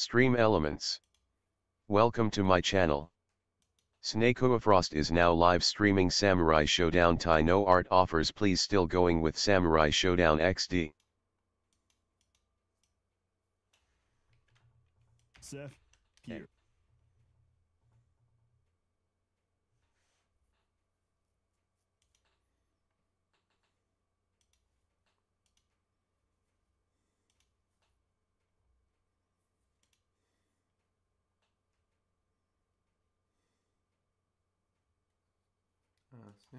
Stream elements. Welcome to my channel. S.W.Frost is now live streaming Samurai Showdown XD. No art offers, please. Still going with Samurai Showdown XD. Seth, here. Sí.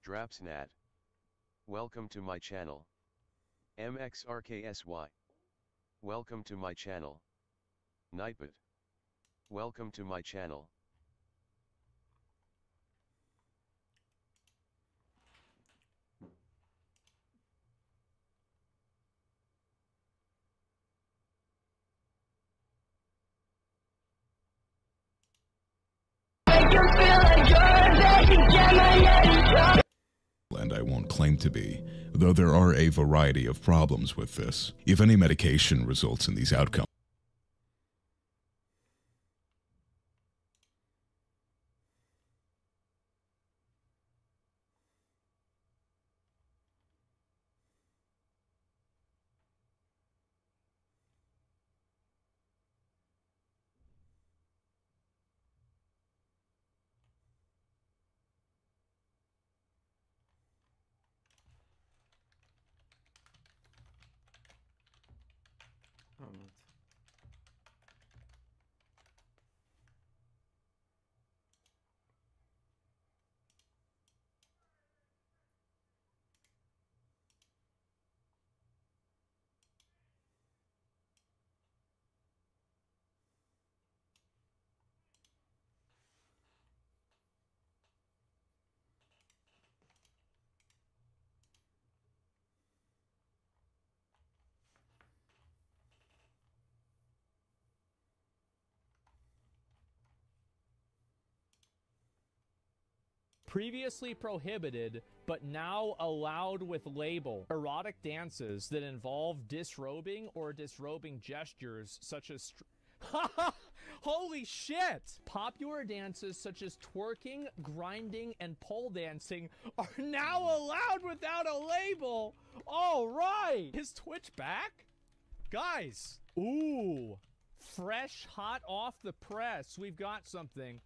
Drapsnat. Welcome to my channel. MXRKSY. Welcome to my channel. Nightbot. Welcome to my channel. And I won't claim to be, though there are a variety of problems with this, if any medication results in these outcomes. Evet. Previously prohibited, but now allowed with label. Erotic dances that involve disrobing or disrobing gestures such as... Holy shit! Popular dances such as twerking, grinding, and pole dancing are now allowed without a label! Alright! Is Twitch back? Guys! Ooh! Fresh, hot off the press. We've got something.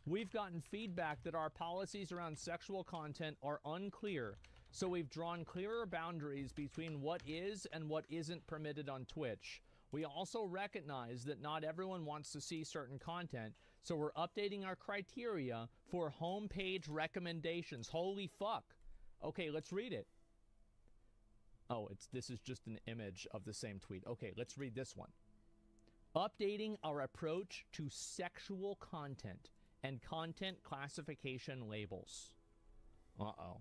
We've gotten feedback that our policies around sexual content are unclear, so we've drawn clearer boundaries between what is and what isn't permitted on Twitch. We also recognize that not everyone wants to see certain content, so we're updating our criteria for homepage recommendations. Holy fuck. Okay, let's read it. Oh, this is just an image of the same tweet. Okay, let's read this one. Updating our approach to sexual content and content classification labels. Uh-oh.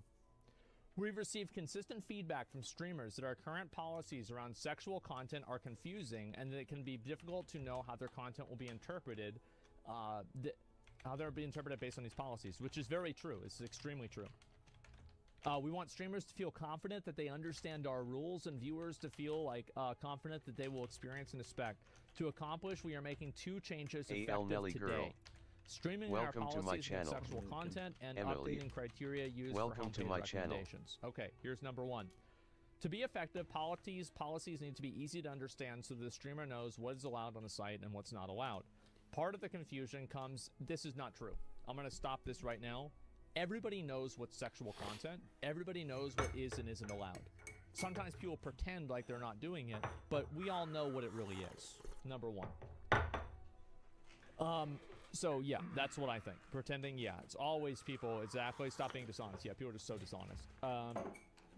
We've received consistent feedback from streamers that our current policies around sexual content are confusing and that it can be difficult to know how their content will be interpreted, how they'll be interpreted based on these policies, which is very true. It's extremely true. We want streamers to feel confident that they understand our rules and viewers to feel like confident that they will experience and expect. To accomplish, we are making two changes effective today. Girl. Streaming our policies on sexual content and updating criteria used for homepage recommendations. Okay, here's number one. To be effective, policies need to be easy to understand so the streamer knows what is allowed on the site and what's not allowed. Part of the confusion comes, this is not true. I'm going to stop this right now. Everybody knows what's sexual content. Everybody knows what is and isn't allowed. Sometimes people pretend like they're not doing it, but we all know what it really is. Number one. So yeah, that's what I think. Pretending, yeah, it's always people, exactly, stop being dishonest. Yeah, people are just so dishonest.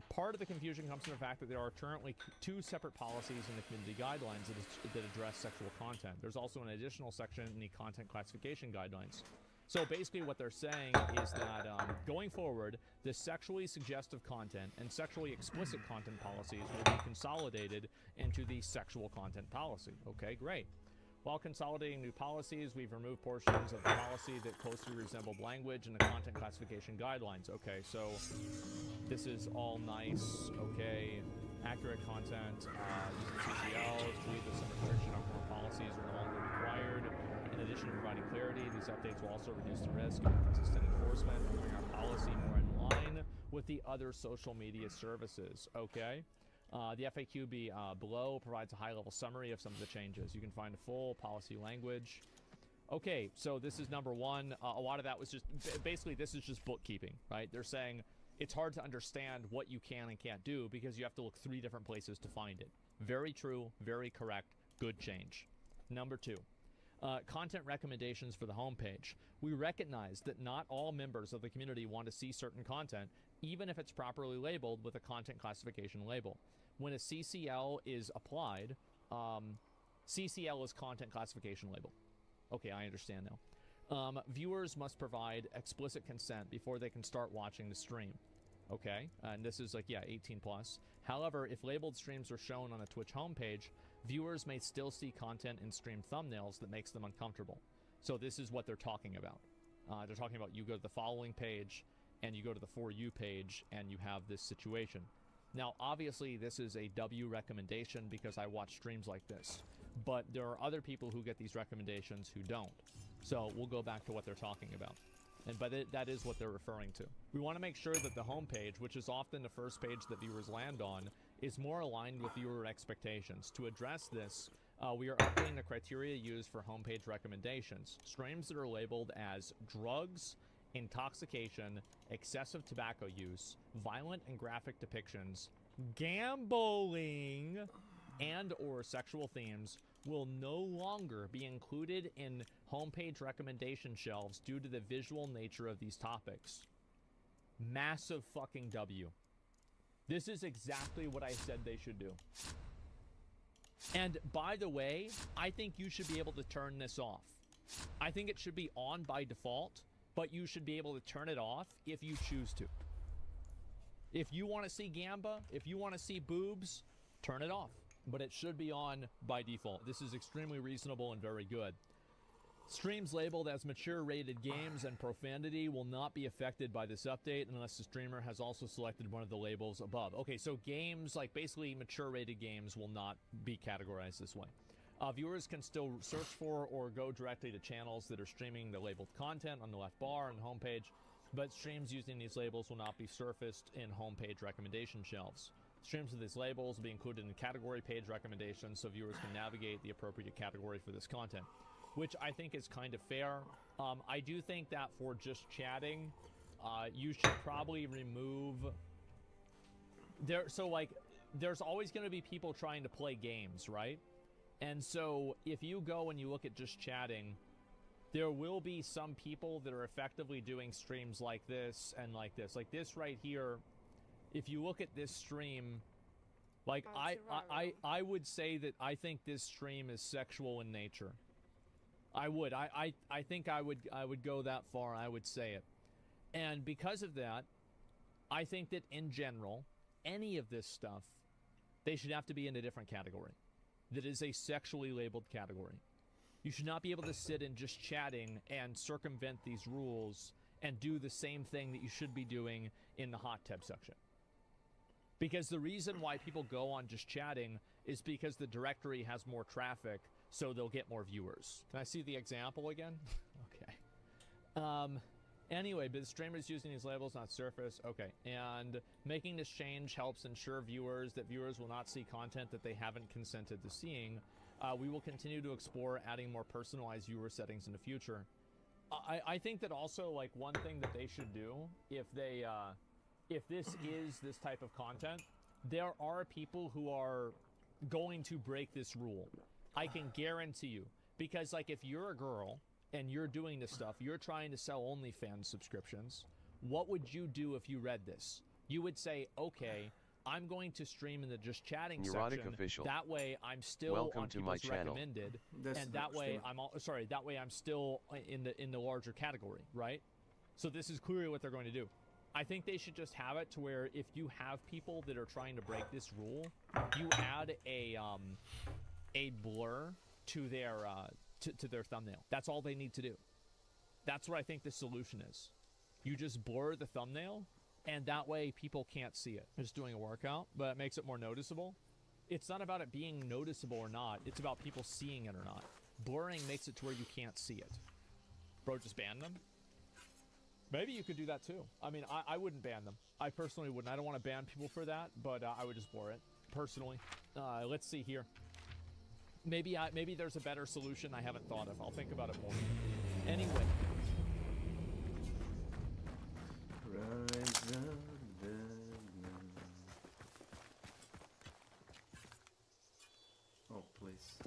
Part of the confusion comes from the fact that there are currently two separate policies in the community guidelines that address sexual content. There's also an additional section in the content classification guidelines. So basically what they're saying is that going forward, the sexually suggestive content and sexually explicit content policies will be consolidated into the sexual content policy. Okay, great. While consolidating new policies, we've removed portions of the policy that closely resembled language in the content classification guidelines. Okay, so this is all nice. Okay, accurate content using CCLs. We believe that some restriction on foreign policies are no longer required. In addition to providing clarity, these updates will also reduce the risk of inconsistent enforcement and bring our policy more in line with the other social media services. Okay. The FAQ below provides a high-level summary of some of the changes. You can find a full policy language. Okay, so this is number one. A lot of that was just, basically, this is just bookkeeping, right? They're saying it's hard to understand what you can and can't do because you have to look 3 different places to find it. Very true, very correct, good change. Number 2. Content recommendations for the homepage. We recognize that not all members of the community want to see certain content, even if it's properly labeled with a content classification label. When a CCL is applied, CCL is content classification label. Okay, I understand now. Viewers must provide explicit consent before they can start watching the stream. Okay, and this is like, yeah, 18 plus. However, if labeled streams are shown on a Twitch homepage, viewers may still see content in stream thumbnails that makes them uncomfortable. So this is what they're talking about. They're talking about you go to the following page and you go to the For You page and you have this situation. Now, obviously, this is a W recommendation because I watch streams like this. But there are other people who get these recommendations who don't. So we'll go back to what they're talking about. But that is what they're referring to. We want to make sure that the homepage, which is often the first page that viewers land on, is more aligned with viewer expectations. To address this, we are updating the criteria used for homepage recommendations. Streams that are labeled as drugs, intoxication, excessive tobacco use, violent and graphic depictions, gambling, and or sexual themes will no longer be included in homepage recommendation shelves due to the visual nature of these topics. Massive fucking W. This is exactly what I said they should do. And by the way, I think you should be able to turn this off. I think it should be on by default, but you should be able to turn it off if you choose to. If you want to see gamba, if you want to see boobs, turn it off. But it should be on by default. This is extremely reasonable and very good. Streams labeled as mature rated games and profanity will not be affected by this update unless the streamer has also selected one of the labels above. Okay, so games, like basically mature rated games, will not be categorized this way. Viewers can still search for or go directly to channels that are streaming the labeled content on the left bar on the homepage, but streams using these labels will not be surfaced in homepage recommendation shelves. Streams with these labels will be included in category page recommendations so viewers can navigate the appropriate category for this content, which I think is kind of fair. I do think that for just chatting, you should probably remove... there's always going to be people trying to play games, right? And so if you go and you look at just chatting, there will be some people that are effectively doing streams like this and like this. Like this right here, if you look at this stream, like I would say that I think this stream is sexual in nature. I would. I think I would go that far. I would say it. And because of that, I think that in general, any of this stuff, they should have to be in a different category. That is a sexually labeled category. You should not be able to sit in just chatting and circumvent these rules and do the same thing that you should be doing in the hot tub section. Because the reason why people go on just chatting is because the directory has more traffic, so they'll get more viewers. Can I see the example again? Okay. Anyway, but the streamers using these labels not surface. Okay. And making this change helps ensure that viewers will not see content that they haven't consented to seeing. We will continue to explore adding more personalized viewer settings in the future. I think that also, like, one thing that they should do, if this is this type of content, there are people who are going to break this rule. I can guarantee you. Because, like, if you're a girl and you're doing this stuff, you're trying to sell OnlyFans subscriptions, what would you do if you read this? You would say, okay, I'm going to stream in the just chatting Neurotic section. official. That way I'm still Welcome on to my people's channel. recommended. That's And that way stream. that way I'm still in the larger category, right? So this is clearly what they're going to do. I think they should just have it to where if you have people that are trying to break this rule, you add a blur to their thumbnail. That's all they need to do. That's what I think the solution is. You just blur the thumbnail, and that way people can't see it. Just doing a workout, but it makes it more noticeable. It's not about it being noticeable or not. It's about people seeing it or not. Blurring makes it to where you can't see it. Bro, just ban them? Maybe you could do that too. I mean, I wouldn't ban them. I personally wouldn't. I don't want to ban people for that, but I would just blur it, personally. Let's see here. Maybe there's a better solution I haven't thought of. I'll think about it more. Anyway. Oh, please.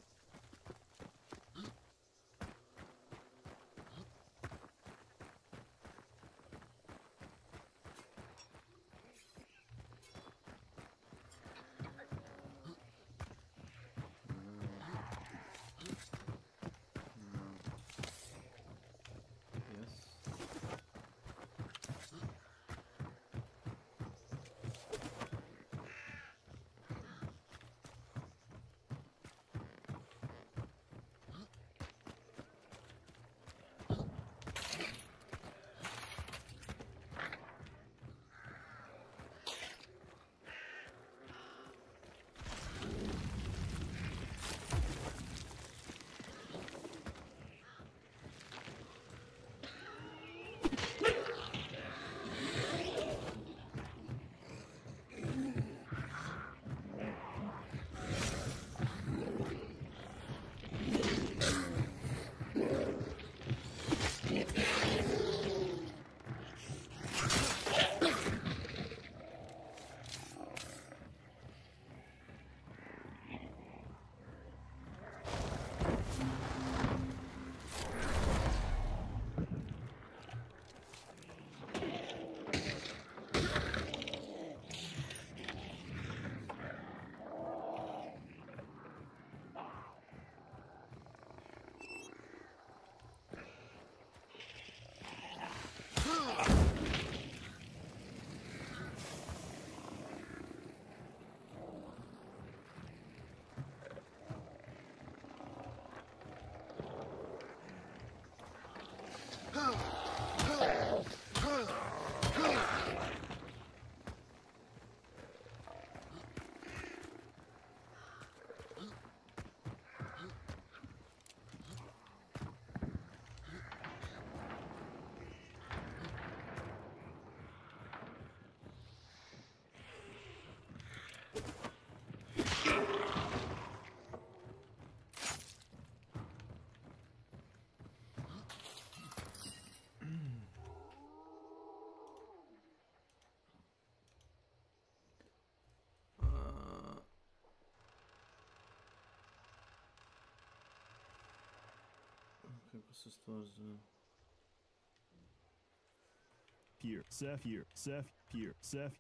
Here, Seth, here, Seth, here, Seth,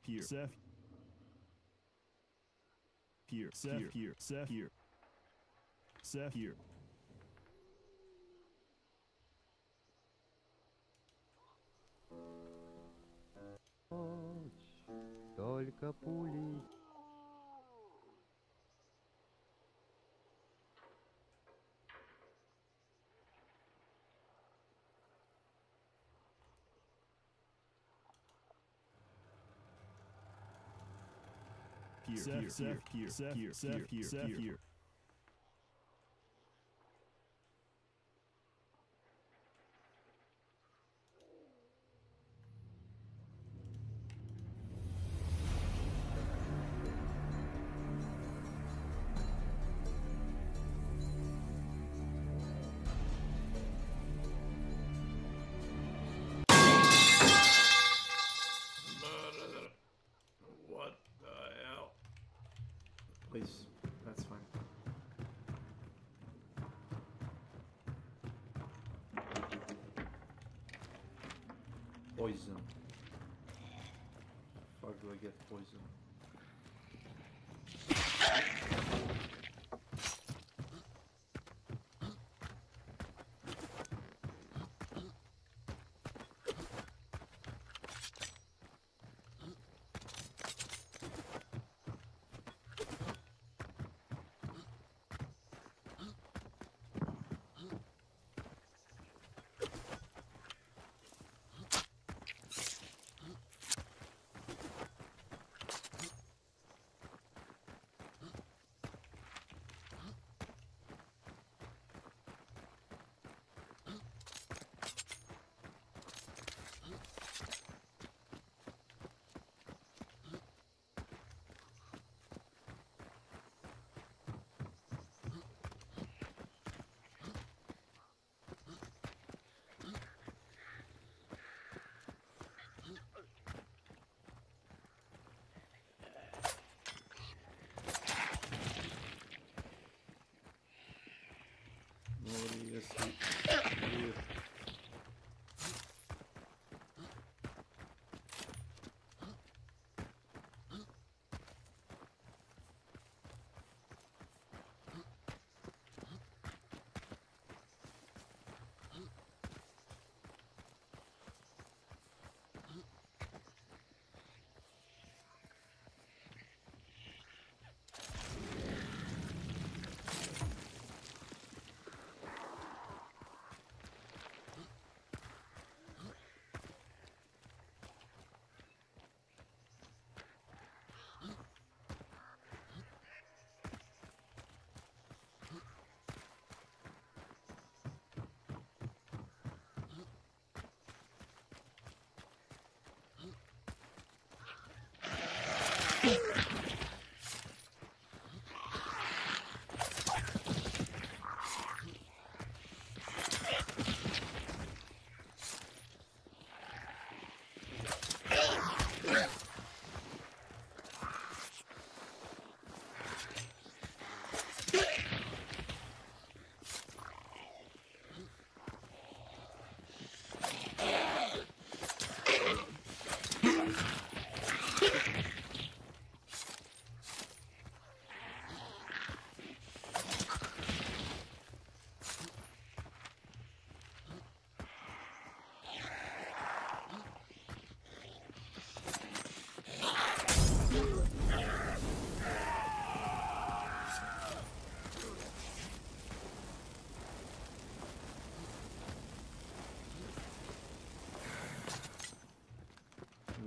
here, Seth, here, Seth, here, Seth, here, Seth, here. Только пули. Here, Seth, here, Seth, here, Seth, here, Seth, here. What the hell? Please, that's fine. Poison. Fuck, do I get poison? this here.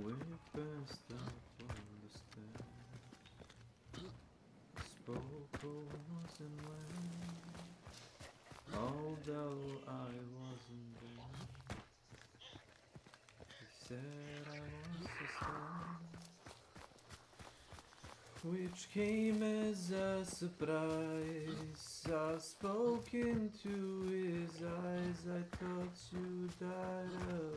We passed out on the stairs, spoke almost in when, although I wasn't there. He said I was a star, which came as a surprise. I spoke into his eyes, I thought you died ago.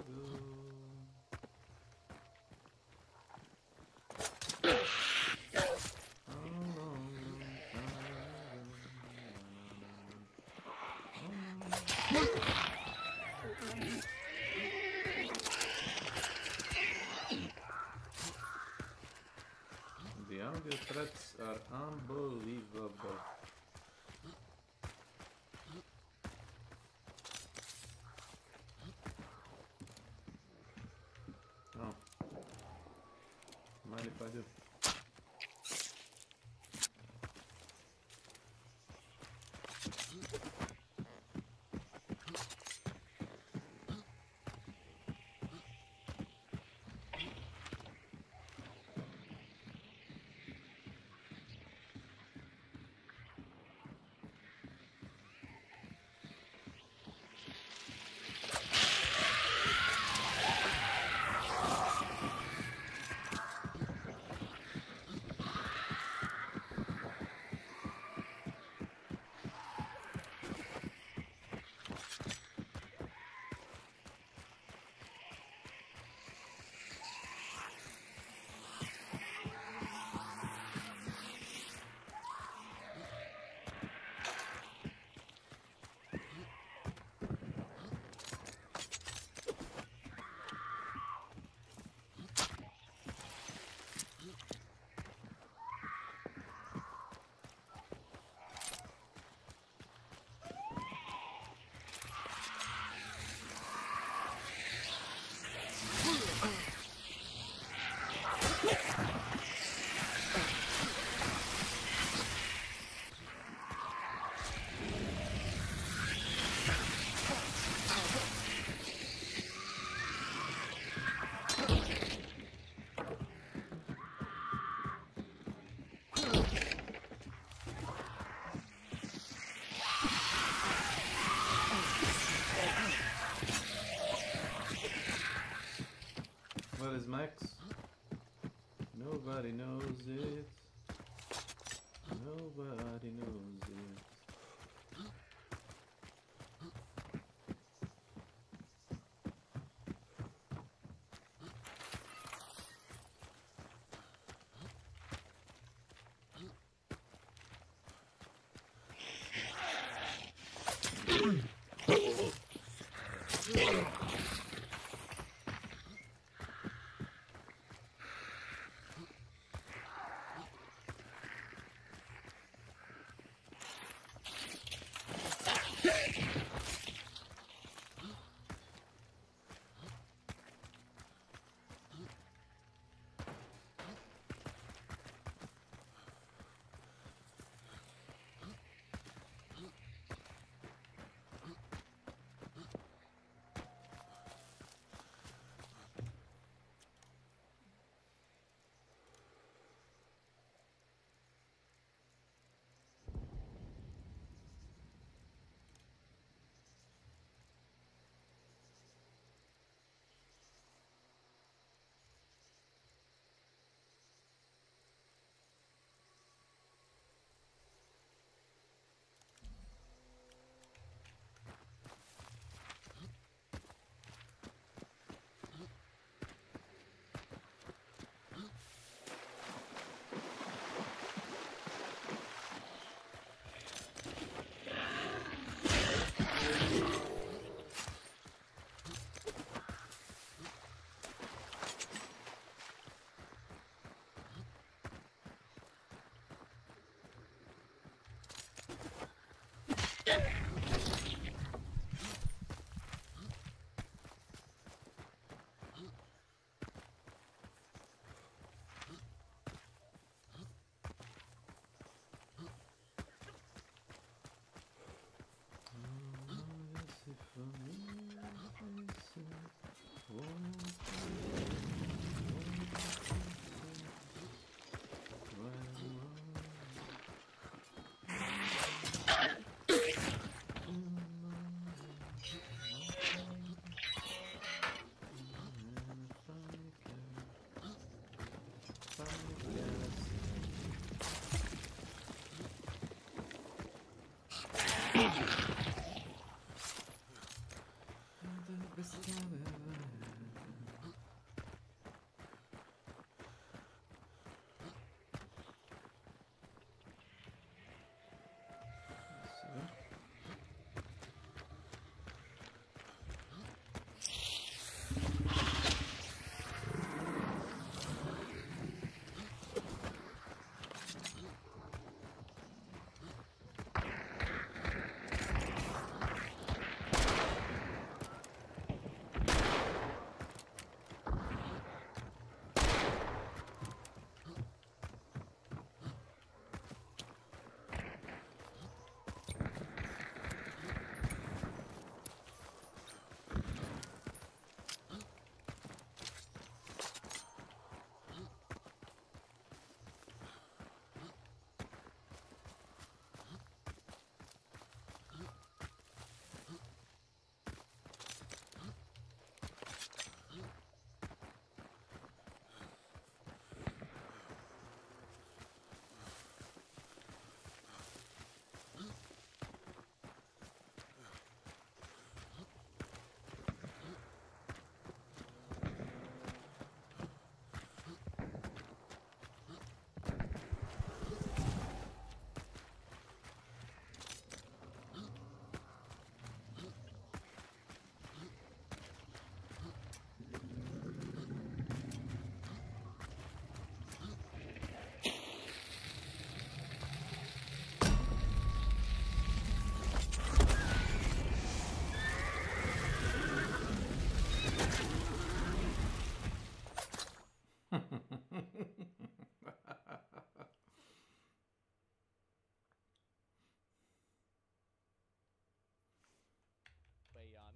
The audio threats are unbelievable. Oh. Mind if I do? Where is Max? Nobody knows it. Nobody knows it.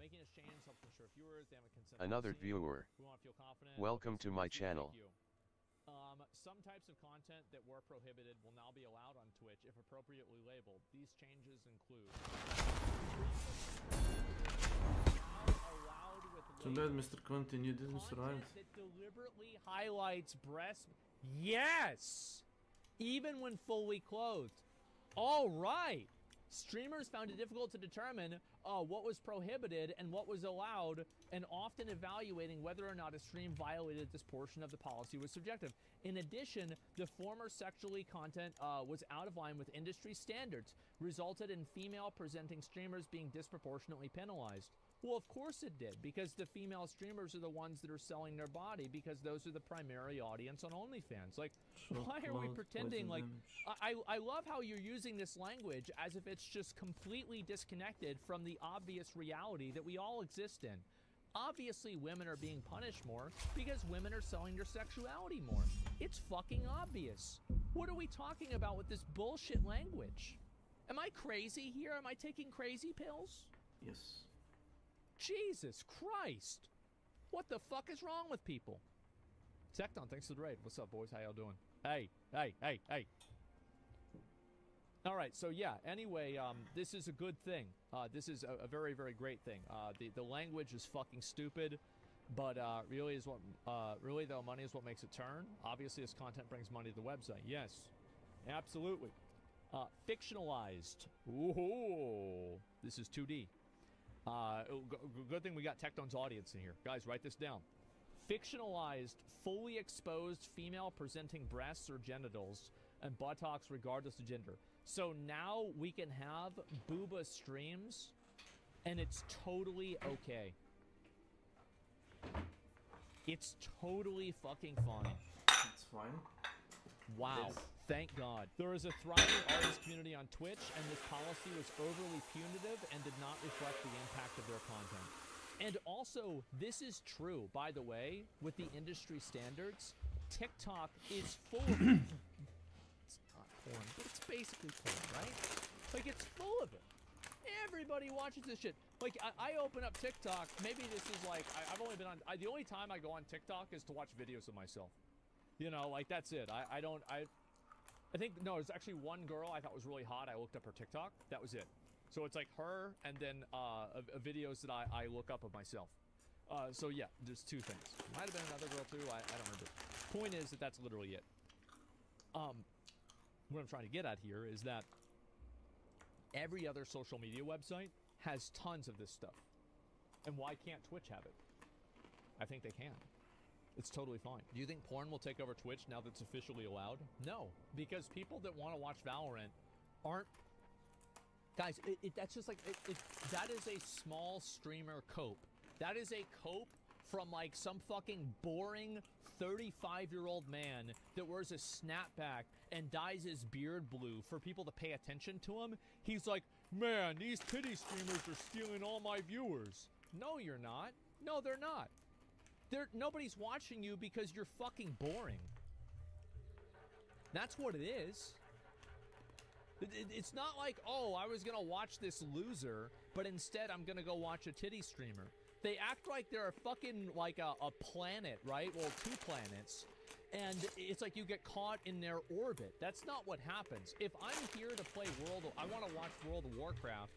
Making exchange helps ensure viewers they have a consent. Another viewer. We want to feel confident. Welcome to my channel. Thank you. Some types of content that were prohibited will now be allowed on Twitch if appropriately labeled. These changes include allowed with Too bad, Mr. Quentin, you didn't survive. That deliberately highlights breast. Yes, even when fully clothed. All right. Streamers found it difficult to determine what was prohibited and what was allowed, and often evaluating whether or not a stream violated this portion of the policy was subjective. In addition, the former sexually content was out of line with industry standards, resulted in female presenting streamers being disproportionately penalized. Well, of course it did, because the female streamers are the ones that are selling their body, because those are the primary audience on OnlyFans. Like, why are we pretending like... I love how you're using this language as if it's just completely disconnected from the obvious reality that we all exist in. Obviously, women are being punished more because women are selling their sexuality more. It's fucking obvious. What are we talking about with this bullshit language? Am I crazy here? Am I taking crazy pills? Yes. Jesus Christ! What the fuck is wrong with people? Tecton, thanks for the raid. What's up, boys? How y'all doing? Hey. Alright, so yeah, anyway, this is a good thing. This is a very, very great thing. The language is fucking stupid, but really though, money is what makes it turn. Obviously, this content brings money to the website. Yes, absolutely. Fictionalized. Ooh, this is 2D. Good thing we got Tecton's audience in here. Guys, write this down. Fictionalized, fully exposed female presenting breasts or genitals and buttocks regardless of gender. So now we can have booba streams and it's totally okay. It's totally fucking fine. It's fine. Wow. Thank God. There is a thriving artist community on Twitch, and this policy was overly punitive and did not reflect the impact of their content. And also, this is true, by the way, with the industry standards. TikTok is full of... It's not porn, but it's basically porn, right? Like, it's full of it. Everybody watches this shit. Like, I open up TikTok, maybe this is like, I've only been on... the only time I go on TikTok is to watch videos of myself. You know, like, that's it. I think, no, there's actually one girl I thought was really hot. I looked up her TikTok. That was it. So it's like her and then videos that I look up of myself. So yeah, there's two things. Might have been another girl too. I don't remember. Point is that that's literally it. What I'm trying to get at here is that every other social media website has tons of this stuff. And why can't Twitch have it? I think they can. It's totally fine. Do you think porn will take over Twitch now that it's officially allowed? No, because people that want to watch Valorant aren't... Guys, that's just like... that is a small streamer cope. That is a cope from like some fucking boring 35-year-old man that wears a snapback and dyes his beard blue for people to pay attention to him. He's like, man, these titty streamers are stealing all my viewers. No, you're not. No, they're not. Nobody's watching you because you're fucking boring. That's what it is. It's not like, oh, I was gonna watch this loser, but instead I'm gonna go watch a titty streamer. They act like they're a fucking, like a planet, right? Well, two planets. And it's like you get caught in their orbit. That's not what happens. If I'm here to play I want to watch World of Warcraft.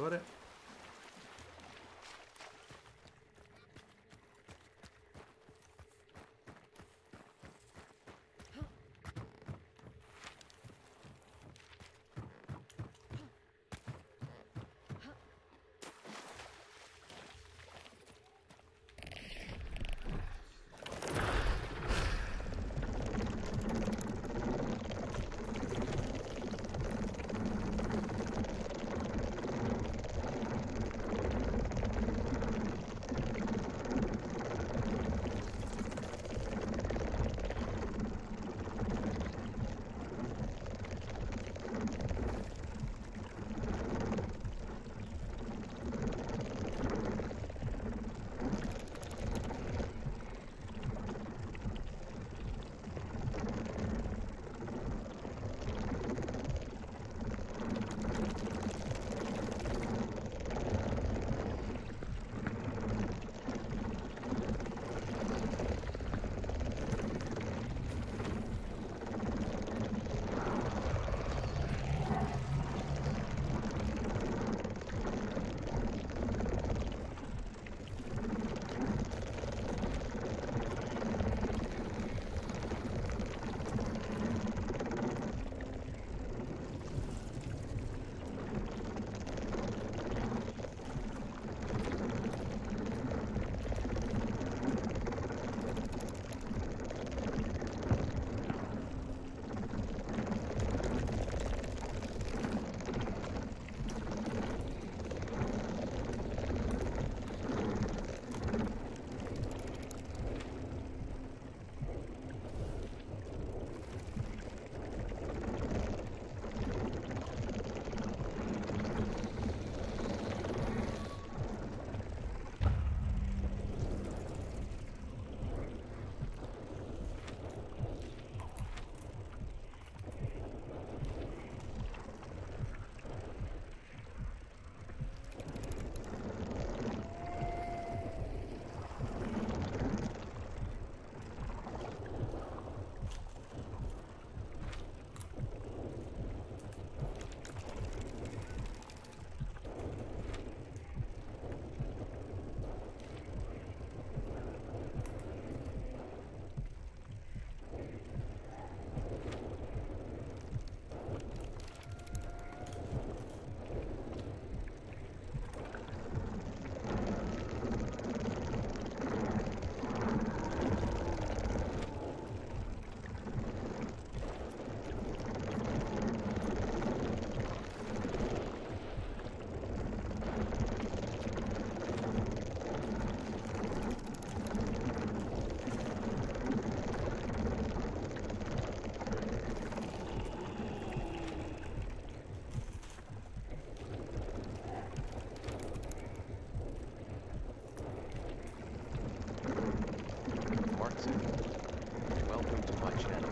Got it. Welcome to my channel.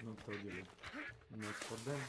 Non toglielo. Not for them.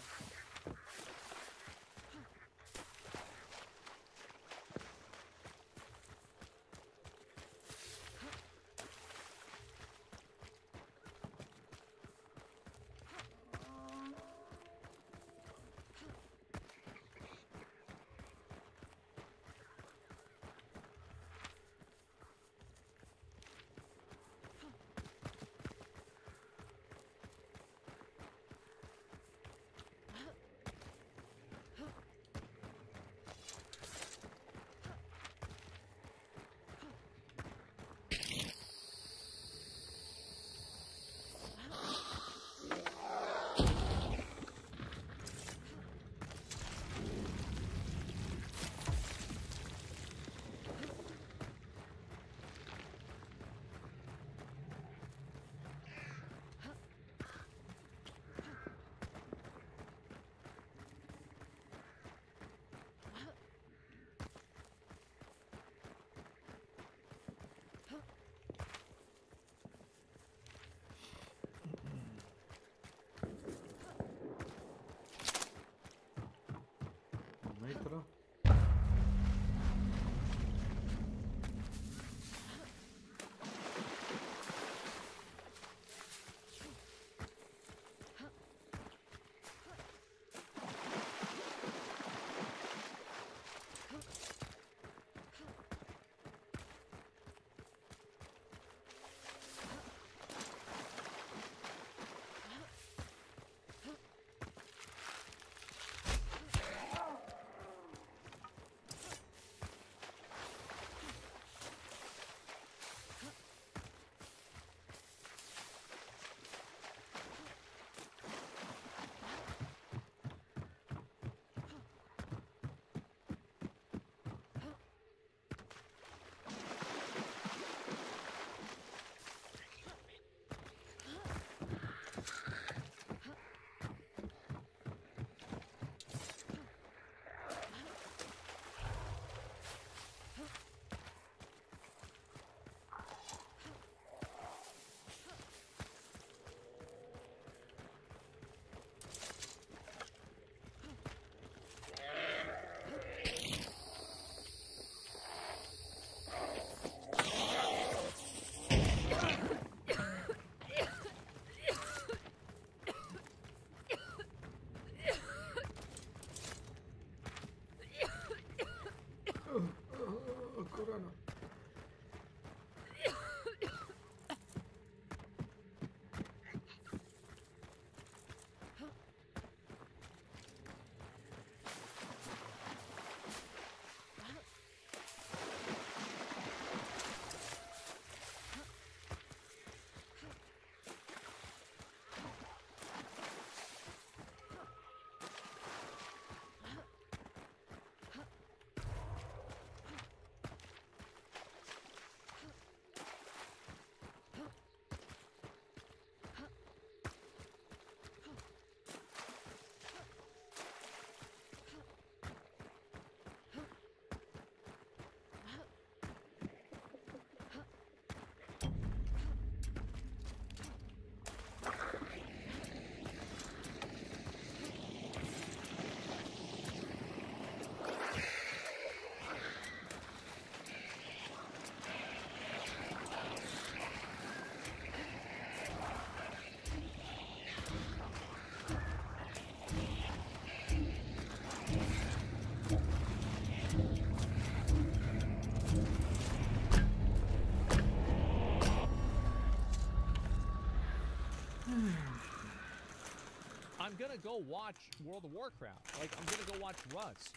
I'm gonna go watch World of Warcraft. Like, I'm gonna go watch Rust.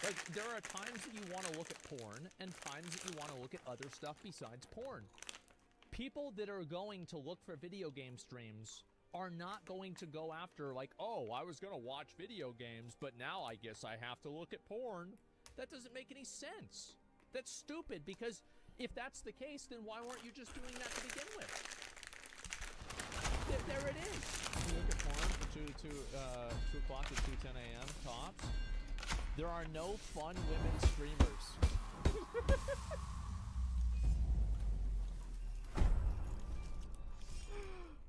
Like, there are times that you want to look at porn and times that you want to look at other stuff besides porn. People that are going to look for video game streams are not going to go after, like, oh, I was gonna watch video games, but now I guess I have to look at porn. That doesn't make any sense. That's stupid, because if that's the case, then why weren't you just doing that to begin with? There it is. You look at porn from 2 o'clock to 2:10 a.m. tops. There are no fun women streamers.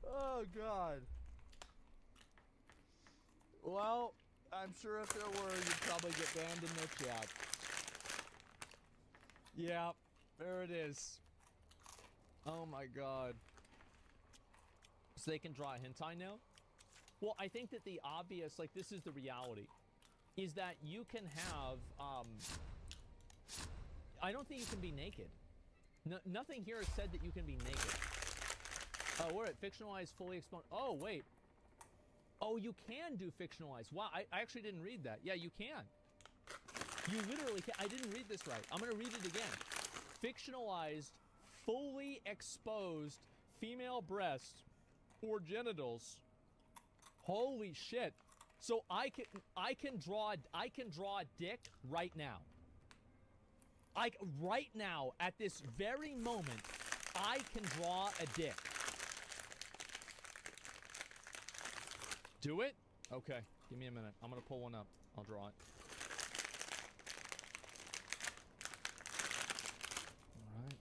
Oh, God. Well, I'm sure if there were, you'd probably get banned in their chat. Yeah, there it is. Oh, my God. So they can draw a hentai now? Well, I think that the obvious, like, this is the reality, is that you can have, I don't think you can be naked. No, nothing here has said that you can be naked. Oh, we're at fictionalized, fully exposed. Oh, wait. Oh, you can do fictionalized. Wow, I actually didn't read that. Yeah, you can. You literally can. I didn't read this right. I'm going to read it again. Fictionalized, fully exposed female breasts or genitals. Holy shit. So I can draw a dick right now. Right now, at this very moment, I can draw a dick. Do it? Okay, give me a minute. I'm gonna pull one up. I'll draw it. All right.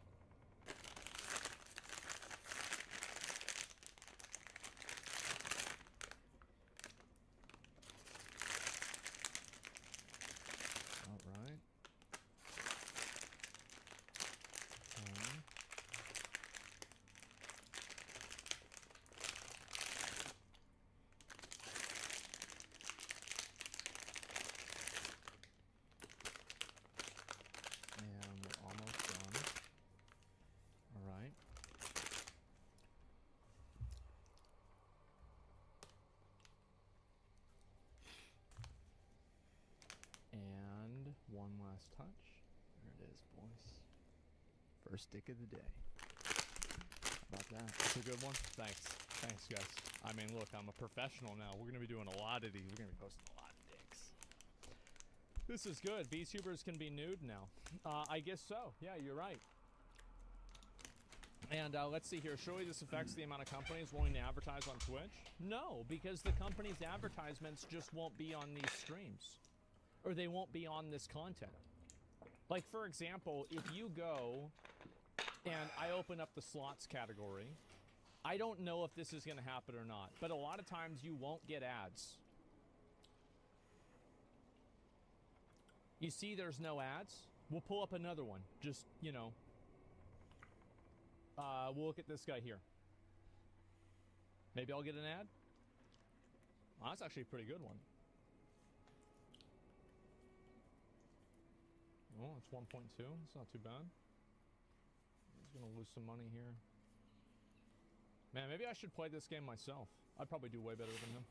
One last touch. There it is, boys. First dick of the day. How about that? That's a good one. Thanks. Thanks, guys. I mean, look, I'm a professional now. We're going to be doing a lot of these. We're going to be posting a lot of dicks. This is good. VTubers can be nude now. I guess so. Yeah, you're right. And let's see here. Surely this affects the amount of companies willing to advertise on Twitch? No, because the company's advertisements just won't be on these streams. Or they won't be on this content. Like, for example, if you go and I open up the slots category, I don't know if this is going to happen or not, but a lot of times you won't get ads. You see there's no ads? We'll pull up another one. Just, you know. We'll look at this guy here. Maybe I'll get an ad? Well, that's actually a pretty good one. Oh, it's 1.2. It's not too bad. He's gonna lose some money here. Man, maybe I should play this game myself. I'd probably do way better than him.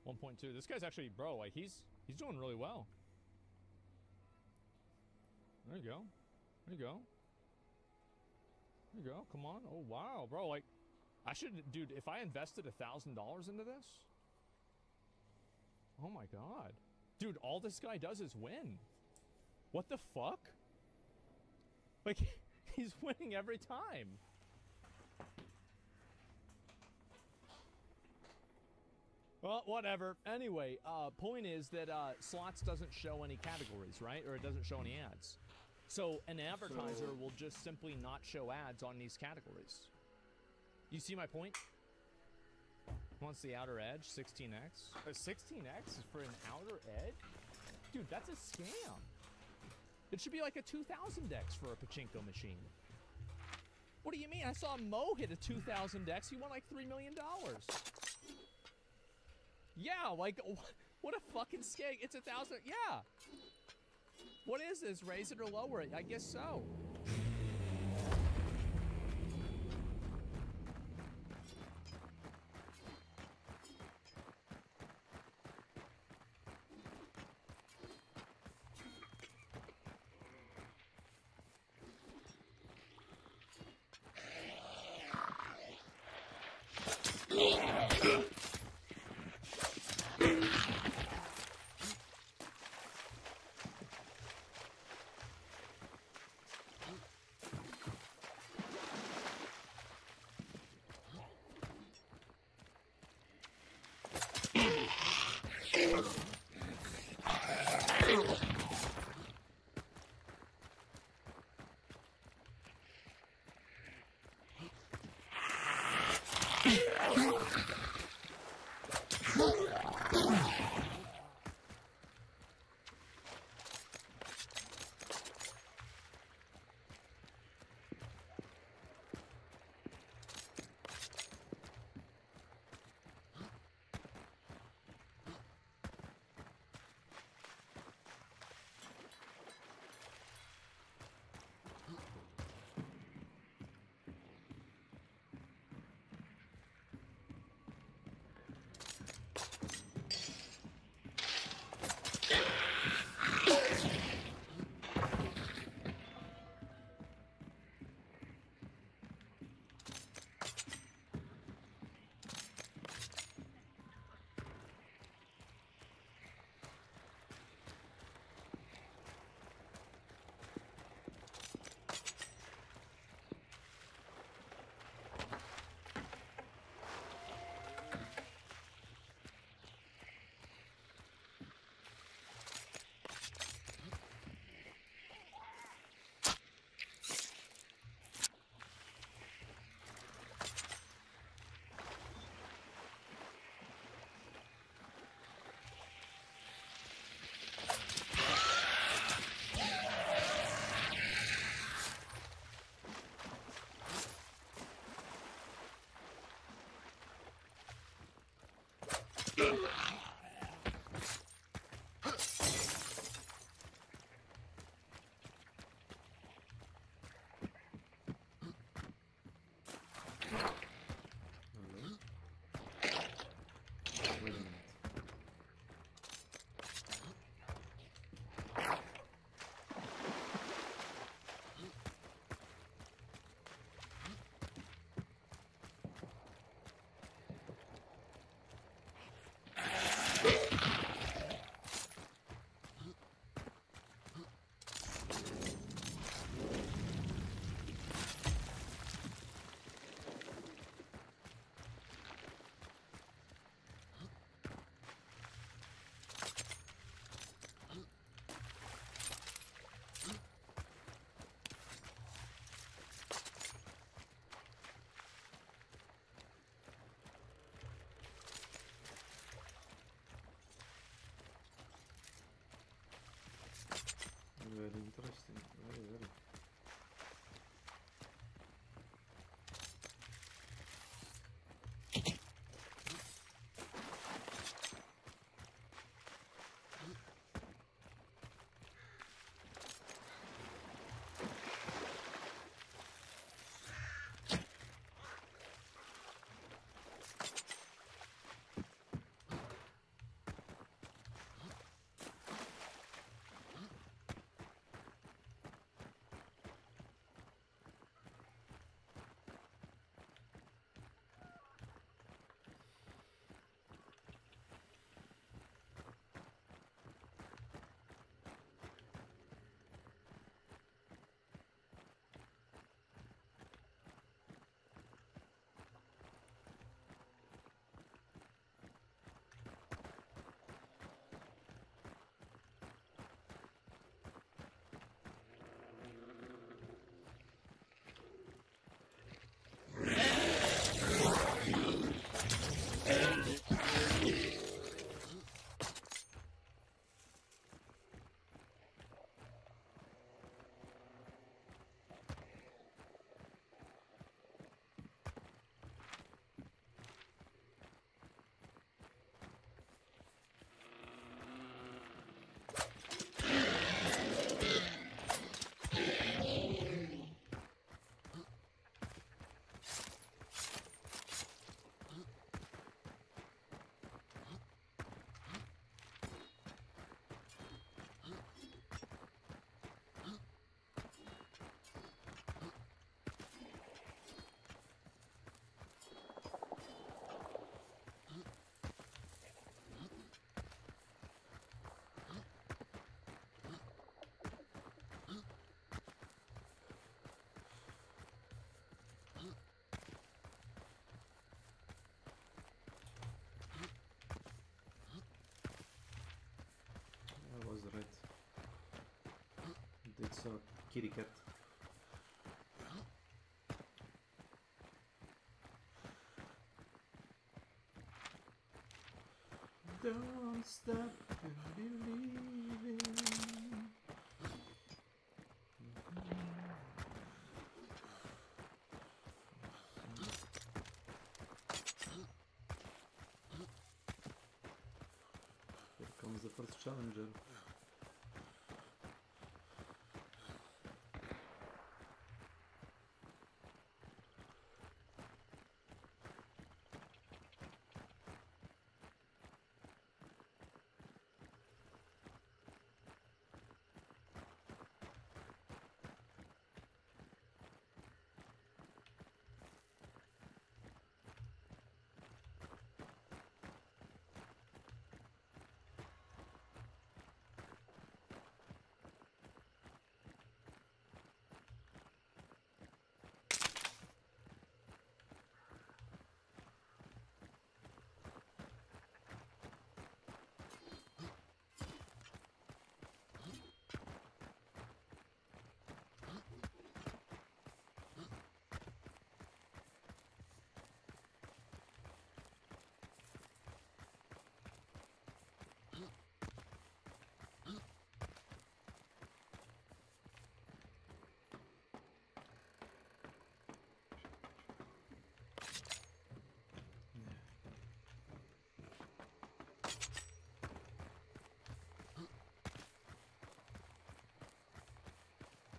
1.2. This guy's actually, bro, like, he's doing really well. There you go. There you go. There you go. Come on. Oh, wow, bro. Like, I should, dude, if I invested $1,000 into this. Oh my God. Dude, all this guy does is win. What the fuck? Like, he's winning every time. Well, whatever. Anyway, point is that slots doesn't show any categories, right? Or it doesn't show any ads. So an advertiser will just simply not show ads on these categories. You see my point? Wants the outer edge, 16x. 16x is for an outer edge? Dude, that's a scam. It should be like a 2000x for a pachinko machine. What do you mean? I saw Mo hit a 2000x. He won like $3 million. Yeah, like, what a fucking scam. It's 1,000. Yeah. What is this? Raise it or lower it? I guess so. Very interesting. Very, very. So, kitty cat. Don't stop believing. Here comes the first challenger.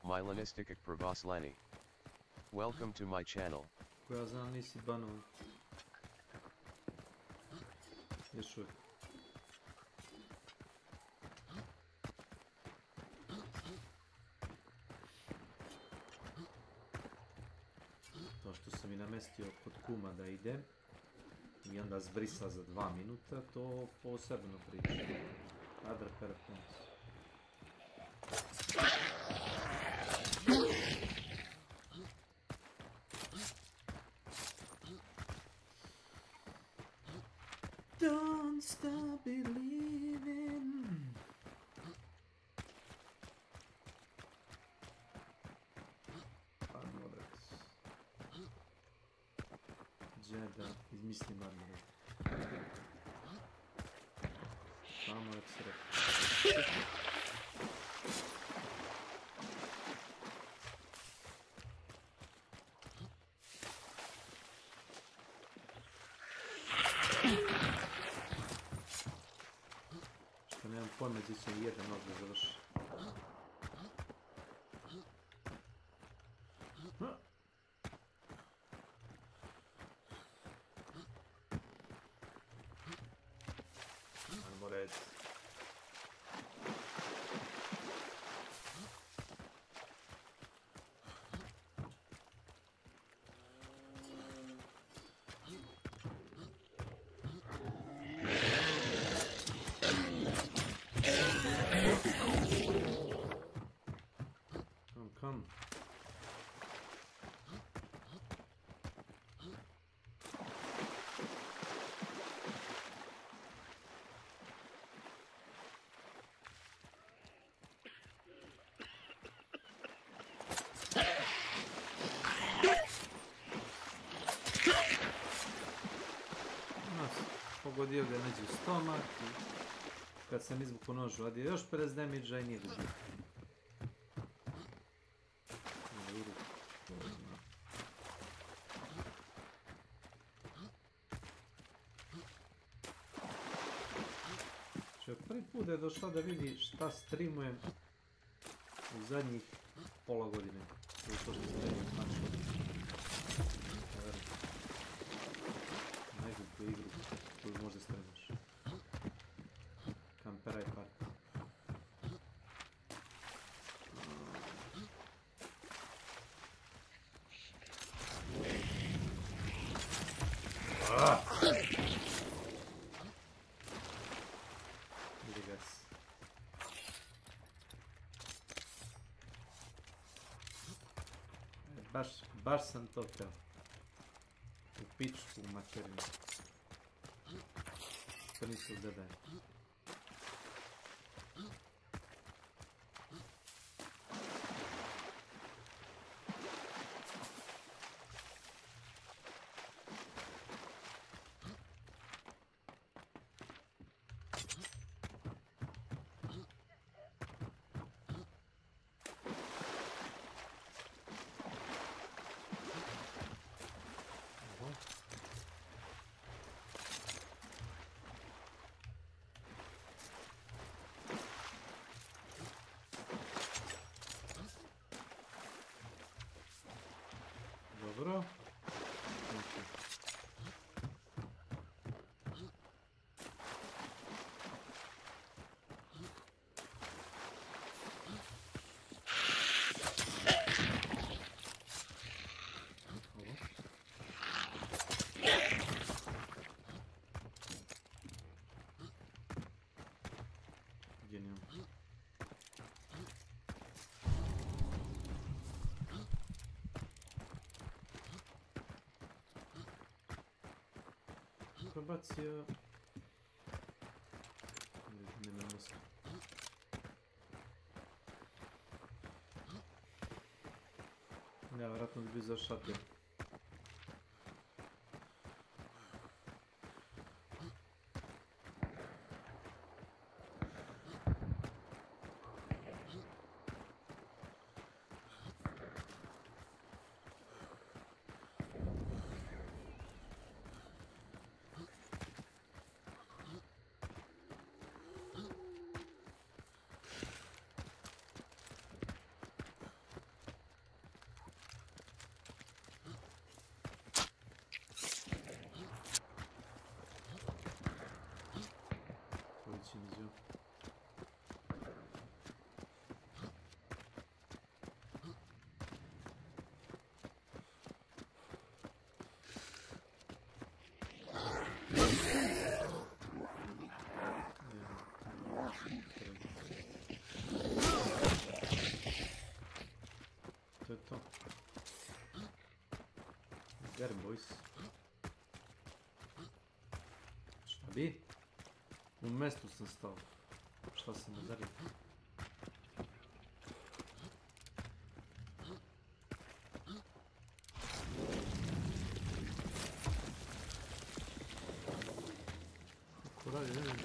Milanistic Pravoslani. Welcome to my channel. Koja znam nisi banovan. Još uvijek. To što sam i namestio kod kuma da idem i onda zbrisa za 2 minuta, to posebno priča. Other performance. Don't stop believing. Armorex. Gdje da izmislim Armorex? Armorex rep. Nemam pojma gdje će jedan ovdje završiti. Ajmo red. Come. Pogodio ga neđe u stomak i kad sam izvuku nož vadio još 50 damage-a i nije gubio. Prvi put je došao da vidi šta streamujem u zadnjih pola godine. To je to što sam vidio znači. Nekakvu igru koju možda streamaš. Kamperaj part. Baš sam to teo. U pičku u materinu. To nisu gledaj. Probacija... Nema mesta. Ja, vjerojatno bi zašatio. Izio. To je to. Gar boys. Šta bi? U mestu sam stao. Šta sam udario? Kako radi, ne vidim.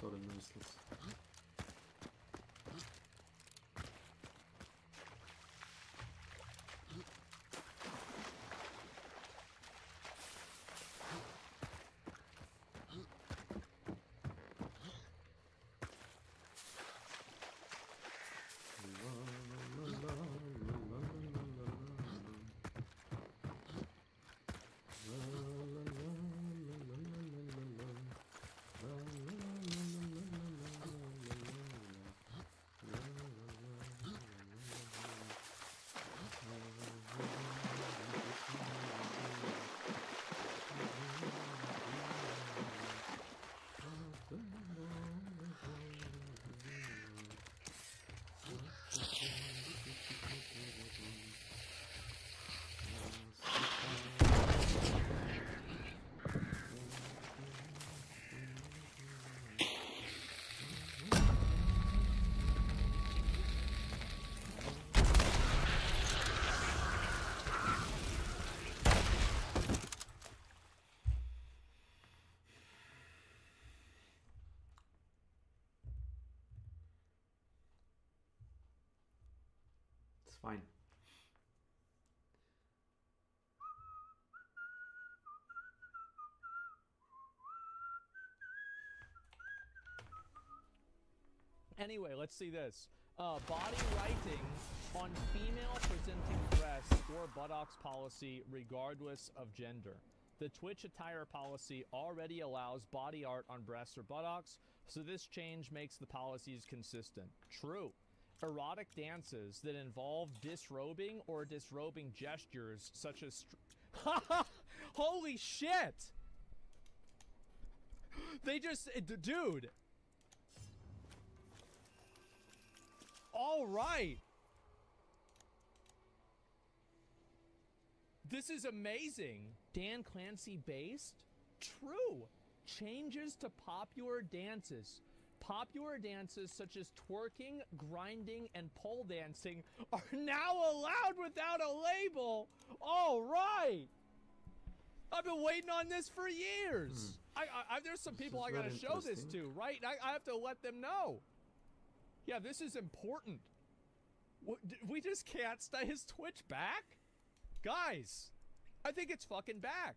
Sorry, useless. It's fine. Anyway, let's see this. Body writing on female presenting breasts or buttocks policy regardless of gender. The Twitch attire policy already allows body art on breasts or buttocks, so this change makes the policies consistent. True. Erotic dances that involve disrobing or disrobing gestures such as holy shit! They just dude. All right. This is amazing. Dan Clancy based? True. Changes to popular dances. Popular dances such as twerking, grinding, and pole dancing are now allowed without a label. All right. I've been waiting on this for years. There's some people I gotta show this to, right? I have to let them know. Yeah, this is important. We just can't stay his Twitch back? Guys, I think it's fucking back.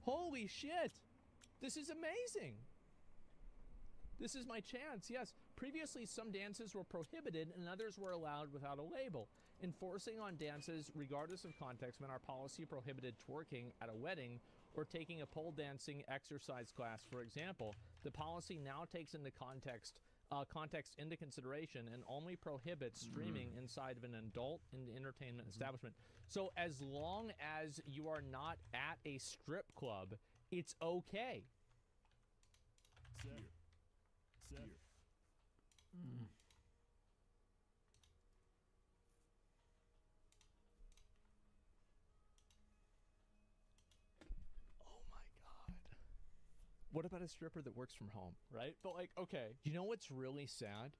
Holy shit. This is amazing. This is my chance, yes. Previously, some dances were prohibited and others were allowed without a label. Enforcing on dances, regardless of context, when our policy prohibited twerking at a wedding or taking a pole dancing exercise class, for example, the policy now takes into context into consideration and only prohibits streaming inside of an adult entertainment establishment. So as long as you are not at a strip club, it's okay. What about a stripper that works from home, right? But like, okay, you know what's really sad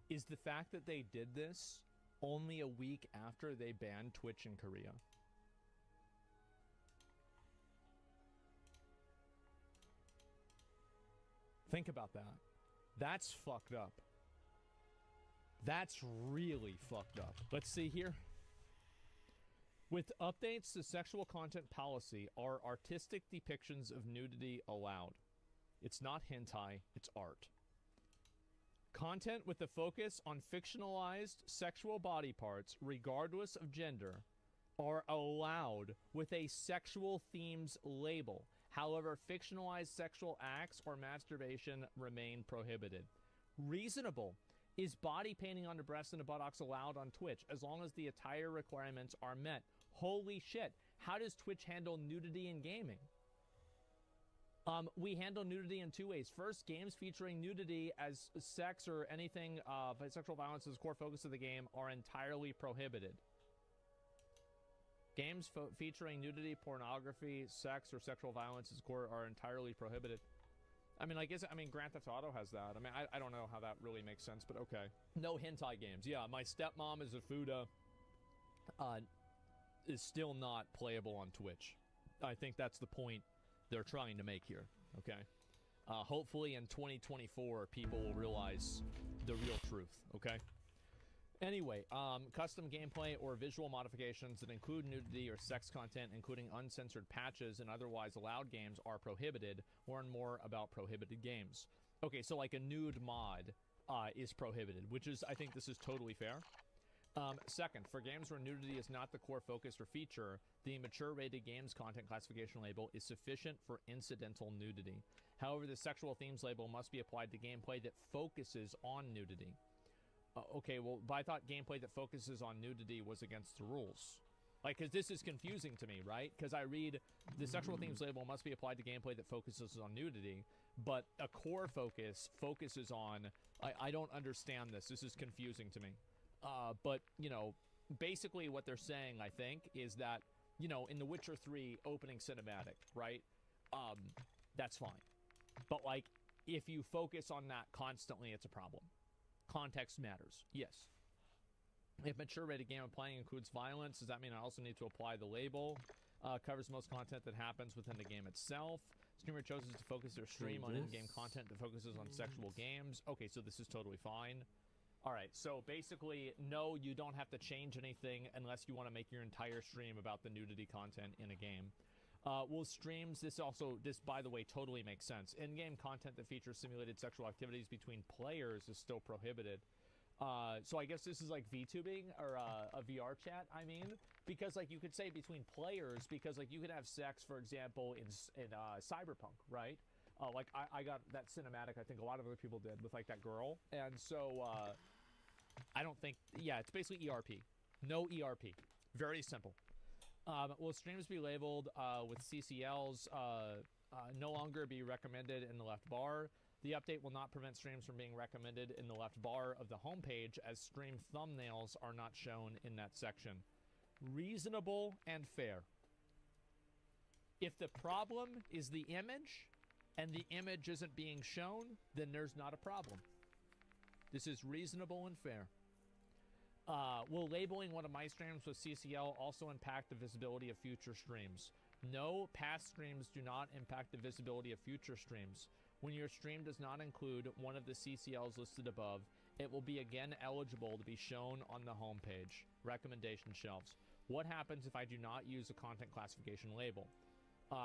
is the fact that they did this only a week after they banned Twitch in Korea. Think about that. That's fucked up. That's really fucked up. Let's see here. With updates to sexual content policy, are artistic depictions of nudity allowed? It's not hentai, it's art. Content with a focus on fictionalized sexual body parts, regardless of gender, are allowed with a sexual themes label. However, fictionalized sexual acts or masturbation remain prohibited. Reasonable. Is body painting on the breasts and the buttocks allowed on Twitch as long as the attire requirements are met? Holy shit. How does Twitch handle nudity in gaming? We handle nudity in two ways. First, games featuring nudity as sex or anything sexual violence as core focus of the game are entirely prohibited. Games featuring nudity, pornography, sex, or sexual violence as core are entirely prohibited. I mean, Grand Theft Auto has that. I mean, I don't know how that really makes sense, but okay. No hentai games. Yeah, my stepmom is a Fuda. Is still not playable on Twitch. I think that's the point they're trying to make here, okay? Hopefully in 2024, people will realize the real truth, okay? Anyway, custom gameplay or visual modifications that include nudity or sex content, including uncensored patches and otherwise allowed games, are prohibited. Learn more about prohibited games. Okay, so like a nude mod is prohibited, which is, I think this is totally fair. Second, for games where nudity is not the core focus or feature, the mature rated games content classification label is sufficient for incidental nudity. However, the sexual themes label must be applied to gameplay that focuses on nudity. Okay, well, but I thought gameplay that focuses on nudity was against the rules. Like, because this is confusing to me, right? Because I read the sexual themes label must be applied to gameplay that focuses on nudity, but a core focus focuses on... I don't understand this. This is confusing to me. But, you know, basically what they're saying, I think, is that, you know, in The Witcher 3 opening cinematic, right? That's fine. But, like, if you focus on that constantly, it's a problem. Context matters. Yes. If mature rated game I'm playing includes violence, does that mean I also need to apply the label? Covers most content that happens within the game itself. Streamer chooses to focus their stream on in-game content that focuses on sexual games. Okay, so this is totally fine. Alright, so basically, no, you don't have to change anything unless you want to make your entire stream about the nudity content in a game. Will streams, this, by the way, totally makes sense. In-game content that features simulated sexual activities between players is still prohibited. So I guess this is like VTubing, or a VR chat, I mean. Because, like, you could say between players, because, like, you could have sex, for example, in Cyberpunk, right? Like, I got that cinematic, I think a lot of other people did, with, like, that girl. And so, I don't think... Yeah, it's basically ERP. No ERP. Very simple. Will streams be labeled with CCLs no longer be recommended in the left bar? The update will not prevent streams from being recommended in the left bar of the homepage, as stream thumbnails are not shown in that section. Reasonable and fair. If the problem is the image, and the image isn't being shown, then there's not a problem. This is reasonable and fair. Will labeling one of my streams with CCL also impact the visibility of future streams? No, past streams do not impact the visibility of future streams. When your stream does not include one of the CCLs listed above, it will be again eligible to be shown on the homepage. Recommendation shelves. What happens if I do not use a content classification label?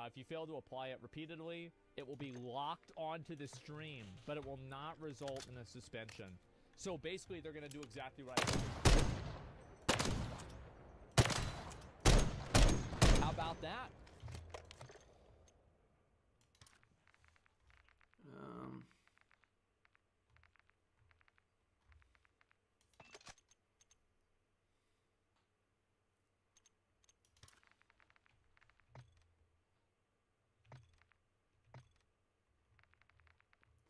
If you fail to apply it repeatedly, it will be locked onto the stream, but it will not result in a suspension. So basically, they're going to do exactly what I said. How about that?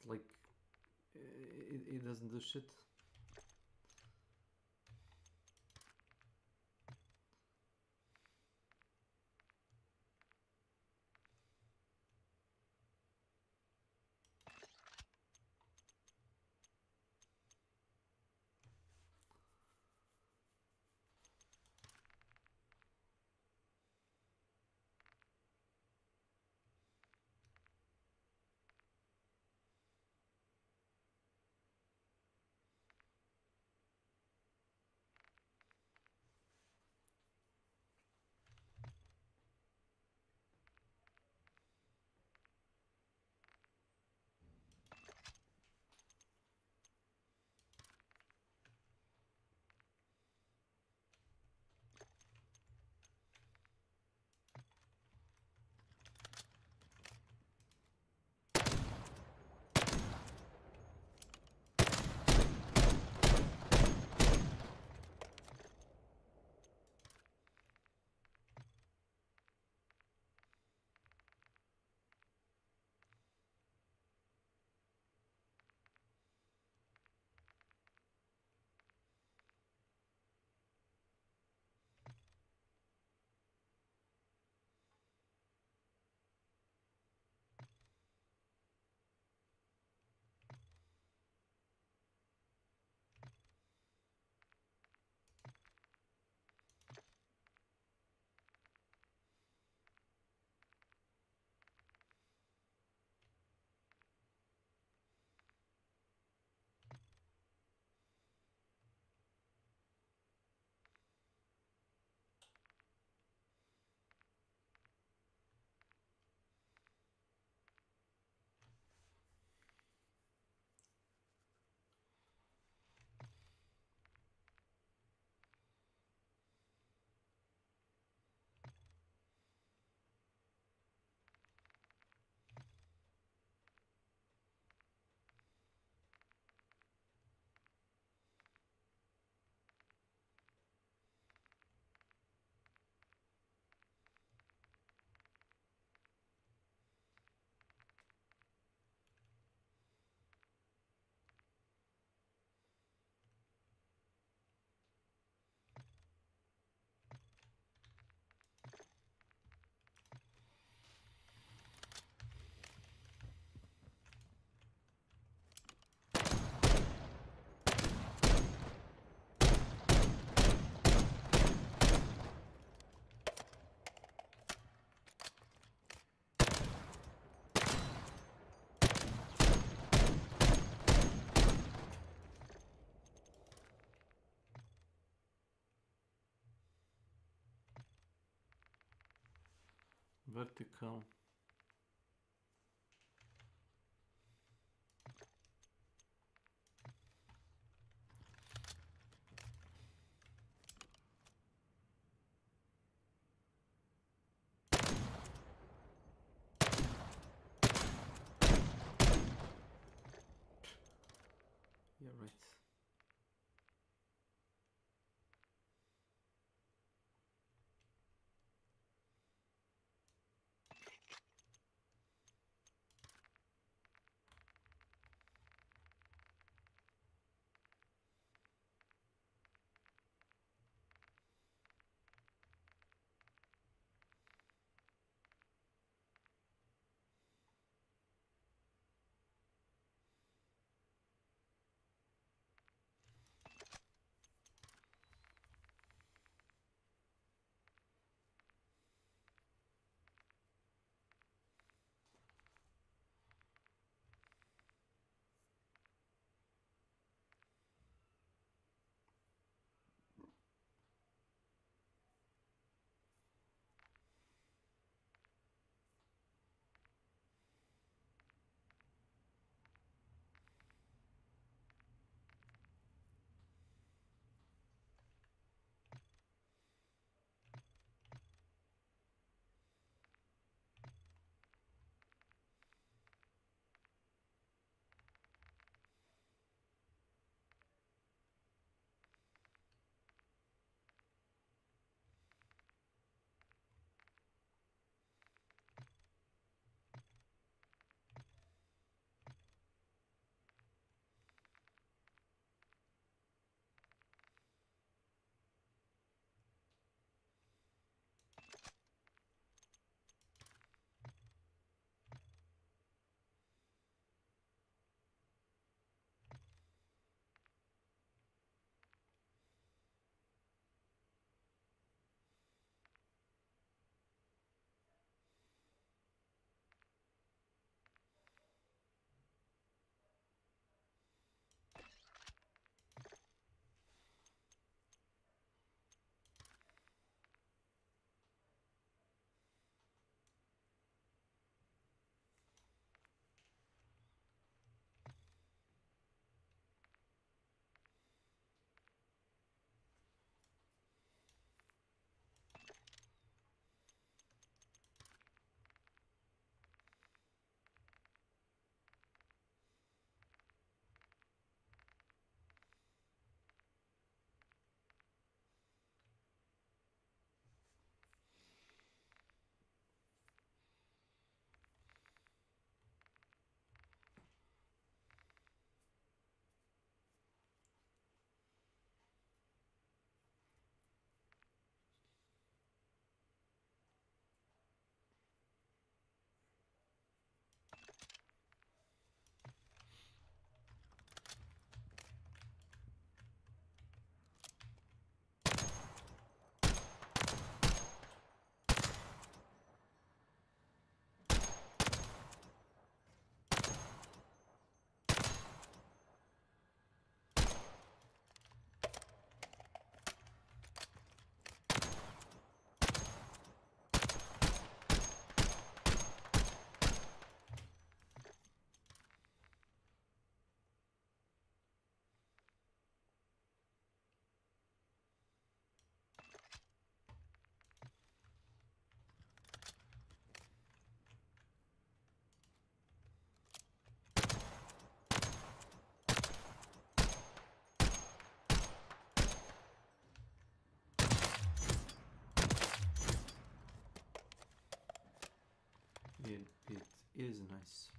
Like, it doesn't do shit. Vertical. Yeah, right. is nice.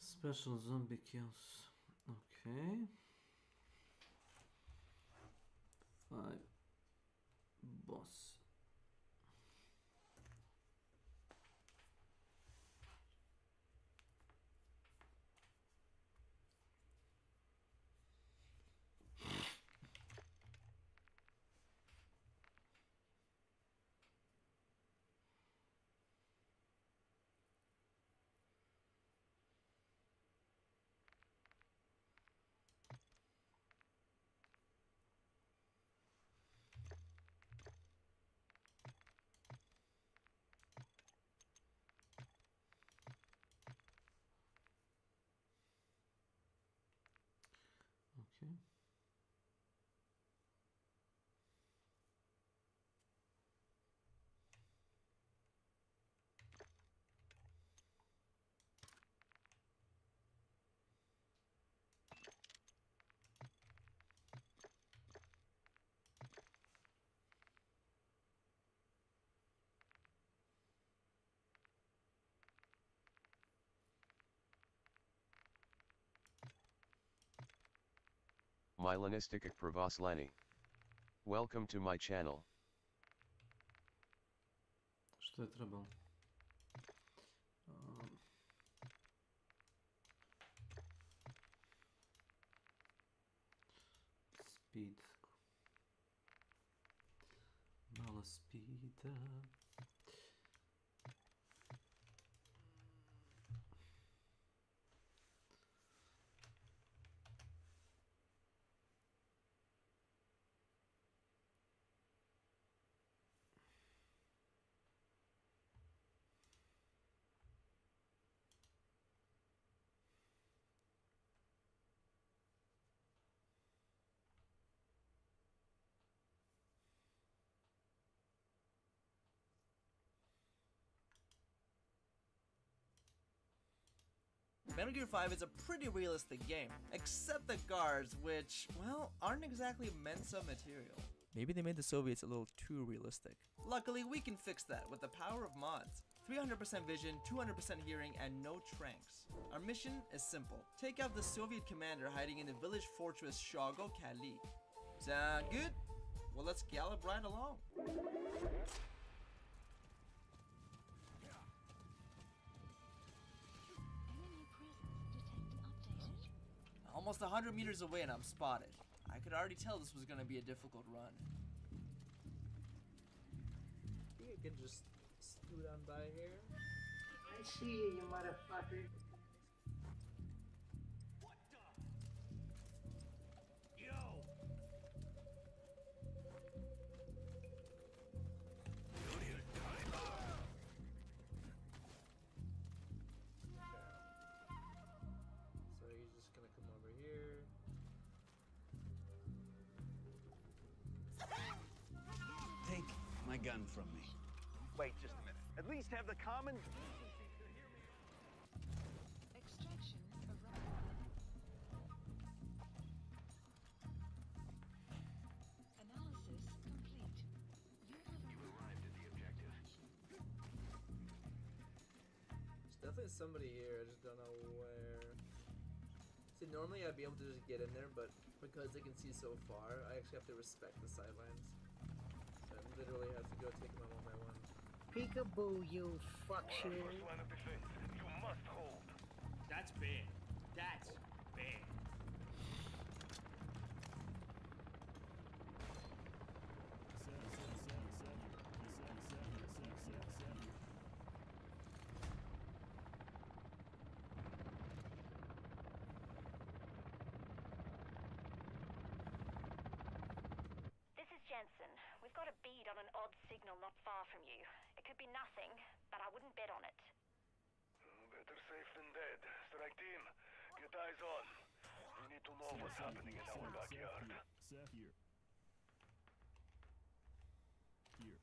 Special zombie kills. Okay. 5 boss. Okay. Milanistic Pravoslani. Welcome to my channel. Što je trebalo? Speed. Malo speeda. Metal Gear 5 is a pretty realistic game, except the guards, which, well, aren't exactly Mensa material. Maybe they made the Soviets a little too realistic. Luckily, we can fix that with the power of mods. 300% vision, 200% hearing, and no tranks. Our mission is simple. Take out the Soviet commander hiding in the village fortress Shago Kali. Sound good? Well, let's gallop right along. Almost 100 meters away and I'm spotted. I could already tell this was gonna be a difficult run. I think I can just scoot on by here. I see you, you motherfucker. What the? Yo! So he's just gonna come over here. Take my gun from me. Wait just a minute. At least have the common... Extraction arrived. Analysis complete. You arrived at the objective. There's definitely somebody here, I just don't know where. See, normally I'd be able to just get in there, but because they can see so far, I actually have to respect the sidelines. So I literally have to go take them out one by one. Peekaboo, you fuck shit. First line of defense. You must hold. That's bad. That's bad. on an odd signal not far from you. It could be nothing, but I wouldn't bet on it. Better safe than dead. Strike team, get eyes on. We need to know what's happening in our backyard. Seth here. Here.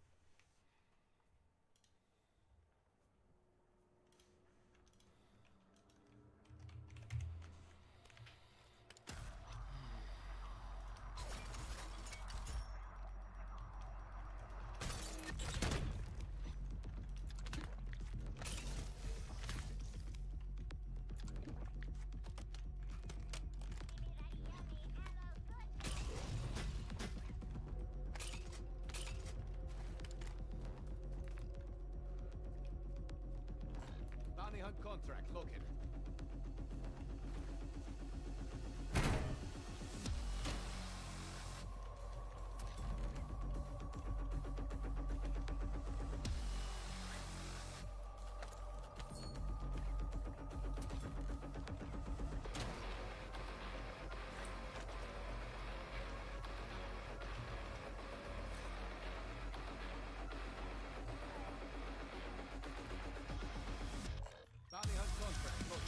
Bounty hunt contract located. Bounty hunt contract located.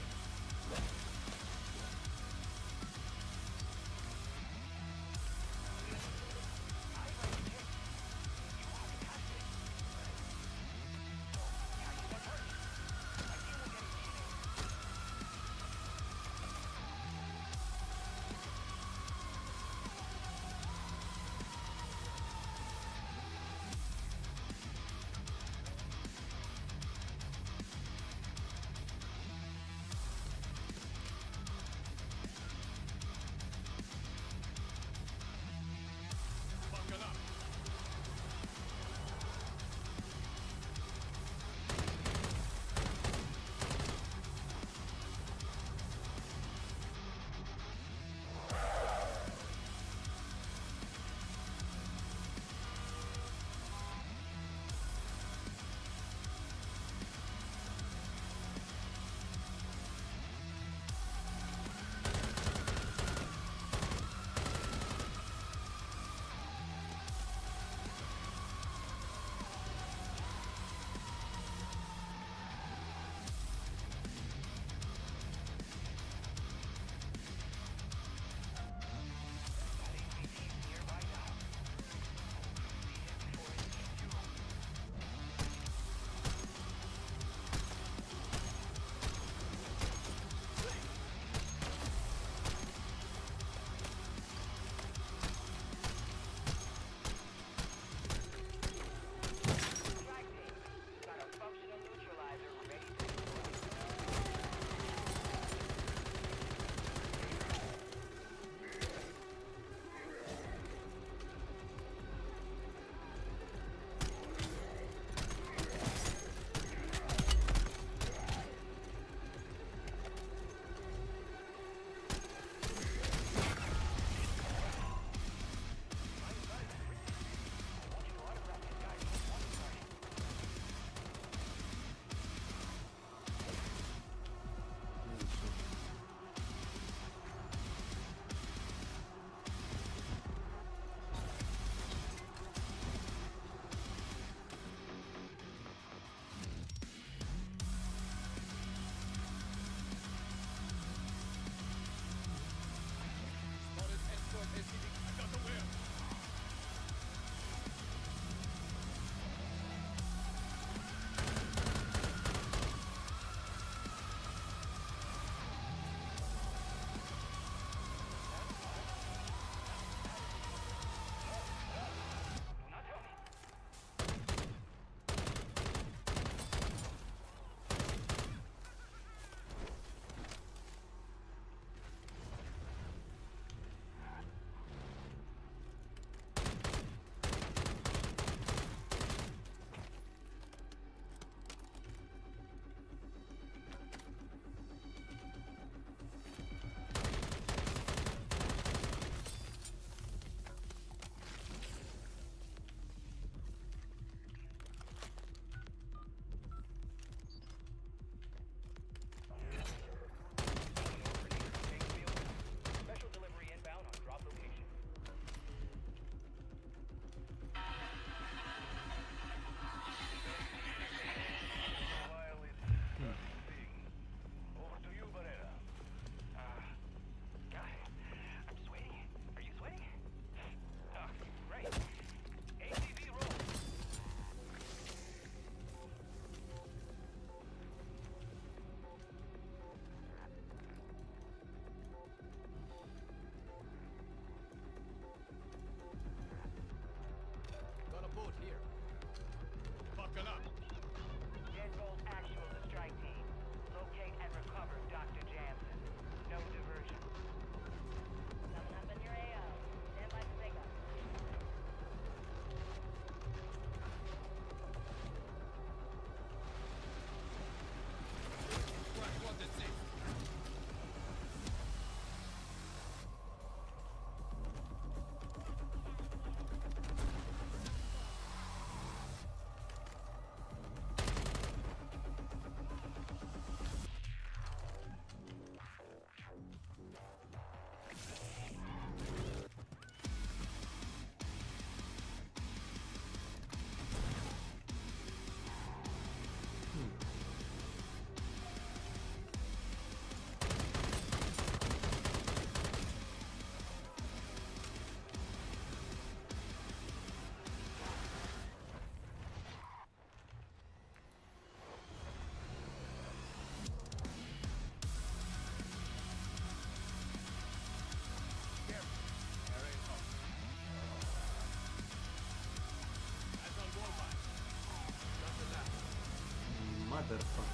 motherfucker.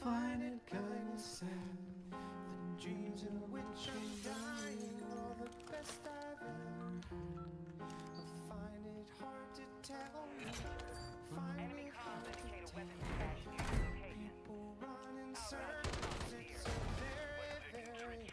Find it kinda sad. The dreams in which I'm dying are the best I've ever had. I find it hard to tell. Find it hard to tell. People run in circles. It's so very, very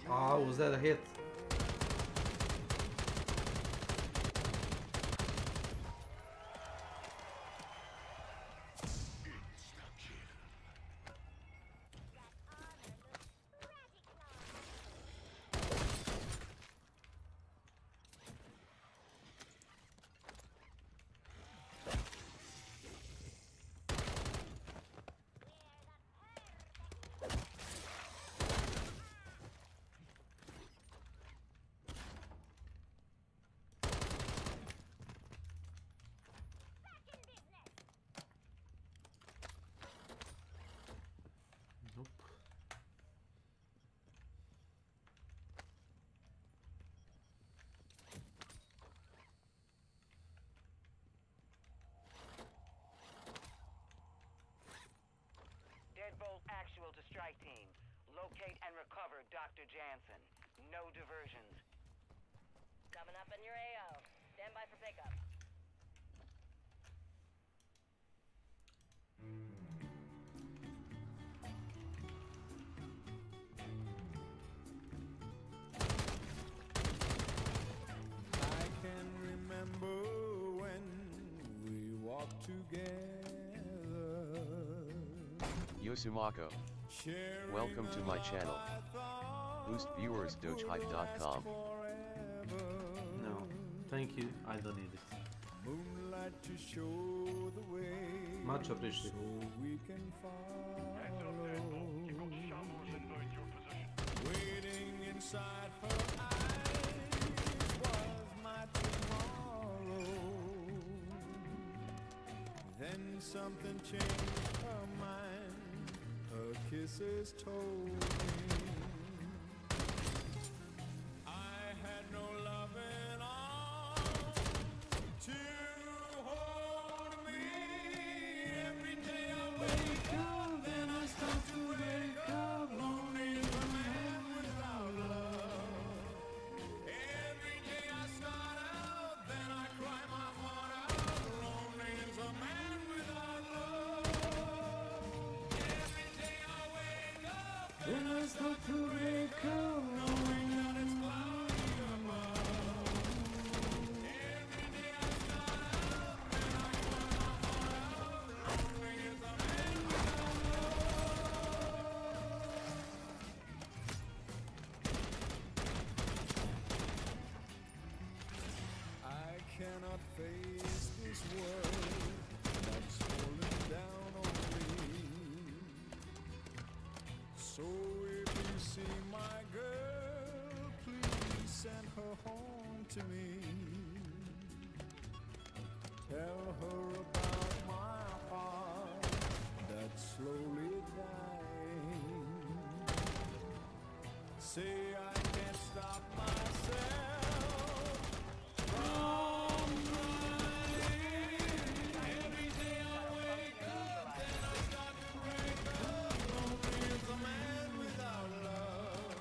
Ah, was that a hit? Deadbolt actual to strike team. Locate and recover Dr. Jansen. No diversions. Coming up in your AO. Stand by for pickup. I can remember when we walked together. Yosumako. Welcome to my channel. Boost viewers dogehype.com. No, thank you, I don't need it. Moonlight to show the way. Much appreciated. So we can follow. Waiting inside her eyes was my tomorrow. Then something changed her mind. Her kisses told me I had no loving arms to phone to me. Tell her about my heart that's slowly dying. Say I can't stop myself from crying. Every day I wake up, then I start to break up. Lonely as a man without love.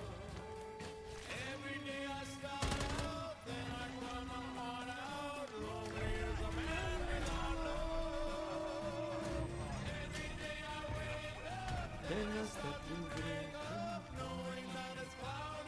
Every day I start out, then I cry my heart out. Lonely as a man without love. Every day I wake up, then I start to break up, knowing that it's cloudy.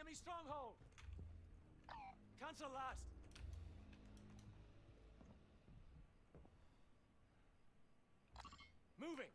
enemy stronghold! Cancel last! Moving!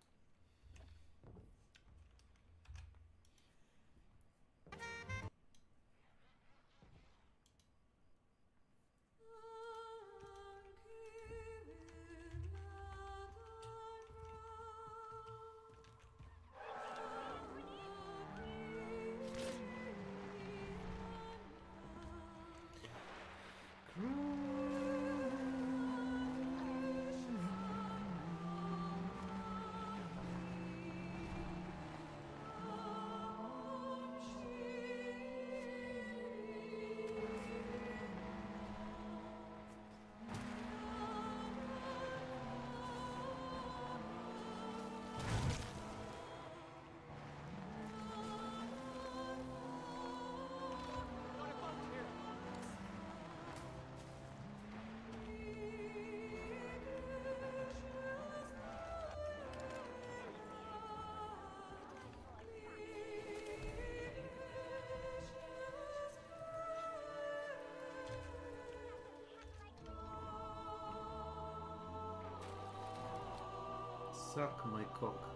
Suck my cock.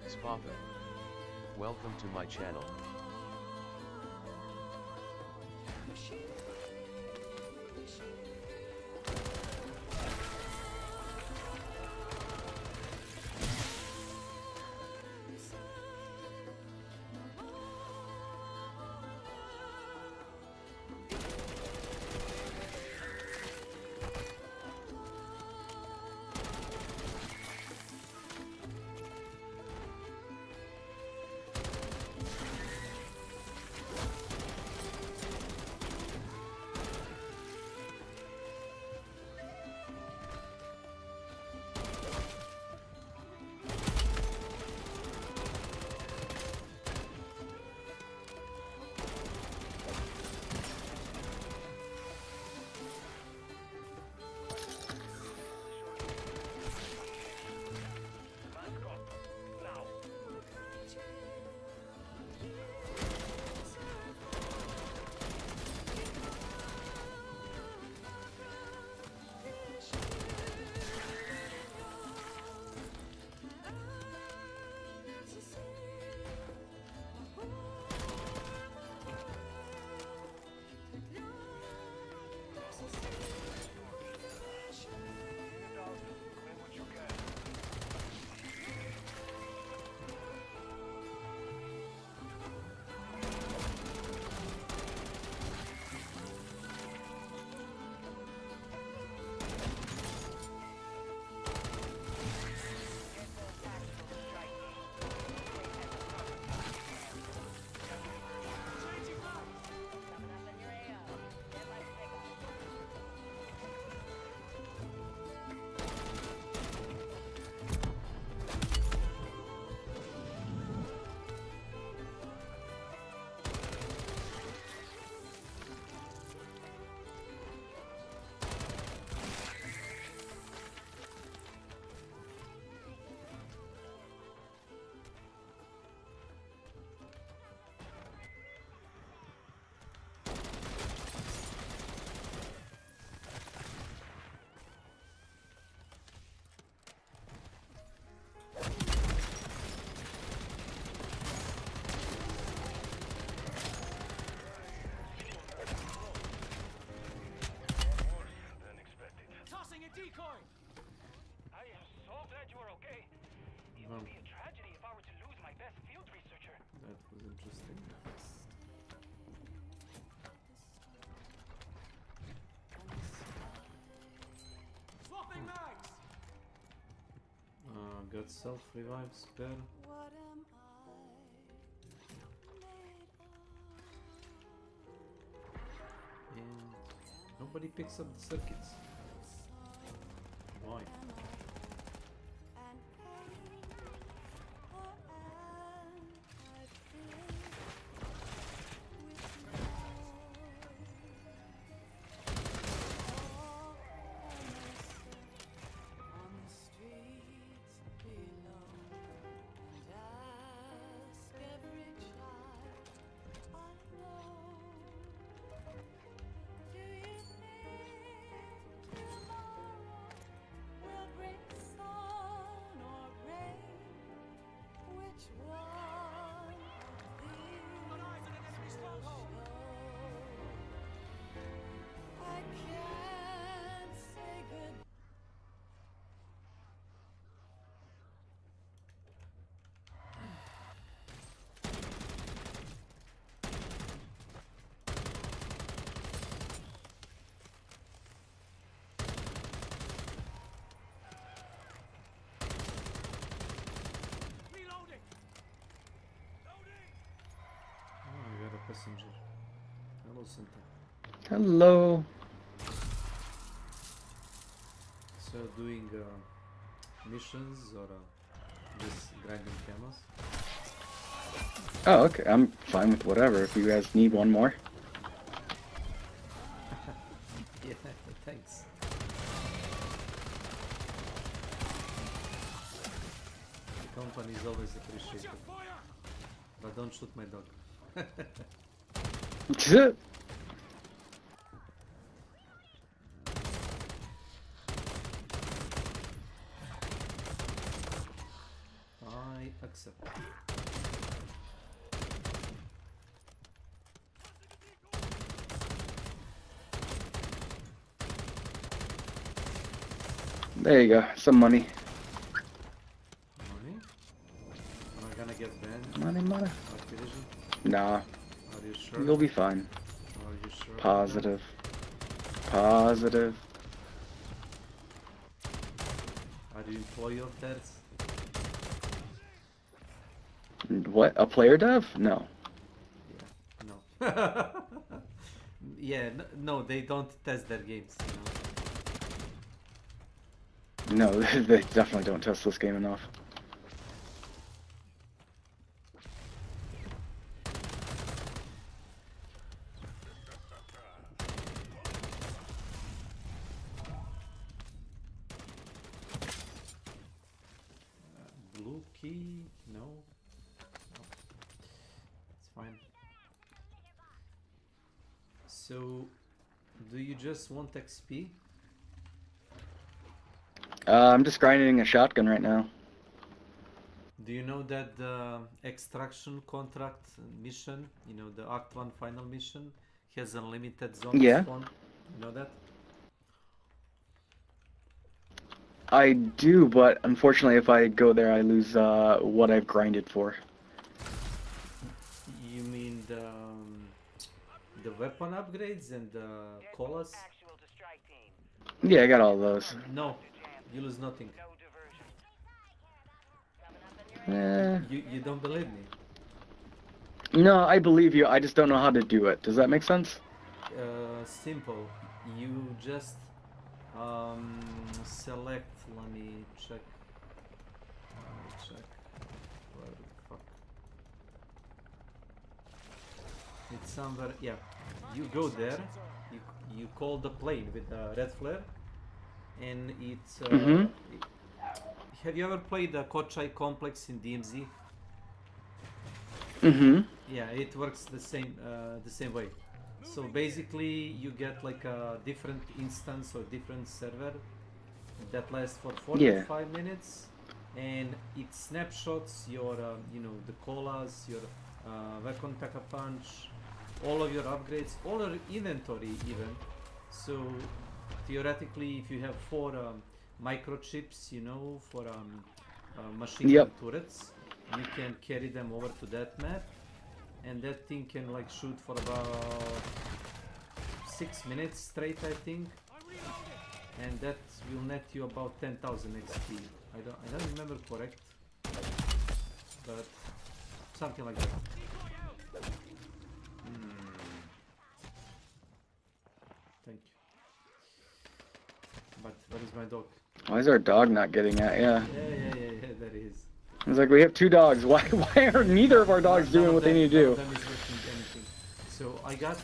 Spapa. Welcome to my channel. interesting. Swapping mags. Got self revives spare. And nobody picks up the circuits. Why? Passenger. Hello, Santa. Hello. So, doing missions or just grinding camos? Oh, okay. I'm fine with whatever. If you guys need one more. Yeah, thanks. The company is always appreciated. But don't shoot my dog. I accept. There you go. Some money. Money? Am I gonna get banned? Money. Activision? Nah. Are you sure? You'll be fine. Are you sure? Positive. Positive. Are you employee of theirs? What? A player dev? No. Yeah. No. Yeah. No, they don't test their games. You know? No, they definitely don't test this game enough. Blue key? No. No. It's fine. So, do you just want XP? I'm just grinding a shotgun right now. Do you know that the extraction contract mission, you know, the Act 1 final mission, has unlimited zone spawn? You know that? I do, but unfortunately if I go there I lose what I've grinded for. You mean the weapon upgrades and the colas? Yeah, I got all those. No, you lose nothing. You don't believe me? No, I believe you. I just don't know how to do it. Does that make sense? Simple. You just select. Let me check. Where the fuck? It's somewhere. Yeah. You go there. You call the plane with the red flare, and it's. Have you ever played the Kochai complex in DMZ? Yeah, it works the same way. So basically, you get like a different instance or different server that lasts for 45 minutes, and it snapshots your, you know, the colas, your weapon pack-a-punch, all of your upgrades, all your inventory even. So theoretically, if you have 4 microchips, you know, for machine gun turrets, you can carry them over to that map, and that thing can like shoot for about 6 minutes straight, I think, and that will net you about 10,000 XP. I don't remember correct, but something like that. Thank you. But where is my dog? Why is our dog not getting at? Yeah. Yeah, there he is. I was like, we have 2 dogs. Why are neither of our dogs doing what they need to do? None of them is working anything. So I got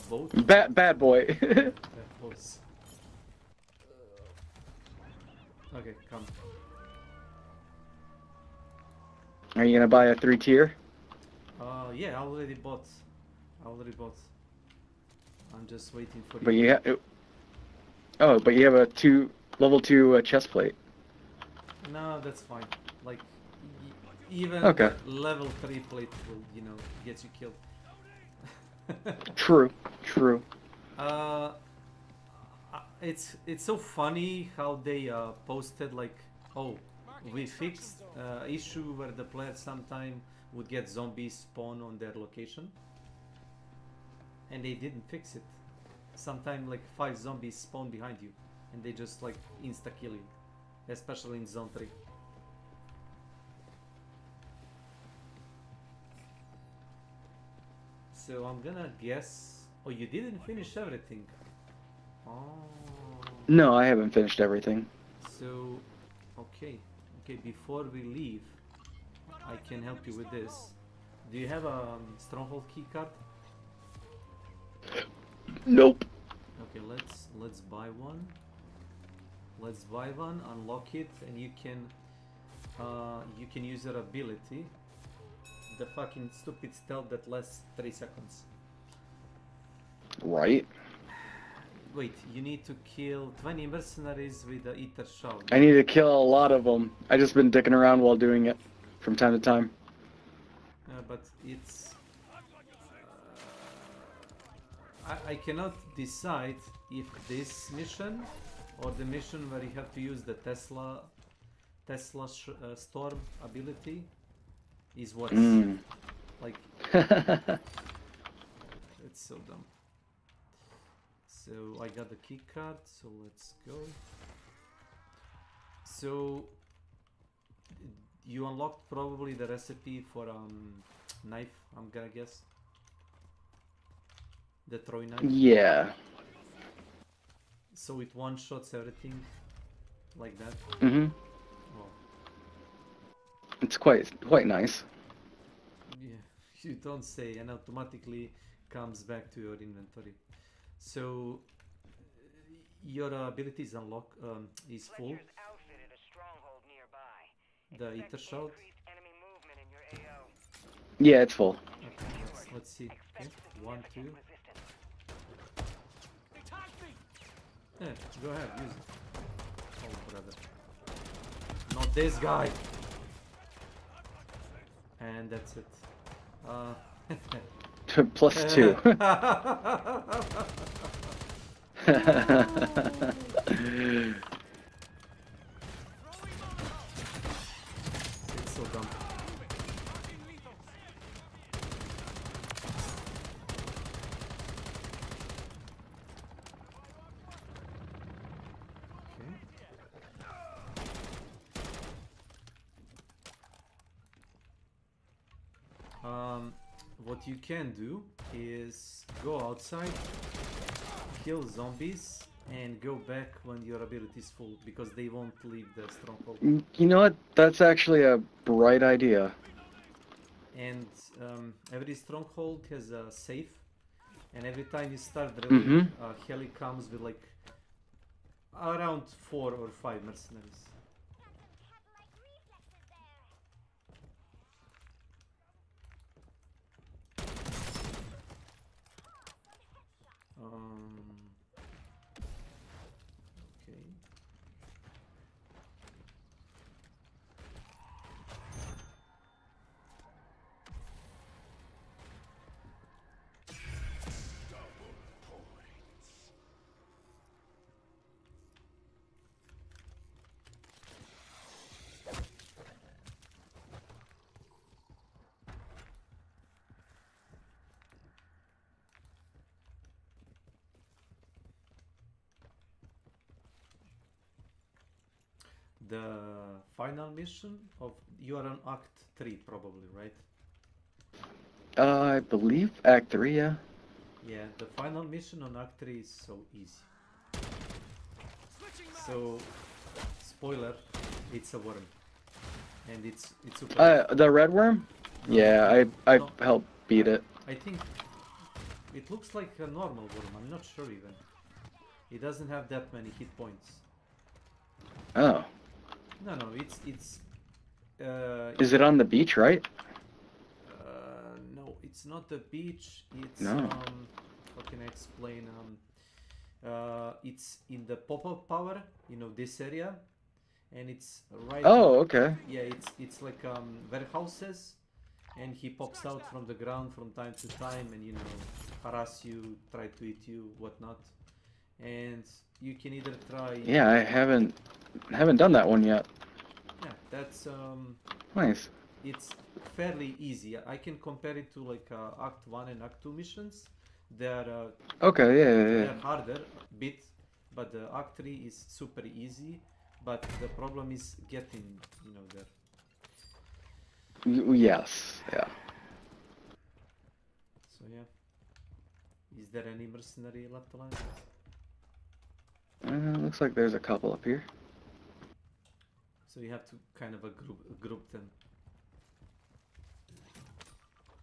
both. Bad boy. Bad boys. Okay, come. Are you gonna buy a 3-tier? Yeah, I already bought. I'm just waiting for. But you have. Oh, but you have a level 2 chest plate. No, that's fine. Like, even okay. Level 3 plate will, you know, get you killed. True. It's so funny how they posted like, oh, we fixed issue where the player sometime would get zombies spawn on their location, and they didn't fix it. Sometime like 5 zombies spawn behind you, and they just like insta kill you, especially in zone 3. So I'm gonna guess. Oh, you didn't finish everything. Oh. No, I haven't finished everything. So, okay. Before we leave, I can help you with this. Do you have a stronghold keycard? Nope. Okay, let's buy one. Let's buy one, unlock it, and you can use your ability. The fucking stupid stealth that lasts 3 seconds. Right. Wait, you need to kill 20 mercenaries with the ether shout. I need to kill a lot of them. I just been dicking around while doing it from time to time. But it's... I cannot decide if this mission or the mission where you have to use the Tesla Storm ability is worse. Like... it's so dumb. So I got the key card, so let's go. So you unlocked probably the recipe for knife, I'm gonna guess. The Troy knife. Yeah. So it one-shots everything like that. Oh. It's quite nice. Yeah, you don't say, and automatically comes back to your inventory. So your ability is unlocked, is full. The ether shout. Yeah, it's full. Okay, let's see. Okay, 1, 2. Yeah, go ahead, use it. Oh, brother. Not this guy. And that's it. +2. It's so dumb. What you can do is go outside, kill zombies, and go back when your ability is full, because they won't leave the stronghold. You know what? That's actually a bright idea. And every stronghold has a safe, and every time you start drilling, heli comes with like around 4 or 5 mercenaries. Okay. the final mission of you are on Act 3 probably, right? I believe Act 3, yeah. Yeah, the final mission on Act 3 is so easy. So, spoiler, it's a worm, and it's super. The red worm? No, Yeah, I no, helped beat it. I think it looks like a normal worm. I'm not sure even. It doesn't have that many hit points. Oh. No, it's. Is it on the beach, right? No, it's not the beach. It's No. how can I explain? It's in the pop-up power. You know this area, and it's right. Oh, okay. Yeah, it's like warehouses, and he pops out from the ground from time to time, and you know, harass you, try to eat you, whatnot. And you can either try. Yeah, I haven't done that one yet. Yeah, that's Nice. It's fairly easy. I can compare it to like Act 1 and Act 2 missions. They're Okay, yeah. they're harder a bit, but the Act 3 is super easy. But the problem is getting, you know, there. Yes, yeah. So yeah, is there any mercenary left alive? Looks like there's a couple up here. So you have to kind of group them.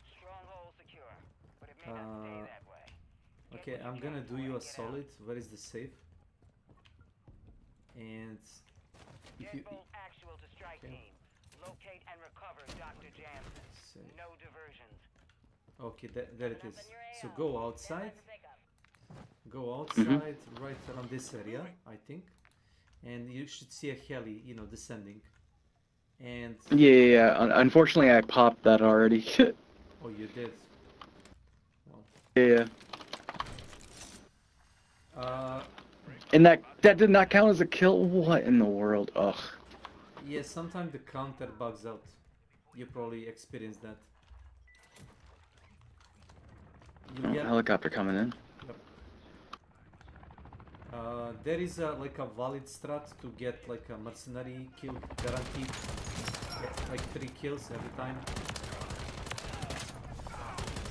Stronghold secure, but it may not stay that way. Okay, I'm gonna do you a solid. Where is the safe? And if you actual to strike team, locate and recover Dr. Jansen. No diversions. Okay, there it is. So go outside. Go outside, right around this area, I think, and you should see a heli, you know, descending. And Yeah. Unfortunately, I popped that already. Oh, you did. Well. Yeah. And that did not count as a kill? What in the world? Ugh. Yeah, sometimes the counter bugs out. You probably experienced that. Helicopter coming in. Yep. There is like a valid strat to get like a mercenary kill guaranteed. Get like 3 kills every time.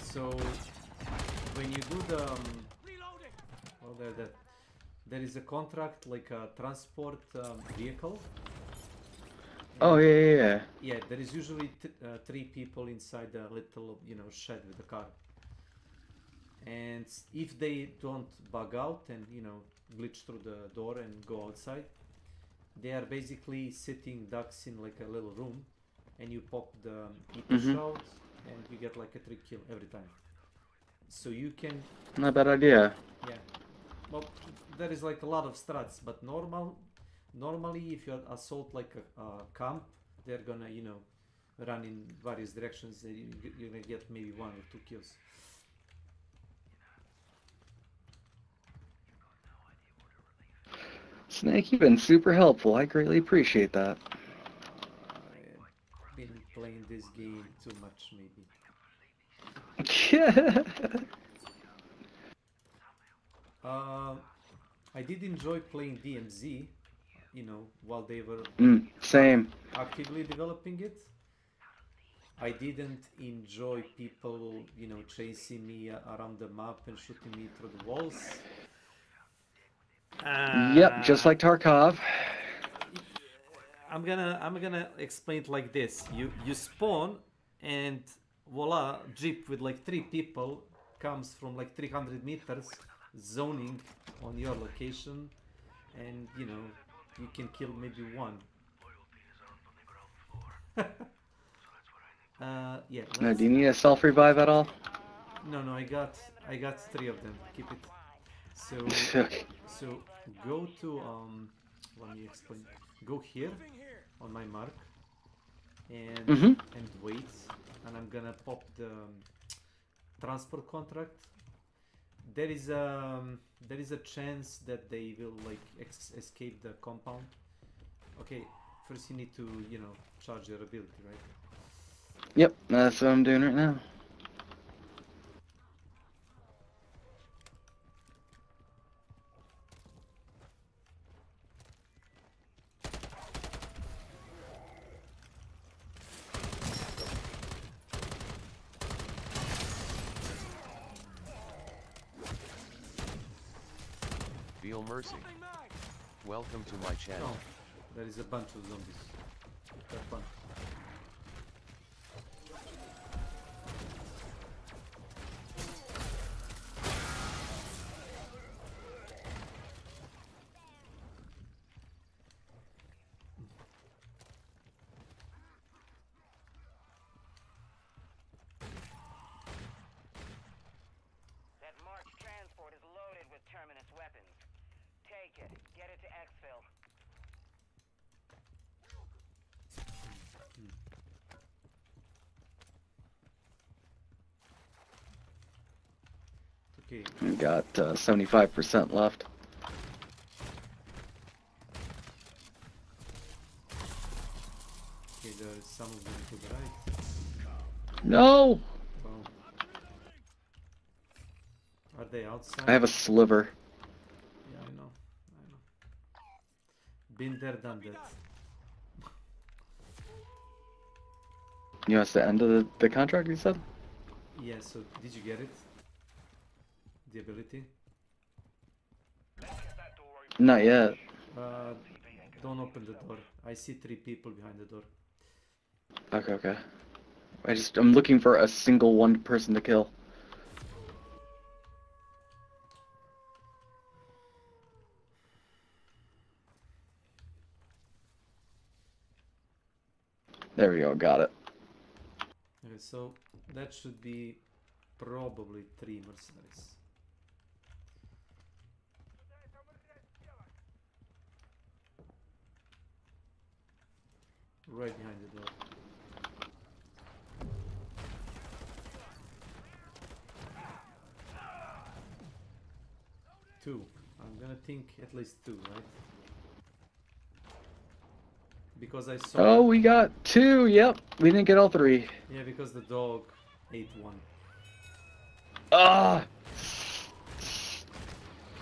So when you do the there is a contract like a transport vehicle. Oh yeah. Yeah, there is usually 3 people inside a little, you know, shed with the car. And if they don't bug out and, you know, glitch through the door and go outside, they are basically sitting ducks in like a little room, and you pop the EP out and you get like a 3 kill every time. So you can... Not a bad idea. Yeah. Well, there is like a lot of strats, but normally if you assault like a camp, they're gonna, you know, run in various directions, and you're gonna get maybe 1 or 2 kills. Snake, you've been super helpful. I greatly appreciate that. I've been playing this game too much, maybe. I did enjoy playing DMZ, you know, while they were same. actively developing it. I didn't enjoy people, you know, chasing me around the map and shooting me through the walls. Yep, just like Tarkov. I'm gonna explain it like this. You spawn and voila, jeep with like 3 people comes from like 300 meters, zoning on your location, and you know, you can kill maybe 1. Yeah. No, do you need a self revive at all? No, I got 3 of them. Keep it. So go to let me explain. Go here on my mark and wait, and I'm gonna pop the transport contract. There is a chance that they will like escape the compound. Okay, first you need to, you know, charge your ability, right? Yep, that's what I'm doing right now. Feel mercy. Welcome to my channel. Oh, there is a bunch of zombies. Have fun. That March transport is loaded with Terminus weapons. Take it. Get it to exfil. Okay. We got 75% left. Okay, there is some of them to the right. No! Wow. Are they outside? I have a sliver. Yeah, I know. Been there, done that. You know, it's the end of the contract, you said? Yeah, so did you get it? The ability? Not yet. Don't open the door. I see 3 people behind the door. Okay, okay. I'm looking for a single one person to kill. There we go, got it. Okay, so that should be probably 3 mercenaries. Right behind the door. Two. I'm gonna think at least 2, right? Because I saw... Oh, we got 2, yep. We didn't get all 3. Yeah, because the dog ate 1. Ah!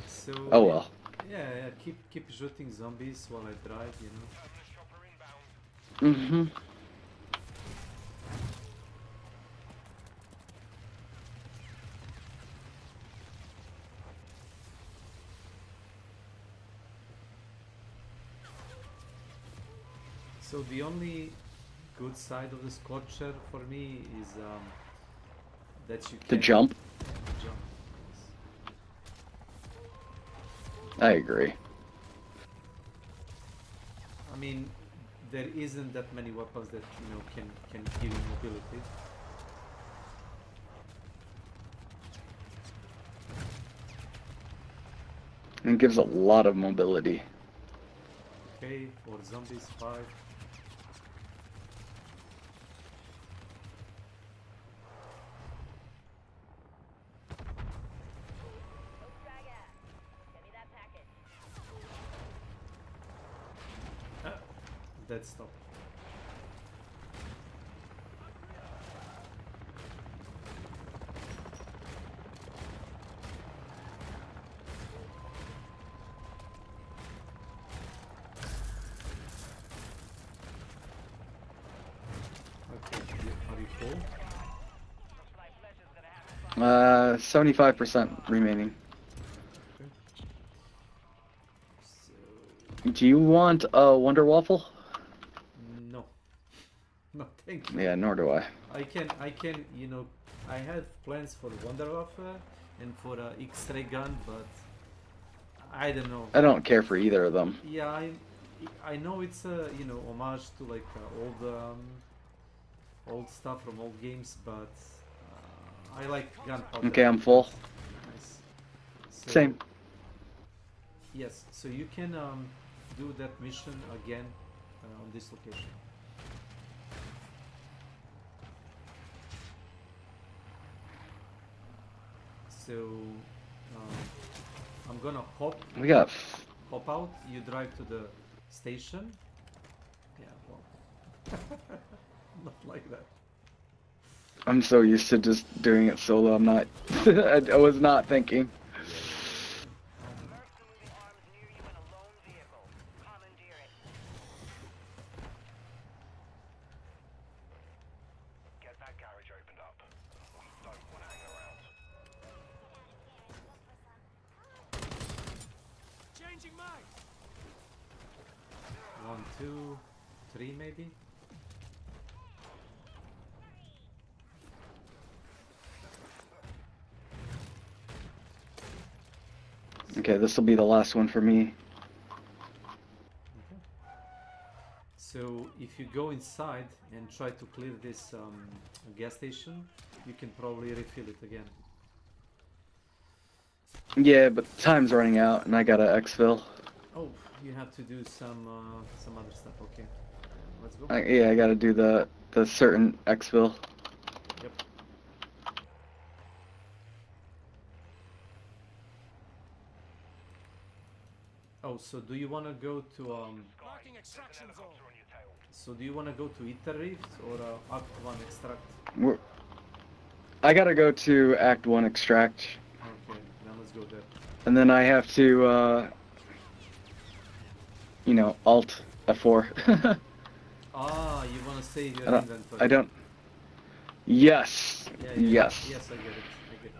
So... Oh well. Yeah, keep shooting zombies while I drive, you know. Mm-hmm. So the only good side of the Scorcher for me is that you can... The jump? Jump. I agree. I mean, there isn't that many weapons that, you know, can give you mobility. It gives a lot of mobility. Okay, 4 zombies, 5. Dead stop. Okay, are you full? 75% remaining. Okay. Do you want a Wonder Waffle? No. No, thank you. Yeah, nor do I. I can, you know, I have plans for Wunderwaffe and for a X-ray gun, but I don't know. I don't care for either of them. Yeah, I know it's a, you know, homage to like old stuff from old games, but I like gunpowder. Okay, I'm full. Nice. So, Same. Yes, so you can do that mission again on this location. So I'm gonna hop. We got. Hop out. You drive to the station. Yeah, well, not like that. I'm so used to just doing it solo. I'm not. I was not thinking. Get that garage opened up. Don't want to hang around. Changing mags. 1, 2, 3 maybe. Okay, this will be the last one for me. Okay. So if you go inside and try to clear this gas station, you can probably refill it again. Yeah, but time's running out, and I gotta exfil. Oh, you have to do some other stuff. Okay, let's go. Yeah, I gotta do the certain exfil. Yep. Oh, so do you want to go to Marking extraction zone. So do you want to go to Ether Rift or Act 1 Extract? I gotta go to Act 1 Extract. Okay, then let's go there. And then I have to, you know, Alt F4. Ah, you want to save your I don't. inventory. I don't. Yes. Yeah, Yes. Yes, I get it.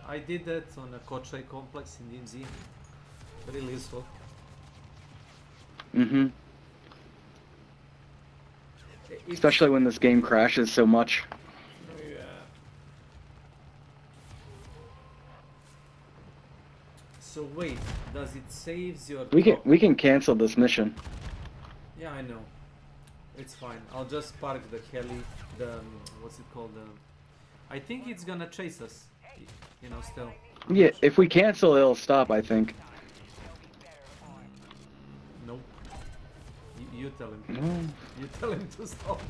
I did that on a Kochai complex in DMZ. Really useful. Mm-hmm. Especially when this game crashes so much. Yeah. So wait, does it saves your? We can cancel this mission. Yeah, I know. It's fine. I'll just park the heli. The what's it called? I think it's gonna chase us. You know, still. Yeah, if we cancel, it'll stop, I think. Nope. You tell him. No. You tell him to stop.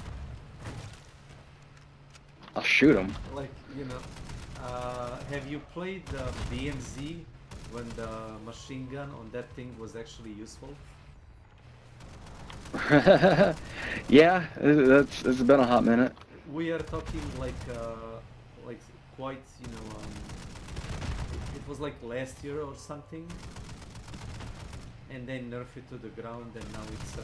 I'll shoot him. Like, you know, have you played DMZ when the machine gun on that thing was actually useful? Yeah, it's been a hot minute. We are talking like quite, you know, it was like last year or something, and then nerf it to the ground, and now it's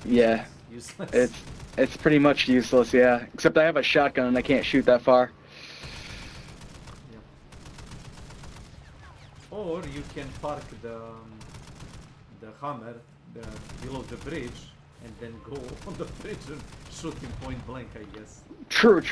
yeah, useless. It's pretty much useless, yeah. Except I have a shotgun and I can't shoot that far. Yep. Or you can park the hammer below the bridge and then go on the bridge and shoot him point blank, I guess. True.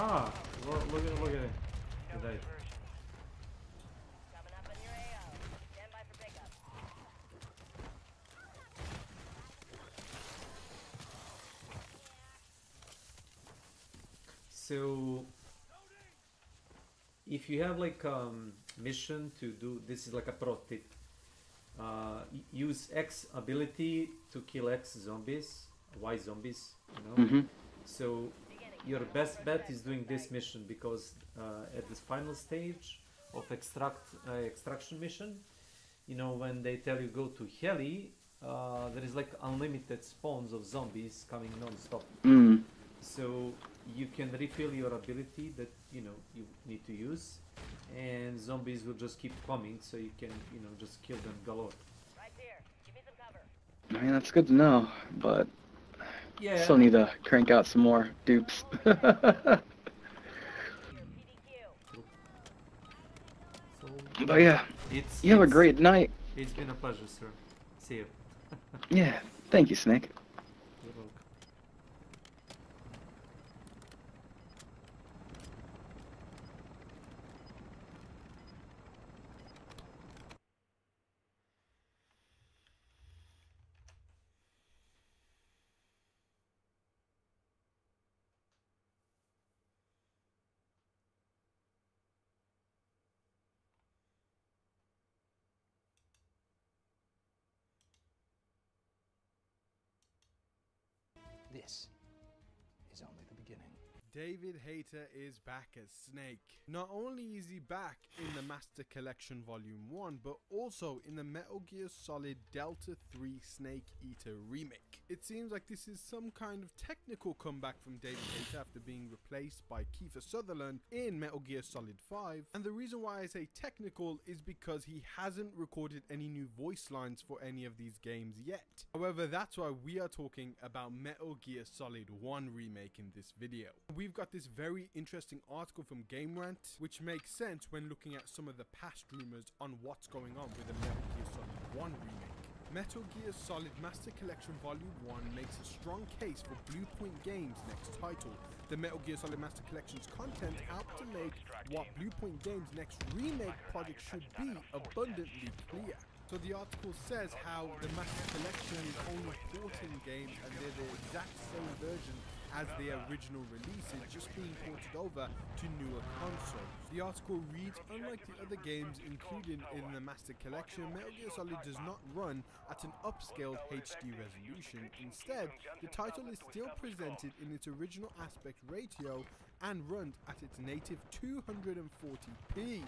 Ah, look at it. Good day. Coming up on your AO. Stand by for pickup. So if you have like mission to do, this is like a pro tip. Use X ability to kill X zombies, Y zombies, you know. Mm-hmm. So your best bet is doing this mission because at this final stage of extraction mission, you know, when they tell you go to heli, there is like unlimited spawns of zombies coming non-stop. Mm. So you can refill your ability that, you know, you need to use, and zombies will just keep coming, so you can, you know, just kill them galore. Right here. Give me some cover. I mean, that's good to know, but Yeah. still need to crank out some more dupes. But yeah, you have a great night. It's been a pleasure, sir. See you. Yeah, thank you, Snake. You're welcome. This is only the beginning. David Hayter is back as Snake. Not only is he back in the Master Collection Volume 1, but also in the Metal Gear Solid Delta 3 Snake Eater remake. It seems like this is some kind of technical comeback from David Hayter after being replaced by Kiefer Sutherland in Metal Gear Solid 5, and the reason why I say technical is because he hasn't recorded any new voice lines for any of these games yet. However, that's why we are talking about Metal Gear Solid 1 remake in this video. We've got this very interesting article from Game Rant, which makes sense when looking at some of the past rumors on what's going on with the Metal Gear Solid 1 remake. Metal Gear Solid Master Collection Volume 1 makes a strong case for Bluepoint Games' next title. The Metal Gear Solid Master Collection's content helped to make what Bluepoint Games' next remake project should be abundantly clear. So the article says how the Master Collection is only 14 games and they're the exact same version as the original releases, just being ported over to newer consoles. The article reads, unlike the other games included in the Master Collection, Metal Gear Solid does not run at an upscaled HD resolution. Instead, the title is still presented in its original aspect ratio and runs at its native 240p.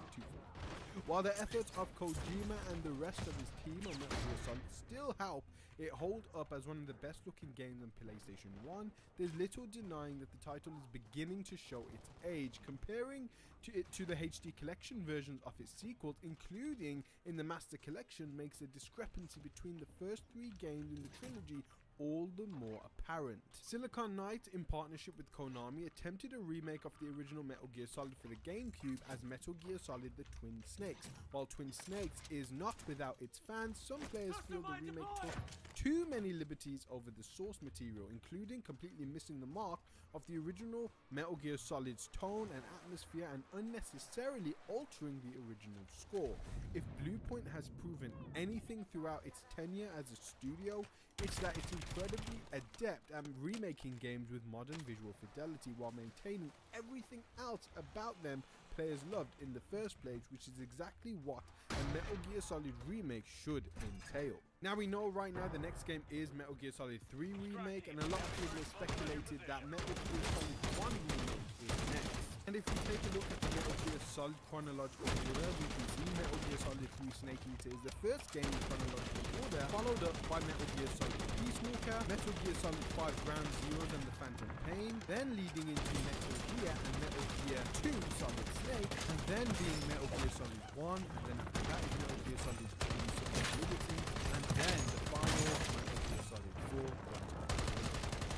While the efforts of Kojima and the rest of his team on Metal Gear Solid still help it hold up as one of the best looking games on PlayStation 1, there's little denying that the title is beginning to show its age. Comparing it to the HD collection versions of its sequels, including in the Master Collection, makes the discrepancy between the first 3 games in the trilogy all the more apparent. Silicon Knights, in partnership with Konami, attempted a remake of the original Metal Gear Solid for the GameCube as Metal Gear Solid The Twin Snakes. While Twin Snakes is not without its fans, some players feel the remake took too many liberties over the source material, including completely missing the mark of the original Metal Gear Solid's tone and atmosphere and unnecessarily altering the original score. If Bluepoint has proven anything throughout its tenure as a studio, it's that it's incredibly adept at remaking games with modern visual fidelity while maintaining everything else about them players loved in the first place, which is exactly what a Metal Gear Solid remake should entail. Now we know right now the next game is Metal Gear Solid 3 remake, and a lot of people have speculated that Metal Gear Solid 1 remake is next. And if we take a look at the Metal Gear Solid chronological order, we can see Metal Gear Solid 3 Snake Eater is the first game in chronological order, followed up by Metal Gear Solid Peace Walker, Metal Gear Solid 5 Ground Zeroes and the Phantom Pain, then leading into Metal Gear and Metal Gear 2 Solid Snake, and then being Metal Gear Solid 1, and then after that is Metal Gear Solid 3 Solid Liberty, and then the final Metal Gear Solid 4 Quantum.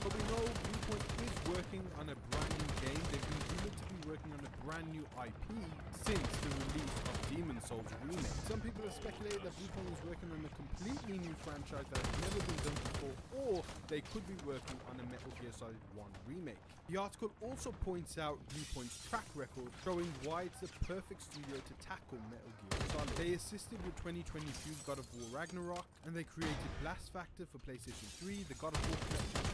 But we know Bluepoint is working on a brand new game. They've been rumored to be working on a brand new IP since the release of Demon's Souls remake. Some people have speculated that Bluepoint is working on a completely new franchise that has never been done before, or they could be working on a Metal Gear Solid 1 remake. The article also points out Bluepoint's track record, showing why it's the perfect studio to tackle Metal Gear Solid. They assisted with 2022's God of War Ragnarok, and they created Blast Factor for PlayStation 3, the God of War Collection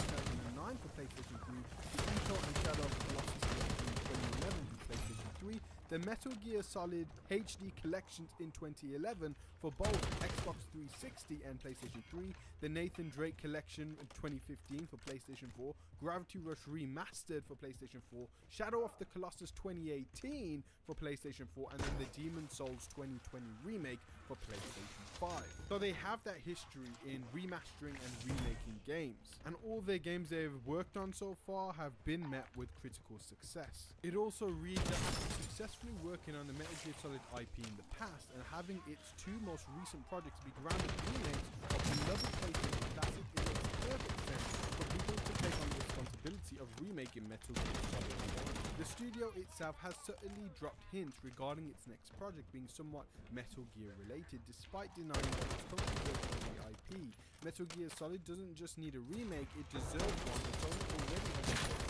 2009 for PlayStation 3, the Intel and Shadow of the Colossus Collection in 2011 for PlayStation 3, the Metal Gear Solid HD Collections in 2011 for both Xbox 360 and PlayStation 3, the Nathan Drake Collection in 2015 for PlayStation 4, Gravity Rush Remastered for PlayStation 4, Shadow of the Colossus 2018 for PlayStation 4, and then the Demon's Souls 2020 remake for PlayStation 5. So they have that history in remastering and remaking games, and all their games they've worked on so far have been met with critical success. It also reads that after successfully working on the Metal Gear Solid IP in the past and having its 2 most recent projects be grounded remakes of beloved PlayStation classic, it makes perfect sense for people to take on the responsibility of remaking Metal Gear Solid 1. The studio itself has certainly dropped hints regarding its next project being somewhat Metal Gear related, despite denying that it's currently working on the IP. Metal Gear Solid doesn't just need a remake, it deserves one. It's already has a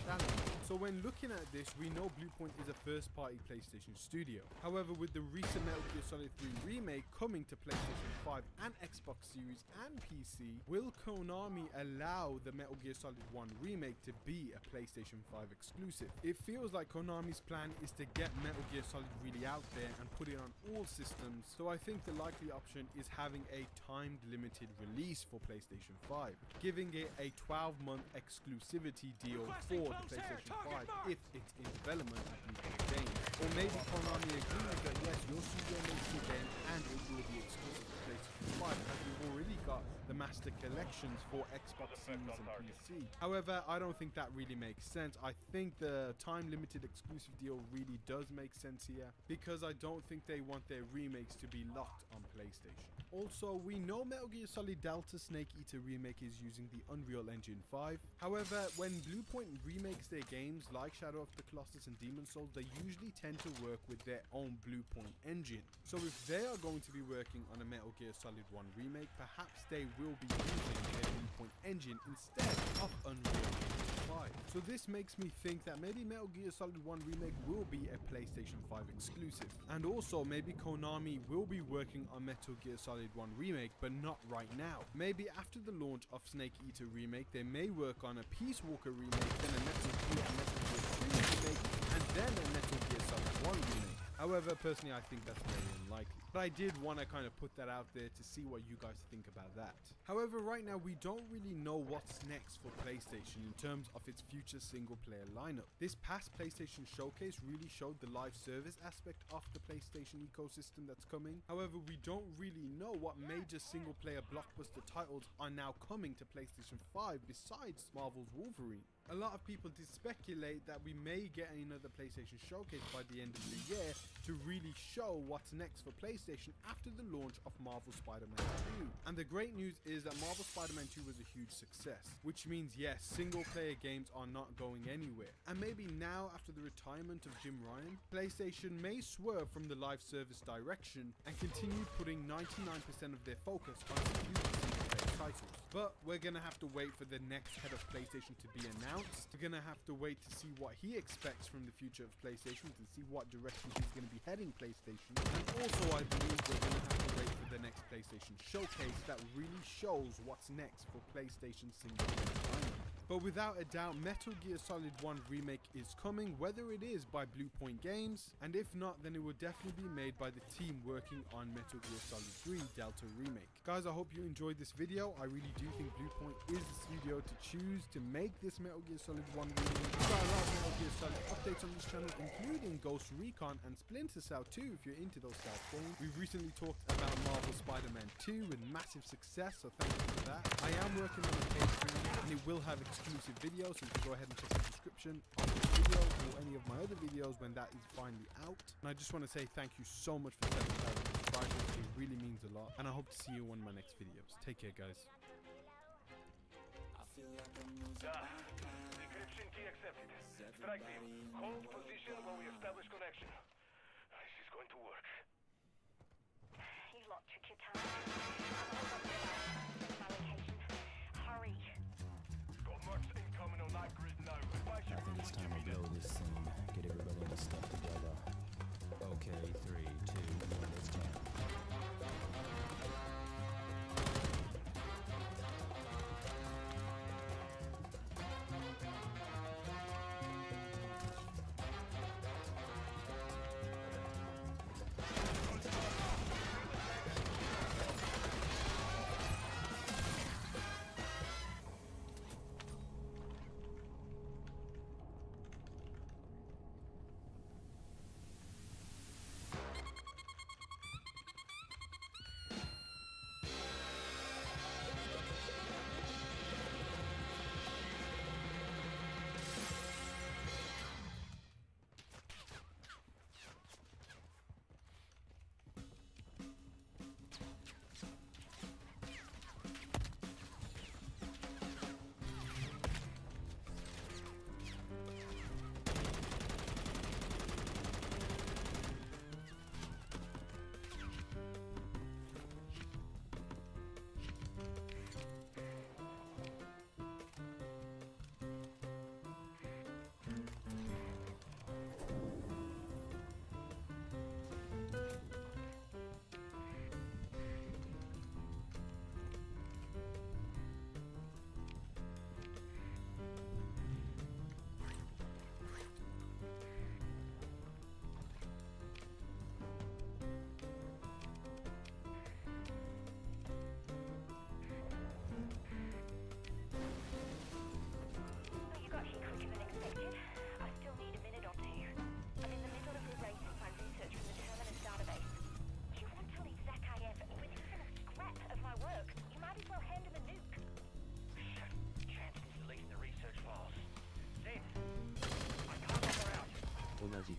challenge. So So when looking at this, we know Bluepoint is a first-party PlayStation studio. However, with the recent Metal Gear Solid 3 remake coming to PlayStation 5 and Xbox Series and PC, will Konami allow the Metal Gear Solid 1 remake to be a PlayStation 5 exclusive? It feels like Konami's plan is to get Metal Gear Solid really out there and put it on all systems, so I think the likely option is having a timed limited release for PlayStation 5, giving it a 12-month exclusivity deal for the PlayStation 5 if it's in development at Bluepoint Games. Or maybe Konami agrees that yes, your studio makes the game and it will be exclusive to PlayStation 5, as we've already got the Master Collections for Xbox Series and PC. However, I don't think that really makes sense. I think the time limited exclusive deal really does make sense here, because I don't think they want their remakes to be locked on PlayStation. Also, we know Metal Gear Solid Delta Snake Eater Remake is using the Unreal Engine 5. However, when Bluepoint remakes their games like Shadow of the Colossus and Demon's Souls, they usually tend to work with their own Bluepoint engine. So if they are going to be working on a Metal Gear Solid 1 remake, perhaps they will be using their Bluepoint engine instead of Unreal Engine 5. So this makes me think that maybe Metal Gear Solid 1 remake will be a PlayStation 5 exclusive. And also maybe Konami will be working on Metal Gear Solid 1 remake, but not right now. Maybe after the launch of Snake Eater remake, they may work on a Peace Walker remake, then a Metal Gear and Metal Gear 3 remake, and then a Metal Gear Solid 1 remake. However, personally, I think that's very unlikely. But I did want to kind of put that out there to see what you guys think about that. However, right now, we don't really know what's next for PlayStation in terms of its future single-player lineup. This past PlayStation Showcase really showed the live service aspect of the PlayStation ecosystem that's coming. However, we don't really know what major single-player blockbuster titles are now coming to PlayStation 5 besides Marvel's Wolverine. A lot of people did speculate that we may get another PlayStation Showcase by the end of the year to really show what's next for PlayStation after the launch of Marvel Spider-Man 2. And the great news is that Marvel Spider-Man 2 was a huge success, which means yes, single-player games are not going anywhere. And maybe now, after the retirement of Jim Ryan, PlayStation may swerve from the live service direction and continue putting 99% of their focus on exclusive single-player titles. But we're gonna have to wait for the next head of PlayStation to be announced. We're gonna have to wait to see what he expects from the future of PlayStation, to see what direction he's gonna be heading PlayStation. And also, I believe we're gonna have to wait for the next PlayStation Showcase that really shows what's next for PlayStation single-player lineup. But without a doubt, Metal Gear Solid 1 Remake is coming, whether it is by Bluepoint Games, and if not, then it will definitely be made by the team working on Metal Gear Solid 3 Delta Remake. Guys, I hope you enjoyed this video. I really do think Bluepoint is the studio to choose to make this Metal Gear Solid 1 remake. We've got a lot of Metal Gear Solid updates on this channel, including Ghost Recon and Splinter Cell 2 if you're into those style games. We've recently talked about Marvel Spider-Man 2 with massive success, so thank you for that. I am working on a Patreon, and it will have exclusive videos, so you can go ahead and check the description of this video or any of my other videos when that is finally out. And I just want to say thank you so much for 7,000 subscribers. It really means a lot, and I hope to see you on my next videos. Take care, guys. Decryption key accepted. Strike team, hold position while we establish connection. This is going to work. You lot took your time. My location. Hurry. Got mercs incoming on that grid now. I think it's time to blow this thing. Get everybody to stuff together. Okay, 3, 2, 1, let's jam. Nazi.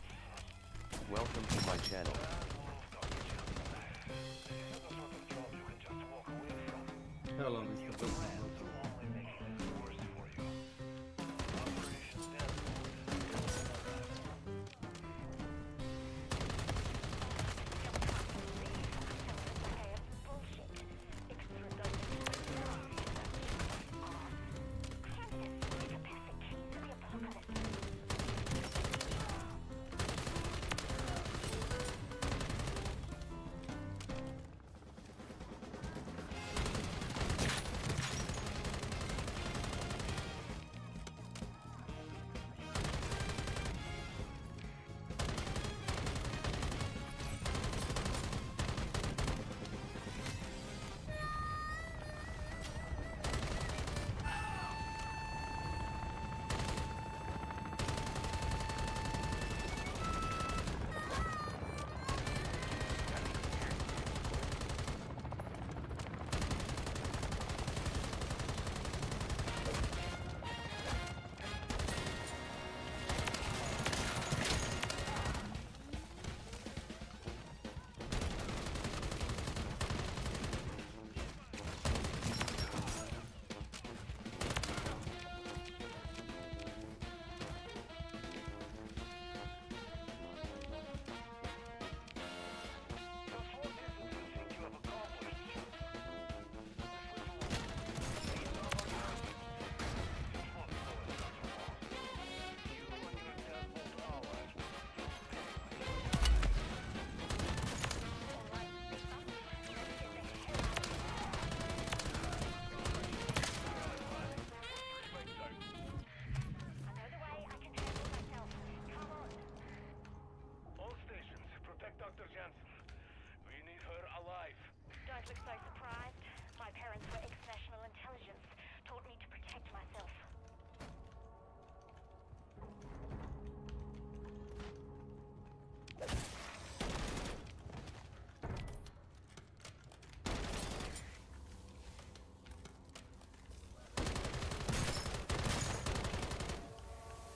Welcome to my channel. Hello, Mr. Wilson. Dr. Jansen. We need her alive. Don't look so surprised. My parents were ex-national intelligence, taught me to protect myself.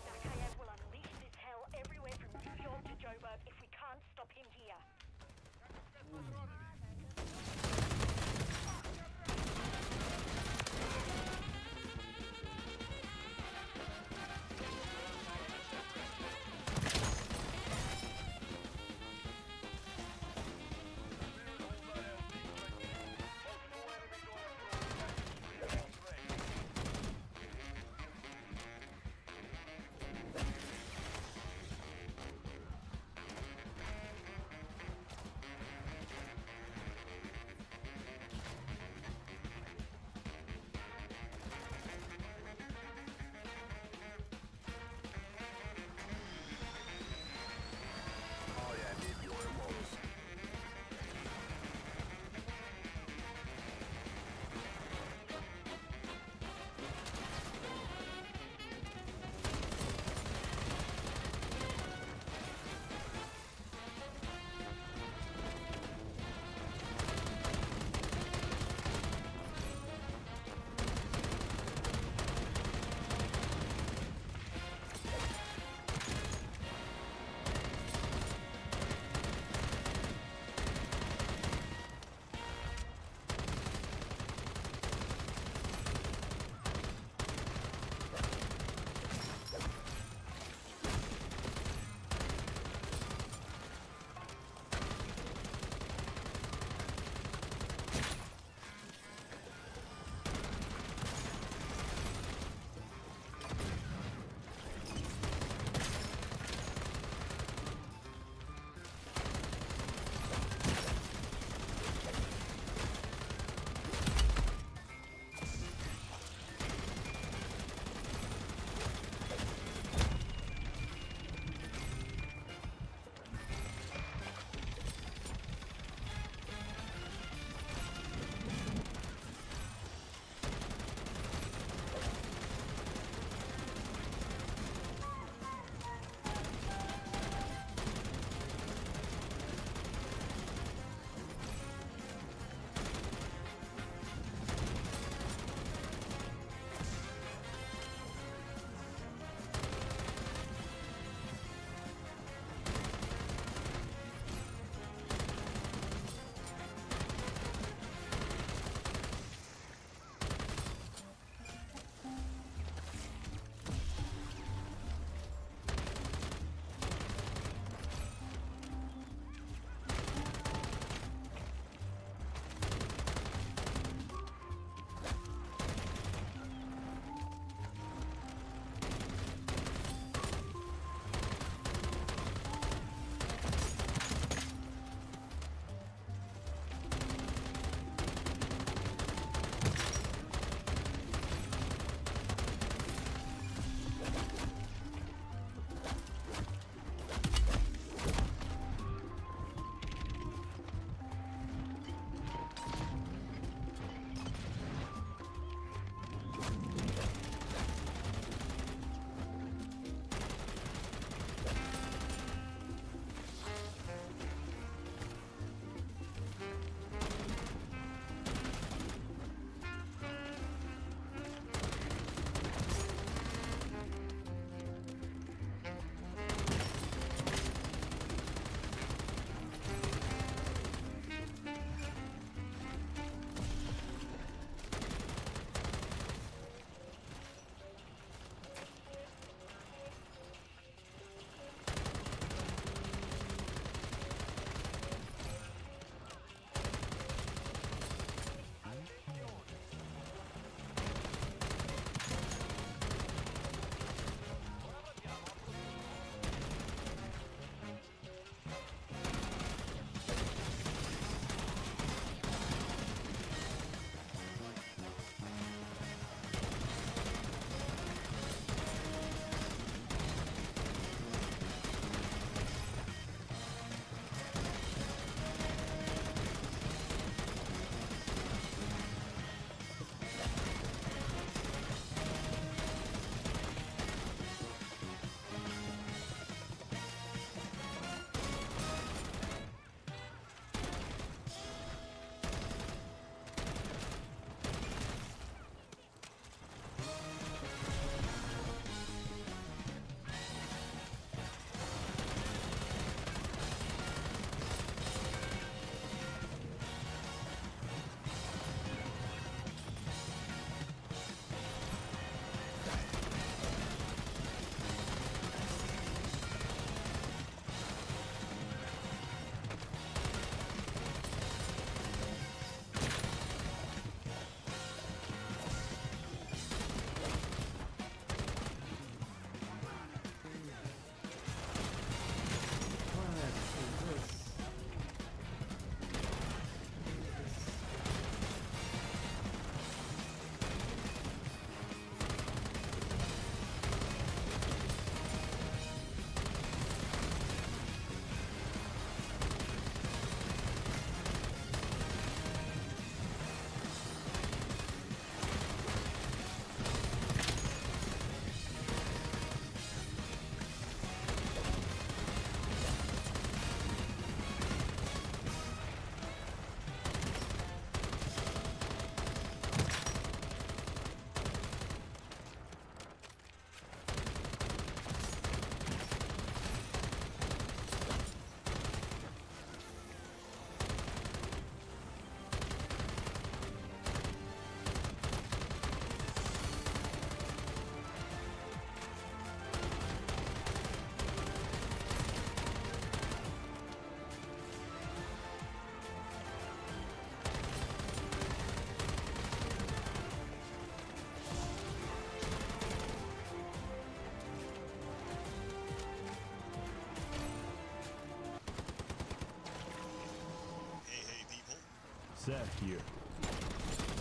Dakayev will unleash this hell everywhere from New York to Joburg if we can't stop him here. Seth here.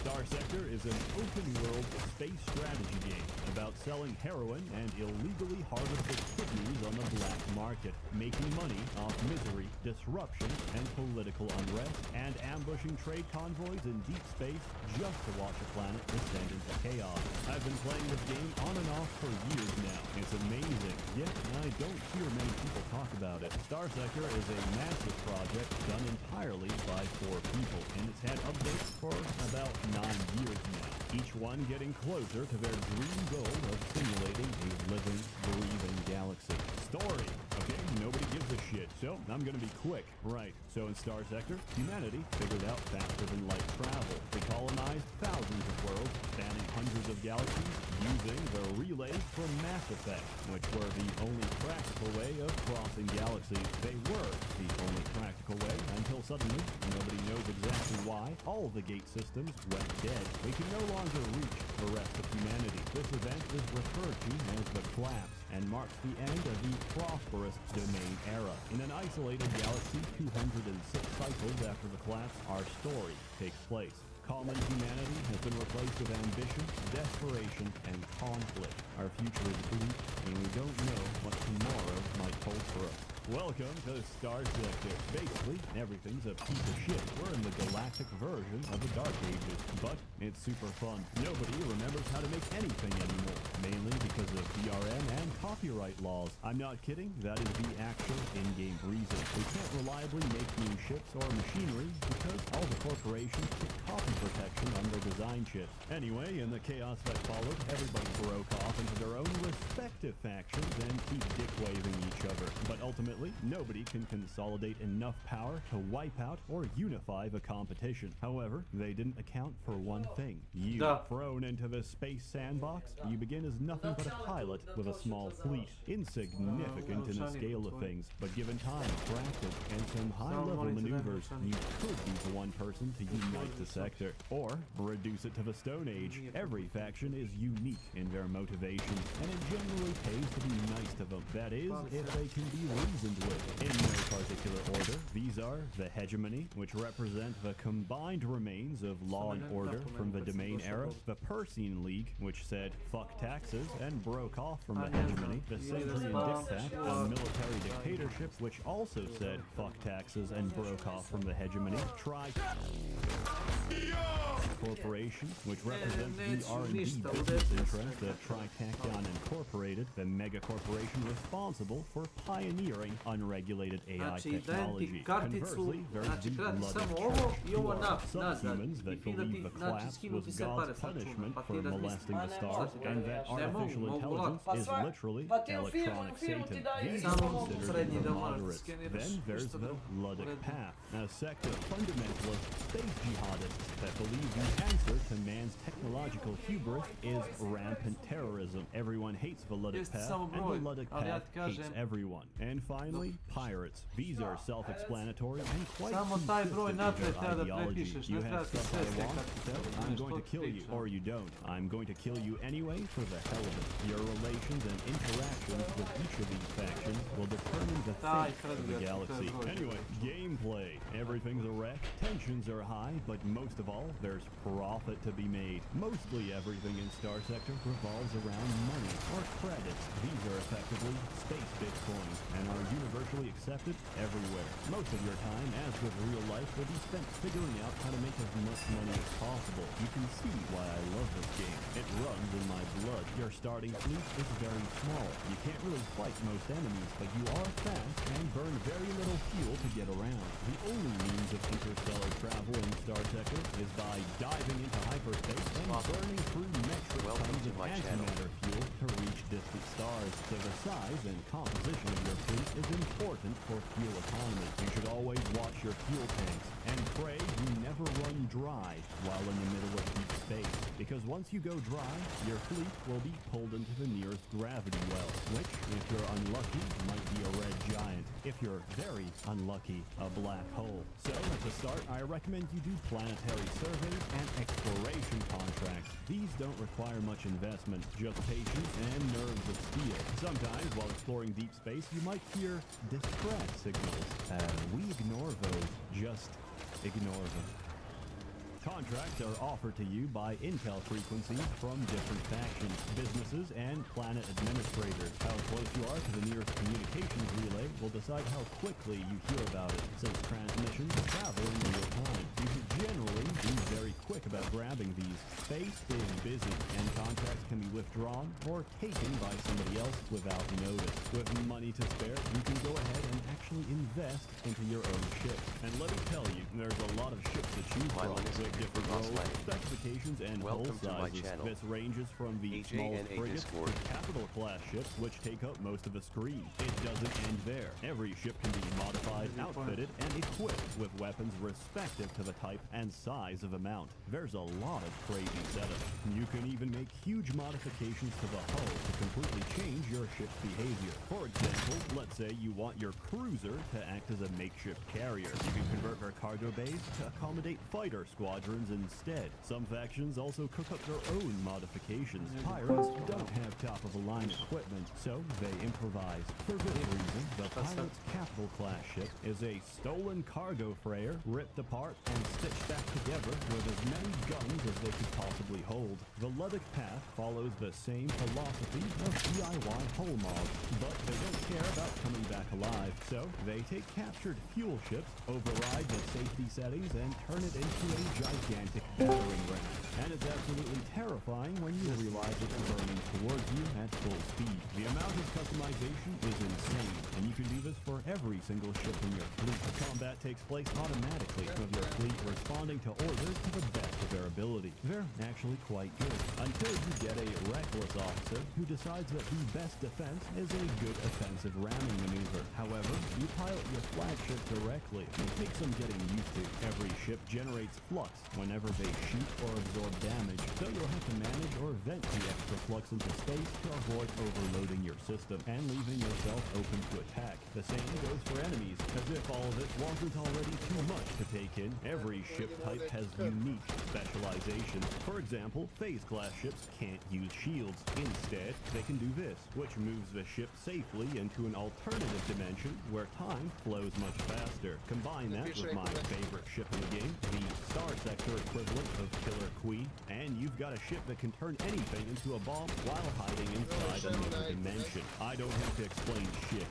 Star Sector is an open-world space strategy game about selling heroin and illegally harvested kidneys on the black market, making money off misery, disruption, and political unrest, and ambushing trade convoys in deep space just to watch a planet descend into chaos. I've been playing this game on and off for years now. It's amazing, yet I don't hear many people talk about it. Star Sector is a massive project done entirely by 4 people, and it's had updates for about 9 years now, each one getting closer to their dream goal of simulating a living, breathing galaxy. Story. Okay, nobody gives a shit, so I'm gonna be quick. Right, so in Star Sector, humanity figured out faster than light travel. They colonized thousands of worlds, spanning hundreds of galaxies, using the relays from Mass Effect, which were the only practical way of crossing galaxies. They were the only practical way until suddenly, nobody knows exactly why, all the gate systems went dead. We can no longer reach the rest of humanity. This event is referred to as the Collapse and marks the end of the prosperous domain era. In an isolated galaxy 206 cycles after the collapse, our story takes place. Common humanity has been replaced with ambition, desperation, and conflict. Our future is bleak, and we don't know what tomorrow might hold for us. Welcome to Star Sector. Basically, everything's a piece of shit. We're in the galactic version of the Dark Ages, but it's super fun. Nobody remembers how to make anything anymore, mainly because of DRM and copyright laws. I'm not kidding, that is the actual in-game reason. We can't reliably make new ships or machinery because all the corporations took copy protection on their design chips. Anyway, in the chaos that followed, everybody broke off into their own respective factions and keep dick-waving each other. But ultimately, nobody can consolidate enough power to wipe out or unify the competition. However, they didn't account for one thing. You, thrown into the space sandbox, you begin as nothing but a pilot with a small fleet. Insignificant in the scale of things, but given time, practice, and some high-level maneuvers, you could be the one person to unite the sector, or reduce it to the Stone Age. Every faction is unique in their motivations, and it generally pays to be nice to them. That is, if they can be reasoned with. In no particular order, these are the Hegemony, which represent the combined remains of law and order from the Domain era, the Persine League, which said fuck taxes and broke off from the Hegemony, the Centurion Diktat, a military dictatorship, which also said fuck taxes and broke off from the Hegemony, Corporation, which represents the R&D business interest of Tritacon Incorporated, the mega corporation responsible for pioneering unregulated AI technology. Conversely, there's the Blooded Church, subhumans that believe the collapse was God's punishment for molesting the stars, and that artificial intelligence is literally electronic Satan. These are considered the moderates. Then there's the Luddic Path, a sect of fundamentalist space jihadists that believe the answer to man's technological hubris is rampant terrorism. Everyone hates the Luddic Path, and the Luddic Path hates everyone. And finally, pirates. These are self-explanatory and quite consistent in their ideology. You have stuff I want, so I'm going to kill you. Or you don't. I'm going to kill you anyway for the hell of it. Your relations and interactions with each of these factions will determine the fate of the galaxy. Anyway, gameplay. Everything's a wreck, tensions are high, but most of all, there's profit to be made. Mostly everything in Star Sector revolves around money or credits. These are effectively space bitcoins and are universally accepted everywhere. Most of your time, as with real life, will be spent figuring out how to make as much money as possible. You can see why I love this game. It runs in my blood. Your starting fleet is very small. You can't really fight most enemies, but you are fast and burn very little fuel to get around. The only means of interstellar travel in Star Sector is by diving into hyperspace and burning through metric tons of antimatter fuel to reach distant stars. So the size and composition of your fleet is important for fuel economy. You should always watch your fuel tanks and pray you never run dry while in the middle of deep space, because once you go dry, your fleet will be pulled into the nearest gravity well, which, if you're unlucky, might be a red giant. If you're very unlucky, a black hole. So, at the start, I recommend you do planetary surveys and exploration contracts. These don't require much investment, just patience and nerves of steel. Sometimes, while exploring deep space, you might hear distress signals. We ignore those. Just ignore them. Contracts are offered to you by intel frequencies from different factions, businesses, and planet administrators. How close you are to the nearest communications relay will decide how quickly you hear about it, since transmissions travel in real time. You should generally be very quick about grabbing these. Space is busy, and contracts can be withdrawn or taken by somebody else without notice. With money to spare, you can go ahead and actually invest into your own ships. And let me tell you, there's a lot of ships to choose from with different roles, specifications, and hull sizes. This ranges from the smallest frigates to capital class ships, which take up most of the screen. It doesn't end there. Every ship can be modified, outfitted, and equipped with weapons respective to the type and size of a mount. There's a lot of crazy setups. You can even make huge modifications to the hull to completely change your ship's behavior. For example, let's say you want your cruiser to act as a makeshift carrier. You can convert their cargo bays to accommodate fighter squadrons instead. Some factions also cook up their own modifications. Pirates don't have top-of-the-line equipment, so they improvise. For this reason, the Pirate's capital class ship is a stolen cargo freighter ripped apart and stitched back together with as many guns as they could possibly hold. The Luddic path follows the same philosophy of DIY hull mods, but they don't care about coming back alive, so they take captured fuel ships, override the safety settings, and turn it into a gigantic battering ram. And it's absolutely terrifying when you realize it's burning towards you at full speed. The amount of customization is insane, and you can do this for every single ship in your fleet. Combat takes place automatically, with your fleet responding to orders to the best of their ability. They're actually quite good, until you get a reckless officer who decides that the best defense is a good offensive ramming maneuver. However, you pilot your flagship directly. It takes some getting used to. Every ship generates flux whenever they shoot or absorb damage, so you'll have to manage or vent the extra flux into space to avoid overloading your system and leaving yourself open to attack. The same goes for enemies, as if all of it wasn't already too much to take in. Every ship type has unique specializations. For example, phase-class ships can't use shields. Instead, they can do this, which moves the ship safely into an alternative dimension where time flows much faster. Combine that with my favorite ship in the game, the Star Sector equivalent of Killer Queen, and you've got a ship that can turn anything into a bomb while hiding inside another dimension. I don't have to explain shit.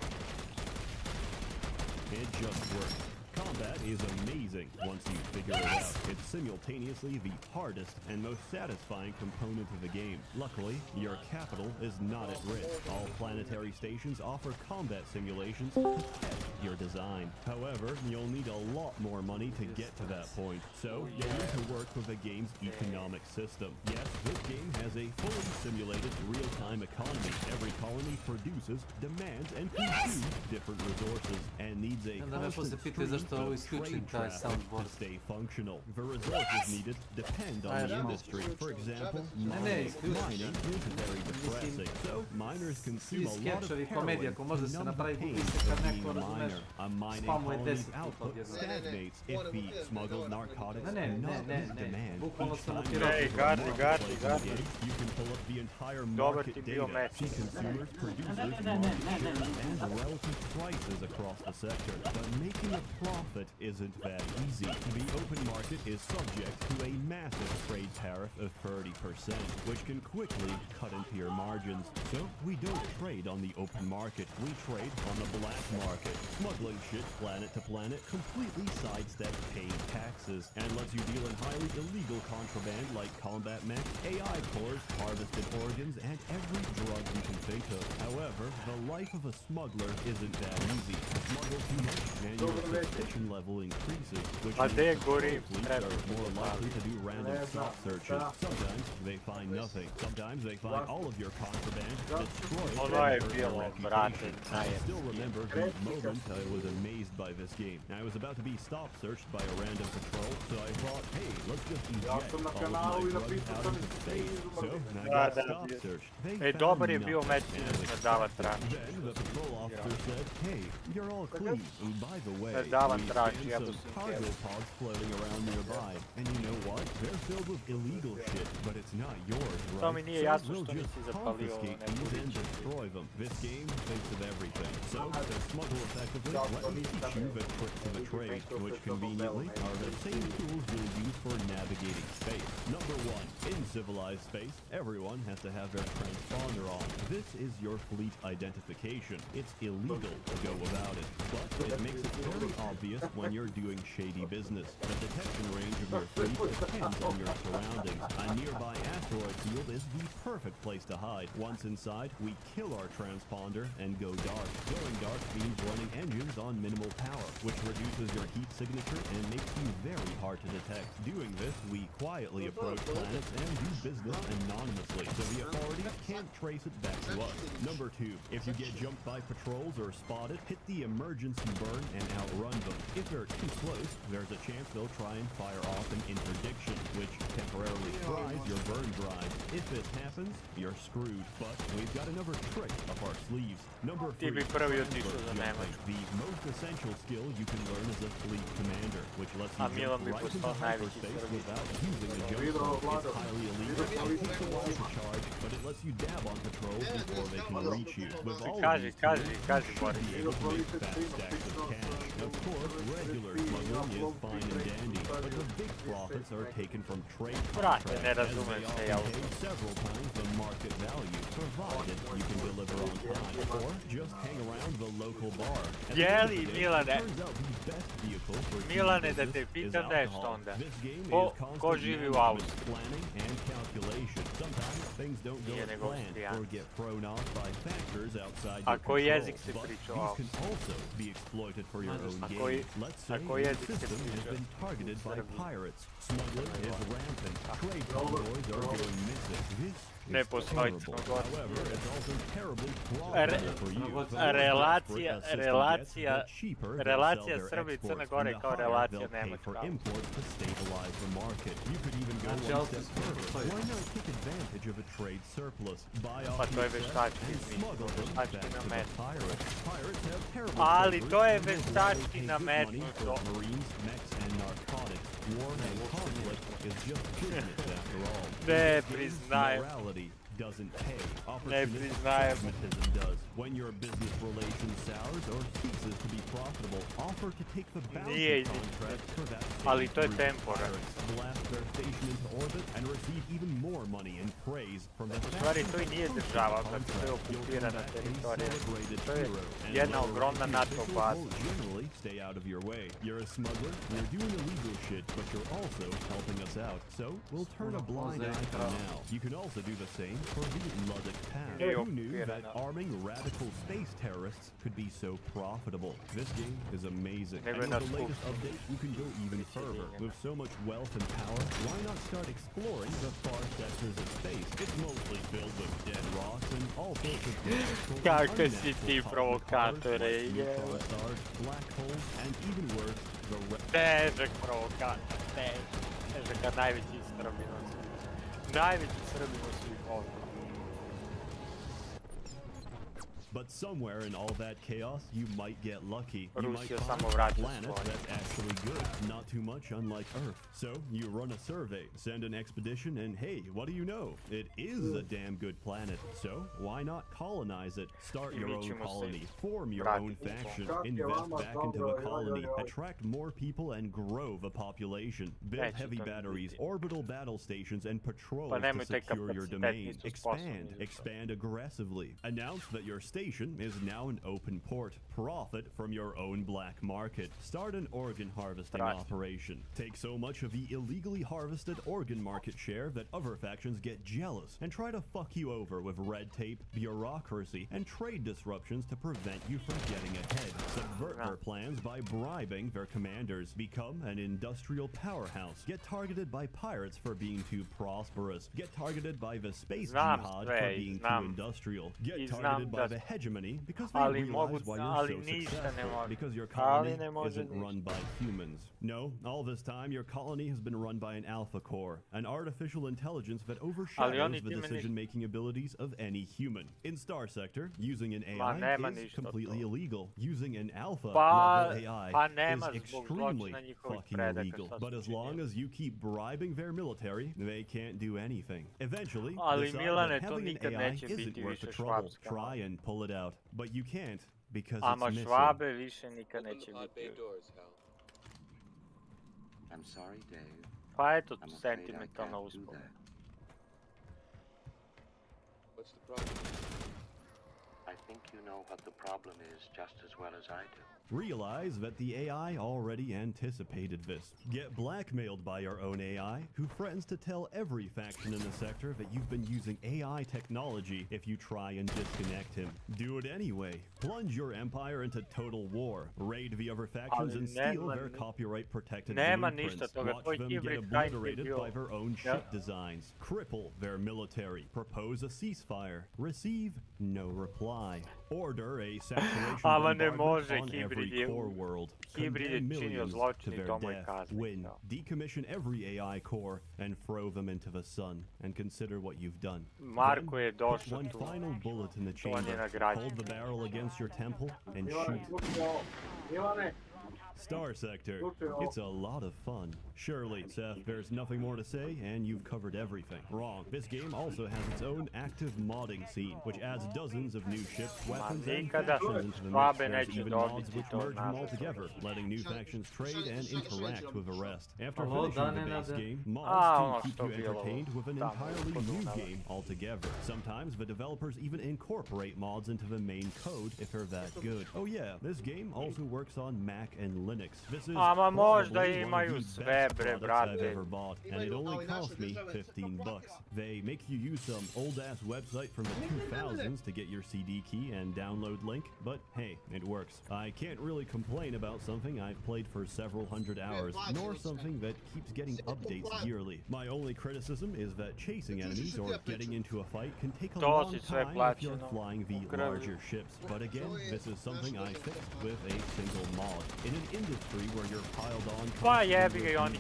It just works. Combat is amazing once you figure it out. It's simultaneously the hardest and most satisfying component of the game. Luckily, your capital is not at risk. All planetary stations offer combat simulations to test your design. However, you'll need a lot more money to get to that point, so you'll need to work with the game's economic system. Yes, this game has a fully simulated real-time economy. Every colony produces, demands, and consumes different resources, and needs a constant stream of trade traffic to stay functional. The resources needed depend on the industry. For example, mining is very depressing, so miners consume a lot of heroin to numb the pain of being a miner. A mining colony's output stagnates if the smuggled narcotics cannot meet demand. Each time you can pull up the entire market data, see consumers, producers, market shares, and relative prices across the sector. But making a profit isn't that easy. The open market is subject to a massive trade tariff of 30%, which can quickly cut into your margins. So we don't trade on the open market, we trade on the black market. Smuggling shit planet to planet completely sidesteps paying taxes, and lets you deal in highly illegal contraband like combat mechs, AI cores, harvested organs, and every drug you can think of. However, the life of a smuggler isn't that easy. Smuggle too much, and your suspicion level increases, which means the police are more likely to do random stop searches. Sometimes they find nothing. Sometimes they find all of your contraband, destroy it, and hurt your reputation. I still remember the moment I was amazed by this game. I was about to be stop searched by a random patrol, so I thought, hey, let's just eject all of my drugs out into space. So I got stop searched. They found nothing. Then the patrol officer said, hey, you're all clean. And by the way, we davam found traži, ja some būsim cargo ķēries. pods floating around nearby. And you know what? They're filled with illegal shit, but it's not yours, To mi right? nije So jasno we'll što just nisi zapalio confiscate neku these and rič. destroy them. This game thinks of everything. So, to smuggle effectively, let me teach you the tricks of the trade, which conveniently are the same tools you'll use for navigating space. Number 1. In civilized space, everyone has to have their transponder on. This is your fleet identification. It's illegal to go without it, but it makes it very obvious when you're doing shady business. The detection range of your fleet depends on your surroundings. A nearby asteroid field is the perfect place to hide. Once inside, we kill our transponder and go dark. Going dark means running engines on minimal power, which reduces your heat signature and makes you very hard to detect. Doing this, we quietly approach planets and do business anonymously, so the authorities can't trace it back to us. Number 2, if you get jumped by patrols or spotted, hit the emergency burn and outrun them. If they're too close, there's a chance they'll try and fire off an interdiction, which temporarily fries your burn drive. If this happens, you're screwed, but we've got another trick up our sleeves. Number 3, bi prvi otišao za jumping. Nemačku. The most essential skill you can learn as a fleet commander, which lets A you Milan jump bi right into postao najveći hyperspace Srbin. without using a jump stone. It's highly illegal and takes a while to charge, but it lets you dab on patrols before they can reach you. With all of these tools, you should be able to make fat stacks of cash. Of course, regular smuggling is fine and dandy, but the big profits are taken from trade contracts, as they often pay several times the market value, provided you can deliver on time, or just hang around the local bar. At the end of the day, it turns out the best vehicle for Milane, doing da te business is pitam nešto alcohol. onda. This game Ko is constant živi u management, Austriji? planning, and calculation. Sometimes things don't go Nije as nego planned Austrijanac. or get thrown off by factors outside A your koji control. jezik si But pričao these Austriji? can also be exploited for your own A gain. koji- Let's a say koji the jezik si system has pričao? been targeted by Srbiji. pirates. Smuggling is rampant. Trade convoys are going missing. This Ne is postoji terrible. Crnogorski. However, it's also terribly profitable for you. The more desperate Relacija, a system relacija, gets, the cheaper they'll relacija sell their Srbije i Crne exports, Gore and the kao higher relacija they'll pay for Nemačka. imports to stabilize the market. You could even go Znači, one Austria step se further. postoji. Why not take advantage of a trade surplus? Buy Pa off to the je excess veštački and izmišljeno, smuggle them back veštački to the nametnuto. pirates. Pirates have terrible Ali flavors to je and would rather veštački pay good money nametnuto. for marines, mechs, and narcotics. War and conflict is just business after all. Ne In this game, priznajem. morality doesn't pay. Ne Opportunistic priznajem. pragmatism does. When your business relation sours or ceases to be profitable, offer to take the bounty Nije contract for that ali same to je group of temporarno. pirates, blast their station into orbit and receive even more money and praise from the U stvari to i nije factions država, that kad to je contract. You'll okupirana come back a teritorija. celebrated To je hero, and jedna lower ogromna ranking NATO officials baza. will generally stay out of your way. You're a smuggler, you're doing illegal shit, but you're also helping us out. So we'll turn a blind eye for now. You can also do the same for the Luddic path. Hey, Who knew fair that enough. arming radical space terrorists could be so profitable? This game is amazing. Nego And je with the naš latest update, you can go even further. With so much wealth and power, why not start exploring the far sectors of space? It's mostly filled with dead rocks and all sorts of beautiful and Kakve si unnatural ti cosmic provokatore, colors like neutron je. stars, black holes, and even worse, the Težak provokator, težak, a najveći Srbin od svih. Najveći Srbin od svih ovdje. But somewhere in all that chaos, you might get lucky. You might Rusija find samo a vraća planet svoje. that's actually good, not too much unlike Earth. So you run a survey, send an expedition, and hey, what do you know? It is a damn good planet. So why not colonize it? Start your own colony, form your own faction, invest back into the colony, attract more people, and grow the population. Build heavy batteries, orbital battle stations, and patrols Pa to nemoj taj secure your kapacitet, domain. nisu Expand, sposobni za to. expand aggressively. Announce that your station is now an open port. Profit from your own black market. Start an organ harvesting operation. Take so much of the illegally harvested organ market share that other factions get jealous and try to fuck you over with red tape, bureaucracy, and trade disruptions to prevent you from getting ahead. subvert their plans by bribing their commanders. Become an industrial powerhouse. Get targeted by pirates for being too prosperous. Get targeted by the space jihad for being too industrial. Get targeted by the hegemony because they realize why you're so successful. Because your colony isn't run by humans. No, all this time your colony has been run by an alpha core, an artificial intelligence that overshadows the decision-making abilities of any human. In Star Sector, using an AI is completely illegal. Using an alpha level AI is extremely fucking illegal. But as long as you keep bribing their military, they can't do anything. Eventually, decide that having an AI isn't worth the trouble. Try and pull it out. But you can't because it's missing. I'm sorry, Dave. Pa eto, sentimentalna uspomena. What's the problem? I think you know what the problem is just as well as I do. Realize that the AI already anticipated this. Get blackmailed by your own AI, who threatens to tell every faction in the sector that you've been using AI technology if you try and disconnect him. Do it anyway. Plunge your empire into total war. Raid the other factions and steal their copyright-protected blueprints. Watch them get obliterated by their own ship designs. Cripple their military. Propose a ceasefire. Receive no reply. Order a saturation bombardment on every core world. Condemn millions to their death. Win. Decommission every AI core and throw them into the sun. And consider what you've done. Then, put one final bullet in the chamber. Hold the barrel against your temple and shoot. Star Sector. It's a lot of fun. Surely, Seth, there's nothing more to say, and you've covered everything. Wrong. This game also has its own active modding scene, which adds dozens of new ships, weapons, and factions into the mix. There's even mods which merge them all together, letting new factions trade and interact with the rest. After finishing the base game, mods can keep you entertained with an entirely new game altogether. Sometimes the developers even incorporate mods into the main code if they're that good. Oh yeah, this game also works on Mac and Linux. This is probably one of the best products I've ever bought, and it only cost me $15. They make you use some old-ass website from the 2000s to get your CD key and download link, but hey, it works. I can't really complain about something I've played for several hundred hours, nor something that keeps getting updates yearly. My only criticism is that chasing enemies or getting into a fight can take a long time if you're flying the larger ships, but again, this is something I fixed with a single mod. In an industry where you're piled on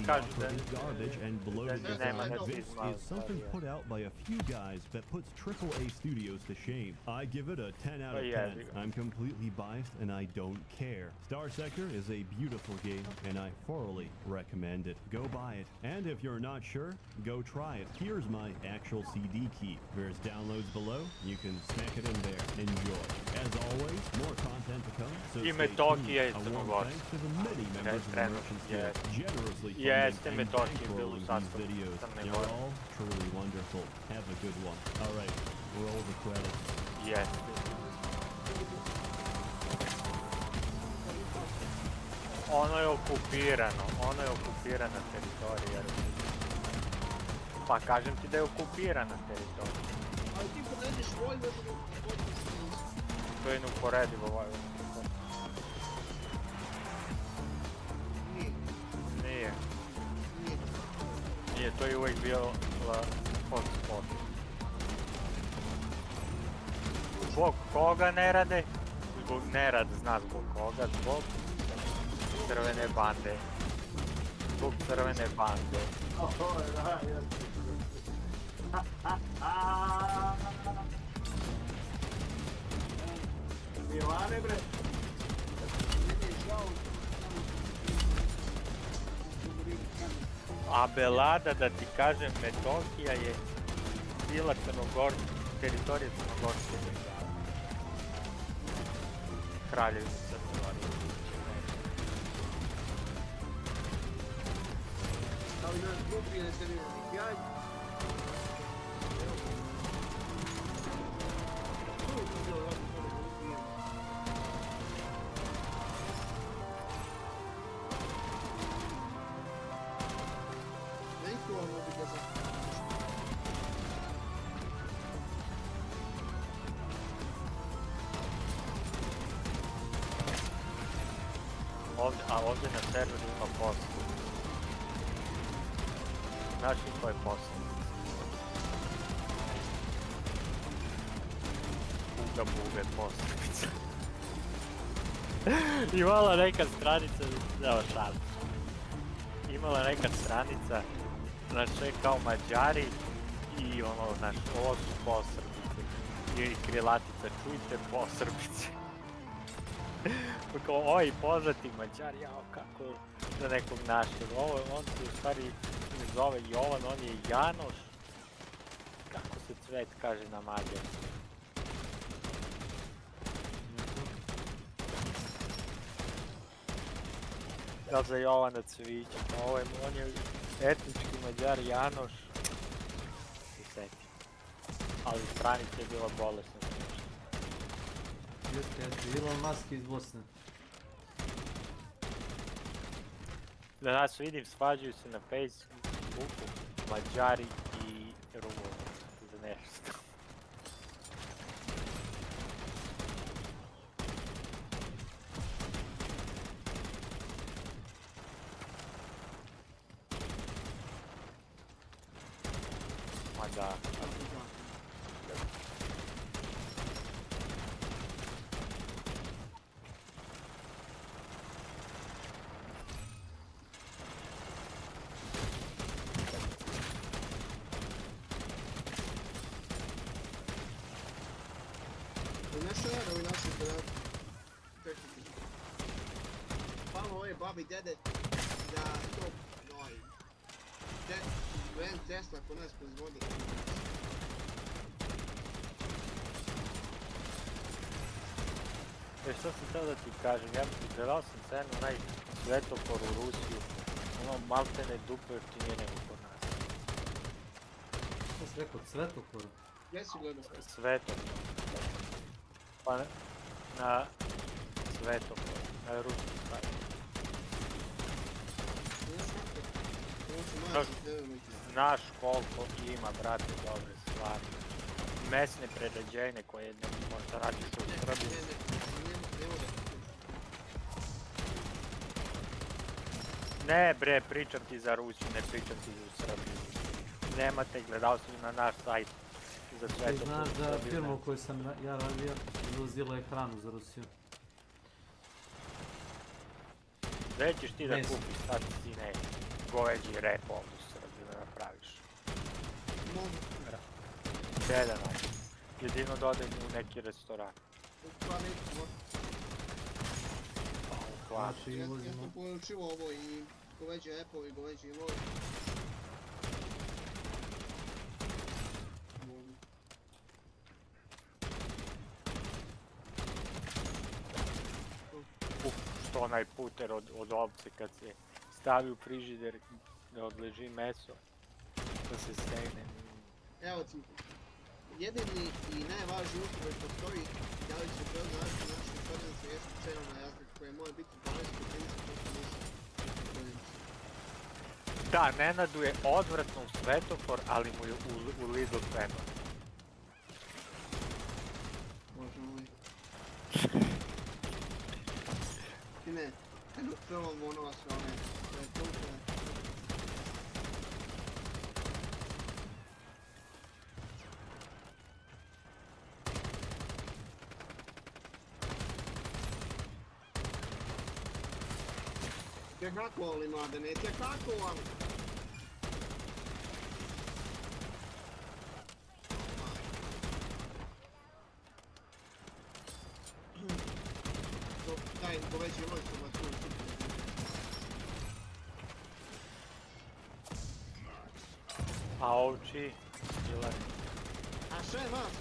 garbage and bloated design, this is something put out by a few guys that puts AAA studios to shame. I give it a 10 out of 10. I'm completely biased and I don't care. Star Sector is a beautiful game and I thoroughly recommend it. Go buy it. And if you're not sure, go try it. Here's my actual CD key. There's downloads below. You can smack it in there. Enjoy. As always, more content to come, so stay tuned. A warm thanks to the many members of the Merchants Guild, generously funding and bankrolling these videos. You're all truly wonderful. Have a good one. Alright, roll the credits. Yes. Ono je okupirana teritorija. Pa kažem ti da je okupirana teritorija. Ali ti porediš Vojvodinu, to je neuporedivo Vojvodinu. Nije, to je uvijek bio hotspot. Zbog koga ne rade? Nerad zna zbog koga, zbog crvene bande. Zbog crvene bande. Milane bre. A Belada, da ti kažem, Metohija je bila teritorija Crnogorske države. Kraljevine Crne Gore. ali nas grupi ne se vidi. Jaj. ovdje na serveru ima posao. Znaš li koji je posao? Buge posljednica. Imala neka stranica, evo šalim. Imala neka stranica, znaš sve kao Mađari i ono, znaš, ovo su posrbice. I krilatica, čujte posrbice. Kao, oj, poznati Mađari, jao, kako za nekog našeg. Ovo, on se u stvari ne zove Jovan, on je Janoš. Kako se cvet kaže na mađarskom? Da za Jovana Cvića, on je etnički Mađar Janoš. I seti. Ali stranica je bila bolesna. Jeste, Elon Musk iz Bosne. Da nas vidim, svađaju se na Facebooku Mađari i Rumuni za nešto. Ma da. Babi, dede, da to, Ven Tesla kod nas proizvodi. Što sam htio da ti kažem, ja gledao sam cenu onaj svetofor u Rusiju, ono maltene duplo jeftinije nego kod nas. Što si rekao, svetofor? Gdje si gledao? Svetofor. Pa na svetofor, na rusku stavio. Znaš koliko ima, brate, dobre stvari. Mesne prerađevine koje ne možda radiš u Srbiji. Ne bre, pričam ti za Rusiju, ne pričam ti za Srbiju. Nemate, gledao sam na naš sajt za sve to. Ti znaš za firmu koju sam ja radio, izvozila je hranu za Rusiju. Gdje ćeš ti da kupiš sad ti ne goveđi rep ovdje u Srbiji da napraviš? Gdje da nađem? Jedino da odem u neki restoran. Znači, ja sam poručio ovo i goveđi repovi, goveđi loj. Što onaj puter od ovce kad se stavi u frižider da odleži meso, da se stegne. Evo ti, jedini i najvažniji upravo što stoji, da li će preoznačiti našu stvarnicu jesu cenovna razlika koja može biti 12-30%. Da, Nenadu je odvratno u svetofor, ali mu je u Lidl cena. Može moj. Ti ne, prvo monova sve one, to je toliko. Kako ali mladene, kako ali? Daj, poveći loj što vas tu A ovči? A šta je vas?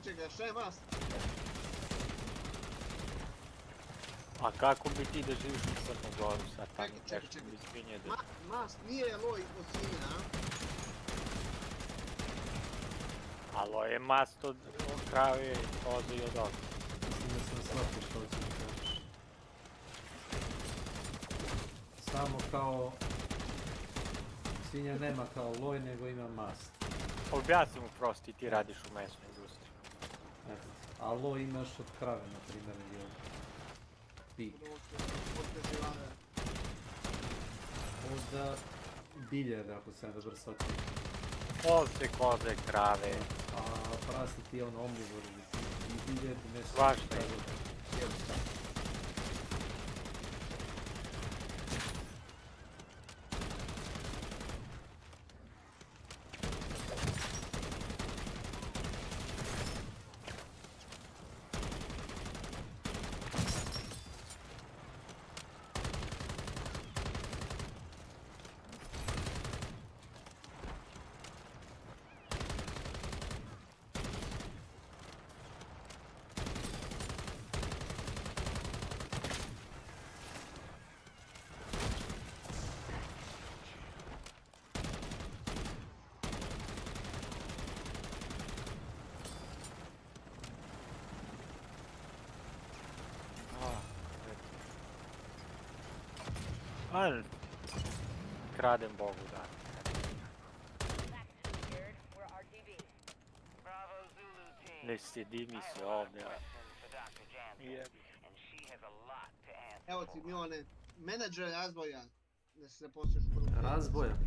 Čekaj, a šta je vas? A kako bi ti da živiš u Crnom Goru sad tamo nešto bi svinje da... Mas nije loj od svinja, a? A loj je mast od krave, koze i od ovce. Mislim da sam shvatio što ću mi kažeš. Samo kao... Svinja nema kao loj, nego ima mast. Objasni mu prosti, ti radiš u mesnoj industriji. A loj imaš od krave, na primjer, ili... speak. Od preživljavanja. Od biljega, ako sam dobro shvatio. Ovce, koze, krave. A prasti ti on omnivor i biljed nešto. Svašta je. Ali, kradem Bogu, da. Ne sjedi mi se ovdje. Evo ti Milane, menadžer razvoja. Da se zaposliš u prvom. Razvoja?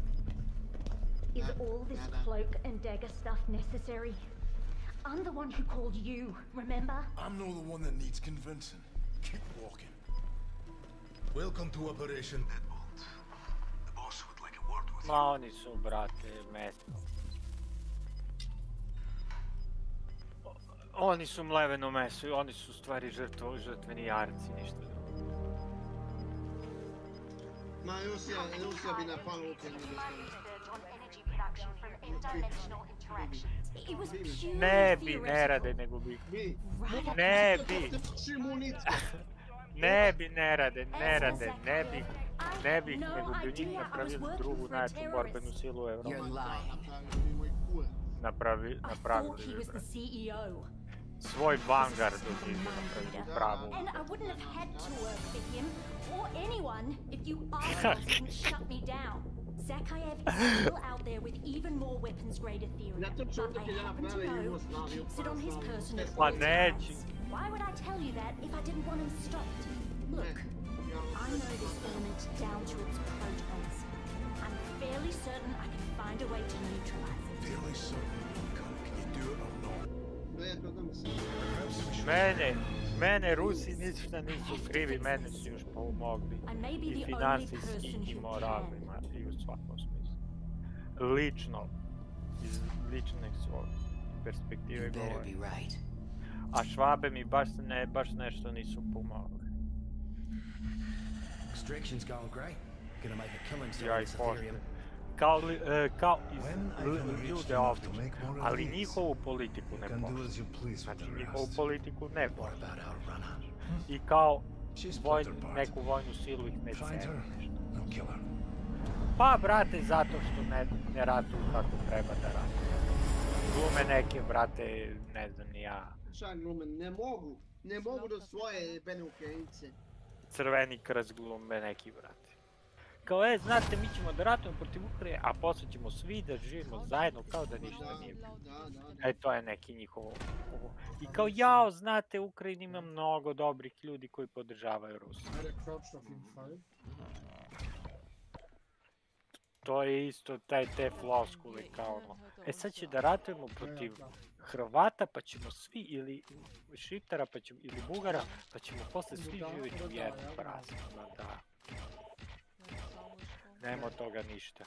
Is all this cloak and dagger stuff necessary? I'm the one who called you, remember? I'm not the one that needs convincing. Keep walking. Welcome to Operation Deadbolt. The boss would like a word with you. Ma oni su, brate, mesto. Oni su mleveno meso, oni su stvari žrtveni jarci, ništa drugo. Ma Rusija bi napala Ukrajinu. Ne bi, ne rade, nego bi. Ne bi. Ne bi, ne rade, ne bi, nego bi njih napravili drugu najjaču borbenu silu u Evropi. Napravili bi, brate. Svoj vanguard od njih napravili pravu. And I wouldn't have had to work for him or anyone if you assholes didn't shut me down. Zakayev is still out there with even more weapons-grade Ethereum, but I happen to know he keeps it on his person at all times. Why would I tell you that if I didn't want him stopped? Look, I know this element down to its protons. I'm fairly certain I can find a way to neutralize it. Fairly certain? Can you do it or not? Mene Rusi ništa nisu krivi, mene su još pomogli. I finansijski, i moralima, i u svakom smislu. Lično, iz lične svoje perspektive govori. A Švabe mi baš nešto nisu pomogli. Extraction's going great. Gonna make a killing Ja ih poštujem. Kao ljude ovdje, ali njihovu politiku ne poštujem. Znači njihovu politiku ne poštujem. I kao neku vojnu silu ih ne cene. Pa brate, zato što ne ratuju kako treba da ratuju. Glume neke, brate, ne znam ni ja. Šta glume, ne mogu do svoje jebene Ukrajince. Crveni krst glume neki, brate. Kao, znate, mi ćemo da ratujemo protiv Ukrajine, a poslije ćemo svi da živimo zajedno kao da ništa nije. To je neki njihov. I kao, jao, znate, u Ukrajini ima mnogo dobrih ljudi koji podržavaju Rusiju. To je isto te floskule kao ono. Sad će da ratujemo protiv Hrvata, pa ćemo svi, ili Šiptara, pa ćemo, ili Bugara, pa ćemo posle svi živjeti u jednom prazni. Da. Nema od toga ništa.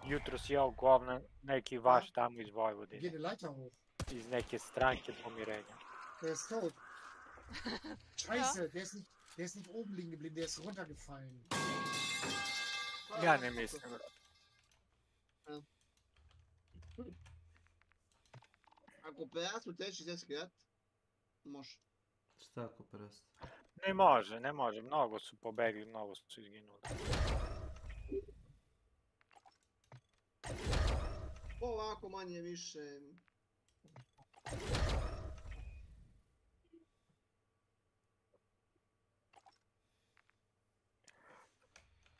Jutro si jeo govna neki vaš tamo iz Vojvodine. Iz neke stranke pomirenja. Der ist tot. Scheiße, der ist nicht oben liegen geblieben, der ist runtergefallen. Ja ne mislim, brate. Ako prerastu treći svjetski rat, može. Šta ako prerastu? Ne može, mnogo su pobegli, mnogo su izginuli. Ovako manje više.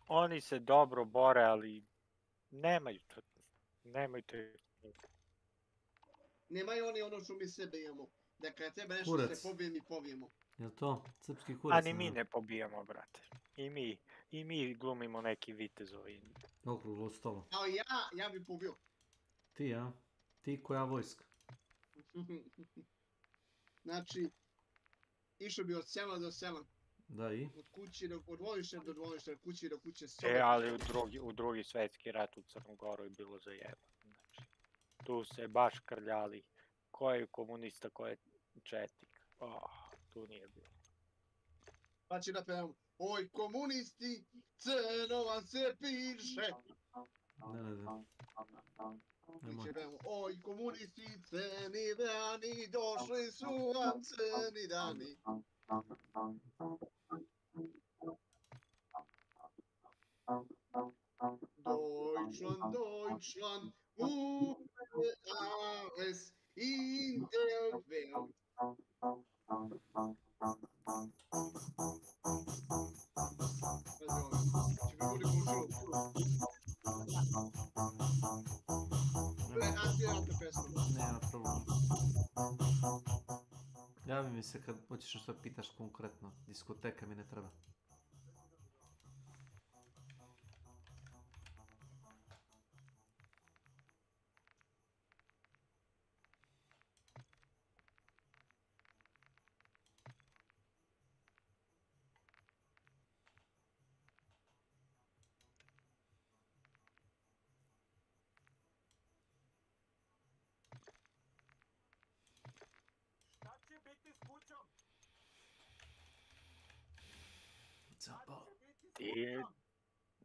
Oni se dobro bore, ali nemaju to. Nemaju oni ono što mi sebe imamo. Da kada treba nešto Kurac. se pobije, mi pobijemo. Jel to? Srpski A kurac? ni mi ne pobijamo, brate. I mi glumimo neki vitezovi. Okruglo stolo. Kao ja bi pobio. Ti, ja? Ti koja vojska? Znači, išao bi od sela do sela. Da, i? Od dvorišta do dvorišta, od kuće do kuće, sobe. Ali u drugi svetski rat u Crnu Goru je bilo za jeba. Znači, tu se baš krljali ko je komunista, ko je četnik. Tu nije bilo. Pa će da pevam, oj komunisti, crno vam se piše. Mi će pevam, oj komunisti, crni dani, došli su vam crni dani. Deutschland, Deutschland, über alles in der Welt. Nema problema. Javi mi se kad hoćeš nešto pitaš konkretno. Diskoteka mi ne treba.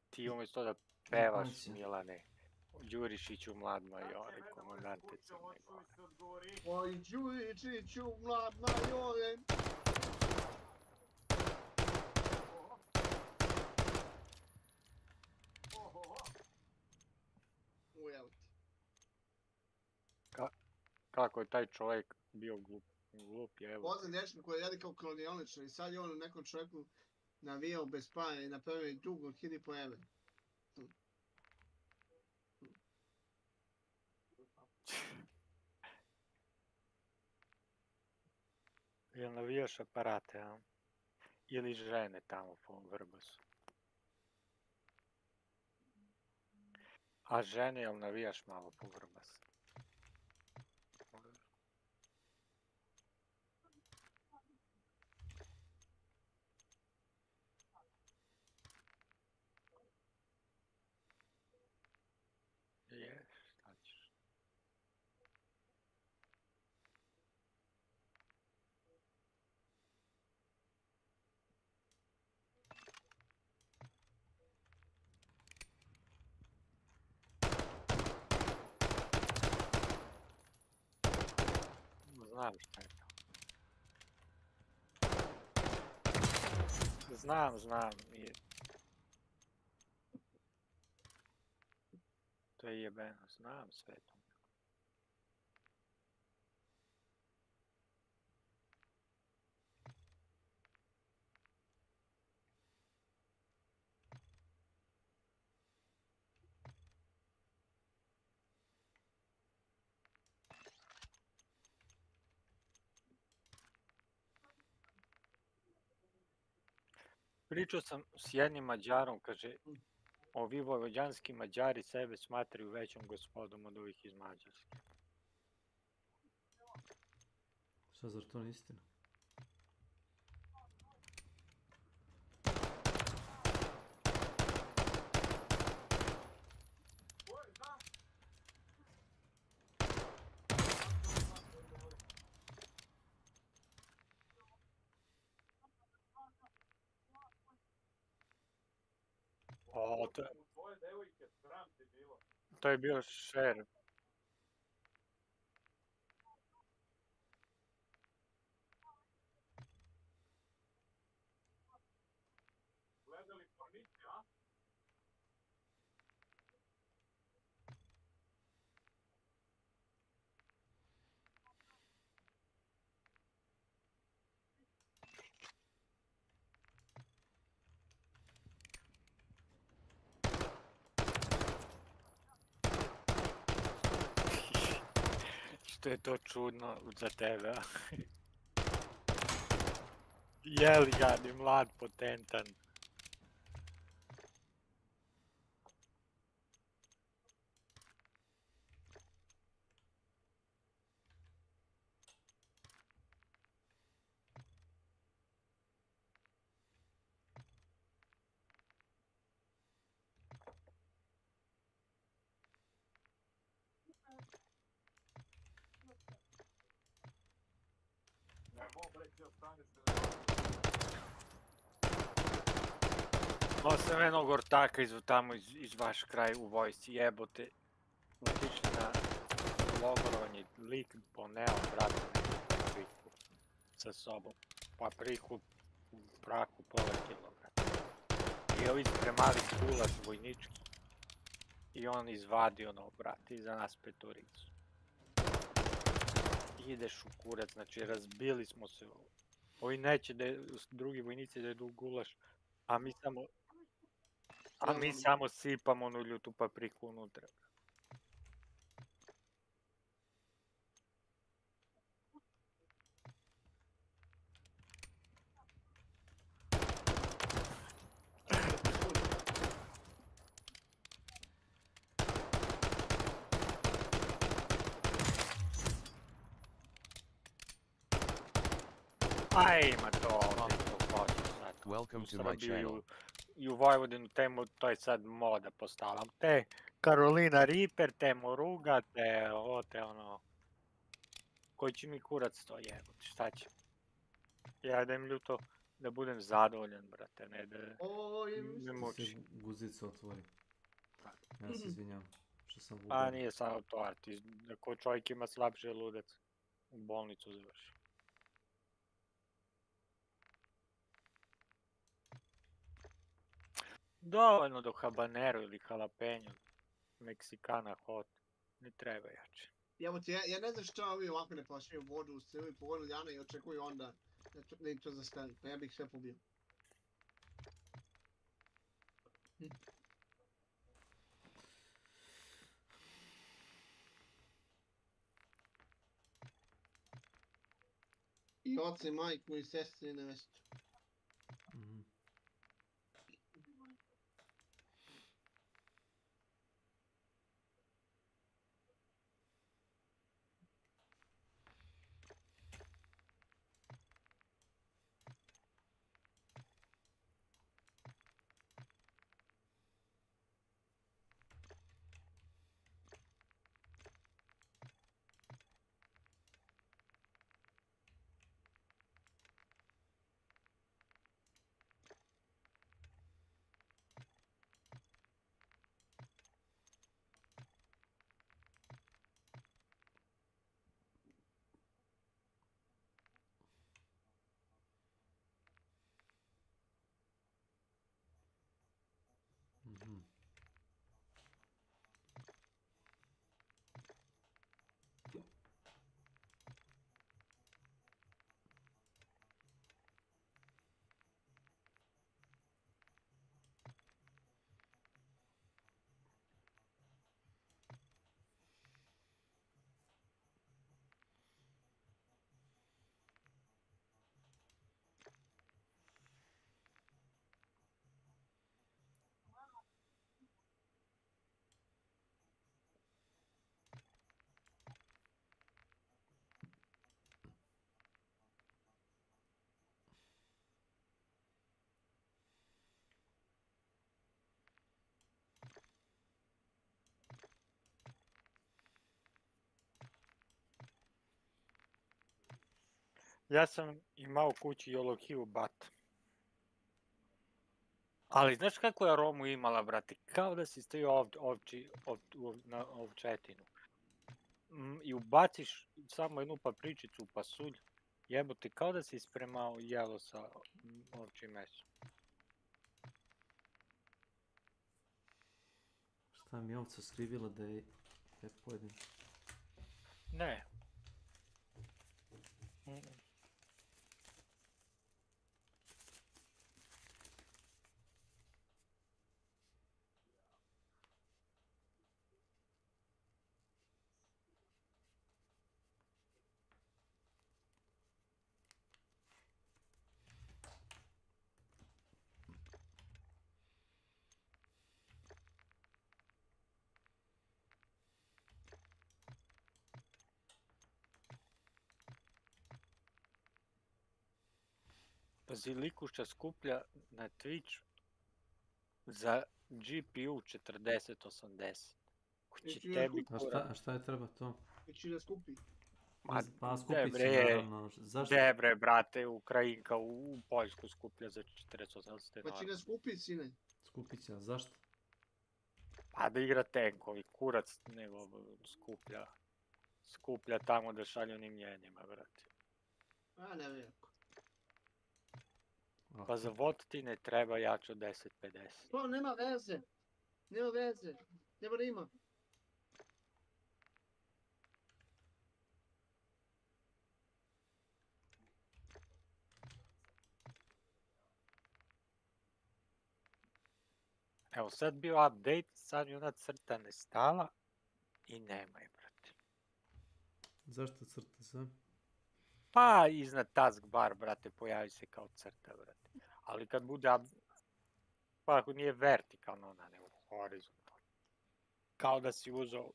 Ti umjesto da pevaš, Milane, Đurišiću mlad majore, komandante Crne Gore. Oj Đurišiću mlad majore. Kako je taj čovjek bio glup je, evo. Poznam dečka koji radi kao klonioničar i sad je on nekom čovjeku navijao bez para i napravio dug od 1000 evra. Jel navijaš aparate, a? Ili žene tamo po Vrbasu? A žene, jel navijaš malo po Vrbasu? Šta ćeš? Znam šta je to. Znam. To je jebeno, znam sve to. Pričao sam s jednim Mađarom, kaže, ovi vojvođanski Mađari sebe smatraju većom gospodom od ovih iz Mađarske. Šta, zar to nije istina? To je bio šer. Zašto je to čudno za tebe? Jeli ga, ni mlad, potentan. Ovo sam jednog ortaka tamo iz vaš kraj u vojsci, jebote. Otišli na logorovanje, lik poneo, brate, papriku sa sobom. Papriku u prahu pola kilo, brate. I ovi spremali gulaš vojnički. I on izvadio ono, brate, iza nas petoricu. Ideš u kurac, znači razbili smo se. Ovi neće da drugi vojnici da jedu gulaš, a mi samo sipamo onu ljutu papriku unutra. Ajma to ovdje, to hoću sad. Welcome to my channel. I u Vojvodinu temu, to je sad moda postala. Te Karolina Reaper, te Moruga, te ovo, te ono... Koji će mi kurac to jebati, šta će? Ja da im ljuto, da budem zadovoljan, brate, ne da me muči. Se guzicu otvori. Ja se izvinjam, što sam vulgar. Pa nije samo to artist, ako čovjek ima slab želudac, u bolnicu završi. Dovoljno do habanero ili jalapeno, Meksikana hot, ne treba jače. Ja ne znam što ovi ovako ne plašaju vodu u silu i pogonu Ljana i očekuju onda da im to zastane, pa ja bih sve pobio. I oca i majku i sestri i nevestu. Ja sam imao u kući jolokiju bat. Ali znaš kakvu je aromu imala, brate? Kao da si stojio na ovčetinu. I ubaciš samo jednu papričicu u pasulj. Jebote, kao da si spremao jelo sa ovčim mesom. Šta mi je ovca skrivila da je pojedin? Ne. Bazilikuša skuplja na Twitch za GPU 4080. Kući tebi A šta je treba to? Veći da skupi. Pa skupit će naravno. Zašto? Debre, brate, Ukrajinka u Poljsku skuplja za 4080. Pa će ga skupit, sine. Skupit će, a zašto? Pa da igra tenkovi, kurac nego skuplja. Skuplja tamo da šalju onim njenjima, brate. A, ne vjerko. Pa za vod ti ne treba jače od 1050. To nema veze. Nema veze. Nema da ima. Evo sad bio update, sad mi ona crta ne stala i nema je, brate. Zašto crta se? Pa iznad taskbar, brate, pojavi se kao crta, brate. Ali kad bude pa ako nije vertikalno, ona nego horizontalno. Kao da si uzeo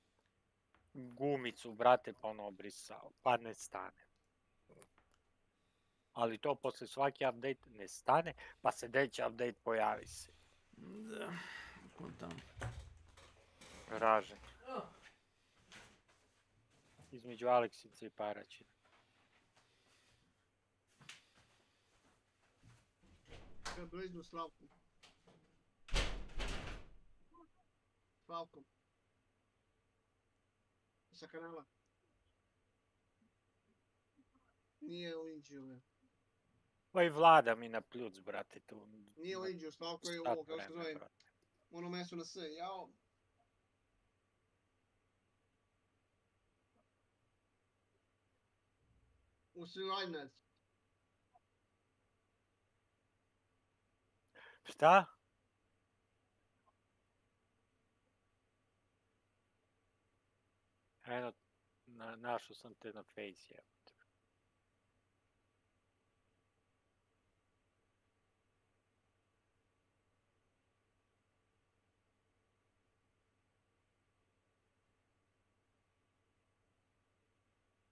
gumicu, brate, pa ono obrisao, pa ne stane. Ali to posle svaki update ne stane, pa se deći update pojavi se. Da, ko tam? Ražen. Između Aleksice i Paraćina. Ja bliznu Slavku. Slavkom. Sa kanala. Nije u Indiju, ne. Pa i Vlada mi na pljuc, brate, tu. Nije u Indiju, Slavko je ovo, kako se zove. Ono meso na S, jao. U Svilajnac. Šta? Eno, našao sam te na Face, evo.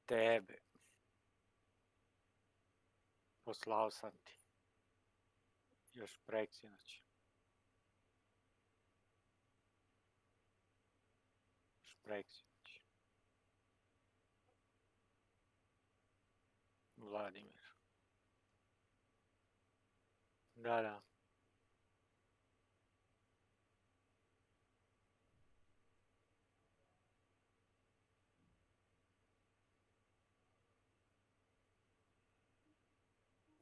Tebe. Poslao sam ti. Još preksinoć. Još preksinoć. Vladimir. Da.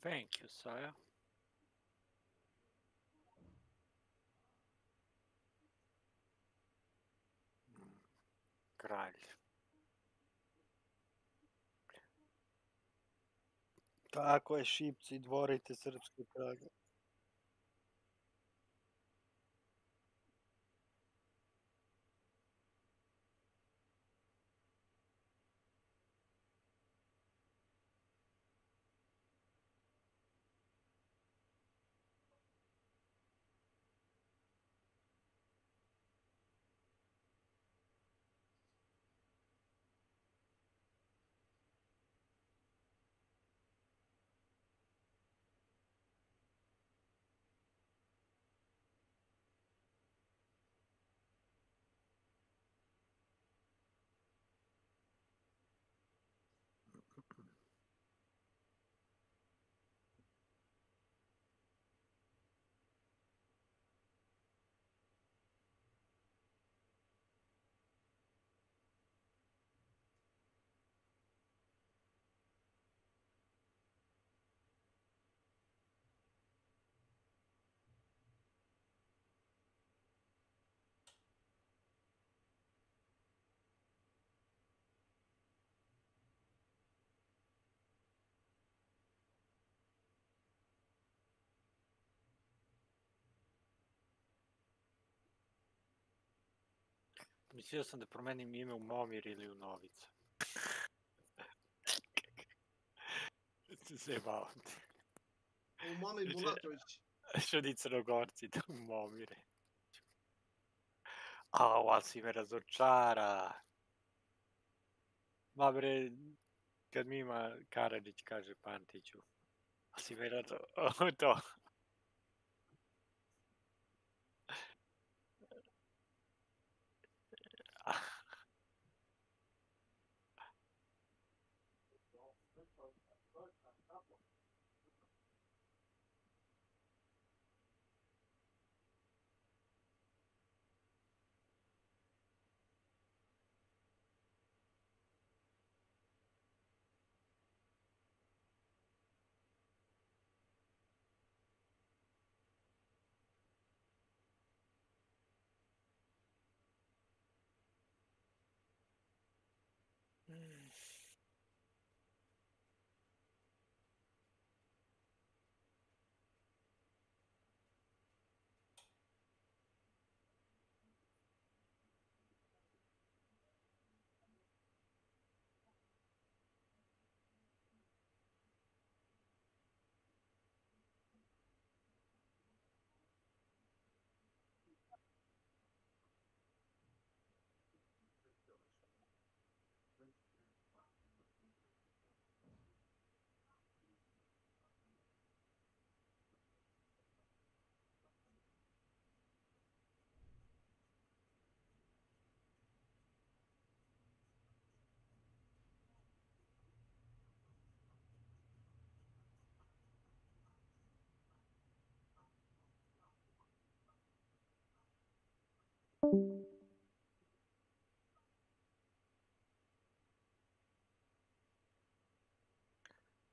Thank you, Saja. Kralj. Tako je, Šipci, dvorite srpske kralje. Mislio sam da promenim ime u Momir ili u Novica. Zebavam te. U Momir Bulatović. Što ni Crnogorci da u Momire. A ova si me razočara. Ma bre, kad mi ima Karadžić kaže Pantiću. Si vjerojatno to.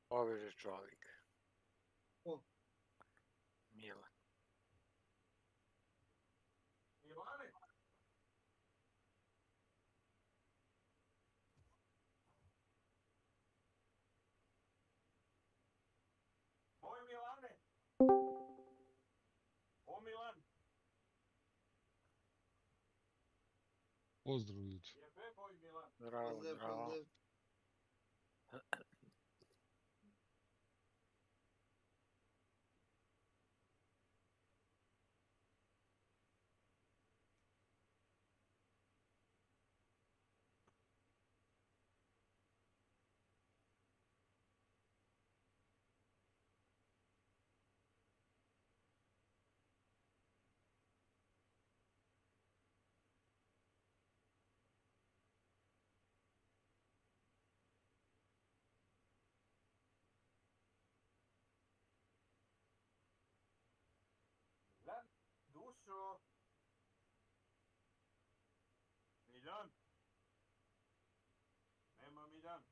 Pobježe čovjek. Ko? Milan. Milane? Moj Milane? O Milan? Pozdrav ljudi. Jebe moj Milan. Zdravo, Pozdrav, zdravo. pozdrav. Milan? Dušo? Milan? Nema Milan.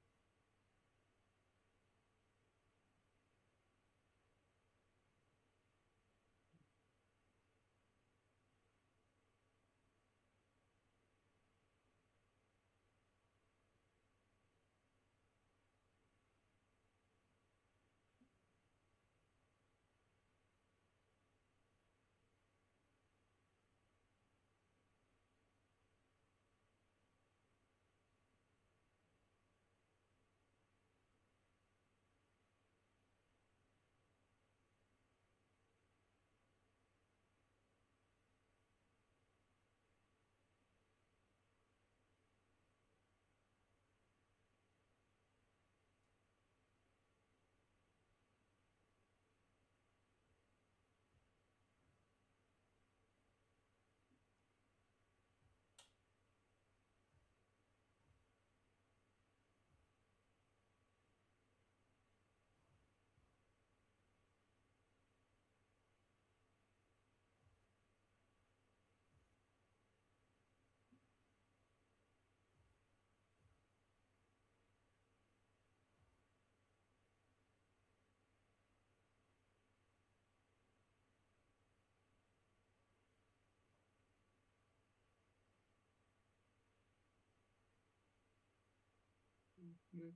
Good.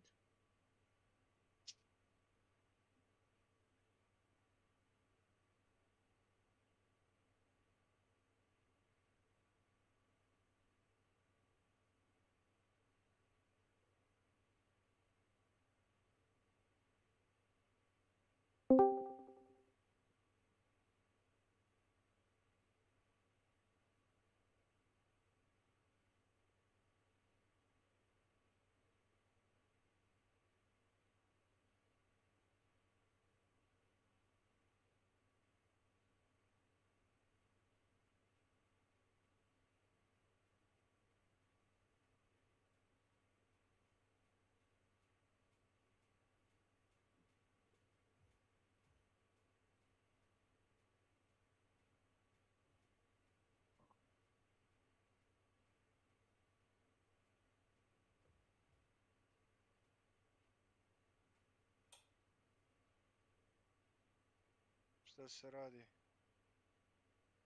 šta se radi.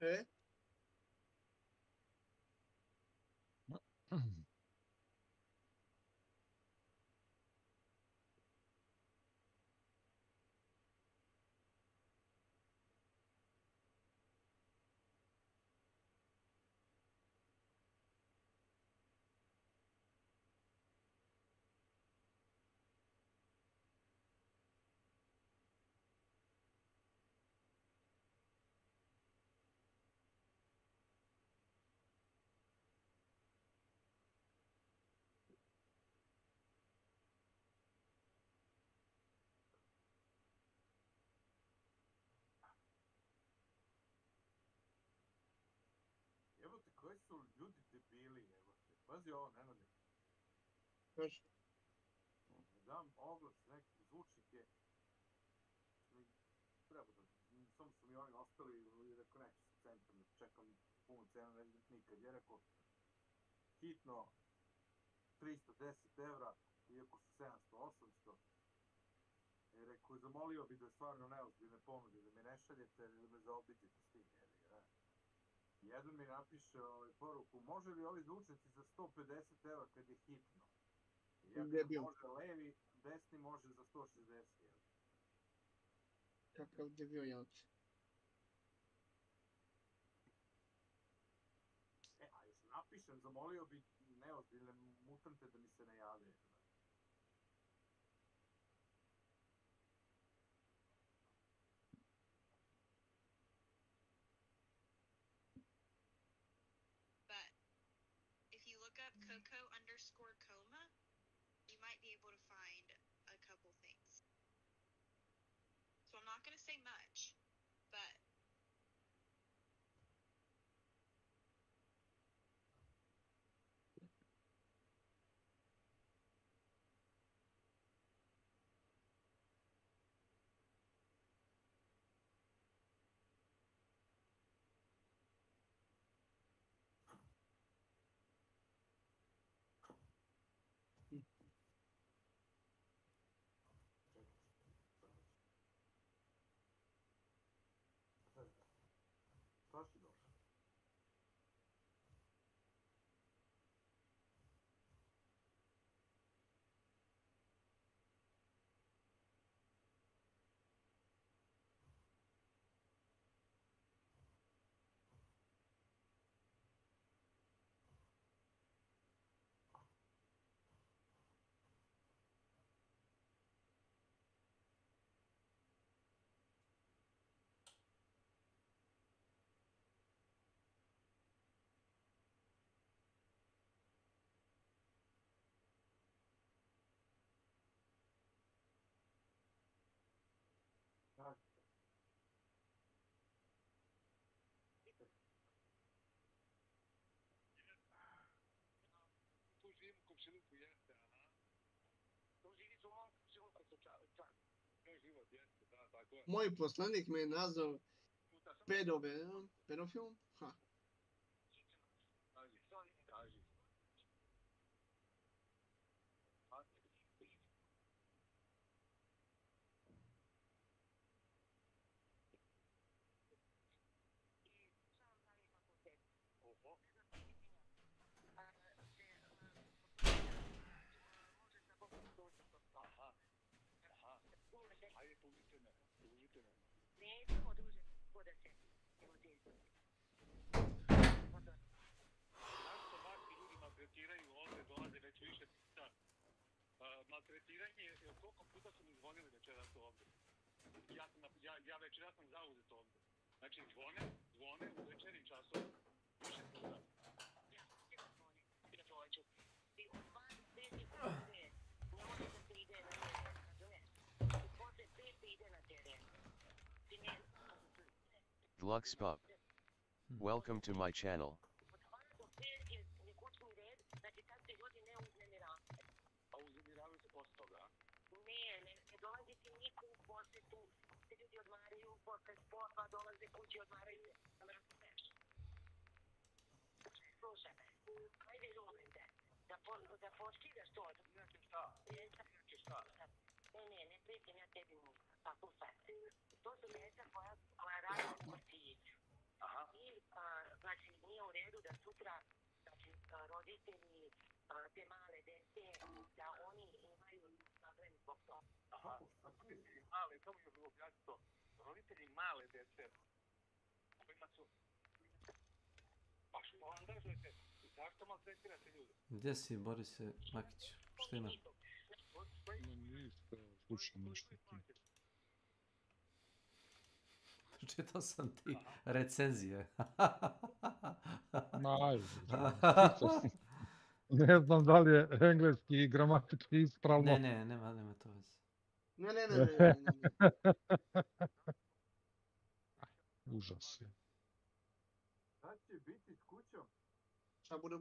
E? Jebote, koji su ljudi debili, jebote. Pazi ovo, Nenade. Kaži. Dam oglas, neki zvučnik je. Treba da, samo su mi oni ostali i rekao neću se centar, čekam punu cenu, neću biti nikad. Je rekao, hitno 310 evra, iako su 700-800. Je rekao, zamolio bi da stvarno neozbiljne ponude, da me ne šaljete ili da me zaobiđete s tim, jer jedan mi napiše poruku, može li ovi zvučnici za 150 evra kad je hitno? Jedan može levi, desni može za 160 evra. Kakav deviljant. A još napišem, zamolio bi neozbiljne mutante da mi se ne javljaju. If you look up Coco_coma, you might be able to find a couple things. So I'm not going to say much, but Šta si došao? Tu živim u komšiluku, jeste, aha. Tu živiš u mom komšiluku, čak. To je život, jeste, da, tako je. Moj poslanik me je nazvao pedofilom? Ha. Kaži, kaži. Oho. Aha, aha. Ajde, tužite me, tužite me. Nećemo duže ko da se Zašto vaši ljudi maltretiraju ovdje, dolaze već više puta? Maltretiranje, koliko puta su mi zvonili večeras ovdje? Ja večeras sam zauzet ovdje. Znači, zvone u večernjim časovima. Više puta. Ja dođu. I od vas 5 sekunde ne može da se ide na teren, razumiješ? I posle 5 se ide na teren. Ti ne... Gluxpup. Welcome to my channel. Od 2 do 5 je kućni red, znači tad se ljudi ne uznemiravaju. A uznemiravaju se posle toga, a? Ne dolazi ti niko u posjetu, se ljudi odmaraju, posle sporta dolaze kući, odmaraju, razumiješ? Slušaj me, ajde ljubim te, da poskidaš to. Neće šta? Ne prijetim ja tebi ništa, slušaj. To su mjesta koja redu da sutra, znači, roditelji te male dece, da oni imaju problem zbog toga. Aha, roditelji male, samo još objasniti to. Roditelji male dece, kojima su... Pa što angažujete? Zašto maltretirate ljude? Gdje si, Borise Makić? Što imaš? Ništa, slušam nešto tu. Čitao sam ti recenzije. Ma, ajde. Ne znam da li je engleski i gramatički ispravno. Ne, nema to veze. Ne. Užas je. Šta će biti s kućom? Šta bude?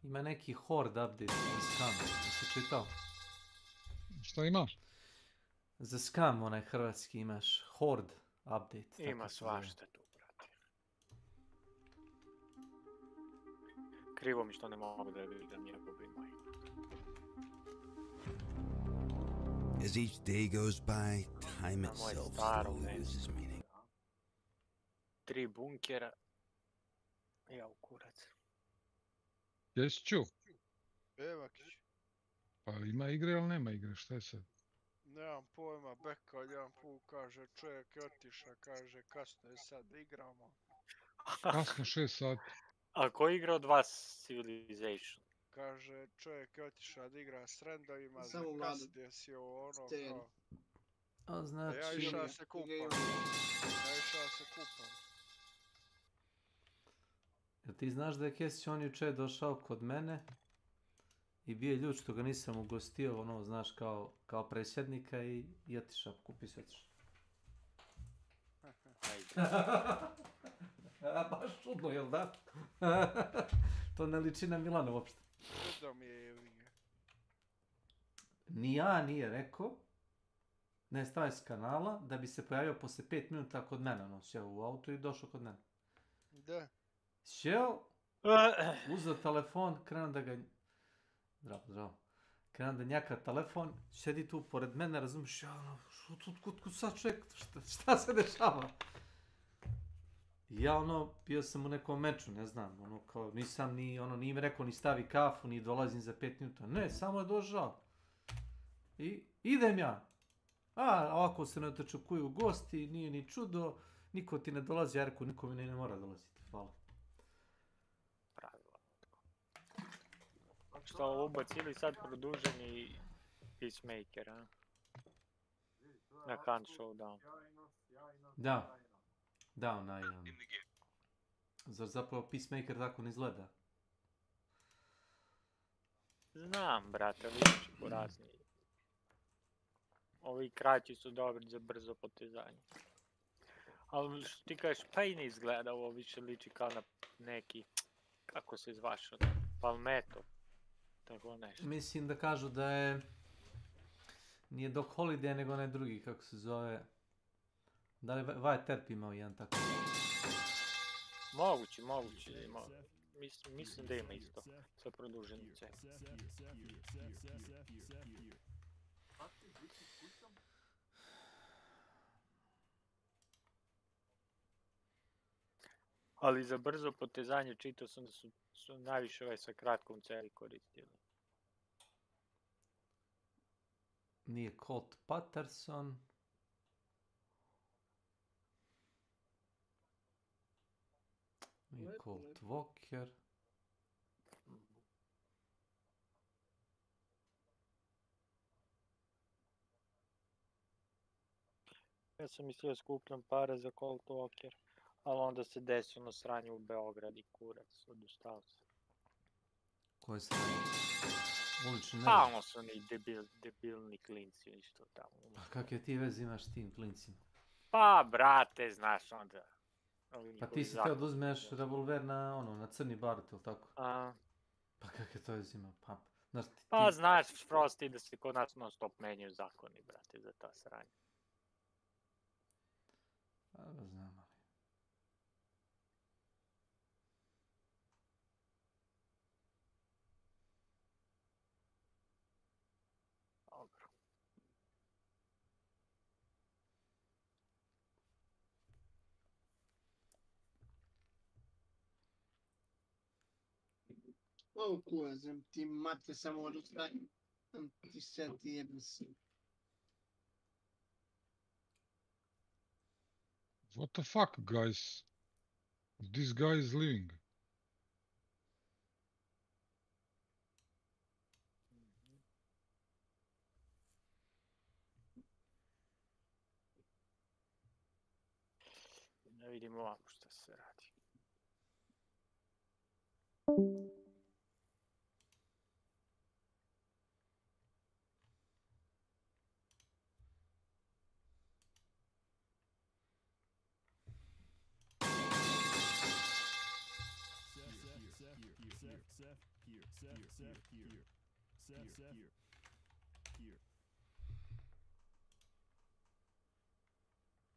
Ima neki Horde update za Scam, jesi čitao? Šta ima? Za Scam, onaj hrvatski imaš Horde update. Ima svašta tu, brate. Krivo mi što ne mogu da vidim njegov imaj. As each day goes by, time itself slowly loses meaning. 3 bunkera. Ja u kurac. Jesi čuo? Evakić. Pa ima igre ili nema igre, šta je sad? Nemam pojma, Beka jedan put kaže, čovjek je otiša, kaže, kasno je sad, igramo. Kasno 6 sati. A ko igra od vas Civilization? Kaže, čovjek je otiša da igra s rendovima, za Samo Vlado. kasnije si ono, Sten. kao. A znači... Ja išao se kupam. Jer ti znaš da je Kesić on juče došao kod mene i bio je ljud što ga nisam ugostio, ono, znaš, kao predsjednika i otišao, kupi se otišao. Baš čudno, jel da? To ne liči na Milana uopšte. Čudno mi je jevinje. Nije rekao. Ne, stavio s kanala da bi se pojavio posle 5 minuta kod mene, ono, sjeo u auto i došao kod mene. Da. Sjeo, uzeo telefon, krenuo da ga... Zdravo. Krenuo da njaka telefon, sjedi tu pored mene, razumiješ, ja ono, kud sad čovjek, šta se dešava? Ja ono, bio sam u nekom meču, ne znam, ono, kao, nisam ni, ono, nije mi rekao ni stavi kafu, ni dolazim za 5 minuta, ne, samo je došao. I idem ja. A ovako se ne očekuju gosti, nije ni čudo, niko ti ne dolazi, ja rekao, niko mi ne mora dolaziti, hvala. Pravilo. Što ubacili sad produženi Peacemaker, a? Na Hunt Showdown. Da, onaj... Zar zapravo Peacemaker tako ne izgleda? Znam, brate, liči po razni. Ovi kraći su dobri za brzo potezanje. Ali što ti kažeš, pa i ne izgleda, ovo više liči kao na neki, kako se zvaš, Palmetto. Tako nešto. Mislim da kažu da je... Nije Doc Holiday, nego onaj drugi, kako se zove... Da li Wyatt Earp imao jedan tako? Moguće. Mislim da ima isto. Sa produženim C. Ali za brzo potezanje čitao sam da su najviše ovaj sa kratkom celi koristili. Nije Colt Patterson. Nije Colt Walker. Ja sam mislio skupljam pare za Colt Walker, ali onda se desilo na sranje u Beograd i kurac, odustao sam. Koje sranje? Ulični nered? Pa ono su oni debilni klinci isto tamo. Pa kakve ti veze imaš s tim klincima? Pa brate, znaš onda. Pa ti si teo da uzmeš revolver na crni barut, ili tako? Pa kakve to veze ima? Pa znaš, Frost, da se kod nas non stop menjaju zakoni, brate, za ta sranja. Pa da znam, ali... Dobro. O kuzem, ti mate samo odustaj. Ti se ti jebim se. What the fuck, guys? This guy is leaving. Da vidimo ovamo šta se radi.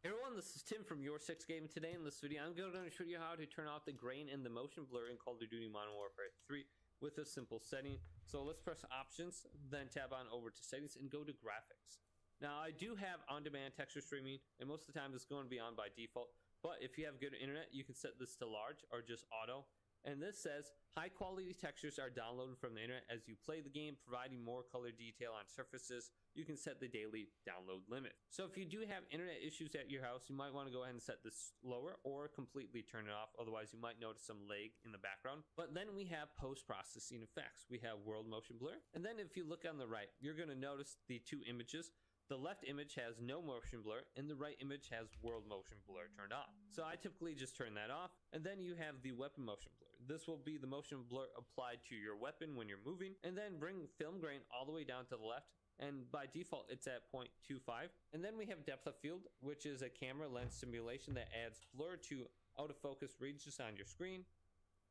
Hey everyone, this is Tim from Your 6 Game. Today in this video, I'm going to show you how to turn off the grain and the motion blur in Call of Duty Modern Warfare 3 with a simple setting. So let's press Options, then tab on over to Settings and go to Graphics. Now I do have on-demand texture streaming, and most of the time it's going to be on by default. But if you have good internet, you can set this to large or just auto. And this says, high quality textures are downloaded from the internet as you play the game, providing more color detail on surfaces. You can set the daily download limit. So if you do have internet issues at your house, you might want to go ahead and set this lower or completely turn it off. Otherwise, you might notice some lag in the background. But then we have post-processing effects. We have world motion blur. And then if you look on the right, you're going to notice the two images. The left image has no motion blur and the right image has world motion blur turned on. So I typically just turn that off. And then you have the weapon motion blur. This will be the motion blur applied to your weapon when you're moving. And then bring film grain all the way down to the left. And by default it's at 0.25. And then we have depth of field, which is a camera lens simulation that adds blur to out of focus regions on your screen.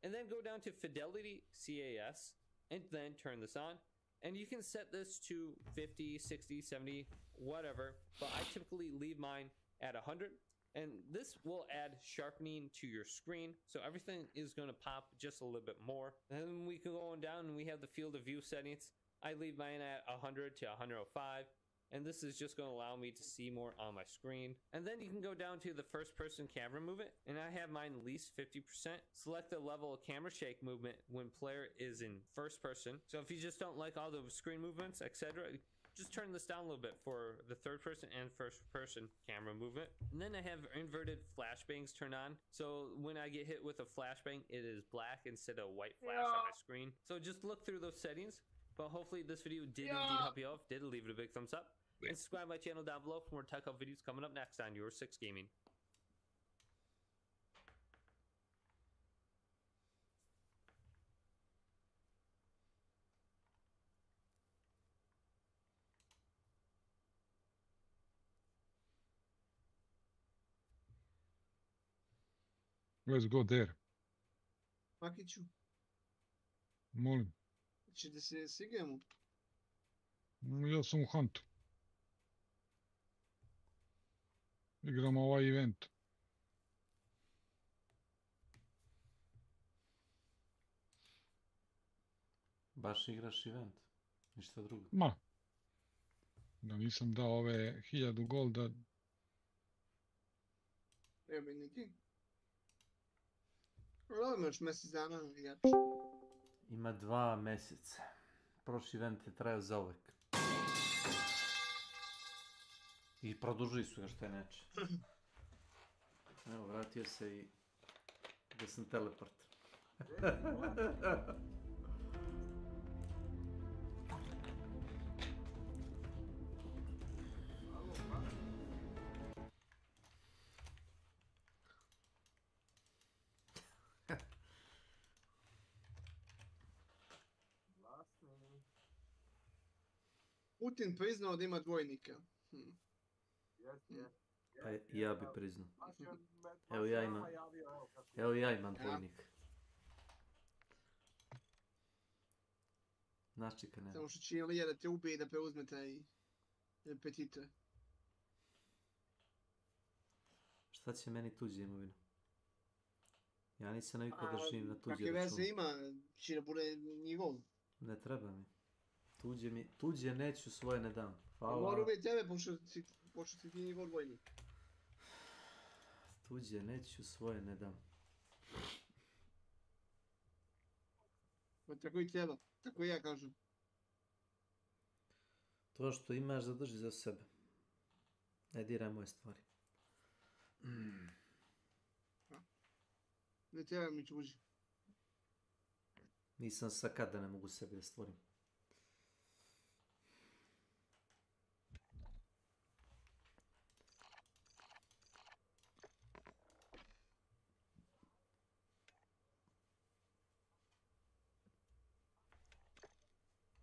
And then go down to fidelity CAS and then turn this on. And you can set this to 50, 60, 70, whatever, but I typically leave mine at 100. And this will add sharpening to your screen, so everything is going to pop just a little bit more. And then we can go on down and we have the field of view settings. I leave mine at 100 to 105. And this is just going to allow me to see more on my screen. And then you can go down to the first person camera movement, and I have mine at least 50%. Select the level of camera shake movement when player is in first person. So if you just don't like all the screen movements, etc., just turn this down a little bit for the third person and first person camera movement. And then I have inverted flashbangs turned on. So when I get hit with a flashbang, it is black instead of white flash on my screen. So just look through those settings. But hopefully this video did indeed help you out. If did, leave it a big thumbs up. And subscribe to my channel down below for more tech up videos coming up next on Your 6 Gaming. Let's go there. Makiću, Molim. će da se sigamo? Ja sam u Huntu. Igramo ovaj event. Baš igraš event? Ništa drugo? Ma. Da nisam dao ove 1000 golda. Jebe neki. Ovo još mjesec dana jače. Ima 2 mjeseca. Prošli event je trajao za uvek. I produžili su ga što je neče. Evo, vratio se i da sam teleport. Putin priznao da ima dvojnika. Pa ja bi priznao. Evo ja imam dvojnik. Znaš čeka nema. Samo što će Ilija da te ubije i da preuzme taj repetitor. Šta će meni tuđe imovina? Ja nisam navikao da živim na tuđe račune. Kakve veze ima, će da bude njegov. Ne treba mi. Tuđe neću, svoje ne dam. Hvala. Mora uvijek tebe, pošto si ti njegov dvojnik. Tuđe neću, svoje ne dam. Pa tako i treba, tako i ja kažem. To što imaš zadrži za sebe. Ne diraj moje stvari. Ne treba mi tuži. Nisam sakad da ne mogu sebi da stvorim.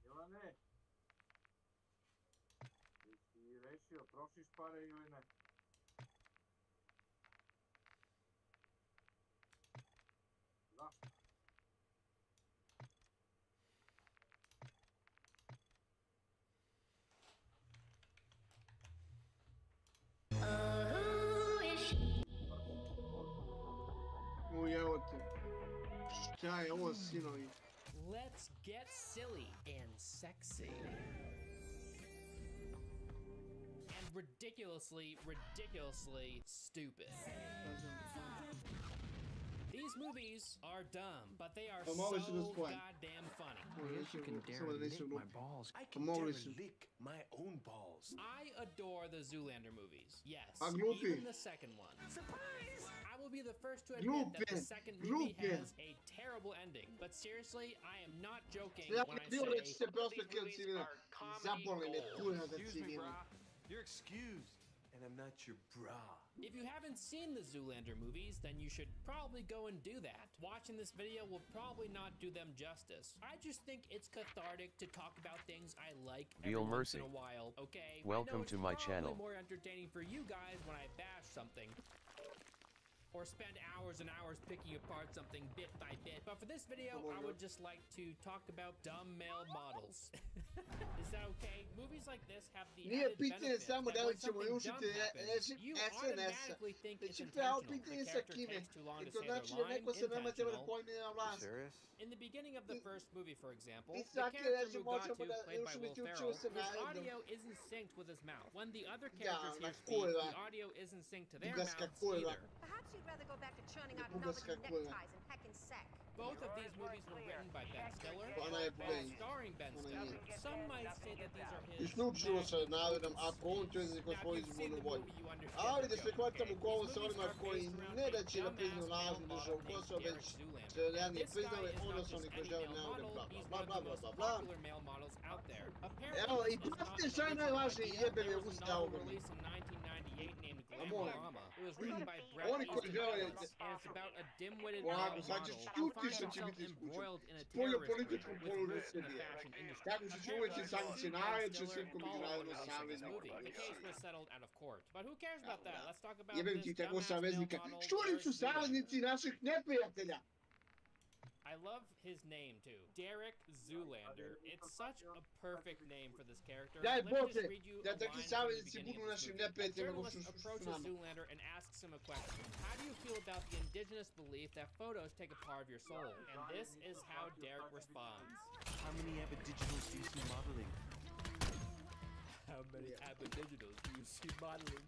Ivane, jesi rešio, trošiš pare ili ne? Zašto? Evo te. Šta je ovo, sinovi? Let's get silly and sexy. And ridiculously stupid. These movies are dumb, but they are so goddamn funny. Yes, you can dare lick my balls. I can dare lick my own balls. I adore the Zoolander movies. Yes, even the second one. Surprise! I will be the first to admit that the second movie has a terrible ending. But seriously, I am not joking when I say these movies are comedy gold. Excuse me, brah. You're excused, and I'm not your bra. If you haven't seen the Zoolander movies, then you should probably go and do that. Watching this video will probably not do them justice. I just think it's cathartic to talk about things I like every once in a while, okay? Welcome to my channel. It's probably more entertaining for you guys when I bash something. Or spend hours and hours picking apart something bit by bit. But for this video, I would just like to talk about dumb male models. Is that okay? Movies like this have the added benefit that when something dumb happens, you automatically think it's intentional. The character takes too long to say their line, intentional. Serious? In the beginning of the first movie, for example, the character Mugatu, played by Will Ferrell, his audio isn't synced with his mouth. When the other characters here speak, the audio isn't synced to their mouths either. Perhaps you'd rather go back to churning out velvet neckties and heckin' sack. Both of these movies were written by Ben Stiller, and starring Ben Stiller. Some might say that these are his Isključivo sa navodom, ako on to je neko svoju izbornu volju. Ali da se hvatamo u kovo sa onima koji ne da će da priznaju lažnu državu Kosova, već se ranije priznali, onda su oni koji žele navodom bla bla bla bla bla. Evo, i pratite šta je najvažnije jebeni usta ovoga. Oni koji žele ovako, sad će čuti što će biti iskućen. Poljopolitičkom položaju Srbije. Tako što će uvijek sankcije najveće svjetkom međunarodnom savezniku. Jebem ti tako saveznika. Što li su saveznici naših neprijatelja? I love his name too, Derek Zoolander. It's such a perfect name for this character. Daj Let me just Bože, read you da a takvi line from the saveznici beginning budu of this našim movie. A neprijateljima ko journalist što su approaches nama. Zoolander and asks him a question. How do you feel about the indigenous belief that photos take a part of your soul? And this is how Derek responds. How many aboriginals do you see modeling? How many aboriginals do you see modeling?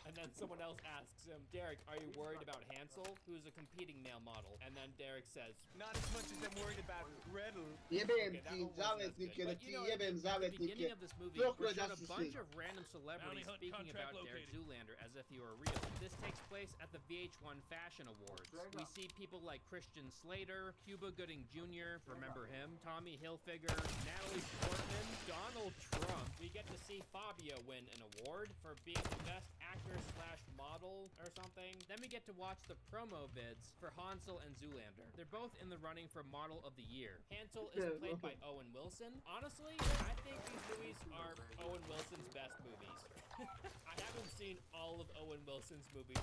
And then someone else asks him, Derek, are you worried about Hansel, who's a competing male model? And then Derek says, not as much as I'm worried about Gretel. Jebem ti zavetnike, da ti jebem zavetnike. Dokle da su svi. A bunch of random celebrities speaking about Derek Zoolander as if he were real. This takes place at the VH1 Fashion Awards. We see people like Christian Slater, Cuba Gooding Jr., remember him, Tommy Hilfiger, Natalie Portman, Donald Trump. We get to see Fabio win an award for being the best actor/model or something. Then we get to watch the promo vids for Hansel and Zoolander. They're both in the running for Model of the Year. Hansel is played by Owen Wilson. Honestly, I think these movies are Owen Wilson's best movies. I haven't seen all of Owen Wilson's movies.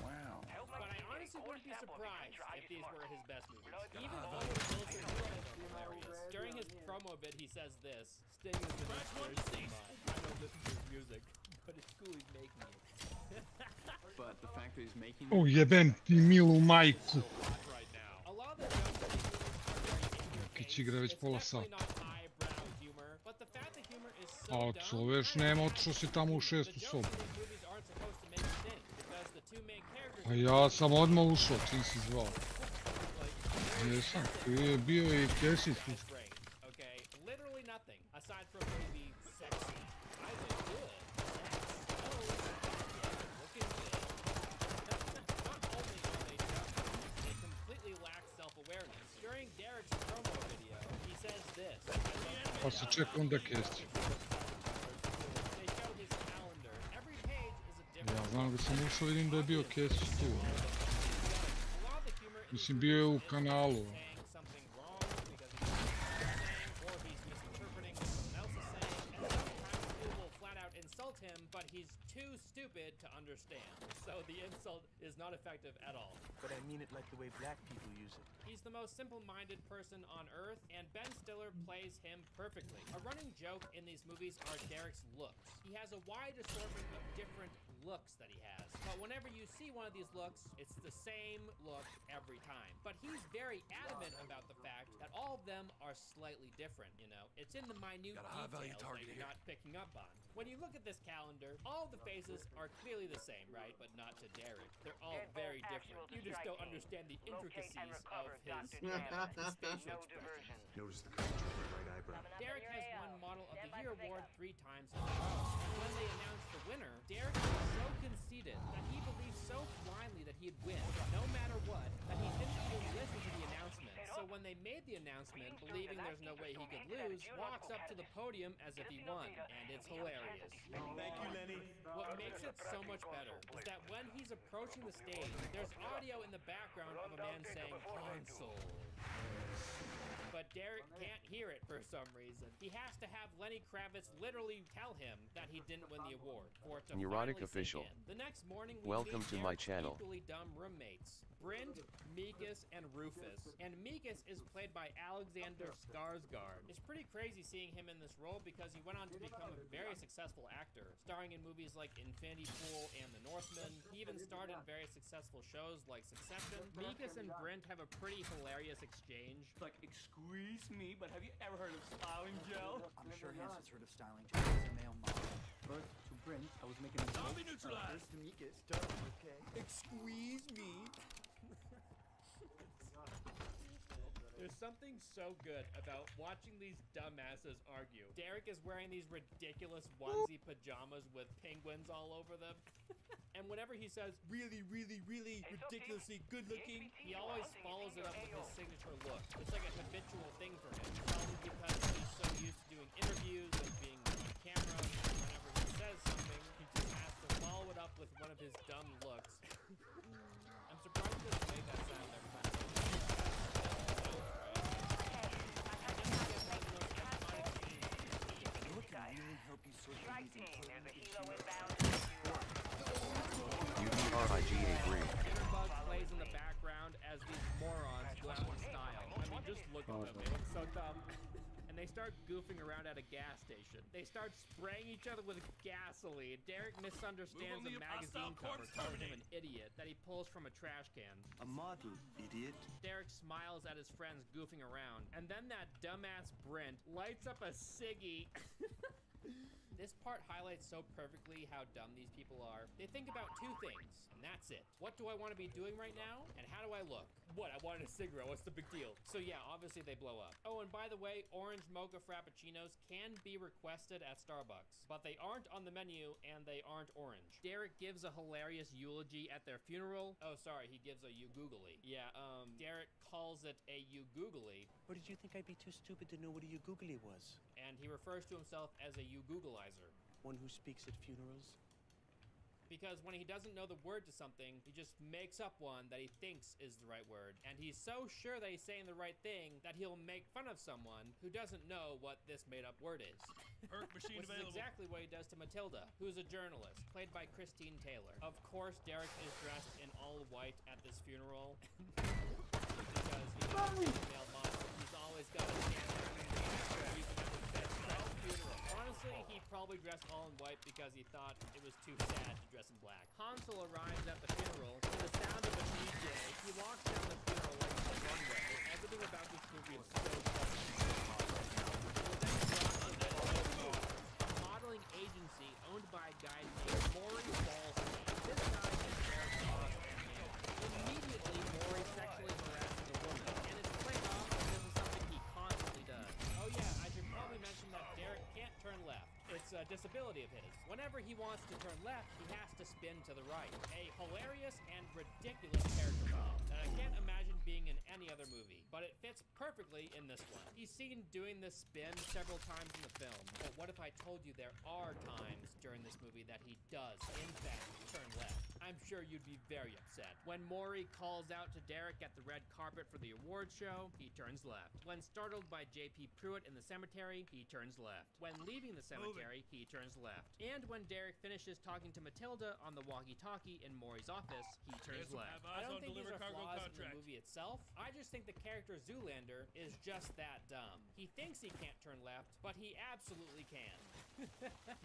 Wow. But I honestly wouldn't be surprised if these were his best movies. Even Owen Wilson's movies are hilarious. During his promo vid, he says this: Sting is the next person in mind. I don't listen to his music, but it's cool he's making it. But the fact that he's making O jebem ti milu majku. A lot of the jokes in these movies are very entertaining. Kić igra već pola sata. Not highbrow humor, but the fact that humor is so A dumb, čoveš nema, otišao si tamo u šestu sobu. these movies aren't supposed to make you think, because the two main characters A ja sam odmah ušao, čim si zvao. like Jesam, tu je bio I Kesić. Okay, literally nothing aside from maybe sexy. I look good. Looking good. Not only are they dumb, they completely lack self-awareness. During Derek's promo video, he says this. Pa se čeka onda Kesić. They show his calendar. Every page is a different. Ja znam da sam ušao, vidim da je bio Kesić tu. Mislim, bio je u kanalu. Him, but he's too stupid to understand. So the insult is not effective at all. But I mean it like the way black people use it. He's the most simple-minded person on earth, and Ben Stiller plays him perfectly. A running joke in these movies are Derek's looks. He has a wide assortment of different looks that he has, but whenever you see one of these looks, it's the same look every time. But he's very adamant about the fact that all of them are slightly different, you know? It's in the minute details that you're not picking up on. When you look at this calendar, all the faces are clearly the same, right? But not to Derek. They're all very different. You just don't understand the intricacies of his facial expressions. Notice the color of the right eyebrow. Derek has won Model of the Year award 3 times in a row. And when they announced the winner, Derek was so conceited that he believed so blindly that he'd win, no matter what, that he didn't even listen to the announcement. So when they made the announcement, believing there's no way he could lose, walks up to the podium as if he won. And it's hilarious. Thank you, Lenny. What makes it so much better is that when he's approaching the stage, there's audio in the background of a man saying console. But Derek can't hear it for some reason. He has to have Lenny Kravitz literally tell him that he didn't win the award for it to Neurotic finally official. sink in. The next morning, we Welcome meet to my Derek's channel. equally dumb roommates, Brent, Mikas, and Rufus. And Mikas is played by Alexander Skarsgård. It's pretty crazy seeing him in this role because he went on to become a very successful actor, starring in movies like Infinity Pool and The Northman. He even starred in very successful shows like Succession. Mikas and Brent have a pretty hilarious exchange. It's like, excuse me, but have you ever heard of styling gel? I'm sure Hans has heard of styling gel as a male model. But to Brent, I was making a Zombie neutralized! First to Mikas, okay? Excuse me. There's something so good about watching these dumbasses argue. Derek is wearing these ridiculous onesie pajamas with penguins all over them. And whenever he says, really, really, really ridiculously good looking, he always follows it up with his signature look. It's like a habitual thing for him. Probably because he's so used to doing interviews and being on camera. Whenever he says something, he just has to follow it up with one of his dumb looks. I'm surprised he doesn't make that sound every time. UDRIGA3. Jitterbug plays in the background as these morons go out in style. I mean, just look at them. They look so dumb. And they start goofing around at a gas station. They start spraying each other with gasoline. Derek misunderstands a magazine cover, calling him an idiot that he pulls from a trash can. A model, idiot. Derek smiles at his friends goofing around. And then that dumbass Brent lights up a ciggy. This part highlights so perfectly how dumb these people are. They think about two things, and that's it. What do I want to be doing right now? And how do I look? What, I wanted a cigarette, what's the big deal? So yeah, obviously they blow up. Oh, and by the way, orange mocha frappuccinos can be requested at Starbucks, but they aren't on the menu and they aren't orange. Derek gives a hilarious eulogy at their funeral. Oh, sorry, he gives a you-googly. Yeah, Derek calls it a you-googly. Or did you think I'd be too stupid to know what a you-googly was? And he refers to himself as a you-googleizer. One who speaks at funerals? Because when he doesn't know the word to something, he just makes up one that he thinks is the right word. And he's so sure that he's saying the right thing that he'll make fun of someone who doesn't know what this made-up word is. Perk machine Which available. is exactly what he does to Matilda, who's a journalist, played by Christine Taylor. Of course, Derek is dressed in all white at this funeral. Because he's a female model. He's always got a Honestly, he probably dressed all in white because he thought it was too sad to dress in black. Hansel arrives at the funeral to the sound of a DJ. He walks down the funeral like a runway. Everything about this movie is so a modeling agency owned by a guy named Maury Ballstein. This guy is Derek's boss. Immediately, Maury sexually harasses a woman, and it's turn left. It's a disability of his. Whenever he wants to turn left, he has to spin to the right. A hilarious and ridiculous character model that I can't imagine being in any other movie, but it fits perfectly in this one. He's seen doing this spin several times in the film, but what if I told you there are times during this movie that he does, in fact, turn left? I'm sure you'd be very upset. When Maury calls out to Derek at the red carpet for the award show, he turns left. When startled by J.P. Pruitt in the cemetery, he turns left. When leaving the cemetery, he turns left. And when Derek finishes talking to Matilda on the walkie-talkie in Maury's office, he turns left. I don't think these are flaws in the movie itself. I just think the character Zoolander is just that dumb. He thinks he can't turn left, but he absolutely can.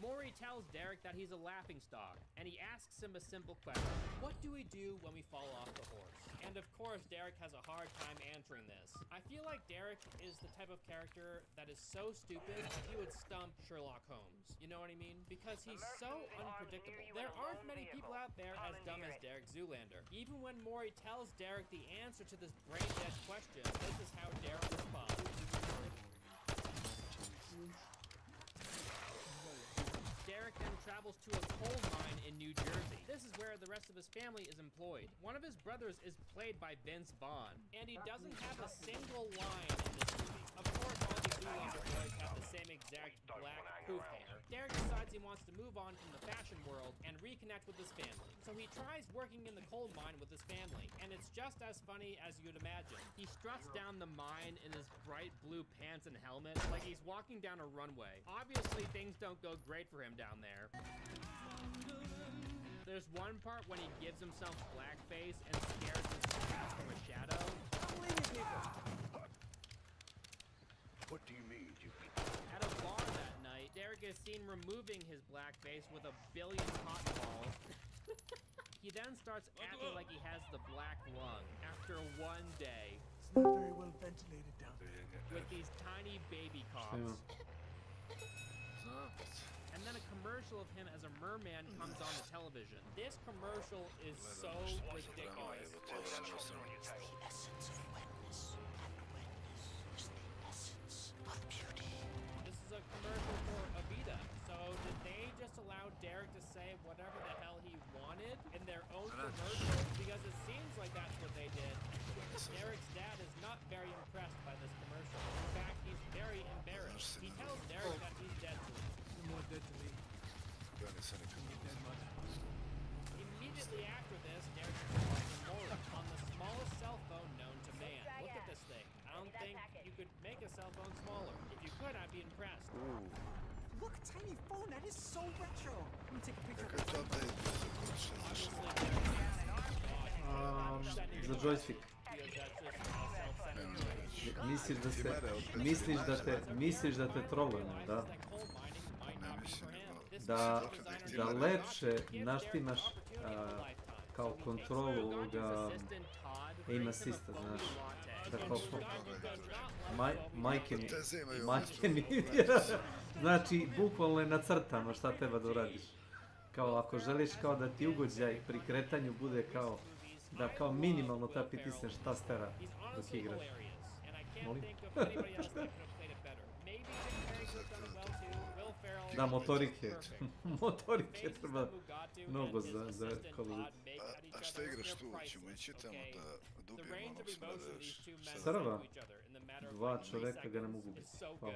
Maury tells Derek that he's a laughingstock, and he asks him a simple question. What do we do when we fall off the horse? And of course, Derek has a hard time answering this. I feel like Derek is the type of character that is so stupid that he would stump Sherlock Holmes. You know what I mean? Because he's so unpredictable. There aren't many people out there as dumb as Derek Zoolander. Even when Maury tells Derek the answer to this brain-dead question, this is how Derek responds. Derek then travels to a coal mine in New Jersey. This is where the rest of his family is employed. One of his brothers is played by Vince Vaughn, and he doesn't have a single line in this movie. Of course, all the Zoolander boys have the same exact black poof hair. Derek decides he wants to move on from the fashion world and reconnect with his family. So he tries working in the coal mine with his family, and it's just as funny as you'd imagine. He struts down the mine in his bright blue pants and helmet like he's walking down a runway. Obviously, things don't go great for him down there. There's one part when he gives himself blackface and scares his cat from a shadow. What do you mean, you? At a bar that night, Derek is seen removing his blackface with 1 billion cotton balls. He then starts acting like he has the black lung after one day. It's not very well ventilated down there. With these tiny baby coughs. And then a commercial of him as a merman comes on the television. This commercial is so ridiculous. It's the essence of wetness, and wetness is the essence of beauty. This is a commercial for Avita. So did they just allow Derek to say whatever the hell he wanted in their own commercial? Because it seems like that's what they did. Derek's dad is not very impressed by this commercial. In fact, he's very embarrassed. He tells Derek that he's dead to him. More dead to me. Dead much. Immediately after this, Derek is calling Maury on the smallest cell phone known to man. Look at this thing. I don't think you could make a cell phone smaller. If you could, I'd be impressed. Ooh. Look, tiny phone. That is so retro. Let me take a picture of it. Za joystick. Misliš da te trolujem, da? Da lepše naštimaš kao kontrolu ovoga aim assista, znaš. Da kao majke mi, znači bukvalno je nacrtano šta treba da uradiš. Kao ako želiš kao da ti ugođaj pri kretanju bude kao da kao minimalno ta pritisneš tastera dok igraš. Molim? Da, motorike. Motorike treba mnogo za Call of Duty. A šta igraš tu? Ćemo ići tamo da dobijemo onog smrdaš. Srva? 2 čoveka ga ne mogu biti. Hvala.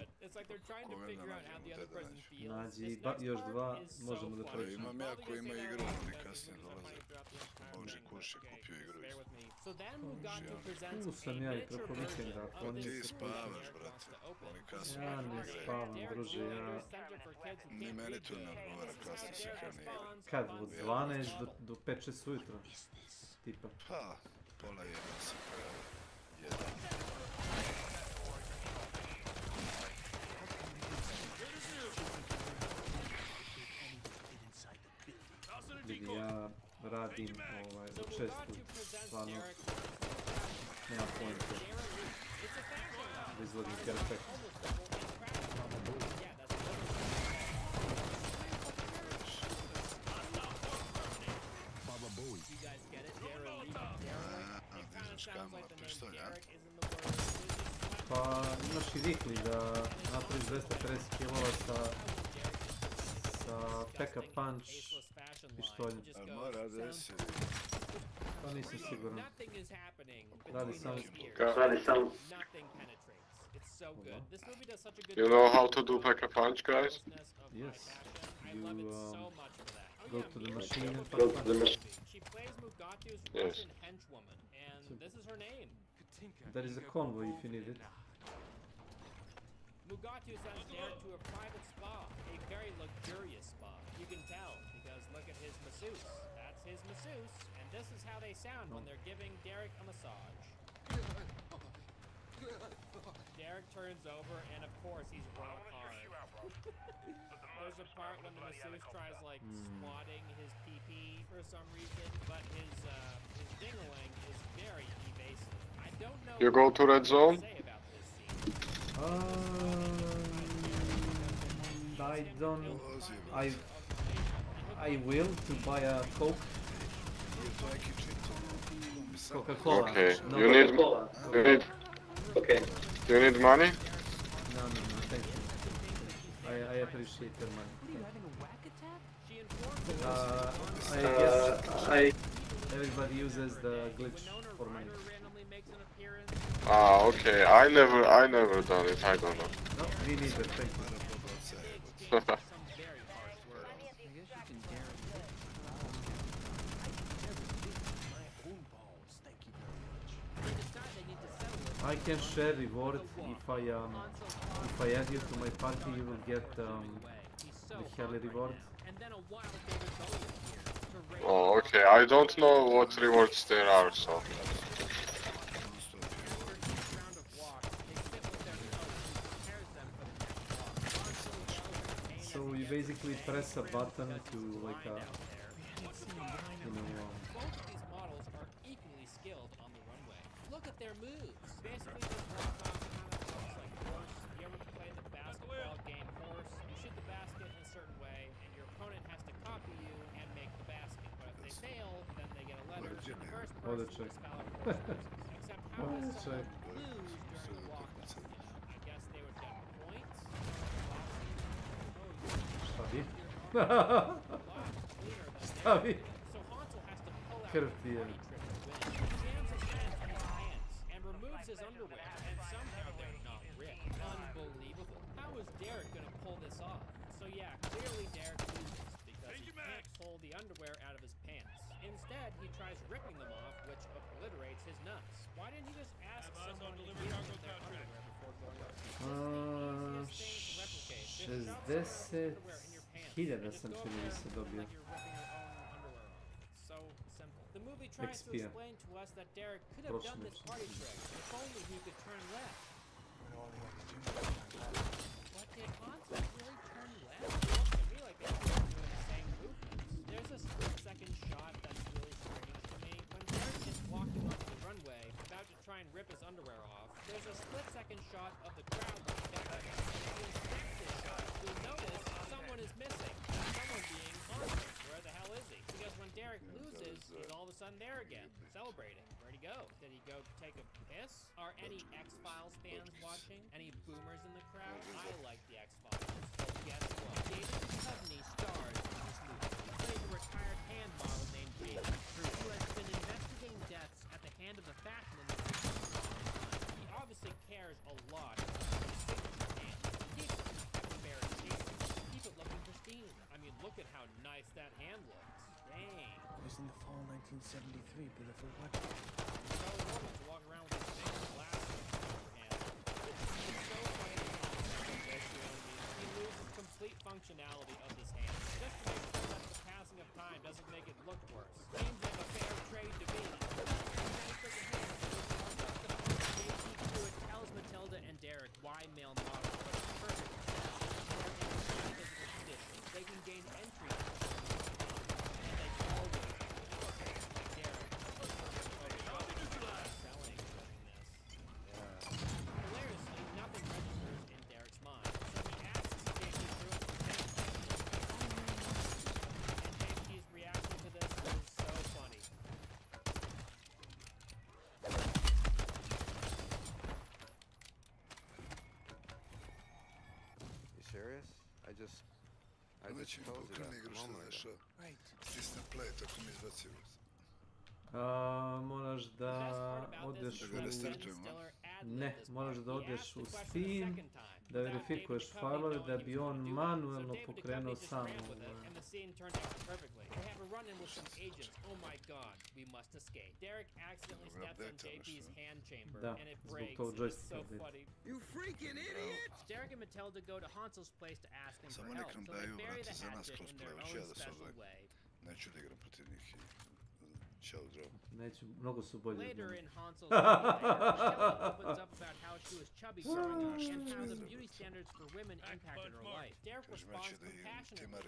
Nađi još 2, možemo da prođemo. Imam ja koji ima igru, oni kasnije dolaze. Bože, Kuš je kupio igru. Tu sam ja i preko vikenda. Ti spavaš, brate. Oni kasnije ja ne spavam, druže, ja... Ni meni to ne odgovara, kasnije se kad ne igra. Kad, od 12 do 5-6 ujutro? Tipa. Pa, pola 1 se pravi. 1. Vidi, ja radim u čestu, stvarno nema pojenta da izvodim perfekt. Pa imaš i vikli da napraviš 250 kW sa Pack a Punch pištoljem. To nisam siguran. Nothing is happening Radi between samo... those ears. Nothing penetrates. It's so good. This movie does such a good You know how to do Pack a Punch, guys? Yes. You Go to the machine and pack a punch. She plays Mugatu's Yes. Russian henchwoman, and this is her name. There is a convoy if you need it. Mugatu sends Derek to a private spa, a very luxurious spa. You can tell, because look at his masseuse. That's his masseuse, and this is how they sound when they're giving Derek a massage. Derek turns over, and of course he's rock hard. There's a part when the masseuse tries like squatting his pee-pee for some reason, but his ding-a-ling is very evasive. I don't know You go to red zone? what to say about this scene. I don't... I will to buy a Coke. Coca-Cola. Okay. No, You need... Coca-Cola. You need... Okay. Do you need money? No, thank you. I appreciate your money. I guess everybody uses the glitch for money. Ah, okay. I never done it. I don't know. No, me neither. Thank you. I can share reward if I add you to my party. You will get the heli reward. Oh, okay. I don't know what rewards there are, so. So you basically press a button to like a, you know. Both of these models are equally skilled on the runway. Look at their moves. Basically, this walk-off kind of looks like horse. You ever play the basketball game horse? You shoot the basket in a certain way, and your opponent has to copy you and make the basket. But if they fail, then they get a letter. The first person to spell out horse versus. Except how does someone lose during the walk-off? You know, I guess they would get points. Stavi. So Hansel has to pull out Krti je. jams his hands in his pants and removes his underwear, and somehow they're not ripped. Unbelievable. How is Derek gonna pull this off? So yeah, clearly Derek loses because he can't pull the underwear out of his pants. Instead, he tries ripping them off, which obliterates his nuts. Why didn't he just ask someone to give him their underwear before going up? This is 60.000 sam čini mi se dobio. So simple. The movie tries to explain to us that Derek could have done this party trick if only he could turn left. But did Hansel really turn left? It looks to me like they were doing the same movements. There's a split-second shot that's really strange to me. When Derek is walking onto the runway, about to try and rip his underwear off, there's a split-second shot of the crowd looking back at him. If you inspect this shot, you'll notice someone is missing. Someone being Hansel. Where the hell is he? Because when Derek loses, he's all of a sudden there again, celebrating. Where'd he go? Did he go take a piss? Are any X-Files fans watching? Any boomers in the crowd? I like the X-Files. So guess what? David Duchovny stars in this movie. He plays a retired hand model named Jason Cruz, who has been investigating deaths at the hand of the fashion industry for a long time. He obviously cares a lot about his signature hand. He keeps it embarrassing. Keep it looking pristine. I mean, look at how nice that hand looks. Dang. It was in the fall 1973, beautiful what? It's so normal to walk around with these big glasses on your hand. It's so funny. He loses complete functionality of this hand. Just to make sure that the passing of time doesn't make it look worse. Seems like a fair trade to me. JT Pruitt tells Matilda and Derek why male models are the perfect conditions. They can gain entry into the and they always Derek selling during this. Hilariously, nothing registers in Derek's mind, so he asks JT Pruitt to take and JT's reaction to this is so funny. Neće mi pokrene igru što znaš, stisne play, tako mi izbacio. Moraš da odeš u... Ne, moraš da odeš u Steam, da verifikuješ failove da bi on manuelno pokrenuo sam Da, zbog tog joysticka. You freaking idiot! Derek and Matilda go to Hansel's place to ask him for Samo help, nek nam so they daju, bury brate, the za nas hatchet kroz in their play, own ja da se special ovdje way. neću da igram protiv njih i ćao zdravo. Neću, mnogo su bolji od Later mene. in Hansel's Shelley opens up about how she was chubby growing up and how the beauty standards for women impacted her life. Derek responds compassionately.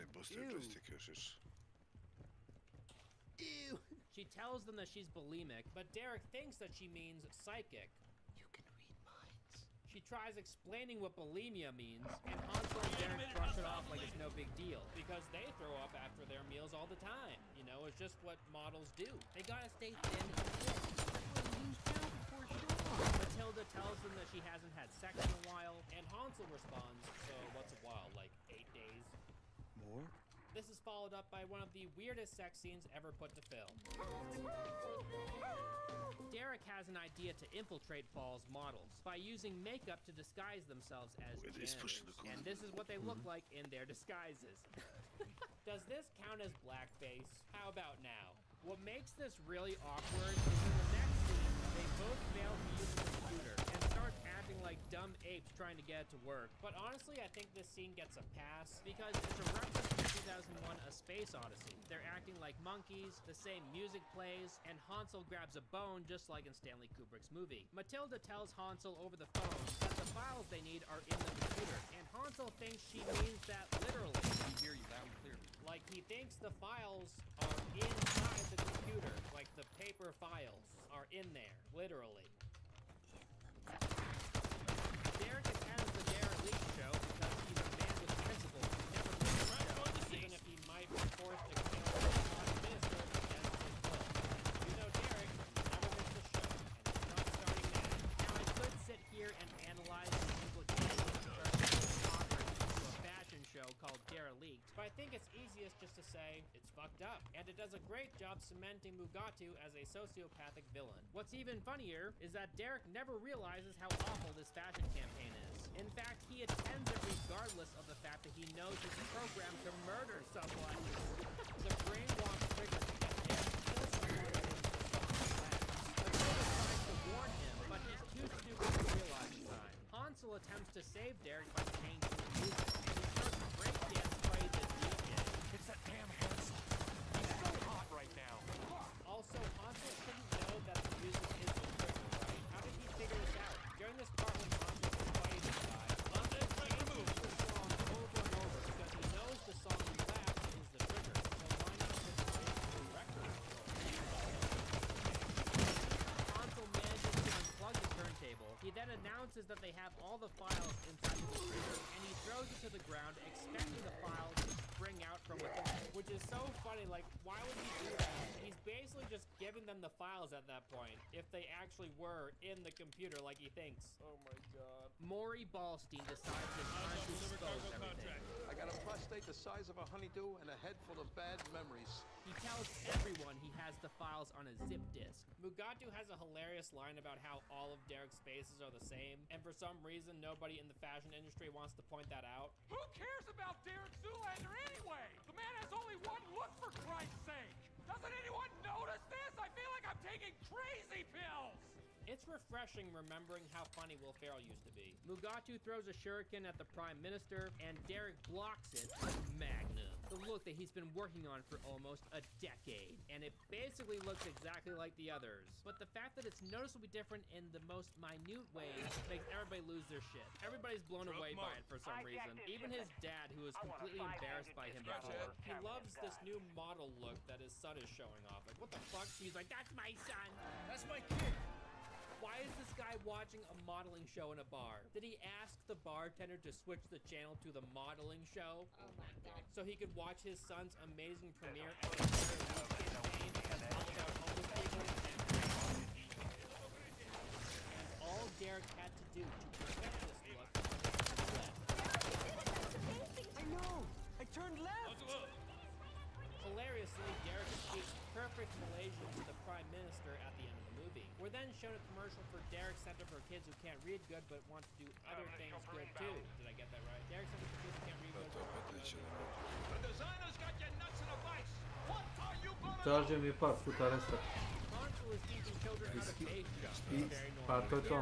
Ew. She tells them that she's bulimic, but Derek thinks that she means psychic. You can read minds. She tries explaining what bulimia means, and Hansel and Derek brush it off like it's no big deal, because they throw up after their meals all the time. You know, it's just what models do. They gotta stay thin and fit. Matilda tells them that she hasn't had sex in a while, and Hansel responds, so what's a while, like 8 days? More? This is followed up by one of the weirdest sex scenes ever put to film. Derek has an idea to infiltrate Paul's models by using makeup to disguise themselves as janitors, and this is what they look like in their disguises. Does this count as blackface? How about now? What makes this really awkward is in the next scene, they both fail to use the computer and start acting like dumb apes trying to get it to work. But honestly, I think this scene gets a pass because it's a reference to 2001: A Space Odyssey. They're acting like monkeys, the same music plays, and Hansel grabs a bone just like in Stanley Kubrick's movie. Matilda tells Hansel over the phone that the files they need are in the computer, and Hansel thinks she means that literally. I hear you loud and clear. Like he thinks the files are inside the computer, like the paper files are in there, literally. Derek attends the Derek Leak show because he's a man with principles who never misses a show, even if he might be forced to kill the prime minister against his will. You know Derek never missed a show, and he's not starting now. Now I could sit here and analyze the implications of turning into a fashion show called Derelict, but I think it's easiest just to say it's fucked up, and it does a great job cementing Mugatu as a sociopathic villain. What's even funnier is that Derek never realizes how awful this fashion campaign is. In fact, he attends it regardless of the fact that he knows it's programmed to murder someone. The brainwash trigger to get Derek to kill someone is Matilda tries to warn him, but he's too stupid to realize in time. Hansel attempts to save Derek by changing the music, and he starts breakdance plays as DJ. It's that damn Hansel. He's so hot right now. Also, Hansel couldn't know that the music is the trigger, right? How did he figure this out? During this part when Hansel is fighting this guy, Hansel changes the song over and over because he knows the song he laughs is the trigger. So why not just play it to the record? Hansel manages to unplug the turntable. He then announces that they have all the files inside the computer, and he throws it to the ground, expecting the files to spring out from within, which is so funny. Like, why would he do that? He's basically just giving them the files at that point, if they actually were in the computer like he thinks. Oh my god. Maury Ballstein decides it's time to expose everything. I got a prostate the size of a honeydew and a head full of bad memories. He tells everyone he has the files on a zip disk. Mugatu has a hilarious line about how all of Derek's faces are the same, and for some reason nobody in the fashion industry wants to point that out. Who cares about Derek Zoolander anyway? The man has only one look, for Christ's sake! Doesn't anyone notice this? I feel like I'm taking crazy pills! It's refreshing remembering how funny Will Ferrell used to be. Mugatu throws a shuriken at the Prime Minister, and Derek blocks it with Magnum, the look that he's been working on for almost a decade. And it basically looks exactly like the others. But the fact that it's noticeably different in the most minute ways makes everybody lose their shit. Everybody's blown away by it for some reason. Even his dad, who was completely embarrassed by him before. He loves this new model look that his son is showing off. Like, what the fuck? He's like, that's my son! That's my kid! Why is this guy watching a modeling show in a bar? Did he ask the bartender to switch the channel to the modeling show? Oh my god. So he could watch his son's amazing premiere at the campaign that helped out homeless people? And all Derek had to do to perfect this look was left. I know! I turned left! Hilariously, Derek speaks perfect Malaysian to the Prime Minister at the end of the movie. We're then shown a commercial for Derek's Center for Kids who can't read good but want to do other things good too. Did I get that right? Derek's Center for Kids who can't read good but want to do other things good. The designer's got your nuts in a vice! What are you gonna Tražio mi je par puta restart. Console is teaching children how to bake stuff. It's very normal. Pa to je to.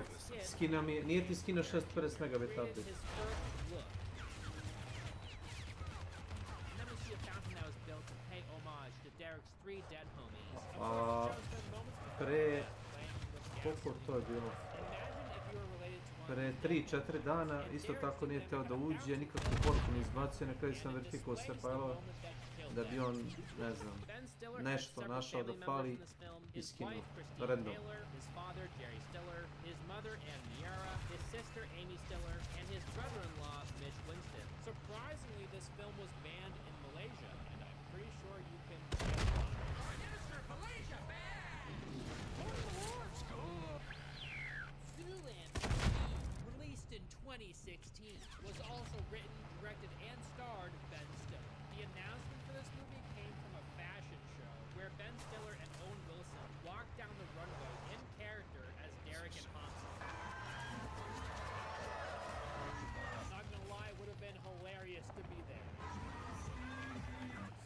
Skina mi je, nije ti skino 650 megabita update. His first look. And then we see a fountain that was built to pay homage to Derek's 3 dead homies. Pre... Koliko to je bilo? Pre 3-4 dana isto tako nije teo da uđe, nikakvu poruku ne izbacio, na kraju sam verifikovao sve fajlove da bi on, ne znam, nešto našao da fali i skinuo, random. His father, Jerry Stiller, his mother, Ann Miara, his sister, Amy Stiller, and his brother-in-law, Mitch Winston. Surprisingly, this film was banned in Malaysia, and I'm pretty sure you can get it on. Prime Minister, Malaysia banned! Zoolander, released in 2016, was also written, directed, and starred Ben Stiller. The announcement for this movie came from a fashion show where Ben Stiller and Owen Wilson walked down the runway in character as Derek and Hansen. Not gonna lie, it would have been hilarious to be there.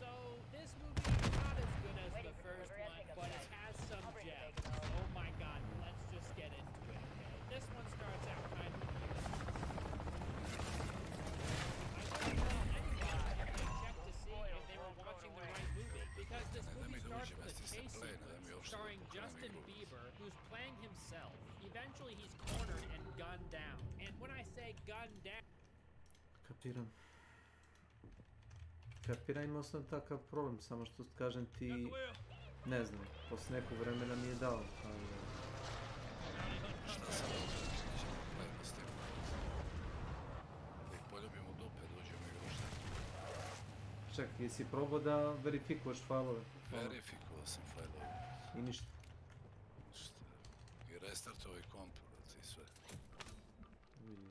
So, this movie is not as good as the first one, but it has some gems. Oh my god, let's just get into it, okay? This one starts out kind of weird. I wouldn't tell anybody if they checked to see if they were watching the right movie, because this movie starts with a chase sequence starring Justin Bieber, who's playing himself. Eventually he's cornered and gunned down. And when I say gunned down... Kapiram. Kapiram, imao sam takav problem, samo što kažem ti, ne znam, posle nekog vremena mi je dao, ali... Šta sam gledamo s tim? Da ih poljubimo u dupe, dođemo i još šta. Čekaj, jesi probao da verifikuješ failove? Verifikovao sam failove. I ništa? Šta? I restartovao i komp, i sve. Vidio.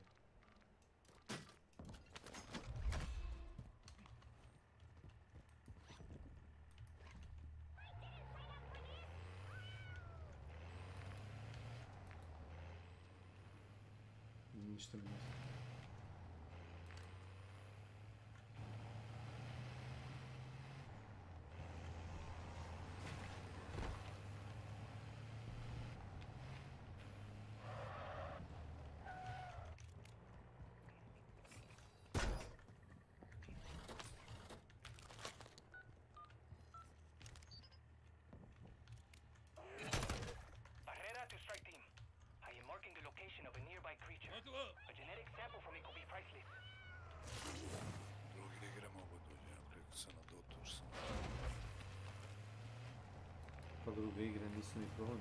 Ništa mi nisam. Barrera to strike team. I am marking the location of a nearby creature. A genetic sample from it could be priceless. Drugi igre mogu dođe, preko sam na dotu, još sam. Pa druge igre nisu ni problem.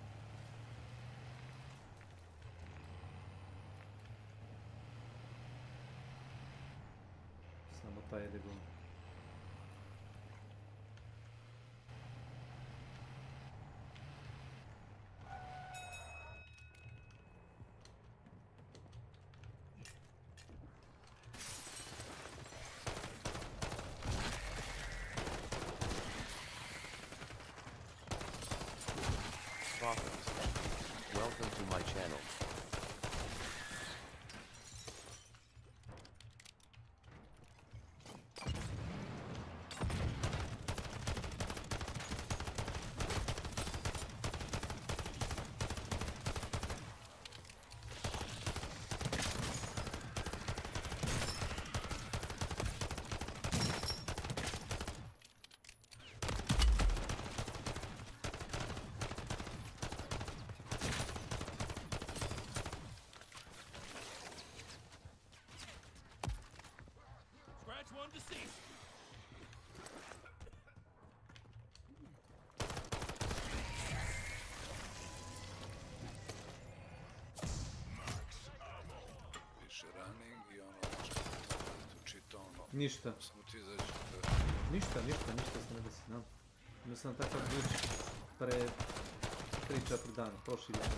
Samo taj jede gum. Welcome to my channel. Scratch one deceased. Više running i ono, nešto tu čita ono. Ništa. Samo ti izađeš Ništa se ne desi, znam. Imao sam takav glitch pre 3-4 dana, prošli dan.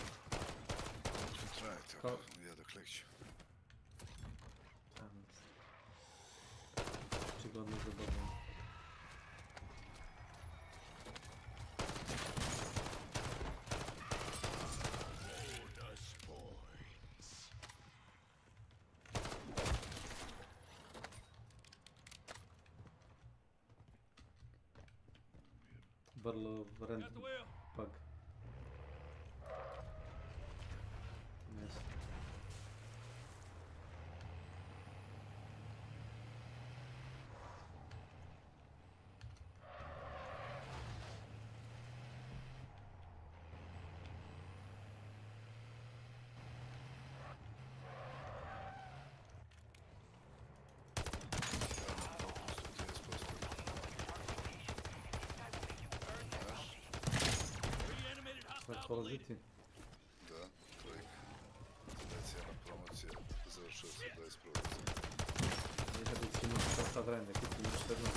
To traje tako, ja da klikću. očigledno zabavljeno. Vrlo random bug. Nice. Polaziti? Da, trojka. Specijalna promocija, završio se 21. Nije da ćemo šta vreme, da kupim još jedno.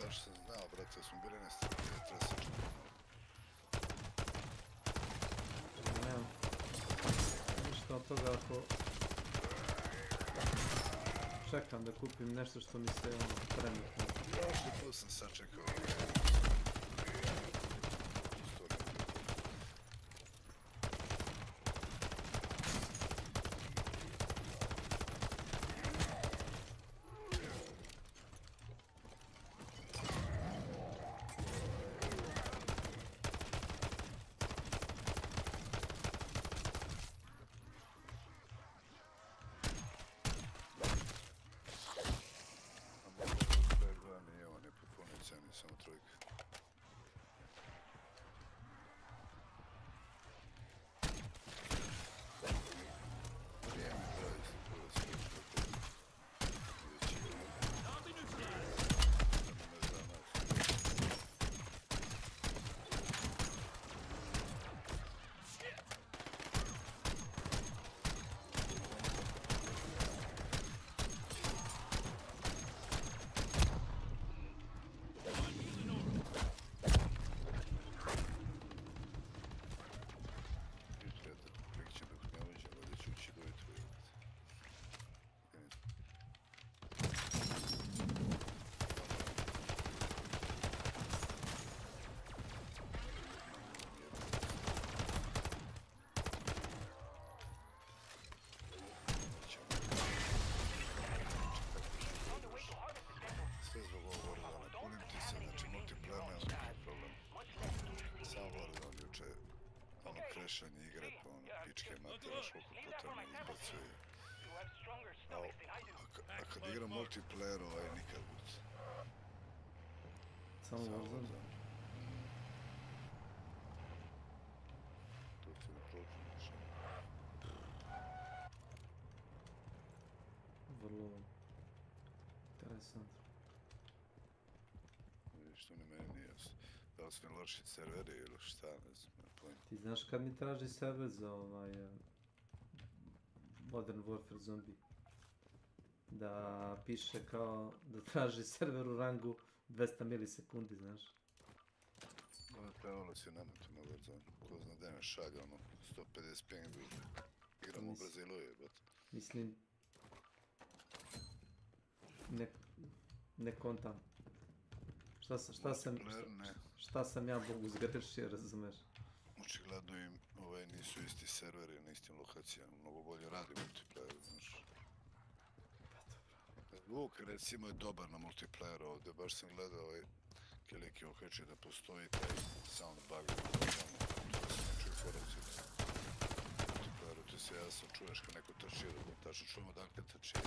Daš sam znao, brate, smo bili na strane, tresački. Nemam ništa od toga ako čekam da kupim nešto što mi se trenutno. Još i tu sam sačekao. Samo trojka. Vrijeme pravi se prolazi. Krešanje igre, pa ono, pičke materaš koliko puta me izbacuje. A kad igram multiplayer, nikad bud. Samo Warzone? To se ne prođe ništa. Vrlo interesantno. Vidiš, to ni meni nije jasno. Da li su mi loši serveri ili šta, ne znam, ne pojma. Ti znaš kad mi traži server za Modern Warfare Zombie? Da piše kao da traži server u rangu 200 milisekundi, znaš? Ono trebalo si nametu na Warzone. Ko zna da me šalje, ono, 150 ping duže. Igram u Brazilu jebate. Mislim... Ne kontam. Šta sam ja Bogu zgrešio, razumeš? Očigledno im nisu isti serveri na istim lokacijama, mnogo bolje radi multiplayer, znaš. Vuk recimo je dobar na multiplayeru ovdje, baš sam gledao Keliki okreće da postoji taj sound bug, to sam čuo foraciju. Na multiplayeru ti se jasno čuješ kad neko trčira, da tačno čujemo dakle trčira.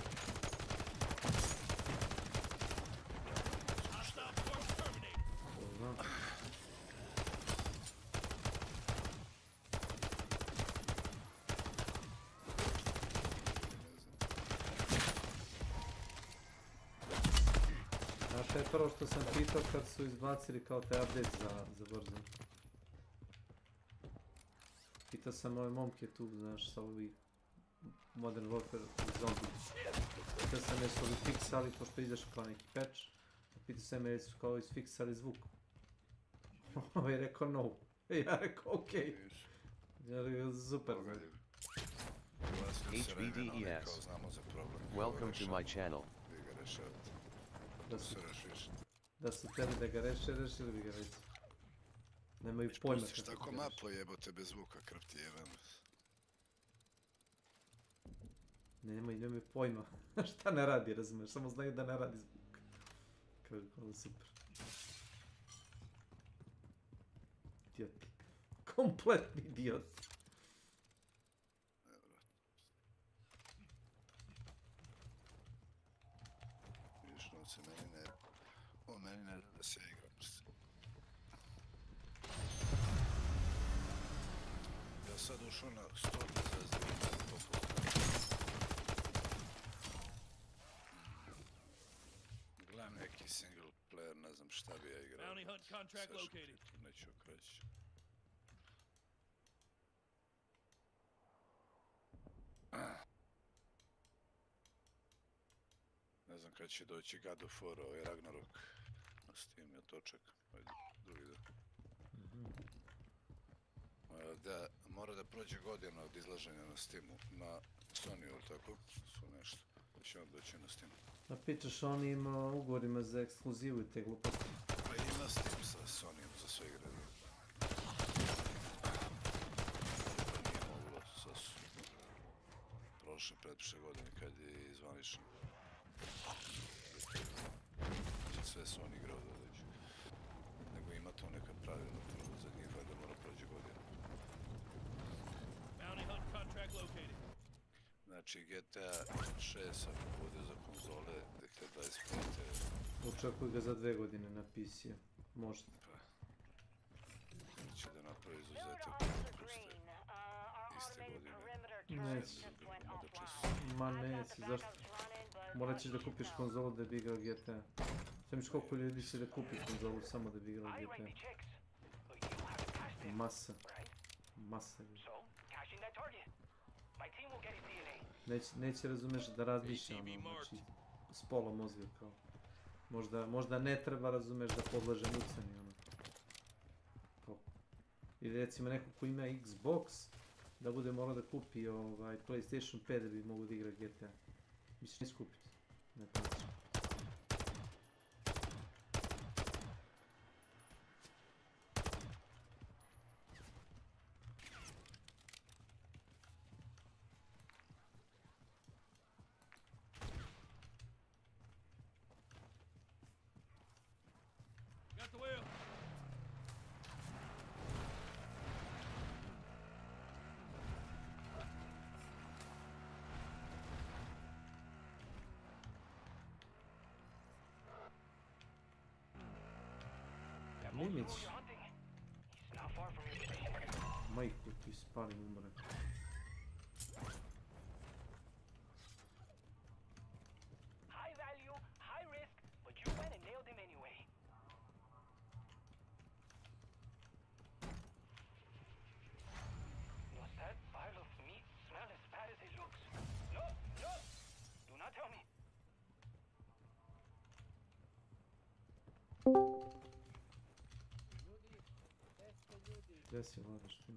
Znaš, to je prvo što sam pitao kad su izbacili kao taj update za Warzone. Pitao sam ove momke tu, znaš, sa ovi Modern Warfare Zombie. Pitao sam jesu li fiksali, pošto izaš kao neki patch. Pitao sam jesu kao isfiksali zvuk. Ovo je rekao no. Ja rekao okej. Super. HBDES. Welcome to my channel. Da su teli da ga rešili bi ga već. Nemaju pojma kako Pustiš tako mapo jebote bez zvuka, krv ti jebem. Nemaju pojma šta ne radi, razumiješ, samo znaju da ne radi zvuk. Kako super. Idiot. Kompletni idiot. Vidiš, novce, meni ne da se igram. Ja sad ušao na 100 zvezde i na popust. Gledam neki single player, ne znam šta bi ja igrao. Neću okreći. Ne znam kad će doći God of War, ovaj Ragnarok na Steam, ja to čekam. Ajde, drugi dan. Da, mora da prođe godina od izlaženja na Steamu, na Sony, ili tako? Su nešto, da će on doći na Steamu. A pričaš o onim ugovorima za ekskluzivu i te gluposti? Pa ima Steam sa Sonyom za sve igre. Nije moglo, sad su prošle, pretprošle godine kad je izvanično. Sve Sony igrao da dođe. Nego ima to neka pravila prvo za njih, da mora prođe godina. Znači GTA 6 ako bude za konzole 2025. Očekuj ga za 2 godine na PC-u. Možda. Pa. Neće da napravi izuzetak da puste iste godine. Neće. Ma neće, zašto? Morat ćeš da kupiš konzolu da bi igrao GTA. Samiš koliko ljudi će da kupi konzolu samo da bi igrao GTA. Masa. Masa. Neće razumeš da razmišlja, znači s pola mozga kao. Možda ne treba razumeš da podlaže mucani, ono. Ili recimo neko ko ima Xbox, da bude morao da kupi PlayStation 5 da bi mogo da igra GTA. Misliš ne skupiti, ne plaćaš. Mimić. Majku ti spalim umre. Gdje si vladaš ti?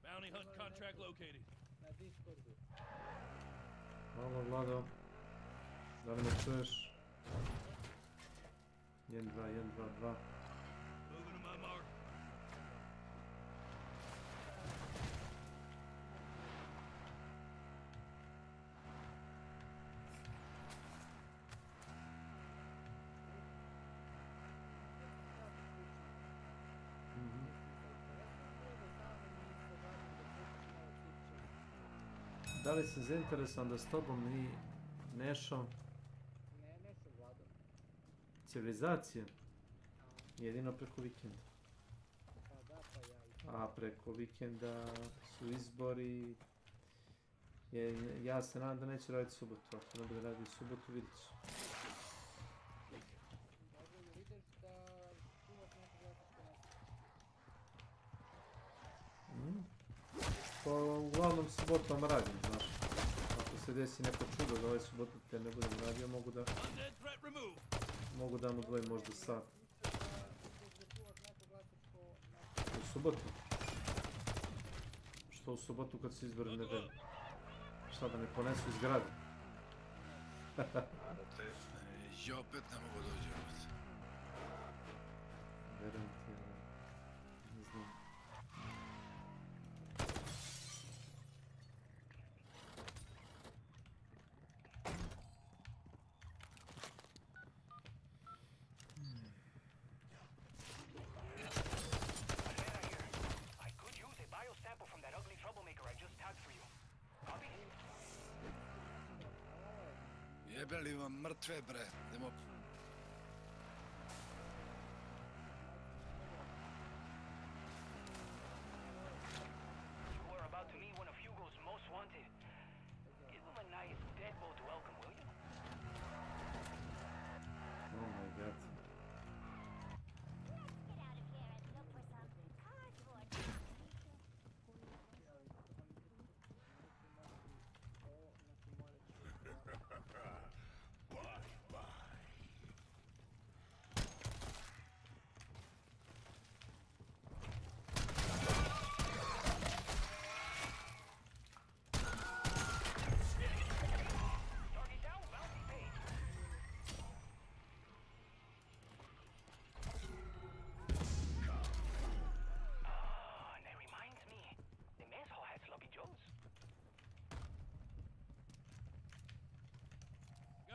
Bounty hunt contract located. Halo Vlado. Da li me čuješ? 1, 2, 1, 2, 2. Moving to my mark. Da li si zainteresovan da s tobom i Nešom civilizacija? Jedino preko vikenda. A preko vikenda su izbori. Ja se nadam da neće raditi subotu. Ako ne bude raditi subotu, vidit ću. Pa uglavnom subotom radim, znaš. Ako se desi neko čudo da ovaj subotu te ne budem radio, mogu da Mogu da mu odvojim možda sat. U subotu? Što u subotu kad se izbori nedelju? Šta da me ponesu iz grada? Ja opet ne mogu dođe ovdje. Verujem ti, ne znam. Jebeli vam mrtve bre, idemo. You are about to meet one of Hugo's most wanted. Give him a nice deadbolt welcome, will you? Oh my god.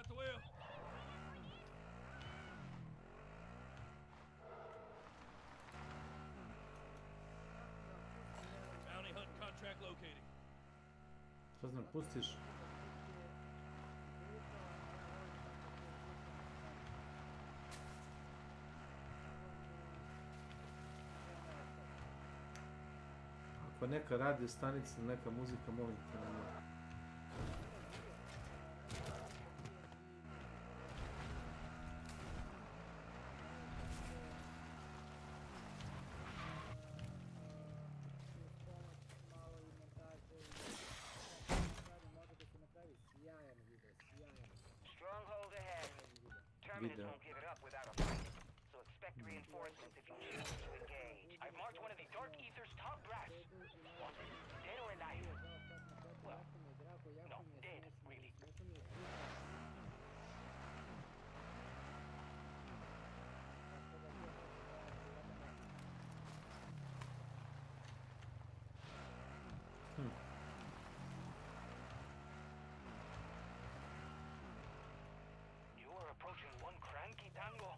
The wheel. Bounty hunt contract locating. Šta znam, pustiš? Ako neka radio stanica, neka muzika, molim te, nema. Stronghold ahead. Terminus won't give it up without a fight, so expect reinforcements if you choose to engage. I've marked one of the Dark Ether's top brass. Wanted, dead or alive? Well, no, dead, really. Approaching one cranky tango.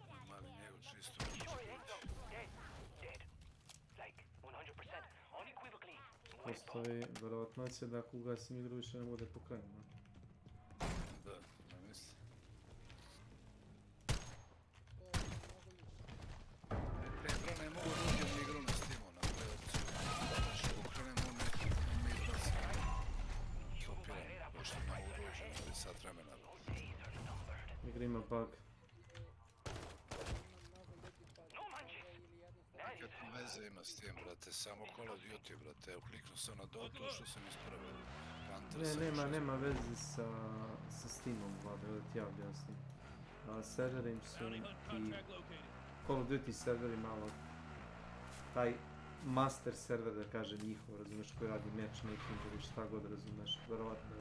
Sure, it ends up dead. Dead. Like 100%. Unequivocally. Postoji verovatnoća da ako ugasim igru više ne bude pokrenut. Da, ne mislim. Pedro, ne mogu da uđem igru na Steamu, na opciju. Znači, ukrenem me izbaci. Kopiram, pošto ne mogu da uđem, ali sat vremena. Igra ima bug. Kakve veze ima s tim, brate, samo Call of Duty, brate, evo kliknuo sam na Dota, što sam ispravio. Nema veze sa Steamom, vlada, da ti ja objasnim. Serveri im su i Call of Duty serveri malo, taj master server, da kažem, njihov, razumeš, koji radi matchmaking ili šta god, razumeš, verovatno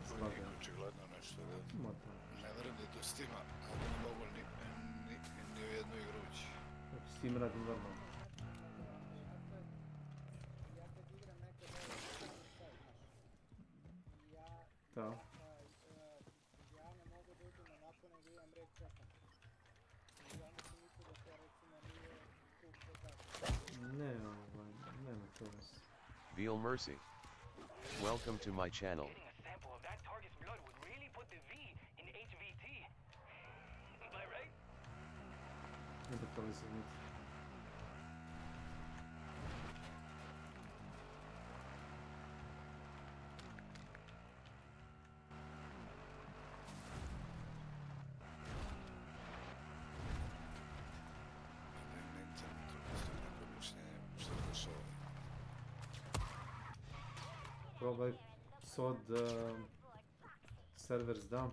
zbagaju. Očigledno nešto, da. Ne verujem da je to Steama, ali ne mogu ni u jednu igru ući. Steam radi normalno. Da. Ne, nema to vas. Veal Mercy. Welcome to my channel. Ne da to li se niti. Probaj sod servers down.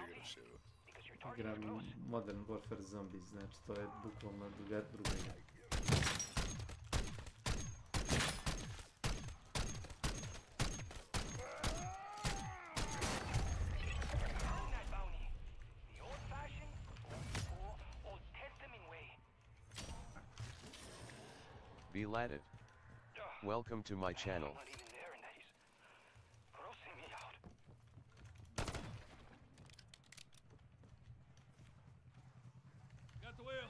igraš, evo. Igram Modern Warfare Zombies, znači to je bukvalno druga igra. Be latted. Welcome to my channel. Got the wheel.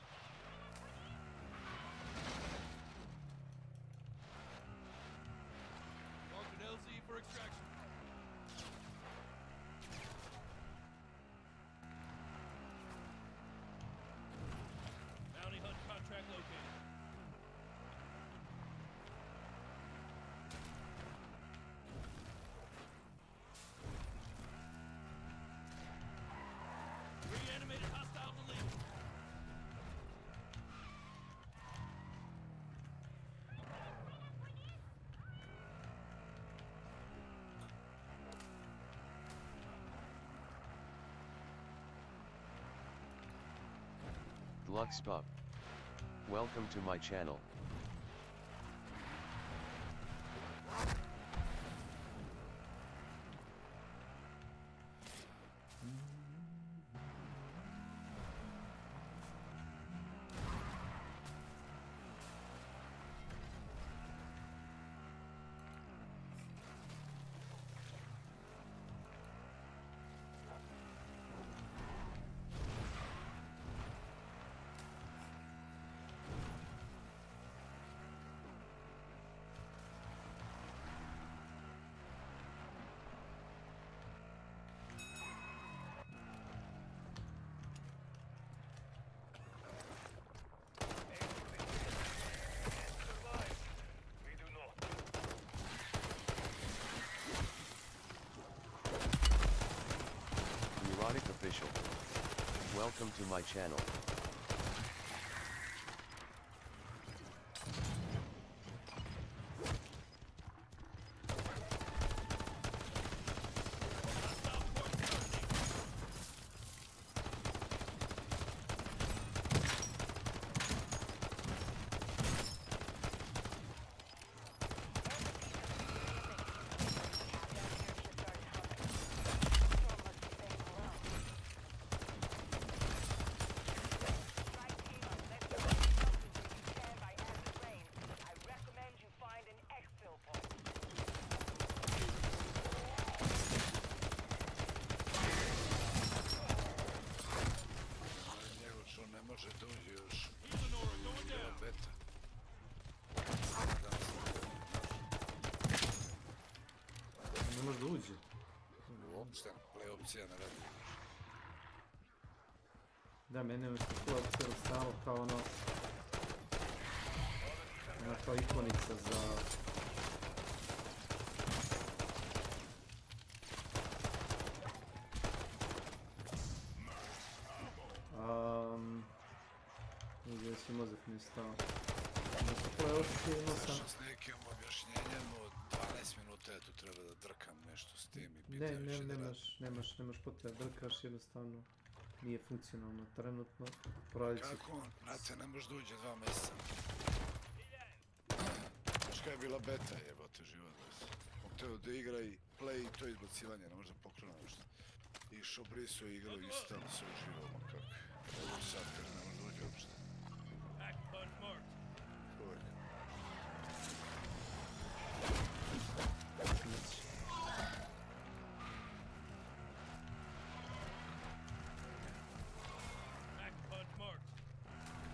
Marked an LZ for extraction. Bounty hunt contract located. Reanimated hostile deleted. Gluxpub. Welcome to my channel. Official. Welcome to my channel. možda uđe. Uopšte, play opcija ne radi. Da, mene je play opcija stalo kao ono... Ona kao ikonica za... Gdje si mozak mi je stao. Zašto s nekim objašnjenjem od 12 minuta ja tu treba da drkam nešto s tim i pitaju više da radi. Nemaš potrebe, drkaš jednostavno. Nije funkcionalno trenutno. Kako? Brate, ne možeš da uđe 2 mjeseca. Znaš kada je bila beta, jebote život. On htio da igra i play i to izbacivanje, ne može da pokrene nešto. Išao briso i igrao isto, ali sve uživo, ma kako. Evo sad, kaže, ne može da uđe uopšte. Uvijek.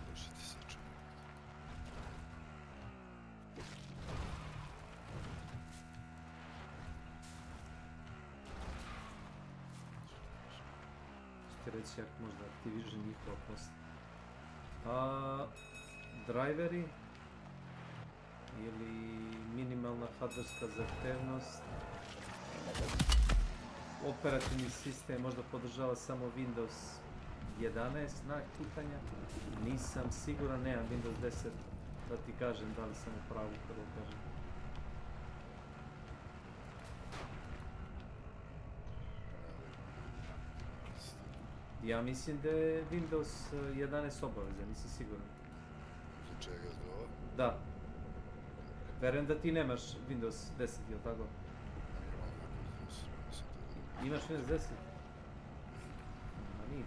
Slušajte se čovjek. Što ti reći, ako možda Activision njihova posla. Driveri ili minimalna hardverska zahtevnost. Operativni sistem možda podržava samo Windows 11, znak pitanja. Nisam siguran, nemam Windows 10 da ti kažem da li sam u pravu kada kažem. Ja mislim da je Windows 11 obaveza, nisam siguran. Za čega za ovo? Da. Verujem da ti nemaš Windows 10, jel tako? Imaš Windows 10? A nije.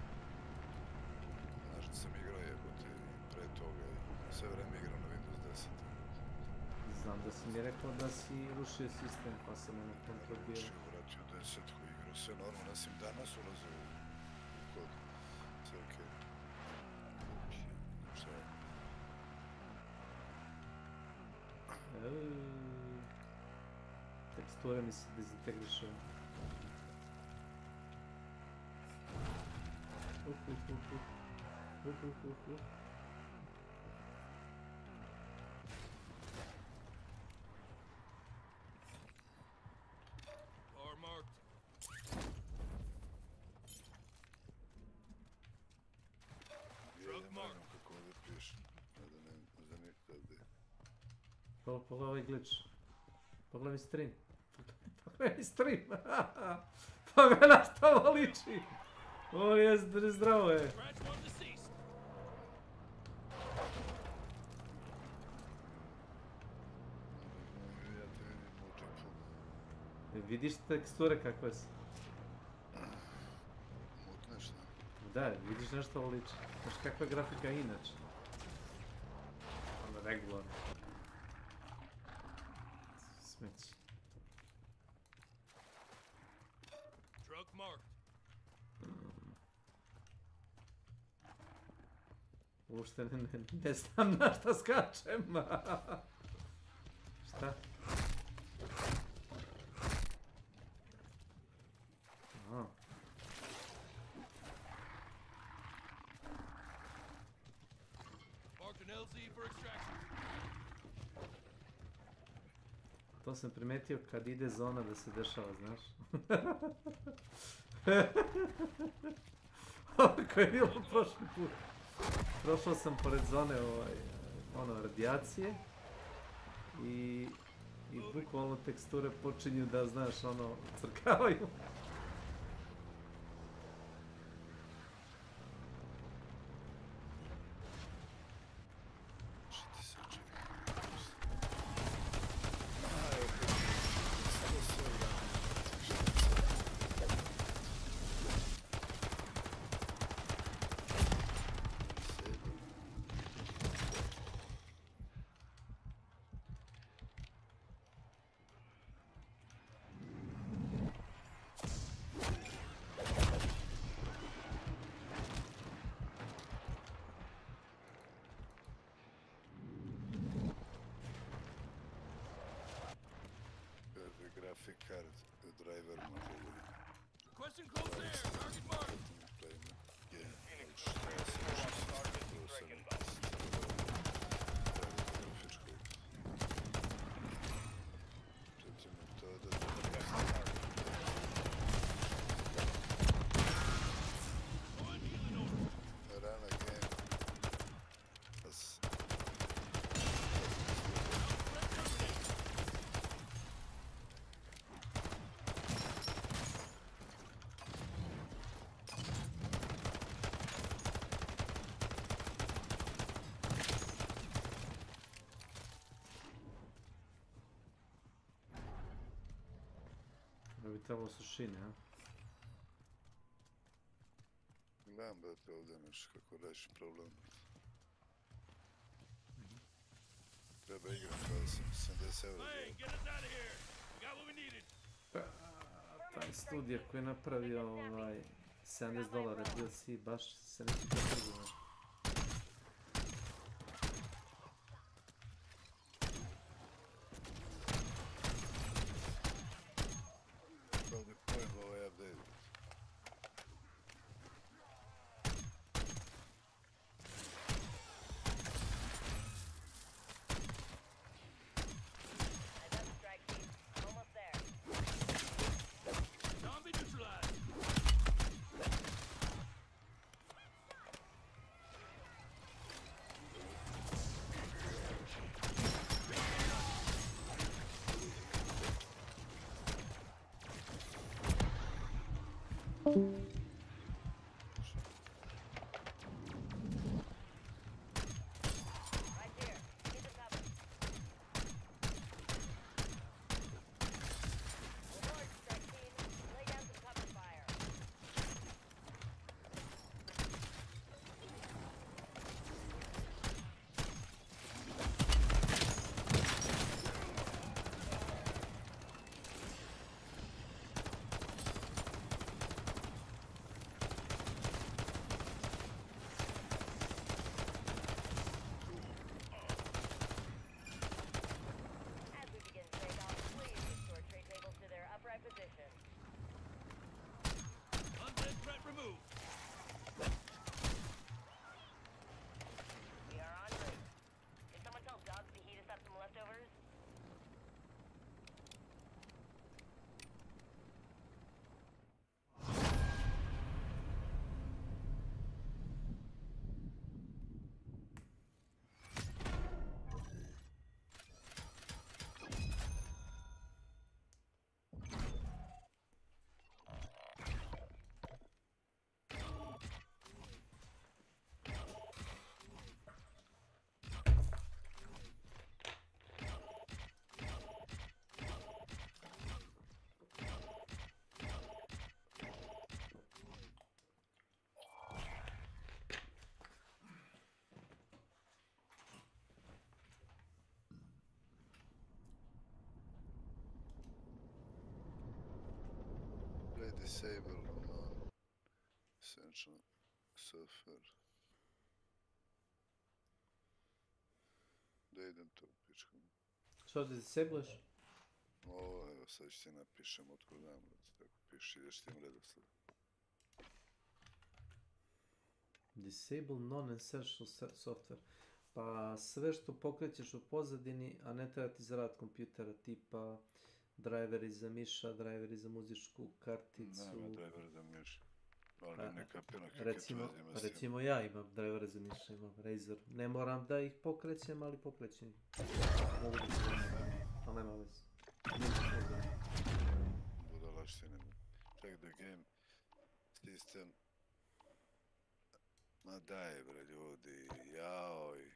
Znaš da sam igrao jebote pre toga i sve vreme igrao na Windows 10. Znam da si mi rekao da si rušio sistem, pa sam ono kontrolio. Znači, vratio 10-ku, igrao sve normalno, ja sam danas ulazio u kod. Sve okej. Šta je? Teksture mi se dezintegriše. Bar marked. Truck marked. Kako ovdje piše. Ne znam nikada gdje. Pogledaj ovaj glitch. Pogledaj mi stream. Pogledaj mi stream. Pogledaj što ovo liči. Ovo je zdravo je. Vidiš teksture kakve su? Mutne šta? Da, vidiš nešto ovo liči. Znaš kakva grafika je inače? Ono regularno. Smeći. Truck marked. Uopšte ne znam na šta skačem. Šta? Aha. Marked an LZ for extraction. To sam primetio kad ide zona da se dešava, znaš? Ovako je bilo prošli put. Prošao sam pored zone radijacije i bukvalno teksture počinju da, znaš, crkavaju. Graphic card, driver model. Question close there. Target marked. Da bi trebalo sušine, a? Gledam, brate, ovdje nešto kako reši problem. Treba igram kada sam 70 eura. Taj studija koji je napravio $70 DLC, baš se neki potrguje. disable non-essential software. Da idem to pičkom. Što da disableš? Ovo, evo, sad ću ti napišem otkud znam, tako piši, ideš tim redosledom. Disable non-essential software. Pa sve što pokrećeš u pozadini, a ne treba ti za rad kompjutera, tipa driveri za miša, driveri za muzičku karticu. Nema drivera za miša. Ali ne kapiram kakve Recimo, veze ima s tim. recimo ja imam drivere za miša, imam Razer. Ne moram da ih pokrećem, ali pokrećem ih. Mogu da se ali nema veze. Budalaštine. Check the game system. Ma daj bre ljudi, jaoj.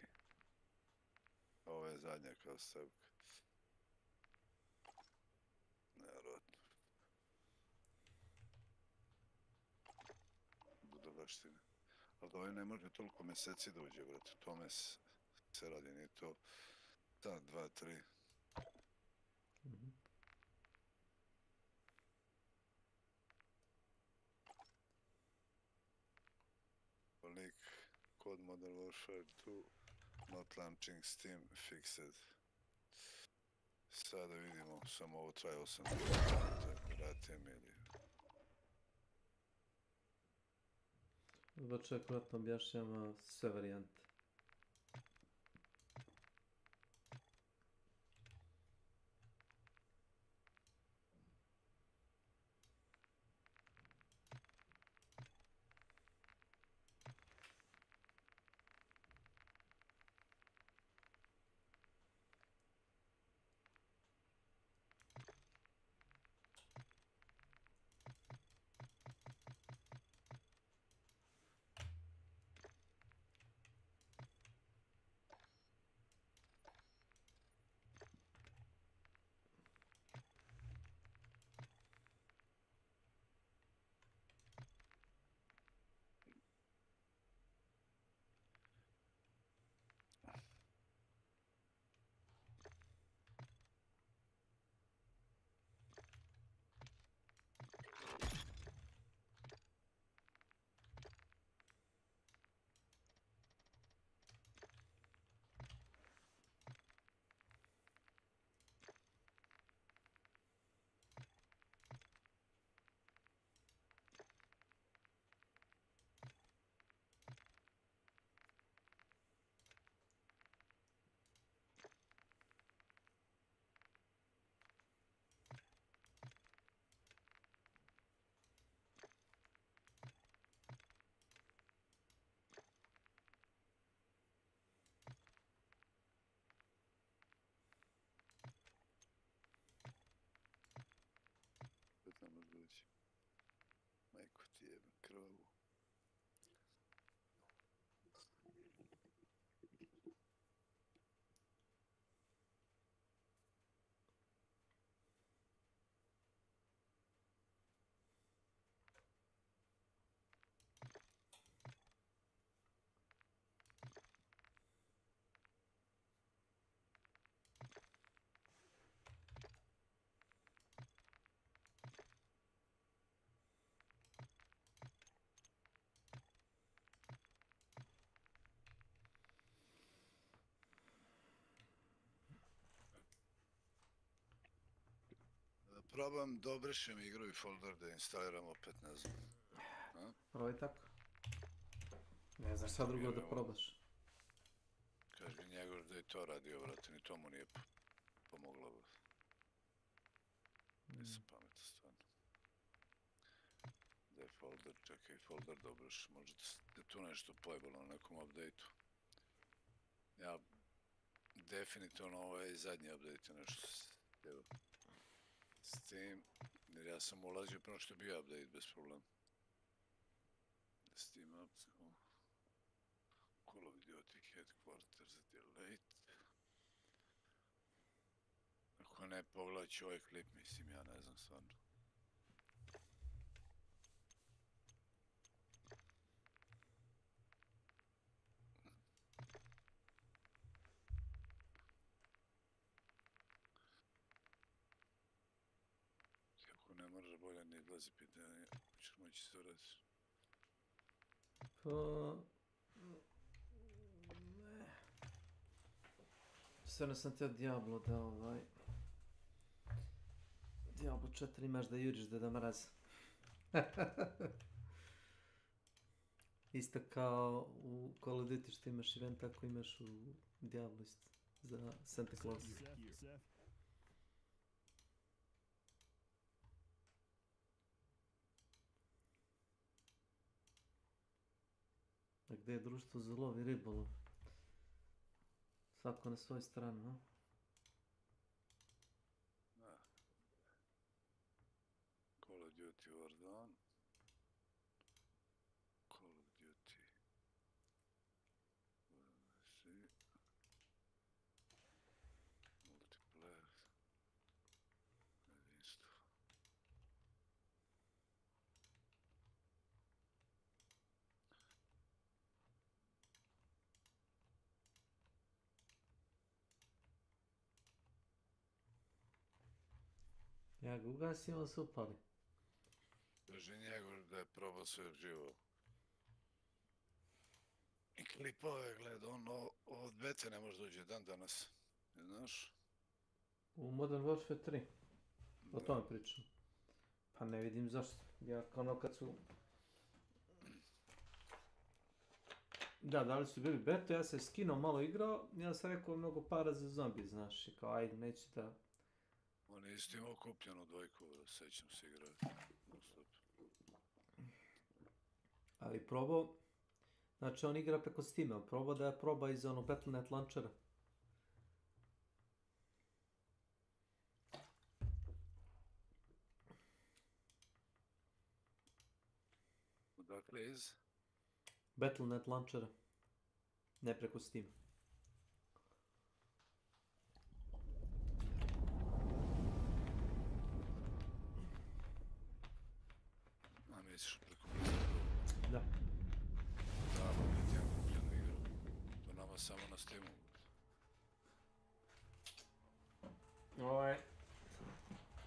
Ovo je zadnja kao stavka. Nevjerojatno. Budalaštine. Ali da ovaj ne može toliko meseci da uđe, brate. Tome se radi, nije to dan, 2, 3. Link code Modern Warfare 2 not launching Steam fixed. Sada vidimo, samo ovo traje 8 dana, vrati Emiliju. Dobro, čovjek vratno objašnjava sve varijante. Opet ne može doći. Majko ti jebem krvavu. Probam da obrišem igru i folder da instaliram opet, ne znam. Probaj tako. Ne znaš šta drugo da probaš. Kaži njegov da je to radio, vrati, ni to mu nije pomoglo. Nisam pametan, stvarno. Da je folder, čekaj, folder da obrišem, možda je tu nešto pojebalo na nekom update-u. Ja, definitivno ovo je zadnji update, nešto evo. S tim, jer ja sam ulazio prema što je bio update bez problema. Steam apps, Call of Duty Headquarters Delete. Ako ne, pogledat ću ovaj klip, mislim, ja ne znam stvarno. moraš bolje ne odlazi pitanje. Hoćeš moći se to raditi? Pa... Stvarno sam te Diablo da Diablo 4 imaš da juriš da mraz. Isto kao u Call of Duty što imaš event, tako imaš u Diablo isto. Za Santa Claus. A gdje je društvo za lov i ribolov? Svako na svoj stranu, no? Da. Call of Duty Warzone. Call of Duty. Multiplayer. Jedinstvo. Ja ga ugasim, on se upali. Drži njegov da je probao sve živo. I klipove gleda, on od bete ne može dođe dan danas. Ne znaš? U Modern Warfare 3. O tome pričam. Pa ne vidim zašto. Ja ono kad su... Da li su bili beta, ja sam skinuo malo igrao, ja sam rekao mnogo para za zombi, znaš, i kao ajde, neću da... On je isto imao kupljenu dvojku, sećam se igrati. Ali probao, znači on igra preko Steama, probao da je proba iz ono Battle.net launchera. Odakle iz? Battle.net launchera, ne preko Steama. A misliš preko Blizzarda? Da. Da, pa biti ja kupljenu igru. To nama samo na Steamu.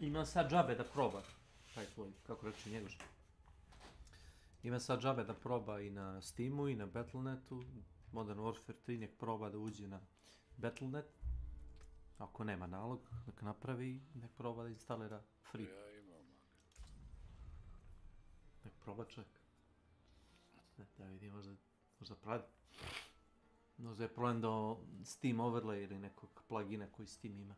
Ima sad džabe da proba, taj tvoj, kako reći njegoš. Ima sad džabe da proba i na Steamu i na Battle.netu, Modern Warfare 3 nek proba da uđe na Battle.net. Ako nema nalog, nek napravi, nek proba da instalira free. Ja imam. Nek proba čovjek. Da vidi, možda pravi. Možda je problem do Steam overlay ili nekog plugina koji Steam ima.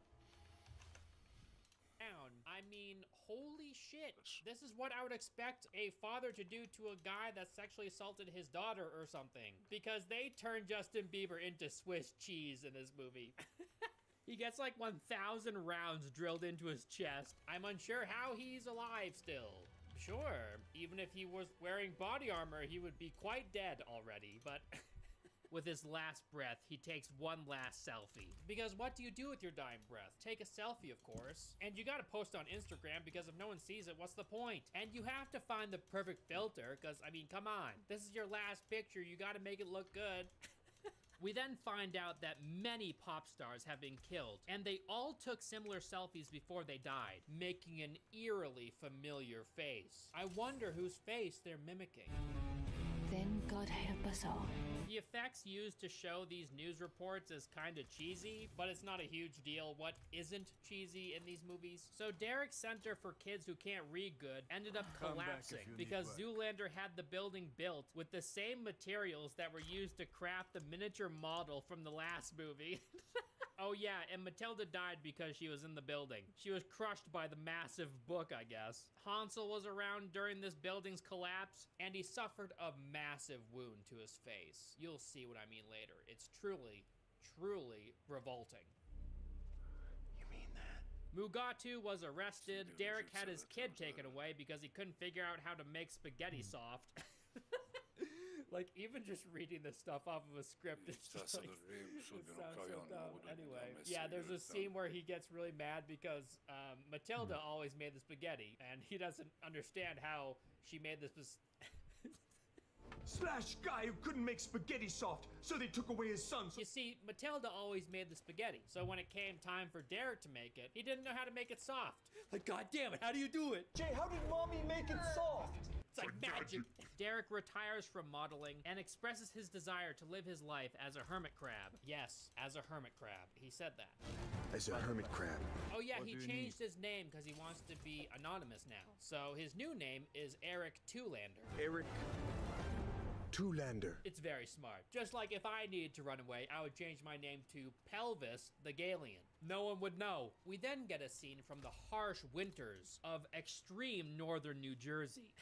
I mean, holy shit. This is what I would expect a father to do to a guy that sexually assaulted his daughter or something. Because they turned Justin Bieber into Swiss cheese in this movie. He gets like 1,000 rounds drilled into his chest. I'm unsure how he's alive still. Sure, even if he was wearing body armor, he would be quite dead already, but... With his last breath, he takes one last selfie. Because what do you do with your dying breath? Take a selfie, of course. And you gotta post on Instagram, because if no one sees it, what's the point? And you have to find the perfect filter, because, I mean, come on. This is your last picture, you gotta make it look good. We then find out that many pop stars have been killed, and they all took similar selfies before they died, making an eerily familiar face. I wonder whose face they're mimicking. Then God help us all. The effects used to show these news reports is kind of cheesy, but it's not a huge deal. What isn't cheesy in these movies? So Derek's Center for Kids Who Can't Read Good ended up collapsing because Zoolander had the building built with the same materials that were used to craft the miniature model from the last movie. Oh yeah, and Matilda died because she was in the building. She was crushed by the massive book, I guess. Hansel was around during this building's collapse, and he suffered a massive wound to his face. You'll see what I mean later. It's truly, truly revolting. You mean that? Mugatu was arrested. Derek had his kid taken away because he couldn't figure out how to make spaghetti soft. Like, even just reading this stuff off of a script, it's just like, it sounds so dumb. Anyway, yeah, there's a scene where he gets really mad because Matilda always made the spaghetti, and he doesn't understand how she made this. Slash guy who couldn't make spaghetti soft, so they took away his son. You see, Matilda always made the spaghetti, so when it came time for Derek to make it, he didn't know how to make it soft. Like, God damn it, how do you do it? Jay, how did mommy make it soft? It's like magic. Derek retires from modeling and expresses his desire to live his life as a hermit crab. Yes, as a hermit crab. He said that. As a hermit crab. Oh yeah, he changed his name because he wants to be anonymous now. So his new name is Eric Two-Lander. Eric Two-Lander. It's very smart. Just like if I needed to run away, I would change my name to Pelvis the Galian. No one would know. We then get a scene from the harsh winters of extreme northern New Jersey.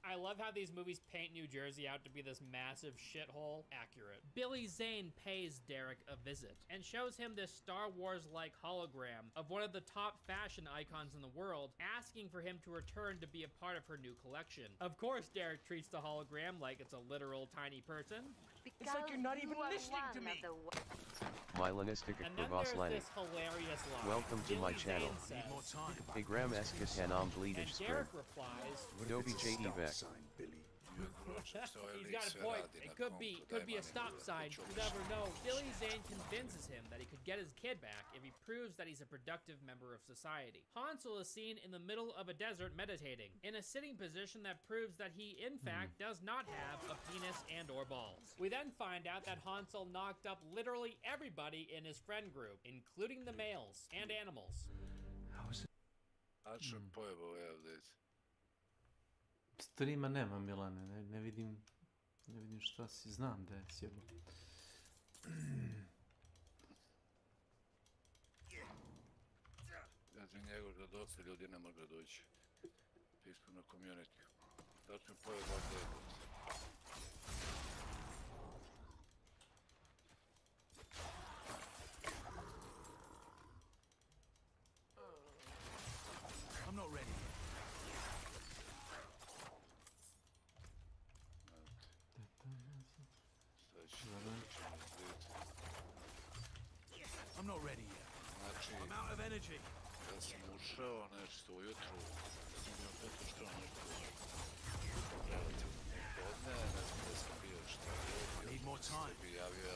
I love how these movies paint New Jersey out to be this massive shithole. Accurate. Billy Zane pays Derek a visit and shows him this Star Wars-like hologram of one of the top fashion icons in the world, asking for him to return to be a part of her new collection. Of course, Derek treats the hologram like it's a literal tiny person. It's like you're not even listening to me. Mylanistic And then there's Kravaslani. this hilarious line. Welcome to my Billy channel. Zane says, Igram eskatanam and bleedish scrim. Derek replies, Dobi J.E.Vec. he's got a point. It could be a stop sign. You never know. Billy Zane convinces him that he could get his kid back if he proves that he's a productive member of society. Hansel is seen in the middle of a desert meditating, in a sitting position that proves that he, in fact, does not have a penis and or balls. We then find out that Hansel knocked up literally everybody in his friend group, including the males and animals. How is it? Tačan pojebao je ovdje. Streama nema, Milane, ne vidim šta si, znam da je sjebo. Ja ti njegov da dosta ljudi ne mogu doći. Pismo na community. Tačan pojebao ovdje je. I'm not ready. I'm not ready yet. Znači, I'm out of energy. kad sam ušao nešto ujutru, sam bio potuštao nešto relativno podne, ne znam da sam bio šta je, bio sam bi javio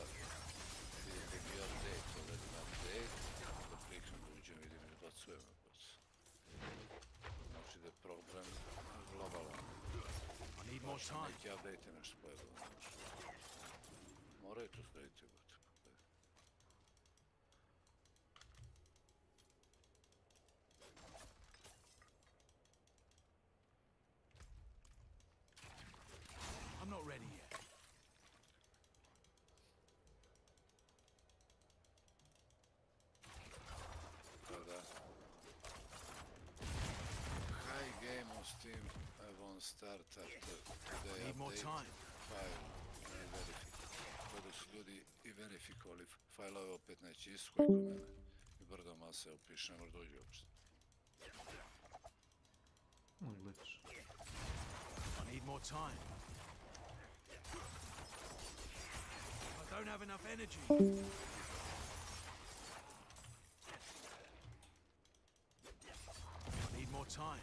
ti je bio update, odredim update, da kliknem da uđem, vidim i odbacuje me pod. Znači da je problem globalan. Znači neki update je nešto pojebalo. Moraju to staviti u gotovo. I'm not ready yet. Kada high game on Steam won't start after today update file i verify. Kada su ljudi i verifikovali fajlove opet neće isto kod mene i brdo mase upiše, ne može dođi uopšte. Glitch. I need more time. I don't have enough energy. I need more time.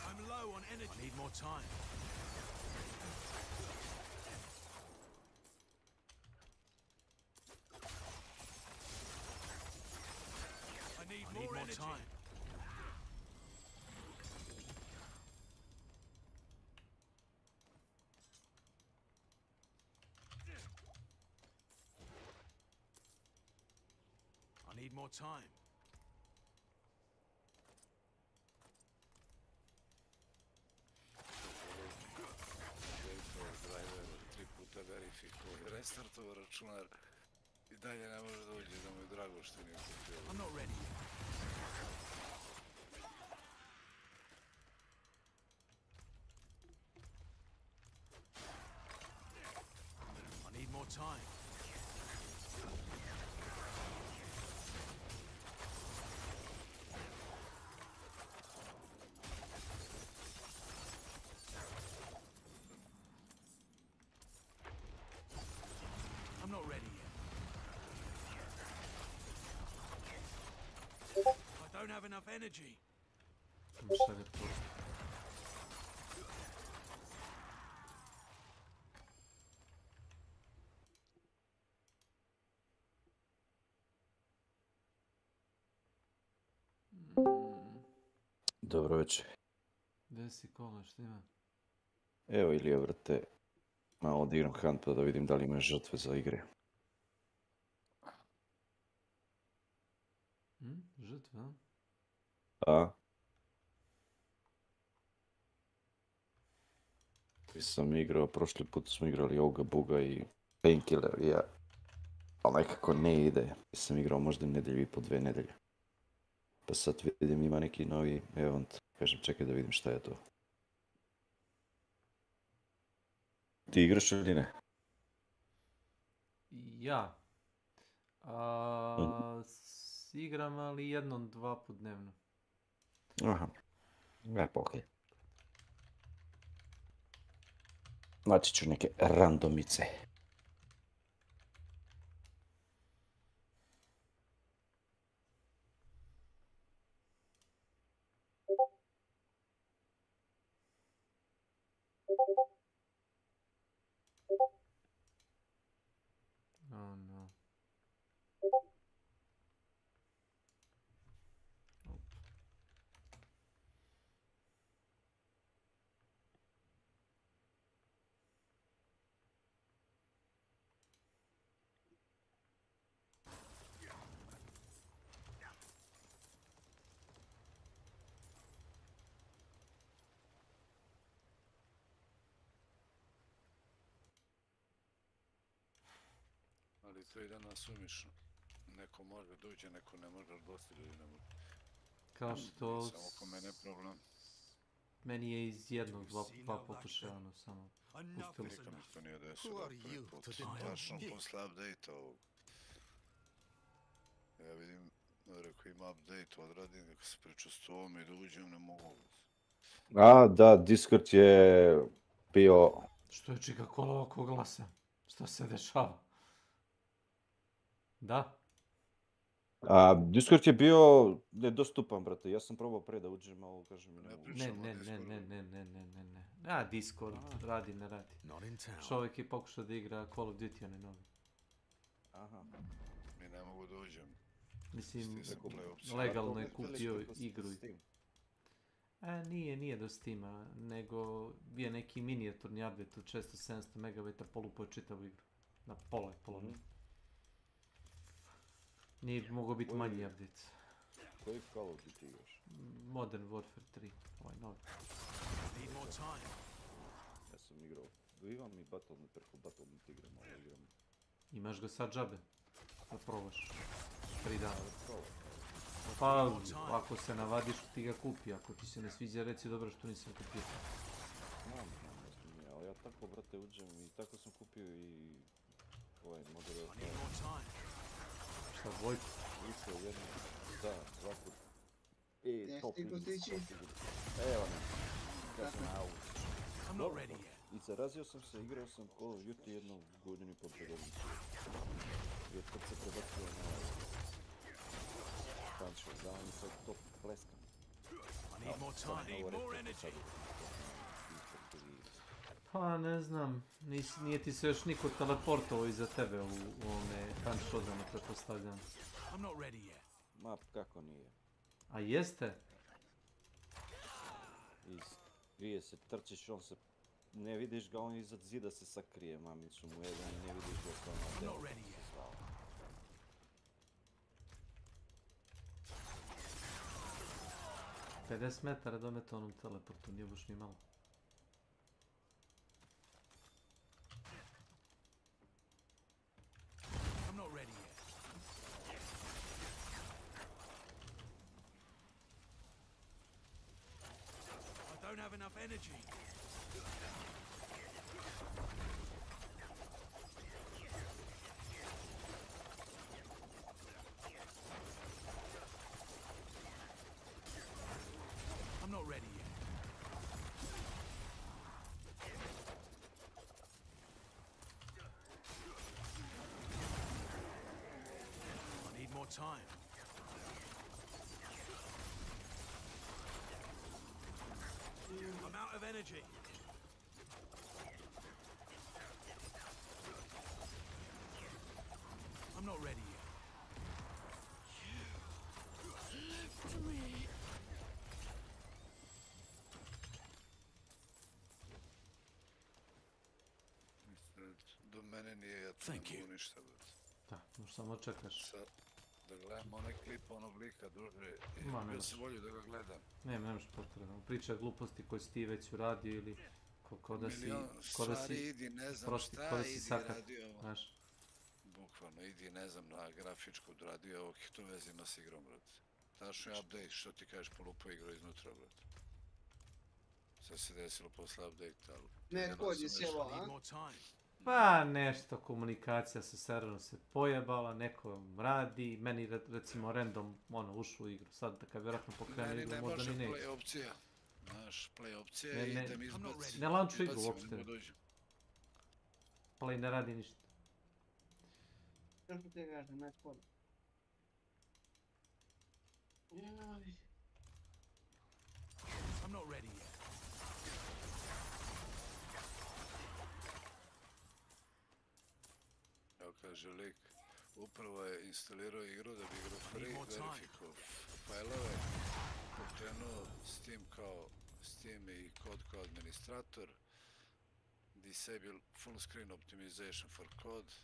I'm low on energy. I need more time. I need more energy. Time. I need more time. Driver 3 puta verifikuje, restartova računar i dalje ne može dođi, da mu je drago što nije kupio. I'm not ready yet. I need more time. I'm not ready yet. don't have enough energy. Šalje poruku. Dobro večer. Gdje si kola, šta ima? Evo Ilija, vrte, malo odigram hunt pa da vidim da li ima žrtve za igre. Žrtve, a? A? Sam igrao, prošli put smo igrali Oga Buga i Painkiller i ja. Ali nekako ne ide. Sam igrao možda nedjelju i po 2 nedelje. Pa sad vidim ima neki novi event. Kažem čekaj da vidim šta je to. Ti igraš ili ne? Ja. Igram ali jednom, 2 put dnevno. Aha. Ja pa okej. Naći ću neke randomice. Oh no. Ali to je danas umišno. Neko može dođe, neko ne može, dosta ljudi ne može. Kao što... Samo ko mene problem. Meni je iz jednog, 2 pokušaja ono samo pustilo. Nikad mi to nije desilo prvi put. Tačno posle update-a ovog. Ja vidim, rekao ima update, odradim, neko se pričustvovam i da uđem, ne mogu. A, da, Discord je bio... Što je čika kola ovako glasa? Šta se dešava? Da? Discord je bio nedostupan, brate. Ja sam probao pre da uđem, ali kažem ne mogu. Ne. A, Discord, radi, ne radi. Čovjek je pokušao da igra Call of Duty, onaj novi. Aha. Mi ne mogu da uđem. Mislim, legalno je kupio igru. Nije do Steama, nego bio neki minijaturni update od 600-700 MB, polupo je čitavu igru. Na pola. Nije mogao biti manji update. Koji Call of Duty igraš? Modern Warfare 3, ovaj novi. Ja sam igrao, imam i Battle.net, preko Battle.net igram, ali igram. Imaš ga sad džabe, da probaš. 3 dana. Pa, ako se navadiš ti ga kupi, ako ti se ne sviđa reci dobro što nisam kupio. Znam, ali ja tako, brate, uđem i tako sam kupio i ovaj Modern Warfare. Šta, dvojku? Isto jedno, da, 2 put. Top igrica. Evo ne, kad sam na auto. I zarazio sam se, igrao sam Call of Duty jednu godinu i pol predodnicu. I od kad se prebacio na Samurai Showdown i sad top pleskam. Pa ne znam, nije ti se još niko teleportovao iza tebe u ovome Samurai Showdownu, pretpostavljam. Ma, kako nije? A jeste? Krije se, trčiš, on se... Ne vidiš ga, on iza zida se sakrije, mamicu mu jedan i ne vidiš ga što ono delo se zvao. $50 metara do meta onom teleportu, nije baš ni malo. Don't have enough energy. I'm not ready yet. I need more time. I'm out of energy. I'm not ready yet. To me. Do mene nije jedno, ne mogu ništa, brate. Da, možeš samo čekaš. Da gledam onaj klip onog lika, druže, bio sam volio da ga gledam. Nemaš potrebe, priča gluposti koje si ti već uradio ili ko da si... Milion stvari idi, ne znam šta, idi radio. Bukvalno, idi, ne znam, na grafičku radio, ovog to vezi ima s igrom, brate. Znaš je update, što ti kažeš, polupo igru iznutra, brate. Sve se desilo posle update, ali... Ne, kod je sjelo, a? Pa nešto, komunikacija sa serverom se pojebala, neko radi, meni recimo random ušlo u igru, sad da kad vjerojatno pokrenu igru možda ni neće. Meni ne može play opcija, znaš, play opcija i da mi izbaci. Ne launchu igru uopšte. Play ne radi ništa. Kako ti kažem, ne spod. I'm not ready yet. Evo kaže lik, upravo je instalirao igru da bi igru free verifikovao fajlove, pokrenuo Steam i kod kao administrator, disable full screen optimization for code,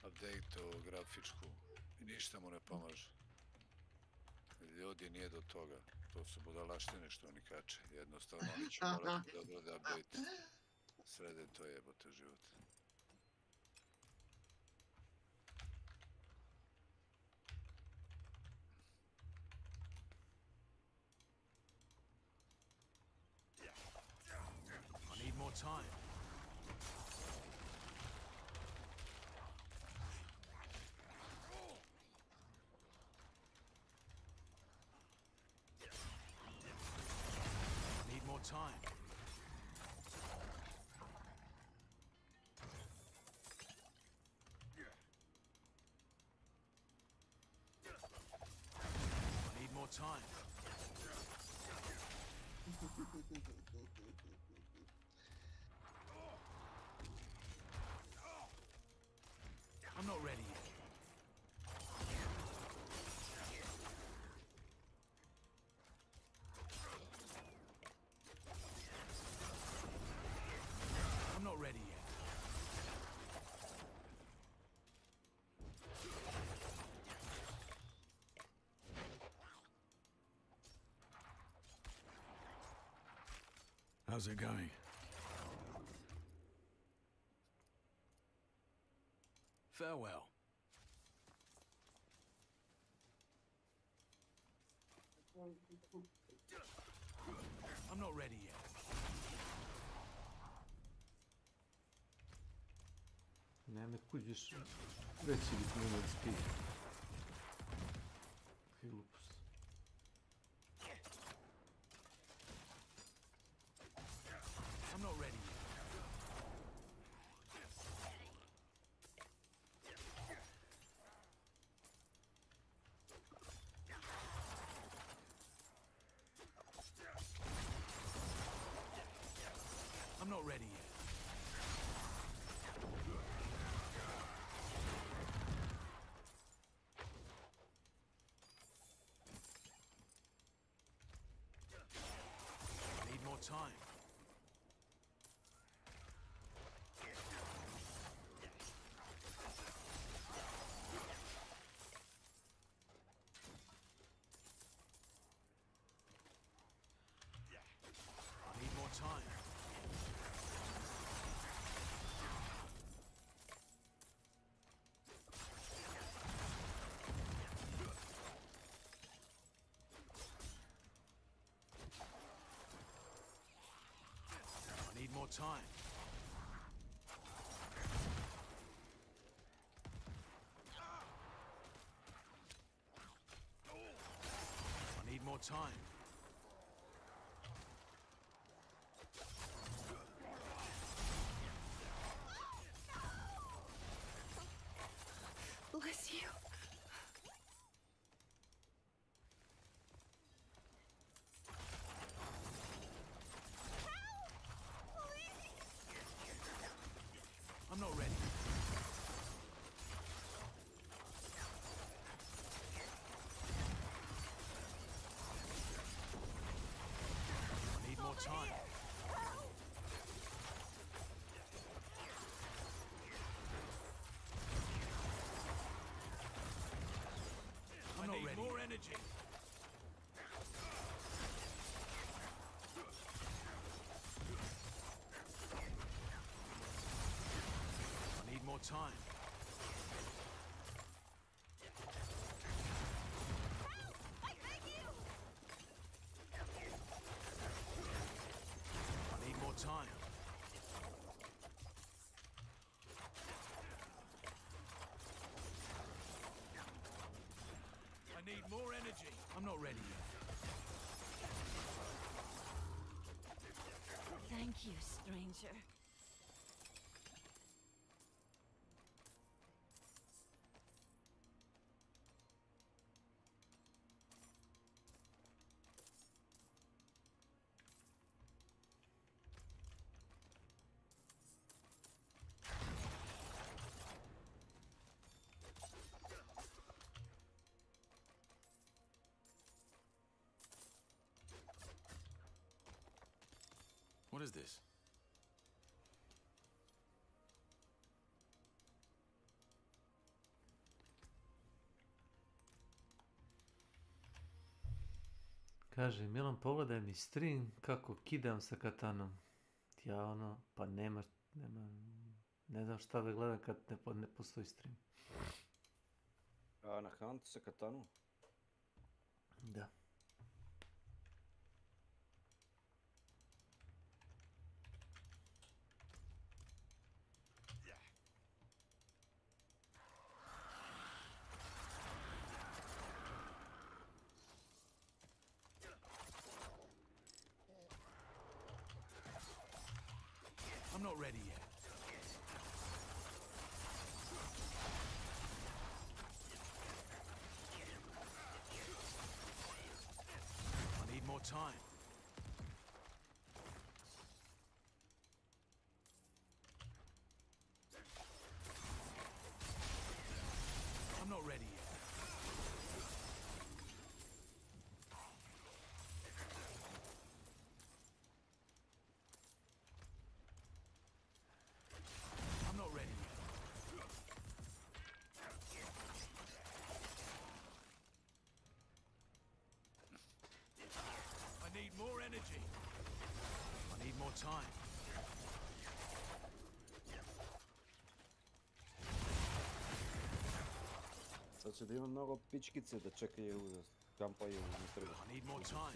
update-o grafičku i ništa mu ne pomaže. Ljudi nije do toga, to su budalaštine što oni kače, jednostavno oni će morati da odrade update, srede to jebote život. I need more time. I need more time. I need more time. I'm not ready yet. I'm not ready yet. How's it going? Farewell. I'm not ready yet. Ne kuđiš veći minut speed. Glupost. I'm not ready yet. I'm not ready yet. I need more time. I need more time. I need more time. I need more time. Bless you. time. I beg you! I need more time. I need more energy. I'm not ready yet. Thank you, stranger. What is this? Kaže, Milan, pogledaj mi stream kako kidam sa katanom. Ja ono, pa nema, ne znam šta da gledam kad ne postoji stream. A na Hunt sa katanu? Da. I'm not ready yet. I need more time. I'm not ready yet. I'm not ready yet. I need more energy. I need more time. Sad će da ima mnogo pičkice da čekaju da kampaju unutra. I need more time.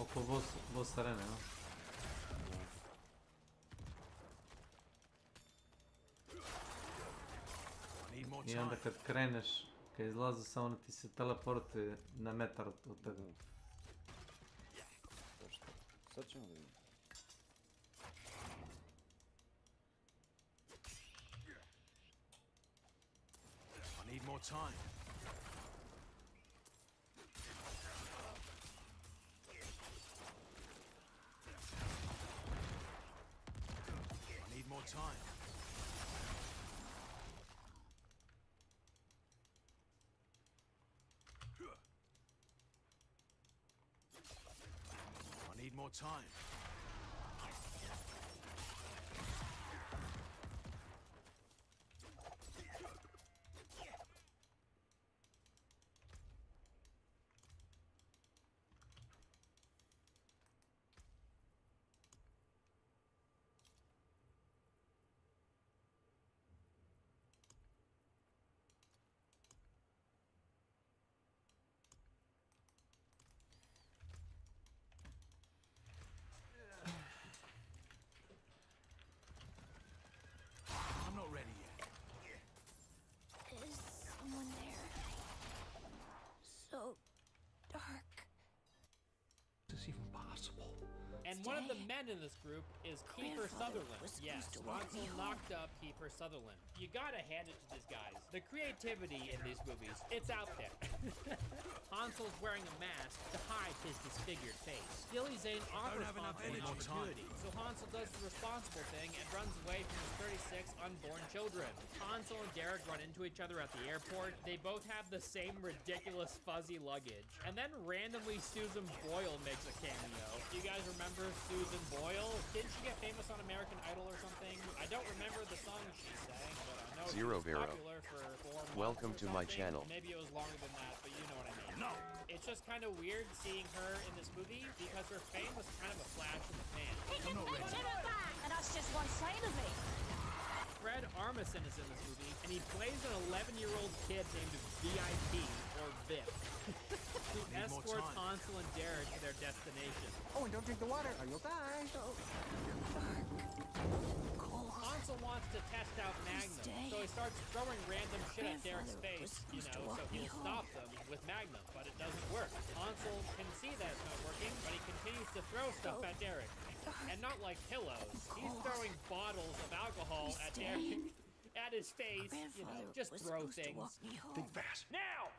Oko boss arene, no? I onda kad kreneš, kad izlazi samo ono ti se teleportuje na metar od tega. Sad ćemo da vidimo. I need more time. I need more time. I need more time. I'm not ready yet. Is someone there? So dark. Is this even possible? And one of the men in this group is Kiefer Sutherland. Yes, Hansel knocked up Kiefer Sutherland. You gotta hand it to these guys. The creativity in these movies, it's out there. Hansel's wearing a mask to hide his disfigured face. Billy Zane offers Hansel an opportunity, so Hansel does the responsible thing and runs away from his 36 unborn children. Hansel and Derek run into each other at the airport. They both have the same ridiculous fuzzy luggage. And then randomly Susan Boyle makes a cameo. You guys remember Susan Boyle? Didn't she get famous on American Idol or something? I don't remember the song she sang, but I know she was popular for 4 months. Welcome to my something. channel. Maybe it was longer than that, but you know what I mean. No! It's just kind of weird seeing her in this movie because her fame was kind of a flash in the pan. He can mention it back! And that's just one side of it. Fred Armisen is in this movie, and he plays an 11-year-old kid named VIP, or Vip, who escorts Hansel and Derek to their destination. Oh, and don't drink the water or you'll die. Hansel wants to test out Magnum, so he starts throwing random shit at Derek's face, you know, so he'll stop them with Magnum, but it doesn't work. Hansel can see that it's not working, but he continues to throw stuff at Derek. And not like pillows. He's throwing bottles of alcohol at Derek, at his face, you know, just throw things. Think fast. Now!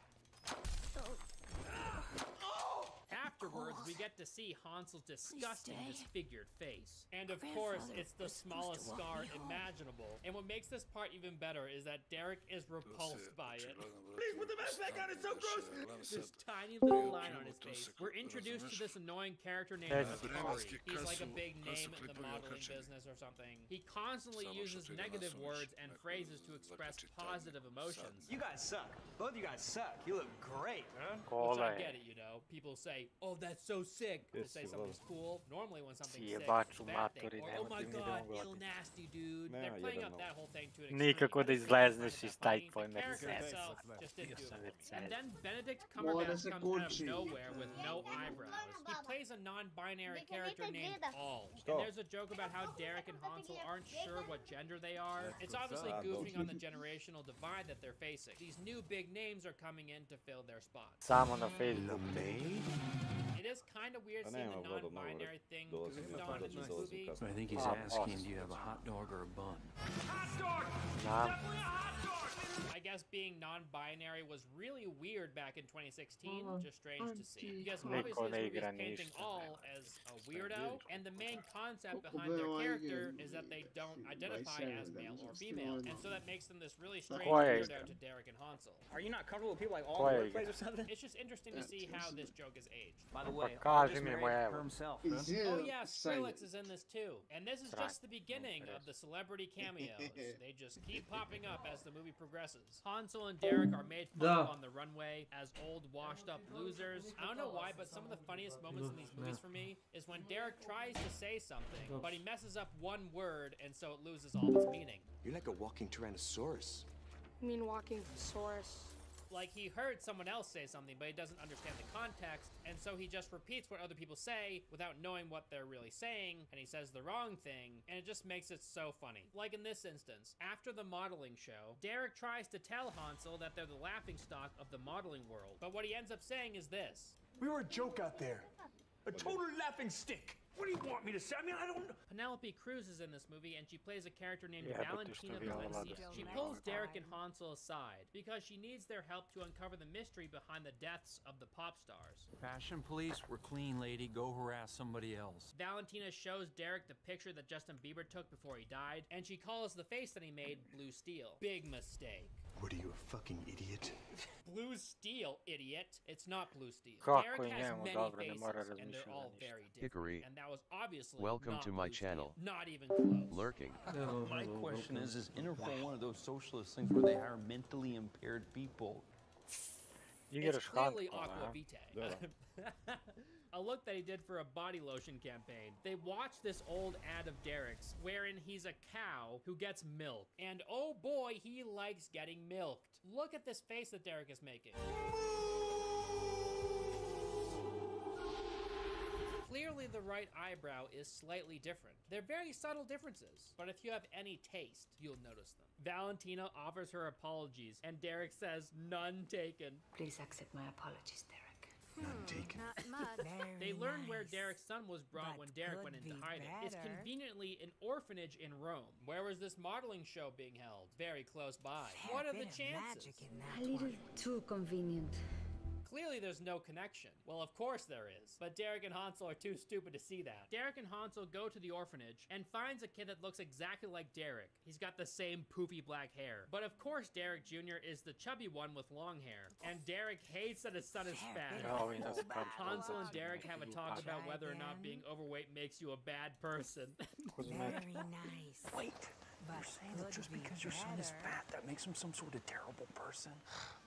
Afterwards, we get to see Hansel's disgusting, disfigured face. And of course, it's the smallest scar imaginable. And what makes this part even better is that Derek is repulsed by it. Please put the mask back on, it's so gross! This tiny little line on his face. We're introduced to this annoying character named Atari. He's like a big name in the modeling business or something. He constantly uses negative words and phrases to express positive emotions. You guys suck. Both you guys suck. You look great, huh? Which I get it, you know. People say, oh, that's so sick, to say something's cool. Normally when something's sick, it's a bad thing. Or, oh my god, ill nasty, dude. They're playing up that whole thing to an extreme. Nikako da izlezneš iz taj tvoj Mercedes. Just didn't do it. And then Benedict Cumberbatch comes out of nowhere with no eyebrows. He plays a non-binary character named All. And there's a joke about how Derek and Hansel aren't sure what gender they are. It's obviously goofing on the generational divide that they're facing. These new big names are coming in to fill their spots. Samo na Facebook. It is kind of weird seeing the non-binary thing goofed on in this movie. I think he's asking, do you have a hot dog or a bun? Hot dog! Definitely a hot dog! I guess being non-binary was really weird back in 2016. Just strange to see. Because obviously this movie is painting All as a weirdo, and the main concept behind their character is that they don't identify as male or female, and so that makes them this really strange weirdo to Derek and Hansel. Are you not comfortable with people like All in the workplace or something? It's just interesting to see how this joke is aged. By the way, Kaži mi moja evo. himself. Oh yeah, Skrillex is in this too. And this is just the beginning of the celebrity cameos. They just keep popping up as the movie progresses. Hansel and Derek are made fun of on the runway as old, washed-up losers. I don't know why, but some of the funniest moments in these movies for me is when Derek tries to say something, but he messes up one word, and so it loses all of its meaning. You're like a walking Tyrannosaurus. I mean walking thesaurus. Like he heard someone else say something, but he doesn't understand the context, and so he just repeats what other people say without knowing what they're really saying, and he says the wrong thing, and it just makes it so funny. Like in this instance, after the modeling show, Derek tries to tell Hansel that they're the laughingstock of the modeling world, but what he ends up saying is this. We were a joke out there. A total laughing stick. What do you want me to say? I mean, I don't know. Penelope Cruz is in this movie, and she plays a character named Valentina Valencia. She pulls Derek and Hansel aside because she needs their help to uncover the mystery behind the deaths of the pop stars. Fashion police, we're clean, lady. Go harass somebody else. Valentina shows Derek the picture that Justin Bieber took before he died, and she calls the face that he made Blue Steel. Big mistake. What are you, a fucking idiot? Blue Steel, idiot. It's not Blue Steel. Kako Derek has njemu many dobro, ne faces, mora and they're all razmišljati very ništa. different. Hickory. And that was obviously Welcome not to my Blue channel. Steel. Not even close. Lurking. My question is Interpol one of those socialist things where they hire mentally impaired people? It's clearly Aqua Vitae. A look that he did for a body lotion campaign. They watched this old ad of Derek's wherein he's a cow who gets milk. And oh boy, he likes getting milked. Look at this face that Derek is making. Clearly the right eyebrow is slightly different. They're very subtle differences, but if you have any taste, you'll notice them. Valentina offers her apologies, and Derek says, none taken. Please accept my apologies, Derek. None taken. Not much. They learn where Derek's son was brought when Derek went into hiding. It's conveniently an orphanage in Rome. Where was this modeling show being held? Very close by. What are the chances? A little too convenient. Clearly there's no connection. Well, of course there is. But Derek and Hansel are too stupid to see that. Derek and Hansel go to the orphanage and finds a kid that looks exactly like Derek. He's got the same poofy black hair. But of course Derek Jr. is the chubby one with long hair. And Derek hates that his son is fat. Hansel and Derek have a talk about whether or not being overweight makes you a bad person. Very nice. Wait, you're saying that just because your son is fat, that makes him some sort of terrible person?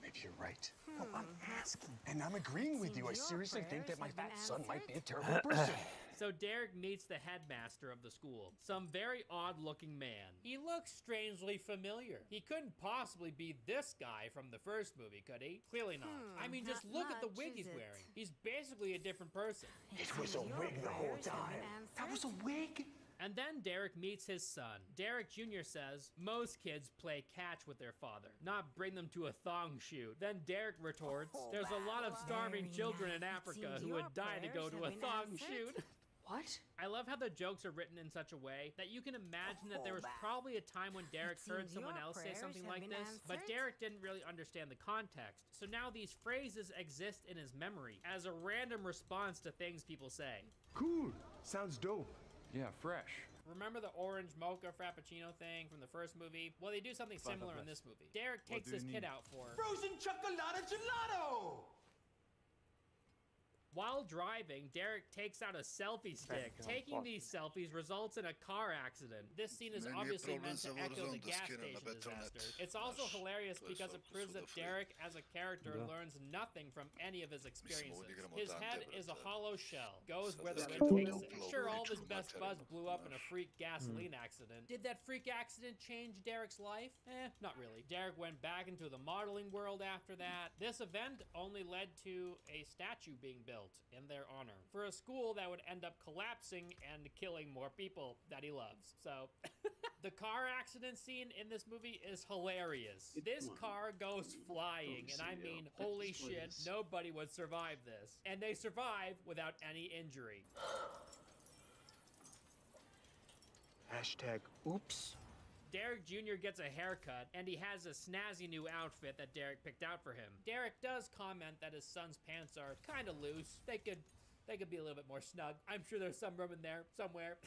Maybe you're right. No, I'm asking. And I'm agreeing with you. I seriously think that my fat son might be a terrible person. So Derek meets the headmaster of the school, some very odd-looking man. He looks strangely familiar. He couldn't possibly be this guy from the first movie, could he? Clearly not. I mean, just look at the wig he's wearing. He's basically a different person. It was a wig the whole time. That was a wig? And then Derek meets his son. Derek Jr. says, most kids play catch with their father, not bring them to a thong shoot. Then Derek retorts, there's a lot of starving children in Africa who would die to go to a thong shoot. What? I love how the jokes are written in such a way that you can imagine that there was probably a time when Derek heard someone else say something like this, but Derek didn't really understand the context. So now these phrases exist in his memory as a random response to things people say. Cool. Sounds dope. Yeah, fresh. Remember the orange mocha frappuccino thing from the first movie? Well, they do something similar in this movie. Derek takes his kid out for frozen chocolate gelato! While driving, Derek takes out a selfie stick. Taking these selfies results in a car accident. This scene is obviously meant to echo the gas station disaster. It's also hilarious because it proves that Derek, as a character, learns nothing from any of his experiences. His head is a hollow shell, goes where the wind takes it. Sure, all of his best buds blew up in a freak gasoline accident. Did that freak accident change Derek's life? Not really. Derek went back into the modeling world after that. This event only led to a statue being built in their honor for a school that would end up collapsing and killing more people that he loves. So the car accident scene in this movie is hilarious. This car goes flying, and I mean, holy shit, nobody would survive this. And they survive without any injury. Hashtag oops. Derek Jr. gets a haircut, and he has a snazzy new outfit that Derek picked out for him. Derek does comment that his son's pants are kind of loose. They could be a little bit more snug. I'm sure there's some room in there somewhere.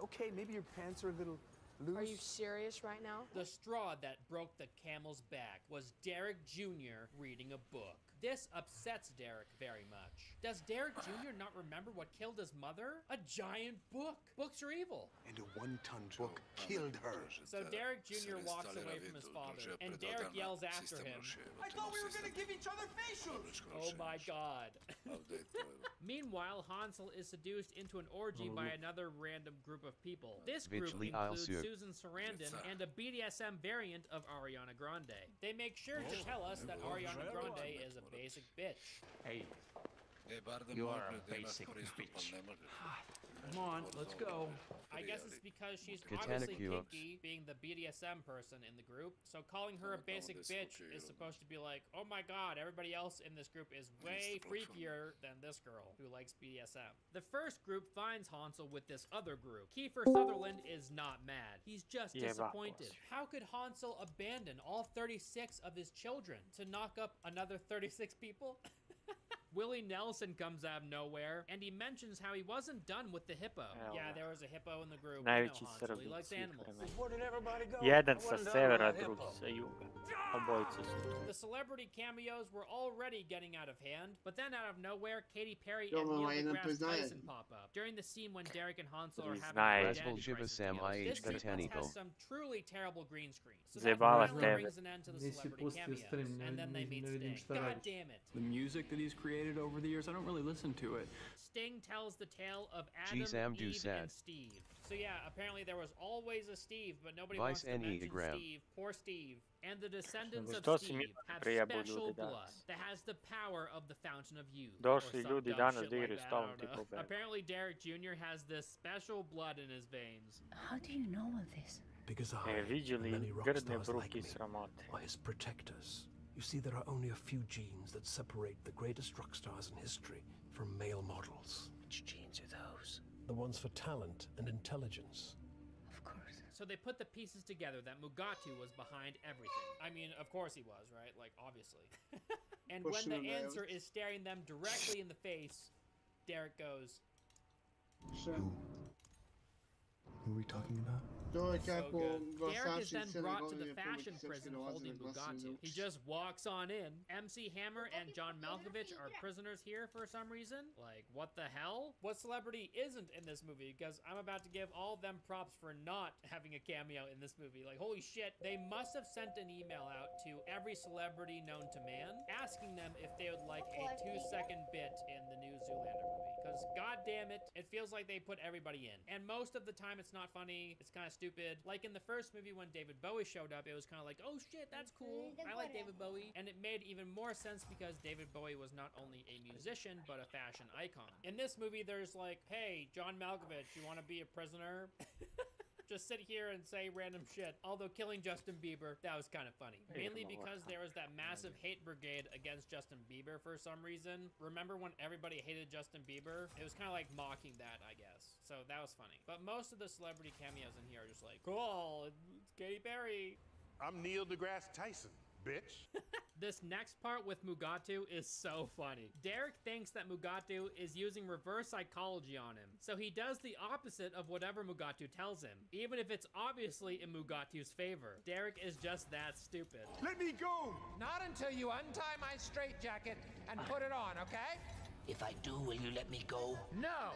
Okay, maybe your pants are a little loose. Are you serious right now? The straw that broke the camel's back was Derek Jr. reading a book. This upsets Derek very much. Does Derek Jr. not remember what killed his mother? A giant book. Books are evil. And a one-ton book killed her. So Derek Jr. walks away from his father, and Derek yells after him, I thought we were gonna give each other facials! oh my god. Meanwhile, Hansel is seduced into an orgy by another random group of people. This group includes Susan Sarandon and a BDSM variant of Ariana Grande. They make sure to tell us that Ariana Grande is a basic bitch. Hey, you are a basic bitch. Come on, let's go. I guess it's because she's obviously kinky, being the BDSM person in the group. So calling her a basic bitch is supposed to be like, oh my god, everybody else in this group is way freakier than this girl who likes BDSM. The first group finds Hansel with this other group. Kiefer Sutherland is not mad. He's just disappointed. How could Hansel abandon all 36 of his children to knock up another 36 people? Willie Nelson comes out of nowhere, and he mentions how he wasn't done with the hippo. Yeah, there was a hippo in the group. Najveći Hansel, he likes animals. Jedan sa severa, drugi sa juga. Obojica su tu. The celebrity cameos were already getting out of hand, but then out of nowhere, Katy Perry and Neil deGrasse Tyson pop up during the scene when Derek and Hansel are having an identity crisis together. This sequence has some truly terrible green screen. So that finally brings an end to the celebrity cameos, and then they meet Sting. God damn it. The music that he's created over the years, I don't really listen to it. Sting tells the tale of Adam, Eve, and Steve. So yeah, apparently there was always a Steve, but nobody wants to mention Steve. Poor Steve. And the descendants of Steve have special blood that has the power of the Fountain of Youth. Došli ljudi danas da igraju s tobom tipo bebe. Apparently Derek Jr. has this special blood in his veins. How do you know all this? Because I and many rock stars like me are his protectors. You see, there are only a few genes that separate the greatest rock stars in history from male models. Which genes are those? The ones for talent and intelligence. Of course. So they put the pieces together that Mugatu was behind everything. I mean, of course he was, right? Like, obviously. And when the answer is staring them directly in the face, Derek goes, Who are we talking about? Derek is then brought to the fashion prison holding Mugatu. He just walks on in. MC Hammer and John Malkovich are prisoners here for some reason. Like, what the hell? What celebrity isn't in this movie? Because I'm about to give all of them props for not having a cameo in this movie. Like, holy shit. They must have sent an email out to every celebrity known to man, asking them if they would like a 2-second bit in the new Zoolander movie. Because God damn it. It feels like they put everybody in. And most of the time it's not funny. It's kind of stupid. Like in the first movie when David Bowie showed up, it was kind of like, oh shit, that's cool. I like David Bowie. And it made even more sense because David Bowie was not only a musician, but a fashion icon. In this movie, there's like, hey, John Malkovich, you want to be a prisoner? Just sit here and say random shit. Although killing Justin Bieber, that was kind of funny. Mainly because there was that massive hate brigade against Justin Bieber for some reason. Remember when everybody hated Justin Bieber? It was kind of like mocking that, I guess. So that was funny. But most of the celebrity cameos in here are just like, cool, it's Katy Perry. I'm Neil deGrasse Tyson, bitch. This next part with Mugatu is so funny. Derek thinks that Mugatu is using reverse psychology on him, so he does the opposite of whatever Mugatu tells him, even if it's obviously in Mugatu's favor. Derek is just that stupid. Let me go! Not until you untie my straitjacket and put it on, okay? If I do, will you let me go? No!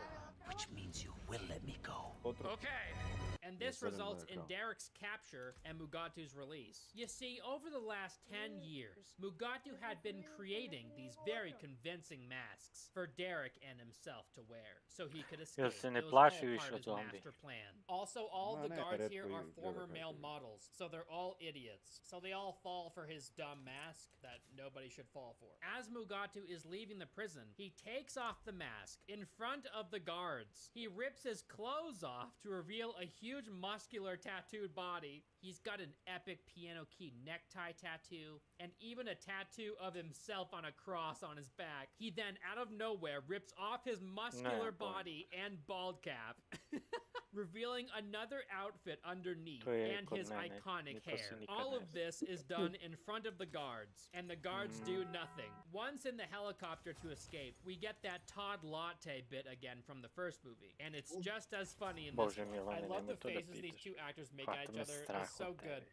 Which means you will let me go. Okay. And this results in Derek's capture and Mugatu's release. You see, over the last 10 years, Mugatu had been creating these very convincing masks for Derek and himself to wear, so he could escape. It was all part of his master plan. Also, all the guards here are former male models, so they're all idiots. So they all fall for his dumb mask that nobody should fall for. As Mugatu is leaving the prison, he takes off the mask in front of the guards. He rips his clothes off to reveal a huge muscular tattooed body. He's got an epic piano key necktie tattoo and even a tattoo of himself on a cross on his back. He then, out of nowhere, rips off his muscular body and bald cap, revealing another outfit underneath and his iconic hair. All of this is done in front of the guards, and the guards do nothing. Once in the helicopter to escape, we get that Todd Latte bit again from the first movie, and it's just as funny in this one. I love the faces these two actors make at each other. It's so good.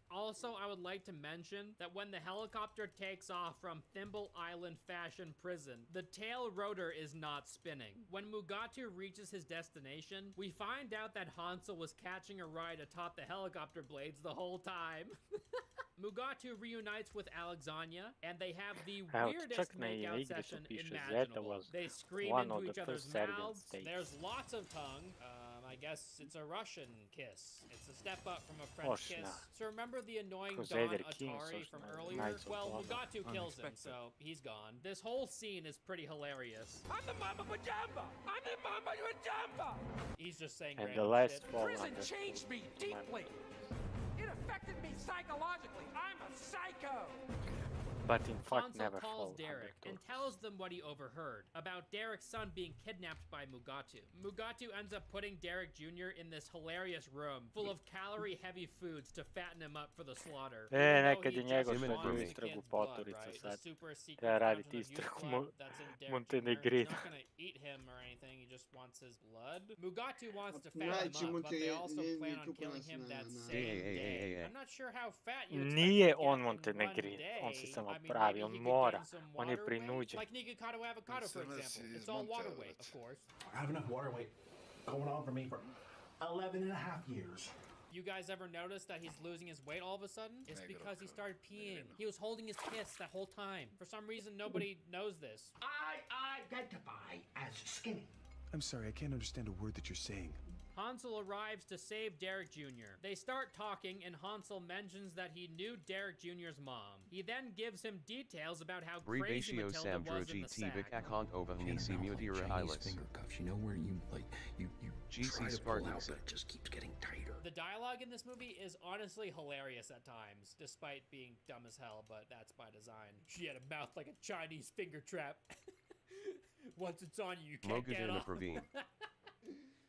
Also, I would like to mention that when the helicopter takes off from Thimble Island Fashion Prison, the tail rotor is not spinning. When Mugatu reaches his destination, we find out that Hansel was catching a ride atop the helicopter blades the whole time. Mugatu reunites with Alexania, and I have the weirdest makeout session imaginable. They scream into each other's mouths. There's lots of tongue. I guess it's a Russian kiss. It's a step up from a French kiss. So remember the annoying Don Atari from earlier? Well, Mugatu kills him, so he's gone. This whole scene is pretty hilarious. I'm the Mama Pajamba! I'm the Mama Pajamba! He's just saying and the last shit. Prison changed me deeply. It affected me psychologically. I'm a psycho. But in fact, Hansel never calls fall Derek and tells them what he overheard about Derek's son being kidnapped by Mugatu. Mugatu ends up putting Derek Jr. in this hilarious room full of calorie-heavy foods to fatten him up for the slaughter. Nekad je njegov što je istragu poturica sad. Treba raditi istragu Montenegrin. He's not gonna eat him or anything, he just wants his blood. Mugatu wants to fatten him up, but they also plan on killing him that same day. I'm not sure how fat you expect Nije to on get in Montenegrin, 1 day. on se samo I mean, pravi, on maybe he could mora, gain some on je water weight, prinuđen. like Nikocado avocado, for example. It's all water weight, of course. I have enough water weight going on for me for 11 and a half years. You guys ever notice that he's losing his weight all of a sudden? It's because he started peeing. He was holding his piss that whole time. For some reason, nobody knows this. I identify as skinny. I'm sorry, I can't understand a word that you're saying. Hansel arrives to save Derek Jr. They start talking, and Hansel mentions that he knew Derek Jr.'s mom. He then gives him details about how crazy Matilda was in the sack. Finger cuffs. You know where you try to pull out, but it just keeps getting tighter. The dialogue in this movie is honestly hilarious at times, despite being dumb as hell, but that's by design. She had a mouth like a Chinese finger trap. Once it's on you, you can't get off.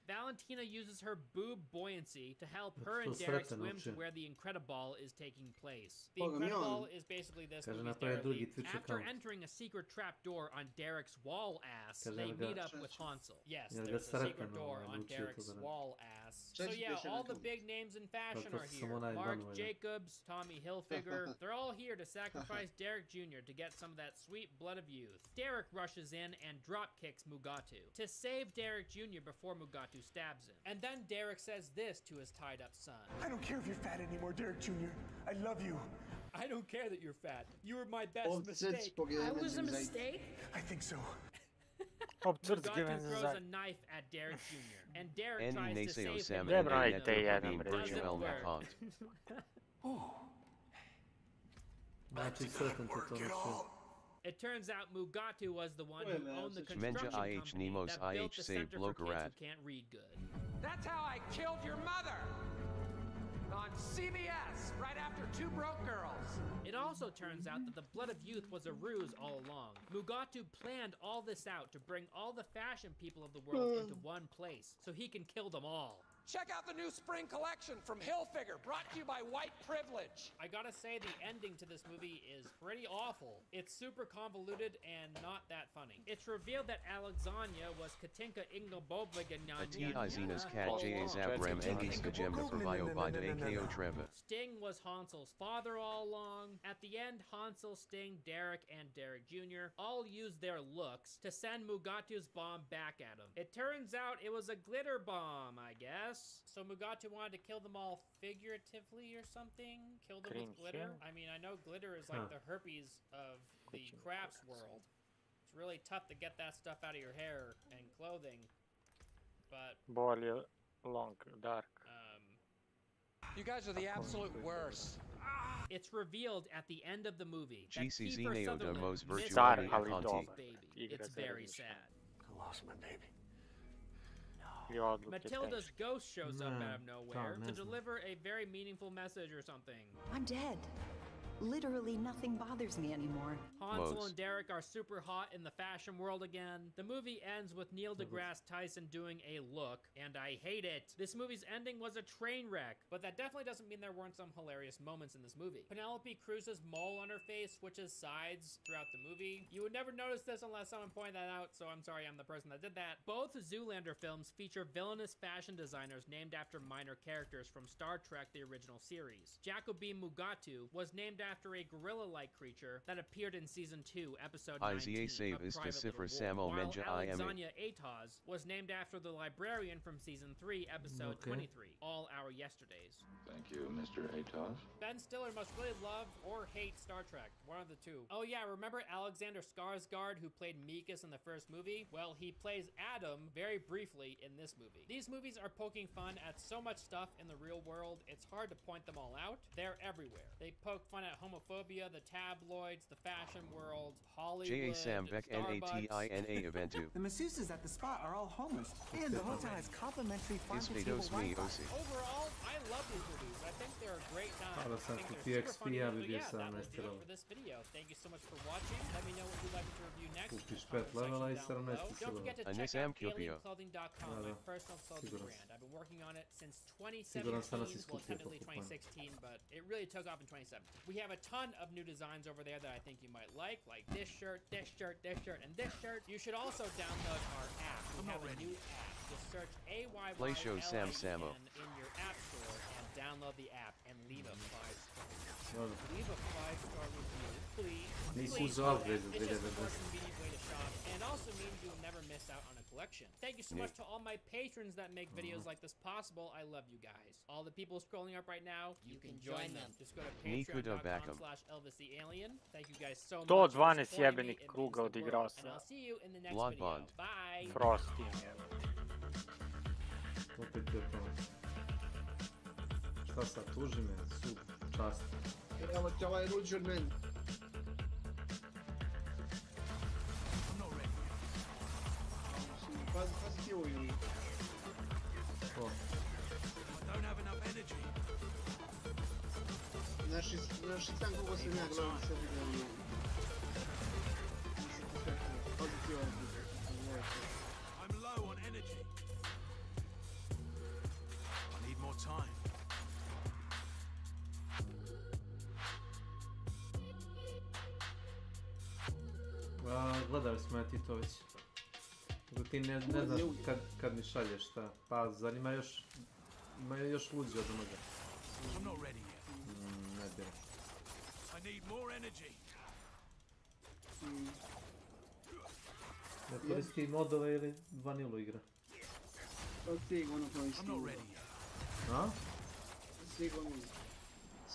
Valentina uses her boob buoyancy to help her and Derek swim to where the Incrediball is taking place. The Incrediball is basically this movie's Derek. After entering a secret trap door on Derek's wall ass, they meet up with Hansel. Yes, there's a secret door on Derek's wall ass. So yeah, all the big names in fashion are here. Marc Jacobs, Tommy Hilfiger, they're all here to sacrifice Derek Jr. to get some of that sweet blood of youth. Derek rushes in and drop kicks Mugatu to save Derek Jr. before Mugatu stabs him. And then Derek says this to his tied up son. I don't care if you're fat anymore, Derek Jr. I love you. I don't care that you're fat. You were my best mistake. I was a mistake? I think so. Mugatu throws a knife at Derek Jr. and Derek tries to save him. Sam It virtual account. It turns out Mugatu was the one who owned the construction company that built the Center for Kids Who Can't Read Good. That's how I killed your mother! On CBS, right after Two Broke Girls. It also turns out that the Blood of Youth was a ruse all along. Mugatu planned all this out to bring all the fashion people of the world into one place, so he can kill them all. Check out the new spring collection from Hilfiger, brought to you by White Privilege. I gotta say, the ending to this movie is pretty awful. It's super convoluted and not that funny. It's revealed that Alexandria was Katinka Zina's cat J.A. Zabrem Endis Kajemna Pravio Bida A.K.O. Treva. Sting was Hansel's father all along. At the end, Hansel, Sting, Derek, and Derek Jr. all used their looks to send Mugatu's bomb back at him. It turns out it was a glitter bomb, I guess. So Mugatu wanted to kill them all figuratively or something? Kill them with glitter? I mean, I know glitter is like the herpes of the crafts world. It's really tough to get that stuff out of your hair and clothing. But... Bolje long, dark. You guys are the absolute worst. It's revealed at the end of the movie that GCZ Kiefer Neo Sutherland Domos missed Virtual his baby. It's very sad. I lost my baby. Matilda's ghost shows up out of nowhere to deliver a very meaningful message or something. I'm dead. Literally nothing bothers me anymore. Hansel and Derek are super hot in the fashion world again. The movie ends with Neil deGrasse Tyson doing a look, and I hate it. This movie's ending was a train wreck, but that definitely doesn't mean there weren't some hilarious moments in this movie. Penelope Cruz's mole on her face switches sides throughout the movie. You would never notice this unless someone pointed that out, so I'm sorry I'm the person that did that. Both Zoolander films feature villainous fashion designers named after minor characters from Star Trek, the original series. Jacobean Mugatu was named after a gorilla-like creature that appeared in Season 2, Episode 19 save of is Private Decipher Little War, Samo while Menja Alexandria Atoz was named after the librarian from Season 3, Episode 23, All Our Yesterdays. Thank you, Mr. Atoz. Ben Stiller must really love or hate Star Trek, one of the two. Oh yeah, remember Alexander Skarsgård who played Mikas in the first movie? Well, he plays Adam very briefly in this movie. These movies are poking fun at so much stuff in the real world, it's hard to point them all out. They're everywhere. They poke fun at homophobia, the tabloids, the fashion world, Hollywood, J.A. Sambeck Starbucks. Natina Eventu. The masseuses at the spa are all homeless, and the hotel has complimentary farm-to-table Wi-Fi. Overall, I love these movies. I think they're a great time. Hvala sam ti XP, ja bi bio 17 for this video. Thank you so much for watching. Let me know what you'd like me to review next. Kupiš 5 levela i 17 Don't forget to A check Sam out kupio. AlienClothing.com, my personal clothing brand. I've been working on it since 2017, Siguran sam da si well, skupio technically po kupanju. 2016, but it really took off in 2017. We have a ton of new designs over there that I think you might like this shirt, this shirt, this shirt, and this shirt. You should also download our app. We have a new app. Just search AYYLIN Play show Sam Samo. in your app store and download the app and leave a 5-star. Dobro. Leave a 5-star review, please. Nisi uzeo upgrade za It's just a more 2010. convenient way to shop, and also means you'll never miss out on a collection. Thank you so much to all my patrons that make videos like this possible. I love you guys. All the people scrolling up right now, you can join them. Just go to patreon.com/ElvisTheAlien. Thank you guys so much. 112 jebenih kruga odigrao And I'll sa see you in the next Blood video. Bond. Bye. Frostim. Opet je to. Šta sad, tuži me, sud, čast. Evo ti ovaj ruđi od meni. Pazi ti ovo ili. Ko? Naši stan kogo sam ja gledam sad vidio. Pazi ti ovo. I'm low on energy. I need more time. Gledali smo ja ti to već. Ti ne znaš kad mi šalješ šta. Pa zar ima još luđe od onoga? I'm not ready yet. Ne bih. I need more energy. Ne koristi modove ili vanilu igra? Sigurno koristi. I'm not ready yet. A?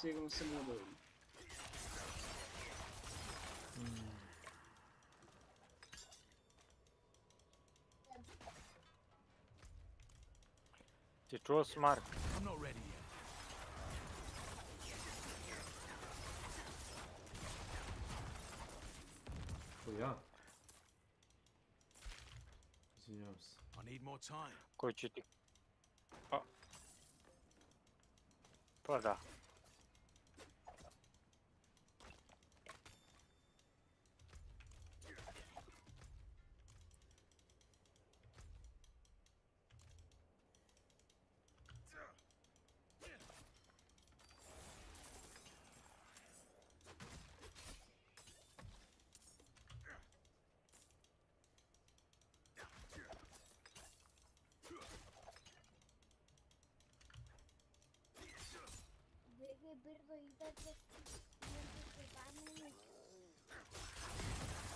Sigurno se modovi. Ti čuo Smart? I'm not ready yet. Ko ja? Izvinjavam se. I need more time. Koji će ti... Pa da.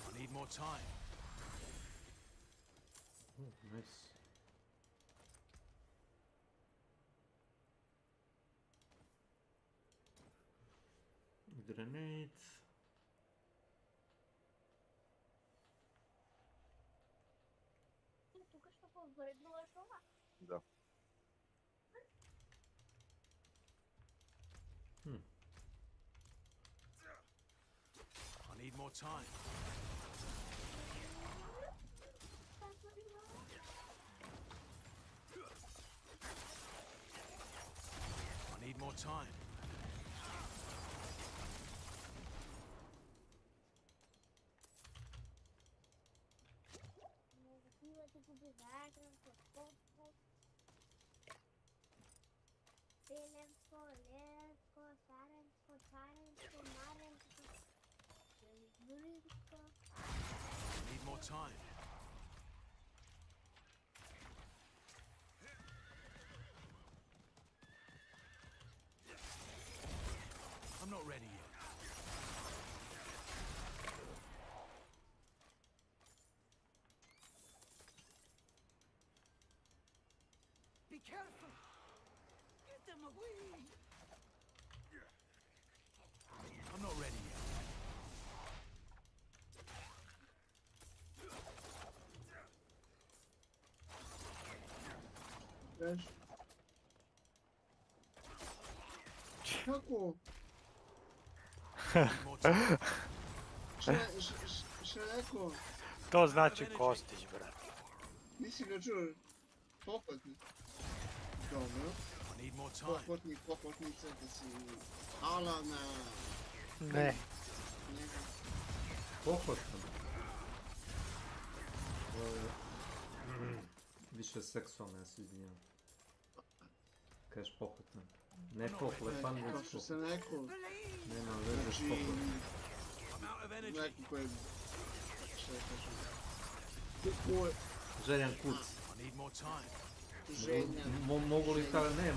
I need more time. Oh, nice. Grenade. Da. I need more time. I need more time. I need more time. I'm not ready yet. Be careful! Get them away! I'm not ready yet. Veš? Kako? Šta je rekao? To znači Kostić, brate. Nisi ga čuo? Popotni. Dobro. Popotnica da si Alana... Ne. Pohvatno. Više seksualno, ja se izvinjam. Kažeš pohvatno. Ne pohlepan, već pohvatno. Što sam rekao. Nema veze s pohvatno. Neko koji... Šta je kažem? Željan kuc. Mogu li kada ne,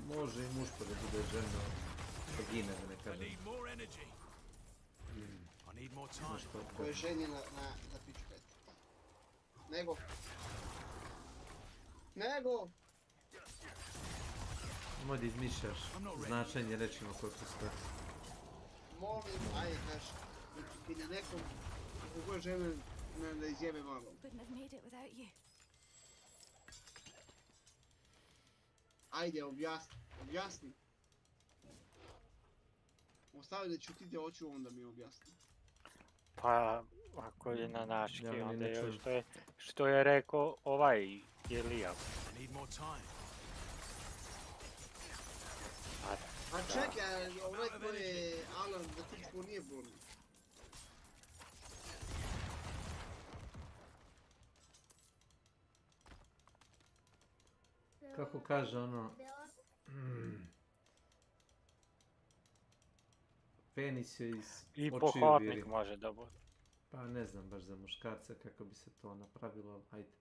može i muško da bude ženo, da gine, da ne kažem. Ko je ženjen na pičket. Nego! Moj da izmišljaš značenje rečima koje postoje. Molim, ajde kaš, bi na nekom, kako je ženjen, da izjebe malo. Ajde, objasni. Ostavi da ću ti te oču, onda mi objasni. Pa, ako je na naški, onda je što je rekao ovaj Ilija. A čekaj, ovaj koji je Alan za tičku nije bolno. Kako kaže ono... Penis je iz očiju I pohodnik može da bude. Pa ne znam baš za muškarca kako bi se to napravilo, ali ajde.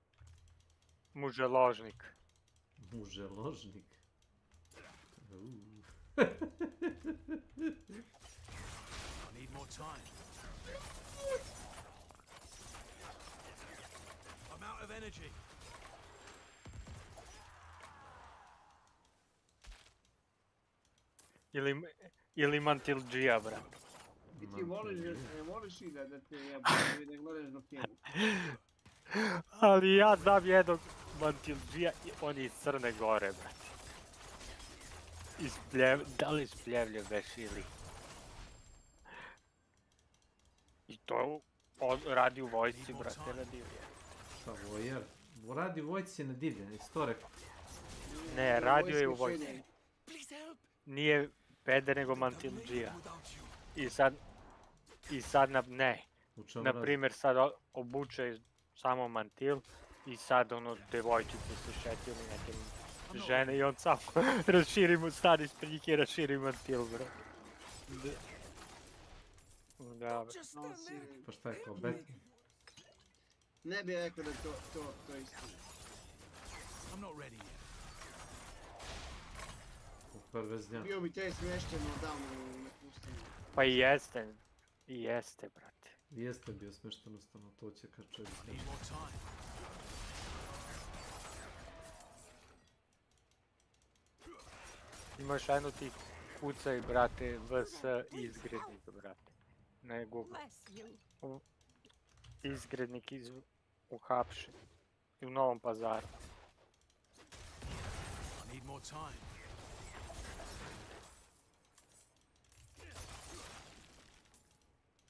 Muželožnik. Muželožnik? I need more time. I'm out of energy. Ili mantilđija, brat. ti voliš i da te ne gledaš dok jedu. Ali ja znam jednog mantilđija, on je iz Crne Gore, brate. Da li ispljevlje već ili? I to on radi u vojsci, brate, na divlje. Šta, vojer? Radi u vojsci na divlje, nisi to rekao? Ne, radio je u vojsci. Nije peder, nego mantilđija. I sad ne. Na primjer, sad obuče samo mantil i sad ono devojčice se šetili neke žene i on samo raširi mu stani ispred njih i raširi mantil, bro. Da, bro. Pa šta je to, bet? Ne bih rekao da to je istina. Bio bi te smješteno davno na pustinu. Pa i jeste, brate. Jeste bio smješten ustano, to će kad čovjek kaže. Imaš jednu ti kucaj, brate, VS izgrednik, brate. Ne Google. Izgrednik u Hapši. I u Novom Pazaru.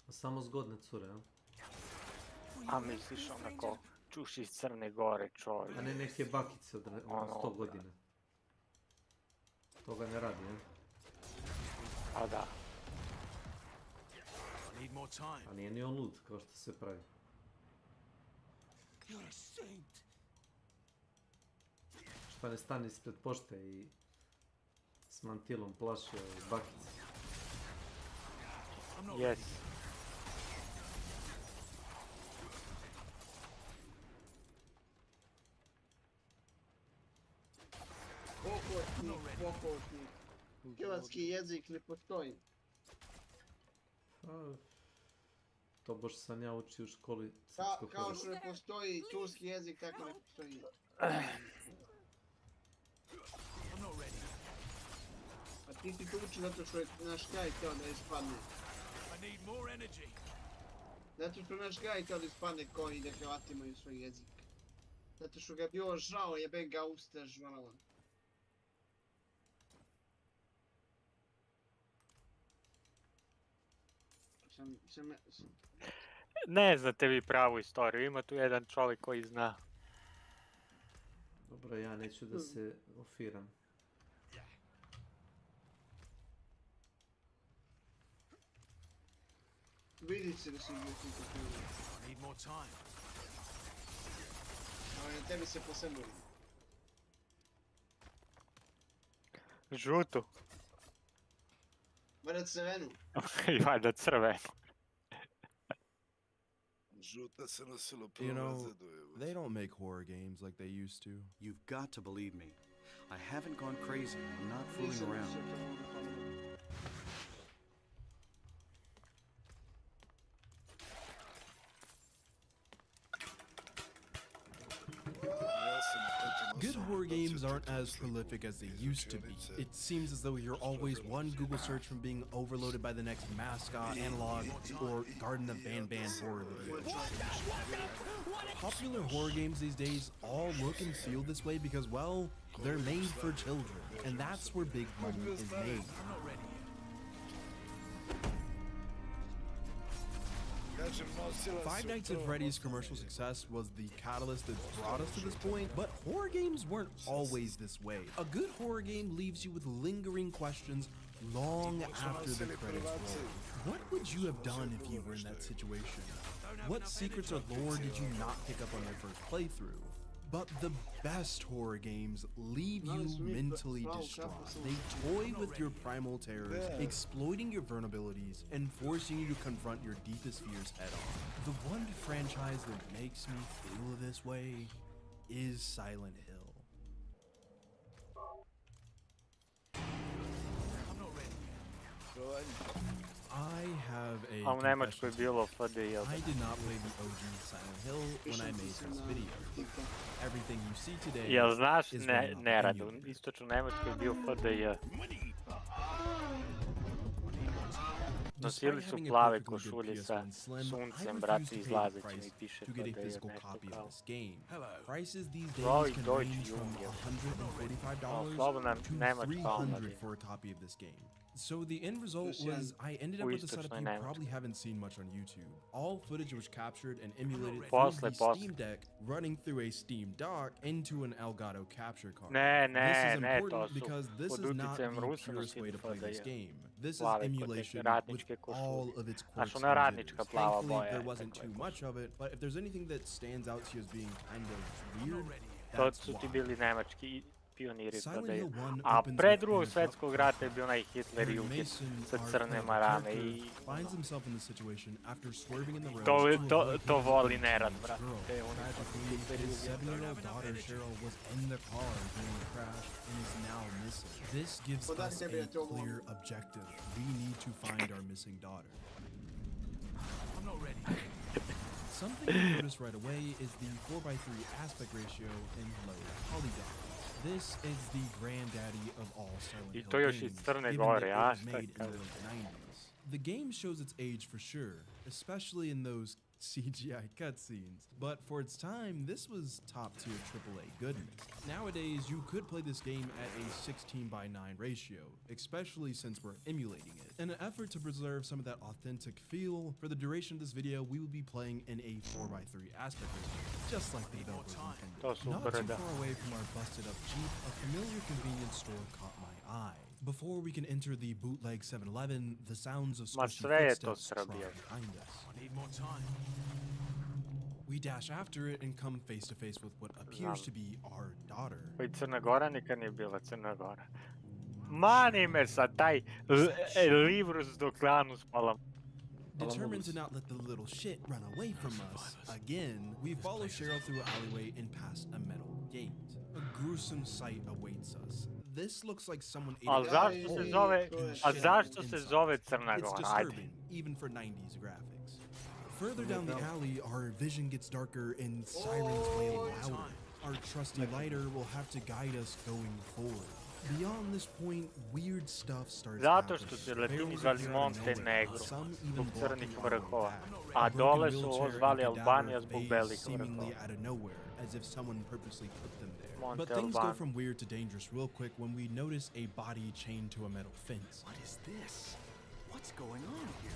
Samo zgodne cure, a? A misliš onako, čuš iz Crne Gore, čovjek. A ne neke bakice od 100 godina. Toga ne radi, ne? A da. A nije ni on lud, kao što se pravi. Šta ne stane ispred pošte i s mantilom plašio bakice. Yes. Pokotnik. Hrvatski jezik ne postoji. To baš sam ja učio u školi. Kao što ne postoji turski jezik, tako ne postoji. A ti to uči zato što je naš kraj htio da ispadne. Zato što naš kraj htio da ispadne koji da Hrvati imaju svoj jezik. Zato što ga je bilo žao, jeben ga usta žvala. Ne znate vi pravu istoriju, ima tu jedan čovjek koji zna. Dobro, ja neću da se ofiram. Vidit se da si bio tu kopiru. Ali na tebi se posebno vidi. Žutu. Vada crvenu. Vada crvenu. You know, they don't make horror games like they used to. You've got to believe me. I haven't gone crazy. I'm not fooling around. Good horror games aren't as prolific as they used to be. It seems as though you're always one Google search from being overloaded by the next mascot, analog, or Garden of Ban horror video. Popular horror games these days all look and feel this way because, well, they're made for children, and that's where big money is made. Five Nights at Freddy's commercial success was the catalyst that brought us to this point, but horror games weren't always this way. A good horror game leaves you with lingering questions long after the credits roll. What would you have done if you were in that situation? What secrets or lore did you not pick up on your first playthrough? But the best horror games leave you mentally distraught. They toy with your primal terrors, exploiting your vulnerabilities, and forcing you to confront your deepest fears head on. The one franchise that makes me feel this way is Silent Hill. I have a confession. I did not play the OG Silent Hill when I made this video. Everything you see today Jel znaš, is ne radi, u istočnoj Njemačkoj je bio FDJ. Nosili su plave košulje sa suncem, brate, izlazećim i piše to da je nešto kao. Ovi Deutsch Junge. Slobodna Nemačka omladina. So the end result was I ended up with a setup you probably haven't seen much on YouTube. All footage was captured and emulated through the Steam Deck, running through a Steam dock into an Elgato capture card. This is important because this is not the purest way to play this game. This is emulation with all of its quirks and jitters. Thankfully, there wasn't too much of it, but if there's anything that stands out to you as being kind of weird, that's To why. ti bili nemački pioniri prodaje. A pre drugog svjetskog rata je bio onaj Hitler Jugend sa crne marame i... To voli nerad, brate. This gives us a clear objective. We need to find our missing daughter. I'm not ready. Something you notice right away is the 4:3 aspect ratio in low polygon. This is the granddaddy of all Silent Hill games, given that it was made in the late 90s. The game shows its age for sure, especially in those CGI cutscenes, but for its time, this was top-tier AAA goodness. Nowadays, you could play this game at a 16:9 ratio, especially since we're emulating it. In an effort to preserve some of that authentic feel, for the duration of this video, we will be playing in a 4:3 aspect ratio, just like the developers intended. Not too far away from our busted-up Jeep, a familiar convenience store caught my eye. Before we can enter the bootleg 7-Eleven, the sounds of squishy footsteps trot behind us. I need more time. We dash after it and come face to face with what appears to be our daughter. Pa i Crna Gora nikad nije bila Crna Gora. Mani me sad taj Livrus dok lanu spala. Determined to not let the little shit run away from us, again, we follow Cheryl through an alleyway and past a metal gate. A gruesome sight awaits us. This looks like someone ate A zašto se zove Crna It's Gora? disturbing, even for 90s graphics. Further down the alley, our vision gets darker and sirens wail louder. Our trusty lighter will have to guide us going forward. Beyond this point, weird stuff starts Zato što se Latini zvali Montenegro zbog crnih vrhova, a dole su ovo zvali Albanija zbog belih vrhova. As if someone purposely put them there. But things go from weird to dangerous real quick when we notice a body chained to a metal fence. What is this? What's going on here?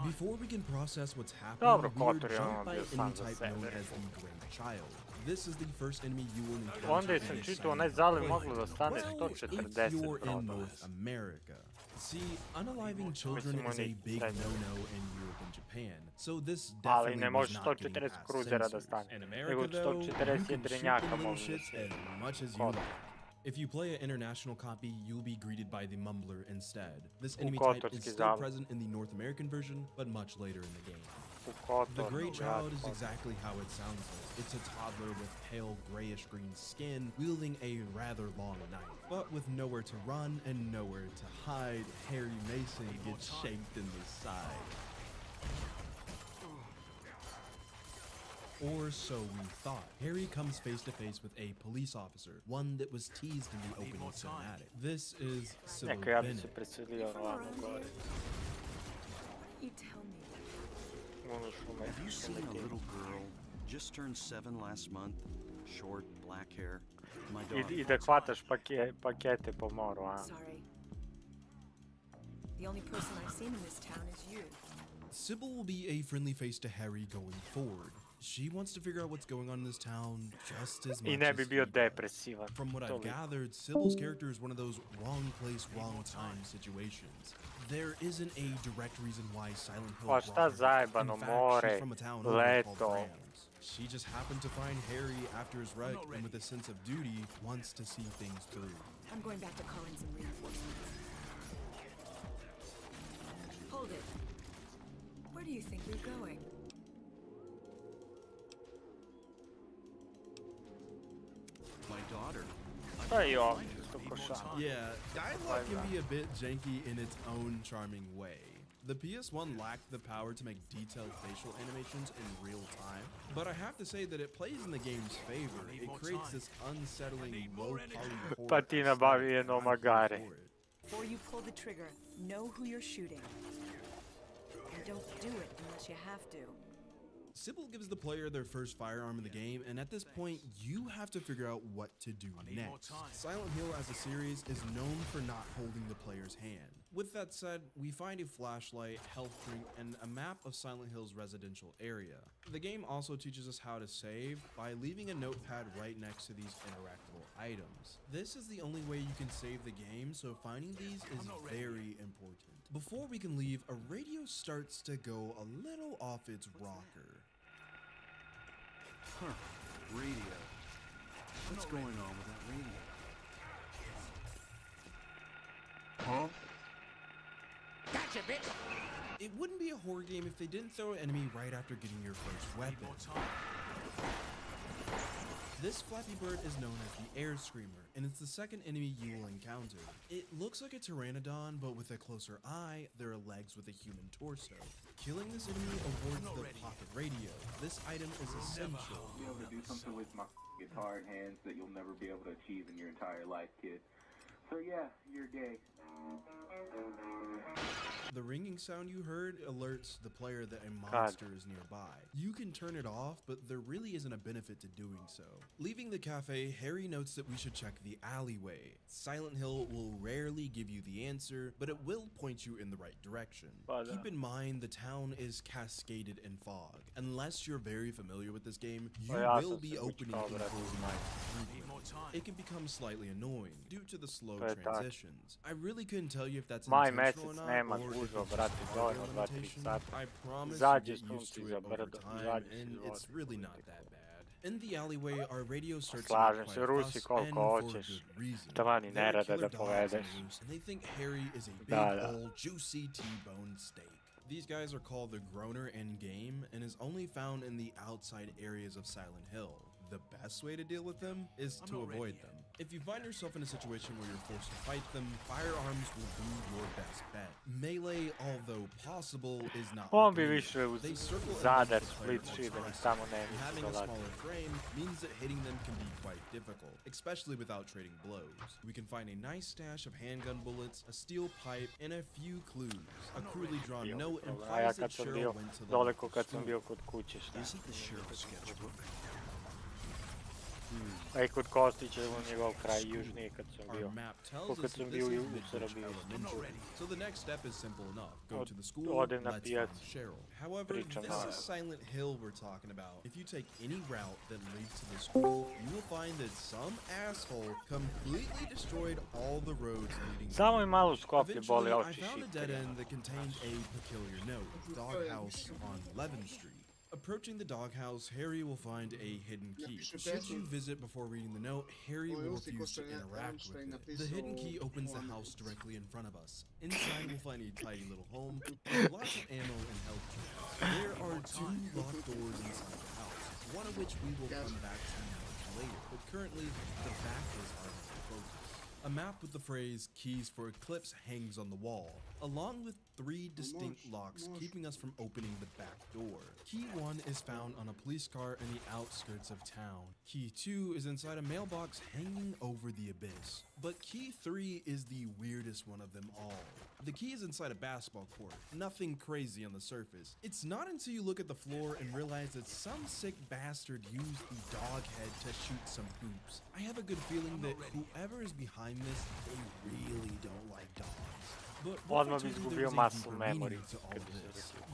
Before we can process what's happening, we are Kotor je jumped by bio an sam enemy za type sebe. known as the Great Child. This is the first enemy you will encounter. Onda sam in čitao, Silent onaj zaliv Hill. moglo da stane Well, 140 if you're in brodova. North America. See, unaliving children is a big no-no in Europe and Japan, so this Ali definitely ne was može not 140 getting past kruzera da censors. stane. In Nego America, though, you 140 can shoot the jedrenjaka little mogu da shits se... as much as you like. If you play an international copy, you'll be greeted by the Mumbler instead. This enemy type is still present in the North American version, but much later in the game. The Great Child is exactly how it sounds like. It's a toddler with pale grayish-green skin, wielding a rather long knife. But with nowhere to run and nowhere to hide, Harry Mason gets shanked in the side. Or so we thought. Harry comes face to face with a police officer, one that was teased in the opening cinematic. This is Sybil Neka ja bi se Bennett. preselio ovamo gore. You tell me. Have you seen a little girl, just turned 7 last month, short, black hair? My daughter. I da hvataš pakete po moru, a? Sorry. The only person I've seen in this town is you. Sybil will be a friendly face to Harry going forward. She wants to figure out what's going on in this town just as much I ne bi as bio he does. depresivan. From what I've Toliko. gathered, Sybil's character is one of those wrong place, wrong time situations. There isn't a direct reason why Silent Hill Pa šta brought her. zajebano, In fact, more, she's from a town over there called leto. Rams. She just happened to find Harry after his wreck and with a sense of duty wants to see things through. I'm going back to call in some reinforcements. Hold it. Where do you think you're going? My daughter. Pa i ovdje su košani. Yeah, dialogue can be a bit janky in its own charming way. The PS1 lacked the power to make detailed facial animations in real time, but I have to say that it plays in the game's favor. It creates this unsettling low poly horror. Pa ti nabavi jedno magare. Before you pull the trigger, know who you're shooting. Don't do it unless you have to. Sybil gives the player their first firearm in the game, and at this point, you have to figure out what to do next. Silent Hill as a series is known for not holding the player's hand. With that said, we find a flashlight, health drink, and a map of Silent Hill's residential area. The game also teaches us how to save by leaving a notepad right next to these interactable items. This is the only way you can save the game, so finding these is very important. Before we can leave, a radio starts to go a little off its rocker. Huh, radio. What's going on with that radio? Huh? Gotcha, bitch! It wouldn't be a horror game if they didn't throw an enemy right after getting your first weapon. This Flappy Bird is known as the Air Screamer, and it's the second enemy you will encounter. It looks like a pteranodon, but with a closer eye, there are legs with a human torso. Killing this enemy awards the pocket radio. This item is essential. Be able to do something with my guitar in hands that you'll never be able to achieve in your entire life, kid. So yeah, you're gay. The ringing sound you heard alerts the player that a monster is nearby. You can turn it off, but there really isn't a benefit to doing so. Leaving the cafe, Harry notes that we should check the alleyway. Silent Hill will rarely give you the answer, but it will point you in the right direction. Keep in mind the town is cascaded in fog. Unless you're very familiar with this game, you will be opening and closing frequently. It can become slightly annoying due to the slow transitions. I really couldn't tell you if that's intentional or not, or Gužva, brate, dovoljno 2-3 sata. Izađeš sunce iza brdo, izađeš iz vode. It's really not that bad. In the alleyway, our radio starts to Slažem se, Rusi koliko hoćeš. Tavani ne rade da povedeš. And they think Harry is a big old juicy T-bone steak. These guys are called the Groner in game and is only found in the outside areas of Silent Hill. The best way to deal with them is to avoid them. If you find yourself in a situation where you're forced to fight them, firearms will be your best bet. Melee, although possible, is not. On bi više uz zadar split shooting, samo ne misli having a smaller frame means that hitting them can be quite difficult, especially without trading blows. We can find a nice stash of handgun bullets, a steel pipe, and a few clues. A crudely drawn note implies that Cheryl went to the daleko kad sam bio kod kuće, šta? Is it the Cheryl sketchbook? A i kod Kostića u njegov kraj južnije kad sam bio. Kad sam bio u Srbiji. So the next step is simple enough. Go to the school, let's find Cheryl. However, this is Silent Hill we're talking about. If you take any route that leads to the school, you will find that some asshole completely destroyed all the roads leading. Samo i malo Skoplje boli oči. I found a dead end that contained a peculiar note. Doghouse on 11th Street. Approaching the doghouse, Harry will find a hidden key. Should you visit before reading the note, Harry will refuse to interact with it. The hidden key opens the house directly in front of us. Inside, we'll find a tidy little home with lots of ammo and health kits. There are 2 locked doors inside the house, one of which we will come back to later, but currently, the back is our main focus. A map with the phrase "Keys for Eclipse" hangs on the wall, along with 3 distinct locks keeping us from opening the back door. Key 1 is found on a police car in the outskirts of town. Key 2 is inside a mailbox hanging over the abyss. But Key 3 is the weirdest one of them all. The key is inside a basketball court, nothing crazy on the surface. It's not until you look at the floor and realize that some sick bastard used the dog head to shoot some hoops. I have a good feeling that whoever is behind this, they really don't like dogs. Odmah bi izgubio masu memory.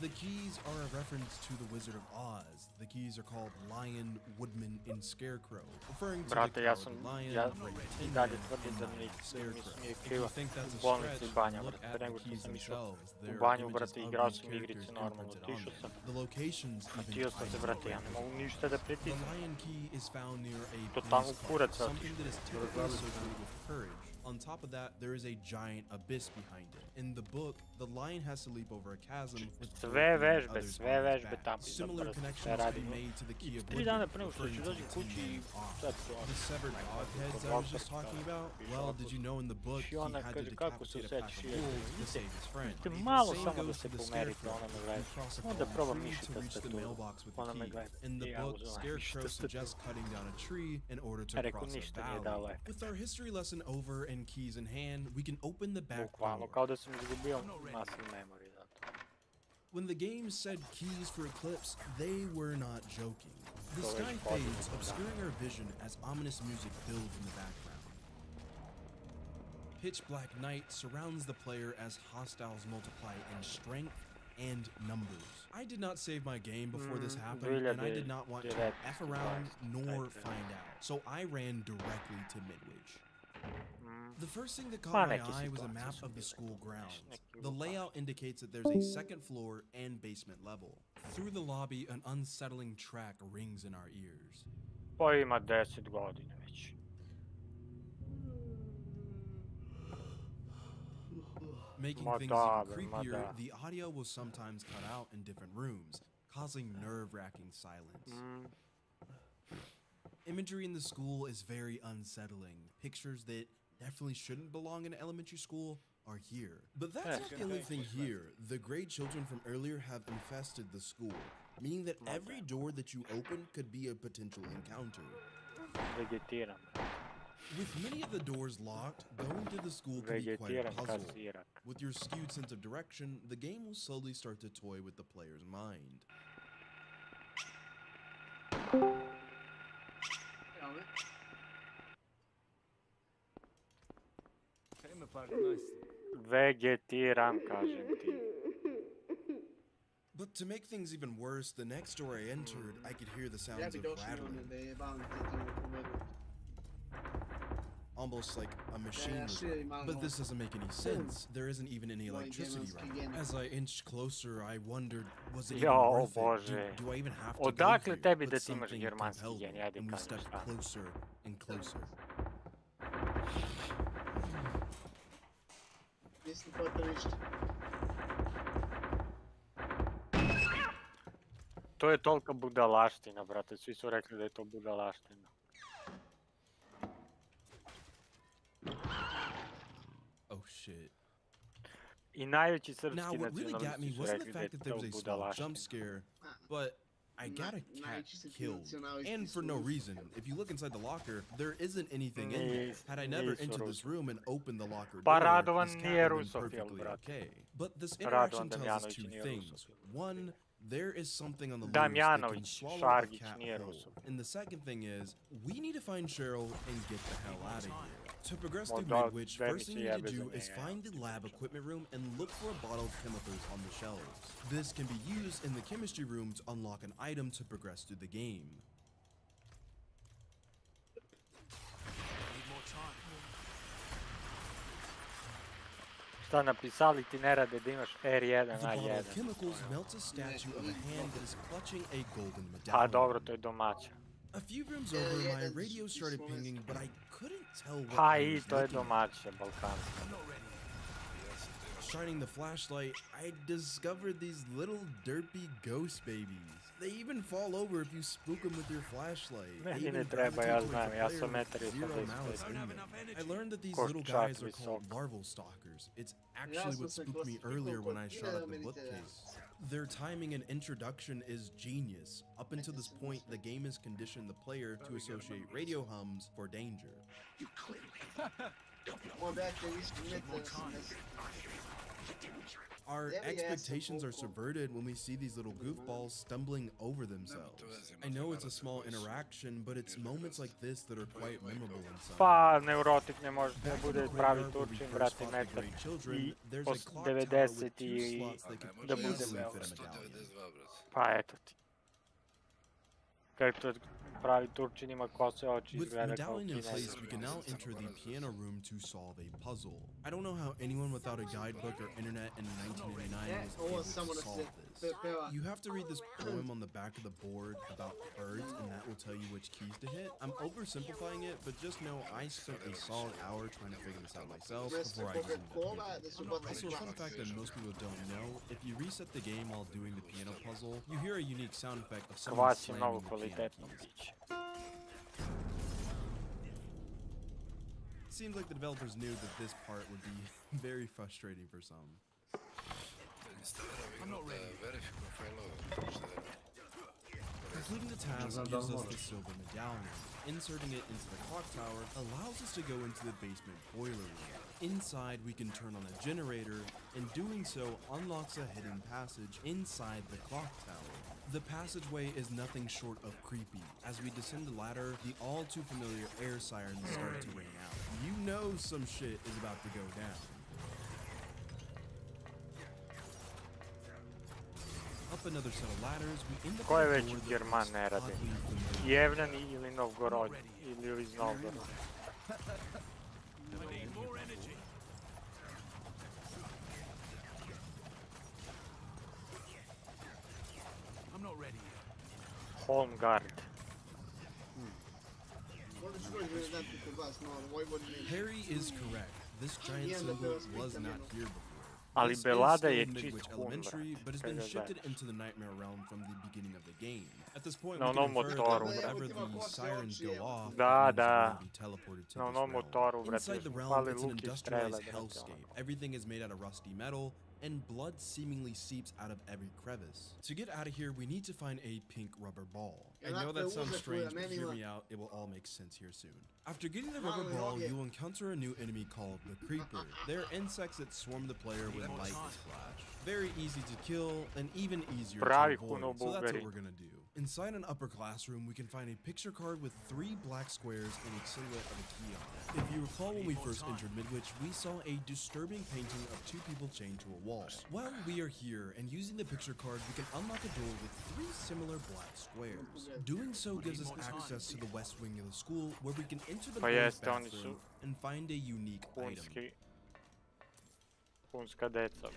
The keys are a reference to the Wizard of Oz. The keys are called Lion, Woodman, and Scarecrow, referring to Brate, the ja cowardly sam, lion, ja Tin i dalje Man, tvrdim da mi Scarecrow. je If krivo you think that's u a bolnici stretch, i banja, look brate, at pre the nego što keys sam išao themselves. u There are banju, images brate, of igrao these sam igrice characters normalno, imprinted on otišao them. sam. The locations even Htio sam se, brate, ja ne mogu ništa da The pritisnem. lion key is found near a Totalno police car, kurac something that is otišao. typically associated with courage. On top of that, there is a giant abyss behind it. In the book, the lion has to leap over a chasm with Sve vežbe tamo iza similar prsta, sve connections radim. can be made to the key of 3 dana Woodman, pre nego što referring ću to dođi the kući i Tin Man sad off. su The severed dog heads I was just talking about, well, did you know in the book he ona had to kaže kako se decapitate a pack of osjeća. wolves to save his friend? Vidite, malo Same samo da goes se to the pomerite, Scarecrow. ona me gleda. You cross a Onda fallen probam tree mišiti to reach the tastaturu. mailbox with the Ona me key. gleda. In the I ja book, uzmem Scarecrow tastaturu. suggests cutting down a tree in order to Rekao, cross a ništa nije dao valley. lep. With our history lesson over and keys in hand, we can open the back Bukvalno, door. kao da sam izgubio masu memory zato. When the game said keys for Eclipse, they were not joking. The sky fades, obscuring our vision as ominous music builds in the background. Pitch black night surrounds the player as hostiles multiply in strength and numbers. I did not save my game before this happened, and I did not want to F around nor find out, so I ran directly to Midwich. The first thing that caught my eye was a map of the school grounds. The layout indicates that there's a second floor and basement level. Through the lobby, an unsettling track rings in our ears. Pa ima 10 godina već. Making things even creepier, the audio will sometimes cut out in different rooms, causing nerve-wracking silence. Imagery in the school is very unsettling. Pictures that definitely shouldn't belong in elementary school are here. But that's not the only thing here. The gray children from earlier have infested the school, meaning that every door that you open could be a potential encounter. With many of the doors locked, going to the school can be quite a puzzle. With your skewed sense of direction, the game will slowly start to toy with the player's mind. Vegetiram, kažem ti. But to make things even worse, the next door I entered, I could hear the sounds of rattling. Almost like a machine was running. But this doesn't make any sense. There isn't even any electricity running. As I inched closer, I wondered, was it even worth it? Do I even have to go here? Tebi But da ti imaš something germanski compelled me, gen, ja ti and we kažem stepped šta. closer and closer. To je tolika budalaština, brate. Svi su rekli da je to budalaština. Oh shit. I najveći srpski Now, what really got me nacionalisti su wasn't rekli the da je fact that there to was a small budalaština. jump scare, but I got a cat killed, and for no reason. If you look inside the locker, there isn't anything in there. Had I never entered this room and opened the locker door, this cat would have been perfectly okay. But this interaction tells us two things. One, there is something on the loose that can swallow a cat whole. And the second thing is, we need to find Cheryl and get the hell out of here. To progress through Midwich, first thing you need to do is find the lab equipment room and look for a bottle of chemicals on the shelves. This can be used in the chemistry room to unlock an item to progress through the game. Šta napisali ti ne rade da imaš R1 The bottle A1. of chemicals melts a statue of a hand that is clutching a golden Pa medallion. dobro, to je domaća. A few rooms over, my radio started pinging, but I couldn't tell what Pa I i was to je looking at. domaća, balkanska. Shining the flashlight, I discovered these little derpy ghost babies. They even fall over if you spook them with your flashlight. They Meni even ne treba, gravitate ja towards znam, the ja player sam with metar i zero 85. malice in them. I learned that these Koš little čak guys are visok. called larval stalkers. It's actually what spooked me earlier when I shot up the bookcase. Their timing and introduction is genius. Up until this point, the game has conditioned the player to associate radio hums for danger. You clearly Our expectations are subverted when we see these little goofballs stumbling over themselves. I know it's a small interaction, but it's moments like this that are quite memorable in some. Pa neurotik ne može da bude pravi Turčin, brate, metar i 90 i da bude Pa eto ti. Kako to pravi Turčin ima kose oči With izgleda kao medallion in Kinez. place, we can now enter the piano room to solve a puzzle. I don't know how anyone without a guidebook or internet in 1999 was able to solve this. You have to read this poem on the back of the board about birds, and that will tell you which keys to hit. I'm oversimplifying it, but just know I spent a solid hour trying to figure this out myself before I even Also, a fun fact that most people don't know, if you reset the game while doing the piano puzzle, you hear a unique sound effect of someone Kvas je slamming mnogo the piano kvalitetno keys. biće. Seems like the developers knew that this part would be very frustrating for some. I'm not ready. Completing the task gives us the silver medallion. Inserting it into the clock tower allows us to go into the basement boiler room. Inside, we can turn on a generator, and doing so unlocks a hidden passage inside the clock tower. The passageway is nothing short of creepy. As we descend the ladder, the all-too-familiar air sirens start to ring out. You know some shit is about to go down. Up another set of ladders, we end up Ko je at a veći door that German looks ne radi? oddly familiar. Jevljani ili Novgorod, ili iz Novgoroda. I need more energy. I'm not ready yet. Home guard. Harry is correct. This giant symbol was not here before. Ali This is Belada still je Midwich čist hun, Elementary, brate. but has Kaj been ga shifted znaš? into the Nightmare Realm from the beginning of the game. At this point, Na we can onom infer that motoru, whenever brate. the sirens go off, Da, it means da. we're going to be teleported to Na this onom realm. motoru, brate, Inside the smo realm, pali it's an luk i industrialized strele, brate. hellscape. Everything is made out of rusty metal, and blood seemingly seeps out of every crevice. To get out of here, we need to find a pink rubber ball. I know that sounds strange, but hear me out, it will all make sense here soon. After getting the rubber ball, you'll encounter a new enemy called the Creeper. They're insects that swarm the player when light is flashed. Very easy to kill, and even easier to Pravi avoid, kuno so that's what Bulgari. we're gonna do. Inside an upper classroom, we can find a picture card with 3 black squares and a silhouette of a key on it. If you recall when we first entered Midwich, we saw a disturbing painting of 2 people chained to a wall. While we are here and using the picture card, we can unlock a door with 3 similar black squares. Doing so gives us access to the west wing of the school, where we can enter the Pa boys' jeste, oni su bathroom and find a unique item. Punska deca.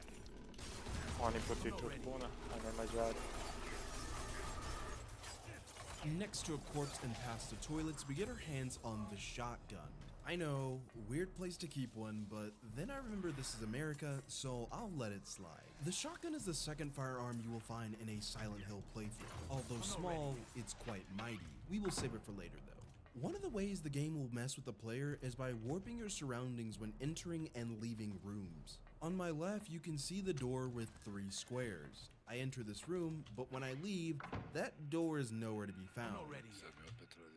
Oni potiču od puna, a ne Mađari. Next to a corpse and past the toilets, we get our hands on the shotgun. I know, weird place to keep one, but then I remember this is America, so I'll let it slide. The shotgun is the second firearm you will find in a Silent Hill playthrough. Although small, it's quite mighty. We will save it for later though. One of the ways the game will mess with the player is by warping your surroundings when entering and leaving rooms. On my left, you can see the door with 3 squares. I enter this room, but when I leave, that door is nowhere to be found.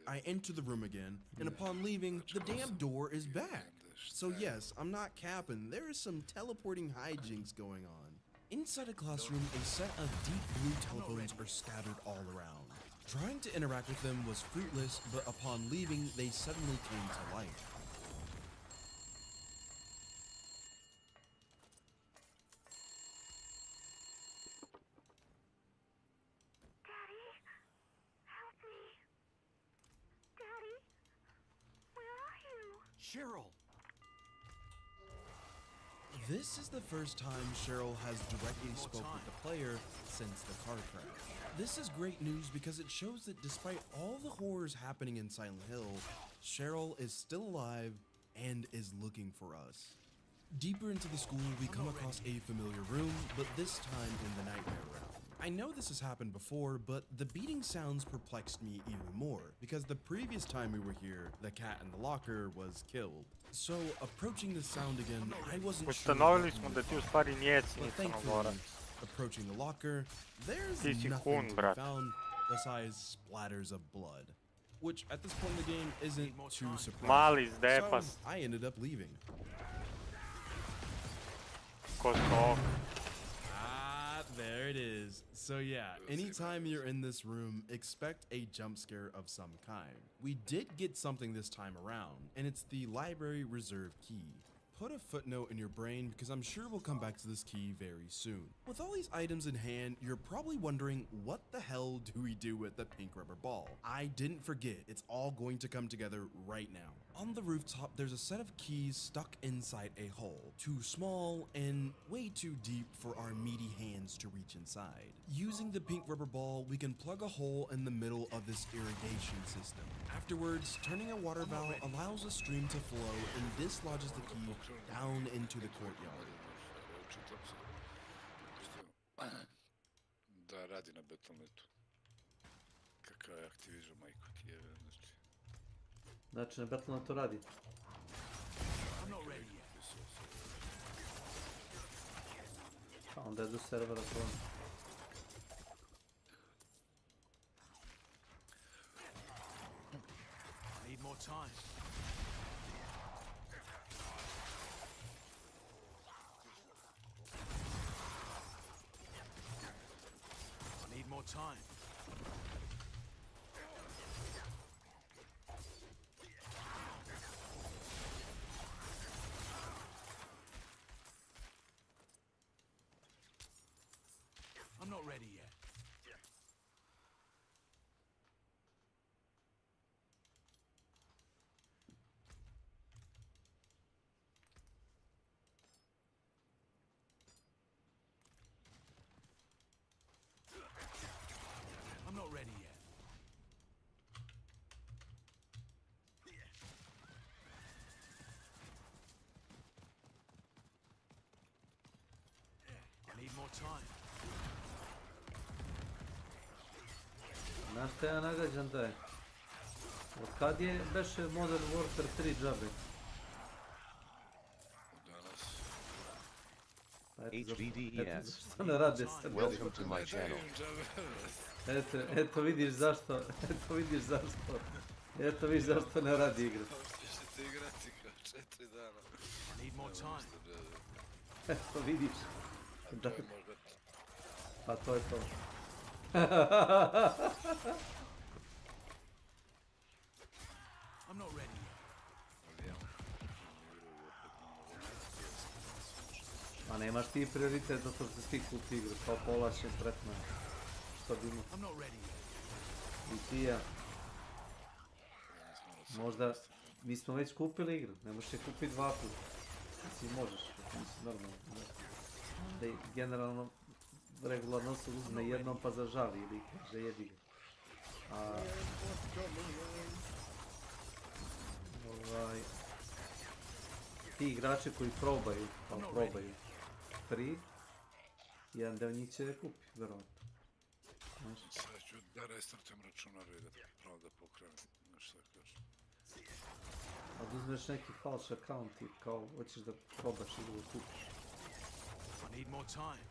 I enter the room again, and upon leaving, the damn door is back. So yes, I'm not capping, there is some teleporting hijinks going on. Inside a classroom, a set of deep blue telephones are scattered all around. Trying to interact with them was fruitless, but upon leaving, they suddenly came to life. Cheryl! This is the first time Cheryl has directly spoke with the player since the car crash. This is great news because it shows that despite all the horrors happening in Silent Hill, Cheryl is still alive and is looking for us. Deeper into the school, we come across a familiar room, but this time in the Nightmare Realm. I know this has happened before, but the beating sounds perplexed me even more, because the previous time we were here, the cat in the locker was killed. So, approaching the sound again, I wasn't sure Ustanovili smo da ti u stvari nijeci but nisu thankfully, Nogorac. approaching the locker, there's Ti si nothing hun, to be brat. found besides splatters of blood. Which, at this point in the game, isn't too surprising. Mali So, zdepas. I ended up leaving. Ko stok. Ah, there it is. So yeah, anytime you're in this room, expect a jump scare of some kind. We did get something this time around, and it's the library reserve key. Put a footnote in your brain because I'm sure we'll come back to this key very soon. With all these items in hand, you're probably wondering, what the hell do we do with the pink rubber ball? I didn't forget, it's all going to come together right now. On the rooftop, there's a set of keys stuck inside a hole. Too small and way too deep for our meaty hands to reach inside. Using the pink rubber ball, we can plug a hole in the middle of this irrigation system. Afterwards, turning a water valve allows a stream to flow and dislodges the key down into the courtyard. Da radi na Battle.netu. Kakav je Activision, majko ti je, znači. Znači na Battle.netu radi. I'm not ready yet. A onda je do servera to. I need more time. not ready yet. I'm not ready yet. I need more time. Znaš šta ja nagađam da je? Od kad je beše Modern Warfare 3 džabe? HDDES. Što ne rade sad? Welcome to my channel. Eto vidiš zašto, eto vidiš zašto ne radi igra. Ćete igrati kao 4 dana. Need more time. Eto vidiš. A to je možda... Pa to je to. I'm not ready yet. Pa nemaš ti prioritet zato što si kupi igru, kao povlačen tretman. Što bi imao? I'm not ready yet. I ti ja. Možda, mi smo već kupili igru, ne možeš je kupiti 2 puta. Mislim, možeš, mislim, normalno. Da je generalno, regularno se uzme jednom pa zažali ili kaže jedi ga. Ti igrači koji probaju, pa probaju 3, jedan deo njih će kupi, verovatno. Sad ću da restartujem računar i da pravo da pokrenem, znaš šta kažem. A da uzmeš neki falš account i kao hoćeš da probaš igru da kupiš. I need more time.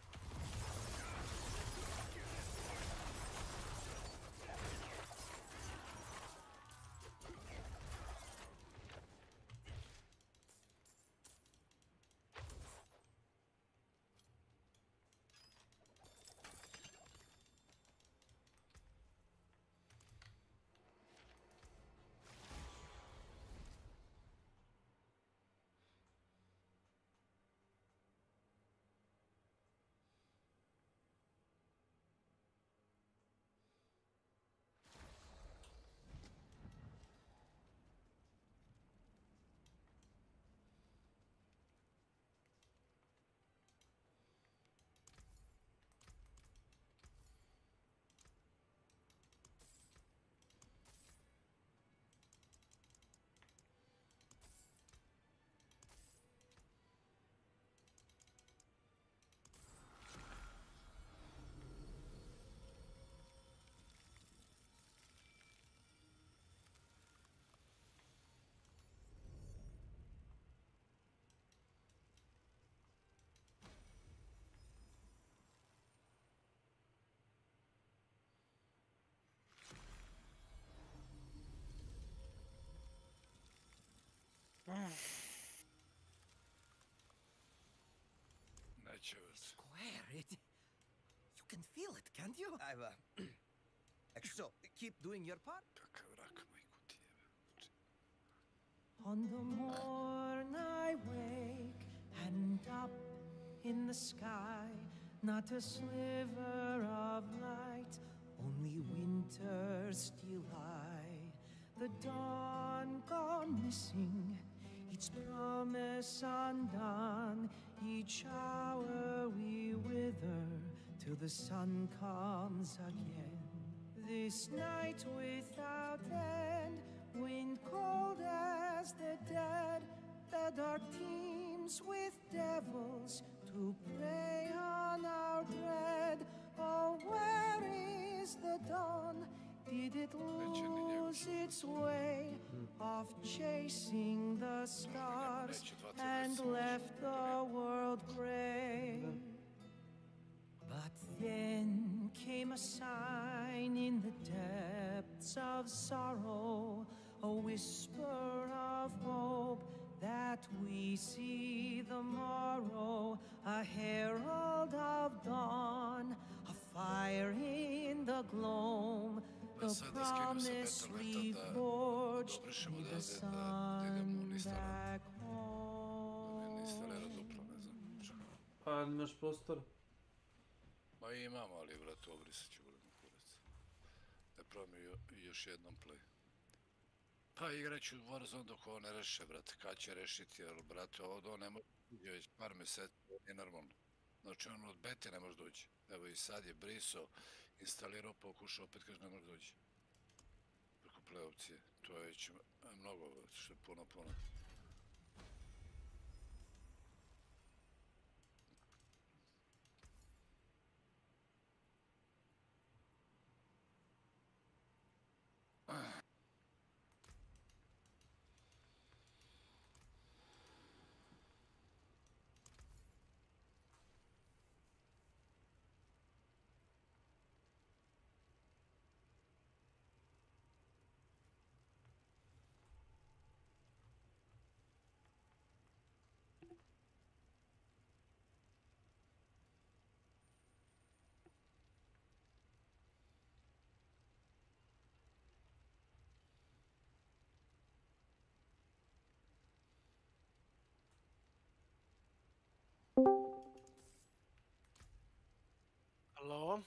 Square, you can feel it, can't you? So, keep doing your part. On the morn I wake, and up in the sky, not a sliver of light, only winter's still eye. The dawn gone missing, each promise undone, each hour we wither till the sun comes again. This night without end, wind cold as the dead, the dark teems with devils to prey on our bread. Oh, where is the dawn? Did it lose its way, off chasing the stars and left the world gray? But then came a sign in the depths of sorrow, a whisper of hope that we see the morrow, a herald of dawn, a fire in the gloam, the promise we forged with the sun back home. Pa imaš prostor? Ma Pa imam, ali brate, obrisat ću gledam kurac. Da probam još jednom play. Pa igrat ću Warzone dok ovo ne reše, brate. Kad će rešiti, jer, brate, ovo ne može dođe već par meseci, nije normalno. Znači, on od bete ne može doći. Evo i sad je brisao, instalirao, pokušao, opet kaže ne može doći. Preko play opcije. To je već mnogo, što je puno. Halo?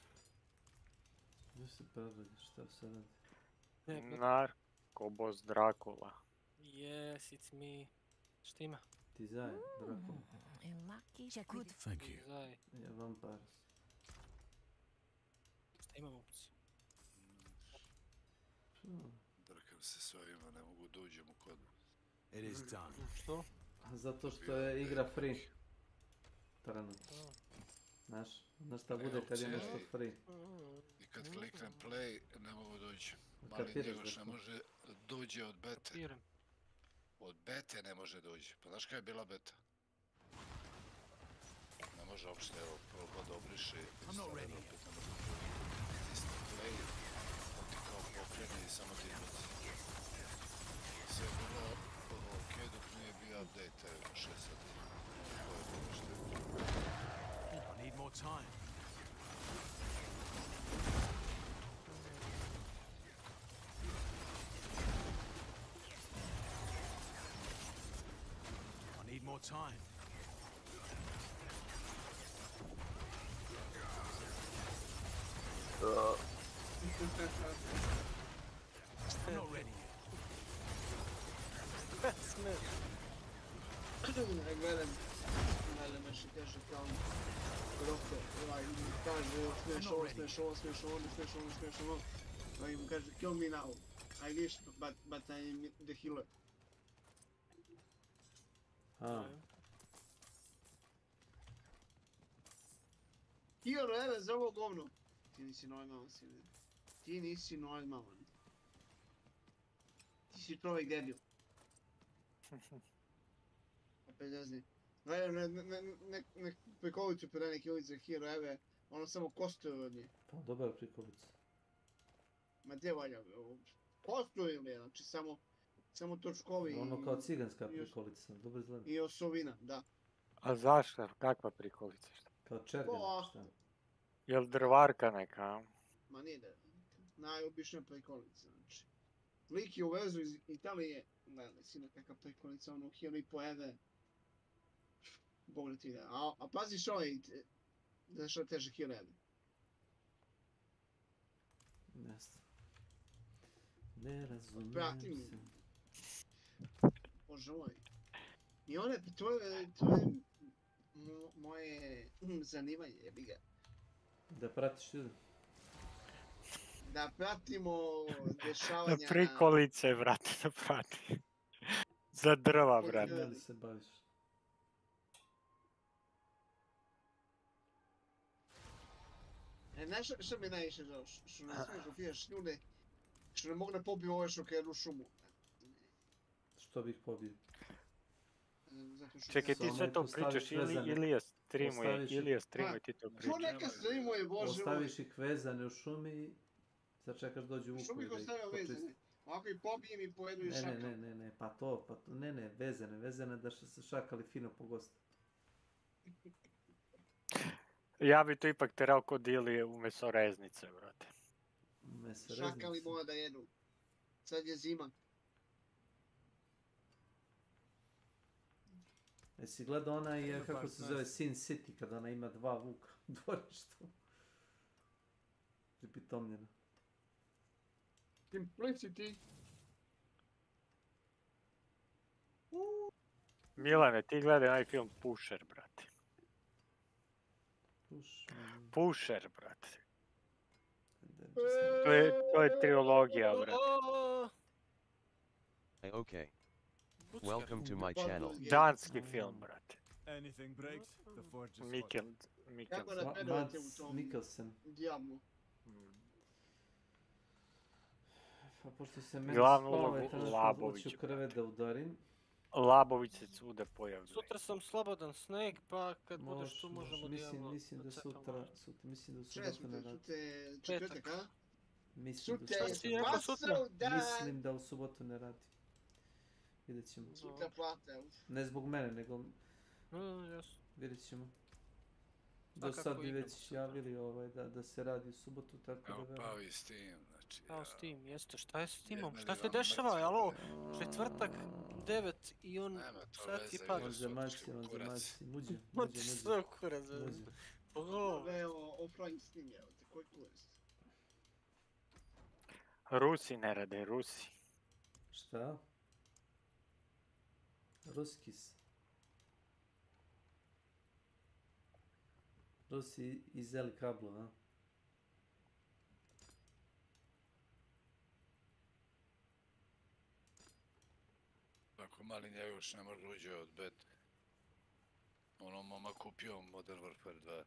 Gdje se prevodi, šta se radi? Narkobos Dracula. Yes, it's me. Šta ima? Ti zaje, Dracula. Good, thank you. Zaj. Ja Vampires. Šta imam opciju? Drkam se s ovima, ne mogu da uđem u kod. It is done. Što? Zato što je igra free. Trenutno. Znaš šta bude kad je nešto free. I kad kliknem play, ne mogu doći. Mali Njegoš ne može dođe od bete. Od bete ne može doći. Pa znaš kada je bila beta? Ne može uopšte, evo, proba da obriše. Opet ne može stisne play. On ti kao pokrene i samo ti izbaci. Sve je bilo ok dok nije bio update, evo, 6 sati. Ovo je bilo što je. I need more time. I need more time. I'm not ready yet. Smith. Gledam što kaže kao doktor, kaže smiješ ovo, pa im kaže kill me now, I wish, but I'm the healer. Healer, za ovo govno. Ti nisi normalan, sine. Ti nisi normalan. Ti si čovjek debil. Opet ne znam. Nek prikolicu pre neki ulic za hero, eve, ono samo kostuju od nje. Pa dobar prikolica. Ma gdje valja, kostuju li, znači samo točkovi. Ono kao ciganska prikolica, dobro izgleda. I osovina, da. A zašto? Kakva prikolica? Kao čergana, šta? Jel drvarka neka? Ma nije da, najobičnija prikolica, znači. Lik je uvezu iz Italije, gledaj si na kakva prikolica, ono, hero i pojede. Bog da ti da. A paziš ovaj, da što teže hero jede. Jeste. Ne razumijem Pratim. se. Bože moj. I one, to je moje zanimanje, jebi ga. Da pratiš ljude. Da pratimo dešavanja na prikolice, brate, da prati. Za drva, brate. Da li se baviš? Znaš što mi najviše žao? Što ne smiješ da pijaš ljude, što ne mogu da pobiju ove što kredu u šumu. Što bih pobio? Čekaj, ti sve to pričaš ili je streamuje ti to pričaš? Ko neka streamuje, Bože moj? Ostaviš ih vezane u šumi, sačekaš dođu u vuku. Što bih ostavio vezane? Ako ih pobijem i pojedu i šakal. Ne, pa to, vezane da se šakali fino po gostu. Ja bi to ipak terao kod ili u mesoreznice, brate. Šakali mora da jedu. Sad je zima. Jesi gledao onaj, kako se zove, Sin City, kada ona ima 2 vuka u dvorištu? pripitomljena. Simplicity. Milane, ti gledaj onaj film Pusher, brate. Pusher, brate. To je trilogija, brate. Okay. Welcome to my channel. Danski film, brate. Anything breaks, the forge is hot. Kako da pedujete u tom Mikkelsen. Diablu? Pa pošto se meni Glavnu spava, ulogu je trenutno Labović, odlučio krevet da udarim. Labović se svuda pojavljuje. Sutra sam slobodan, Snake, pa kad budeš tu Može, možemo Diablo. mislim da sutra u subotu ne radi. Četvrtak, a? Mislim da u subotu ne radi. Vidjet ćemo. Sutra plate, Ne zbog mene, nego... Vidjet ćemo. Do sad bi već javili da se radi u subotu, tako da... Evo pao i Steam, znači... Pao Steam, jeste. Šta je s Steamom? Šta se dešava, alo? Četvrtak, 9 i on sad i pada. On zemaci, muđe. Sve kurac. Evo, offline Steam, evo te, koji kurac? Rusi ne rade, Rusi. Šta? Ruskis. Rusi izeli kablo, a? Ako mali njega još ne može uđe od bet. Ono mama kupio Modern Warfare 2.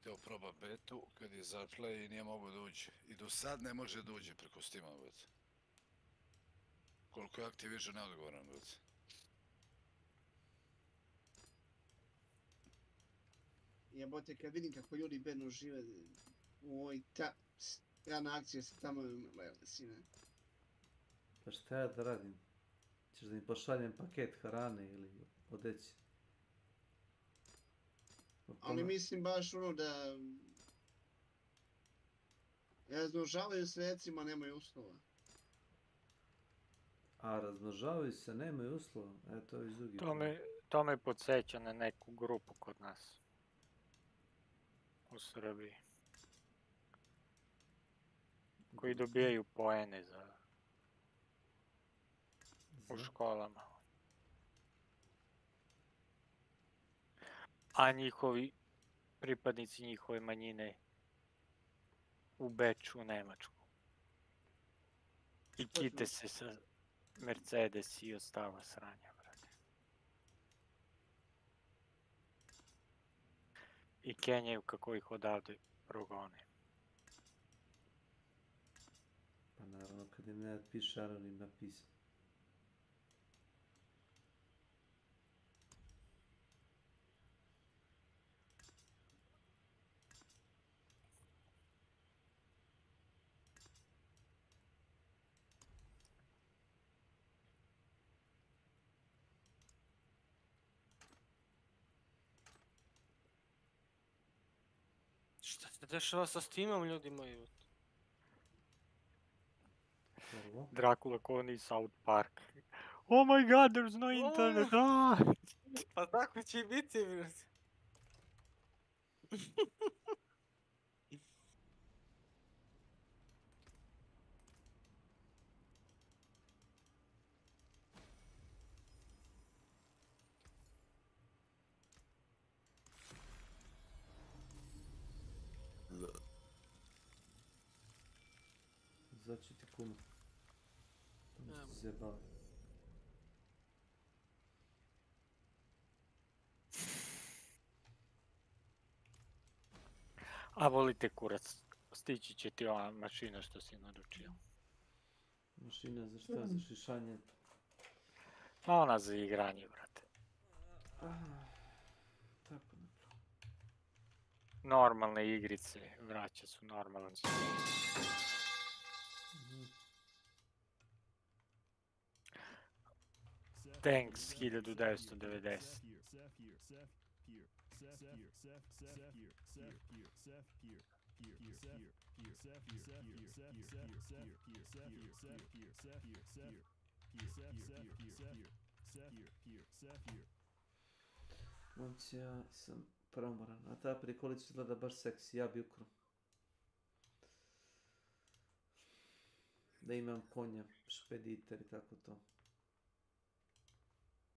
Htio proba betu kad je zašla i nije mogo da uđe. I do sad ne može da uđe preko Steama, bet. Koliko je Activision neodgovoran, bet. Jebote, kad vidim kako ljudi bedno žive u ovoj strana akcije sa tamo, sine. Pa šta ja da radim? Češ da mi pošaljem paket hrane ili odeći? Ali mislim baš ono da... razmnožavaju se recimo, nemaju uslova. A razmnožavaju se, nemaju uslova? To je iz drugih. To me podsjeća na neku grupu kod nas. U Srbiji. Koji dobijaju poene u školama. A njihovi pripadnici njihove manjine u Beču, u Nemačku. I kite se sa Mercedes i ostala sranja, brate. I kenjaju kako ih odavde progone. Pa naravno, kad im ne piše anonim napisao. Šta se dešava sa Steamom, ljudi moji? Dracula Coney South Park. Oh my god, there's no internet! Pa tako će i biti, brate. Zaći ti kuma. To mi se zjebava. A volite kurac, stići će ti ova mašina što si naručio. Mašina za šta? Za šišanje? Pa ona za igranje, brate. Tako ne. Normalne igrice, vraća su normalan svijet. Thanks 1990. Momci, ja sam premoran, a ta prikolica izgleda baš seksi, ja bi ukro. da imam konja, špediter i tako to.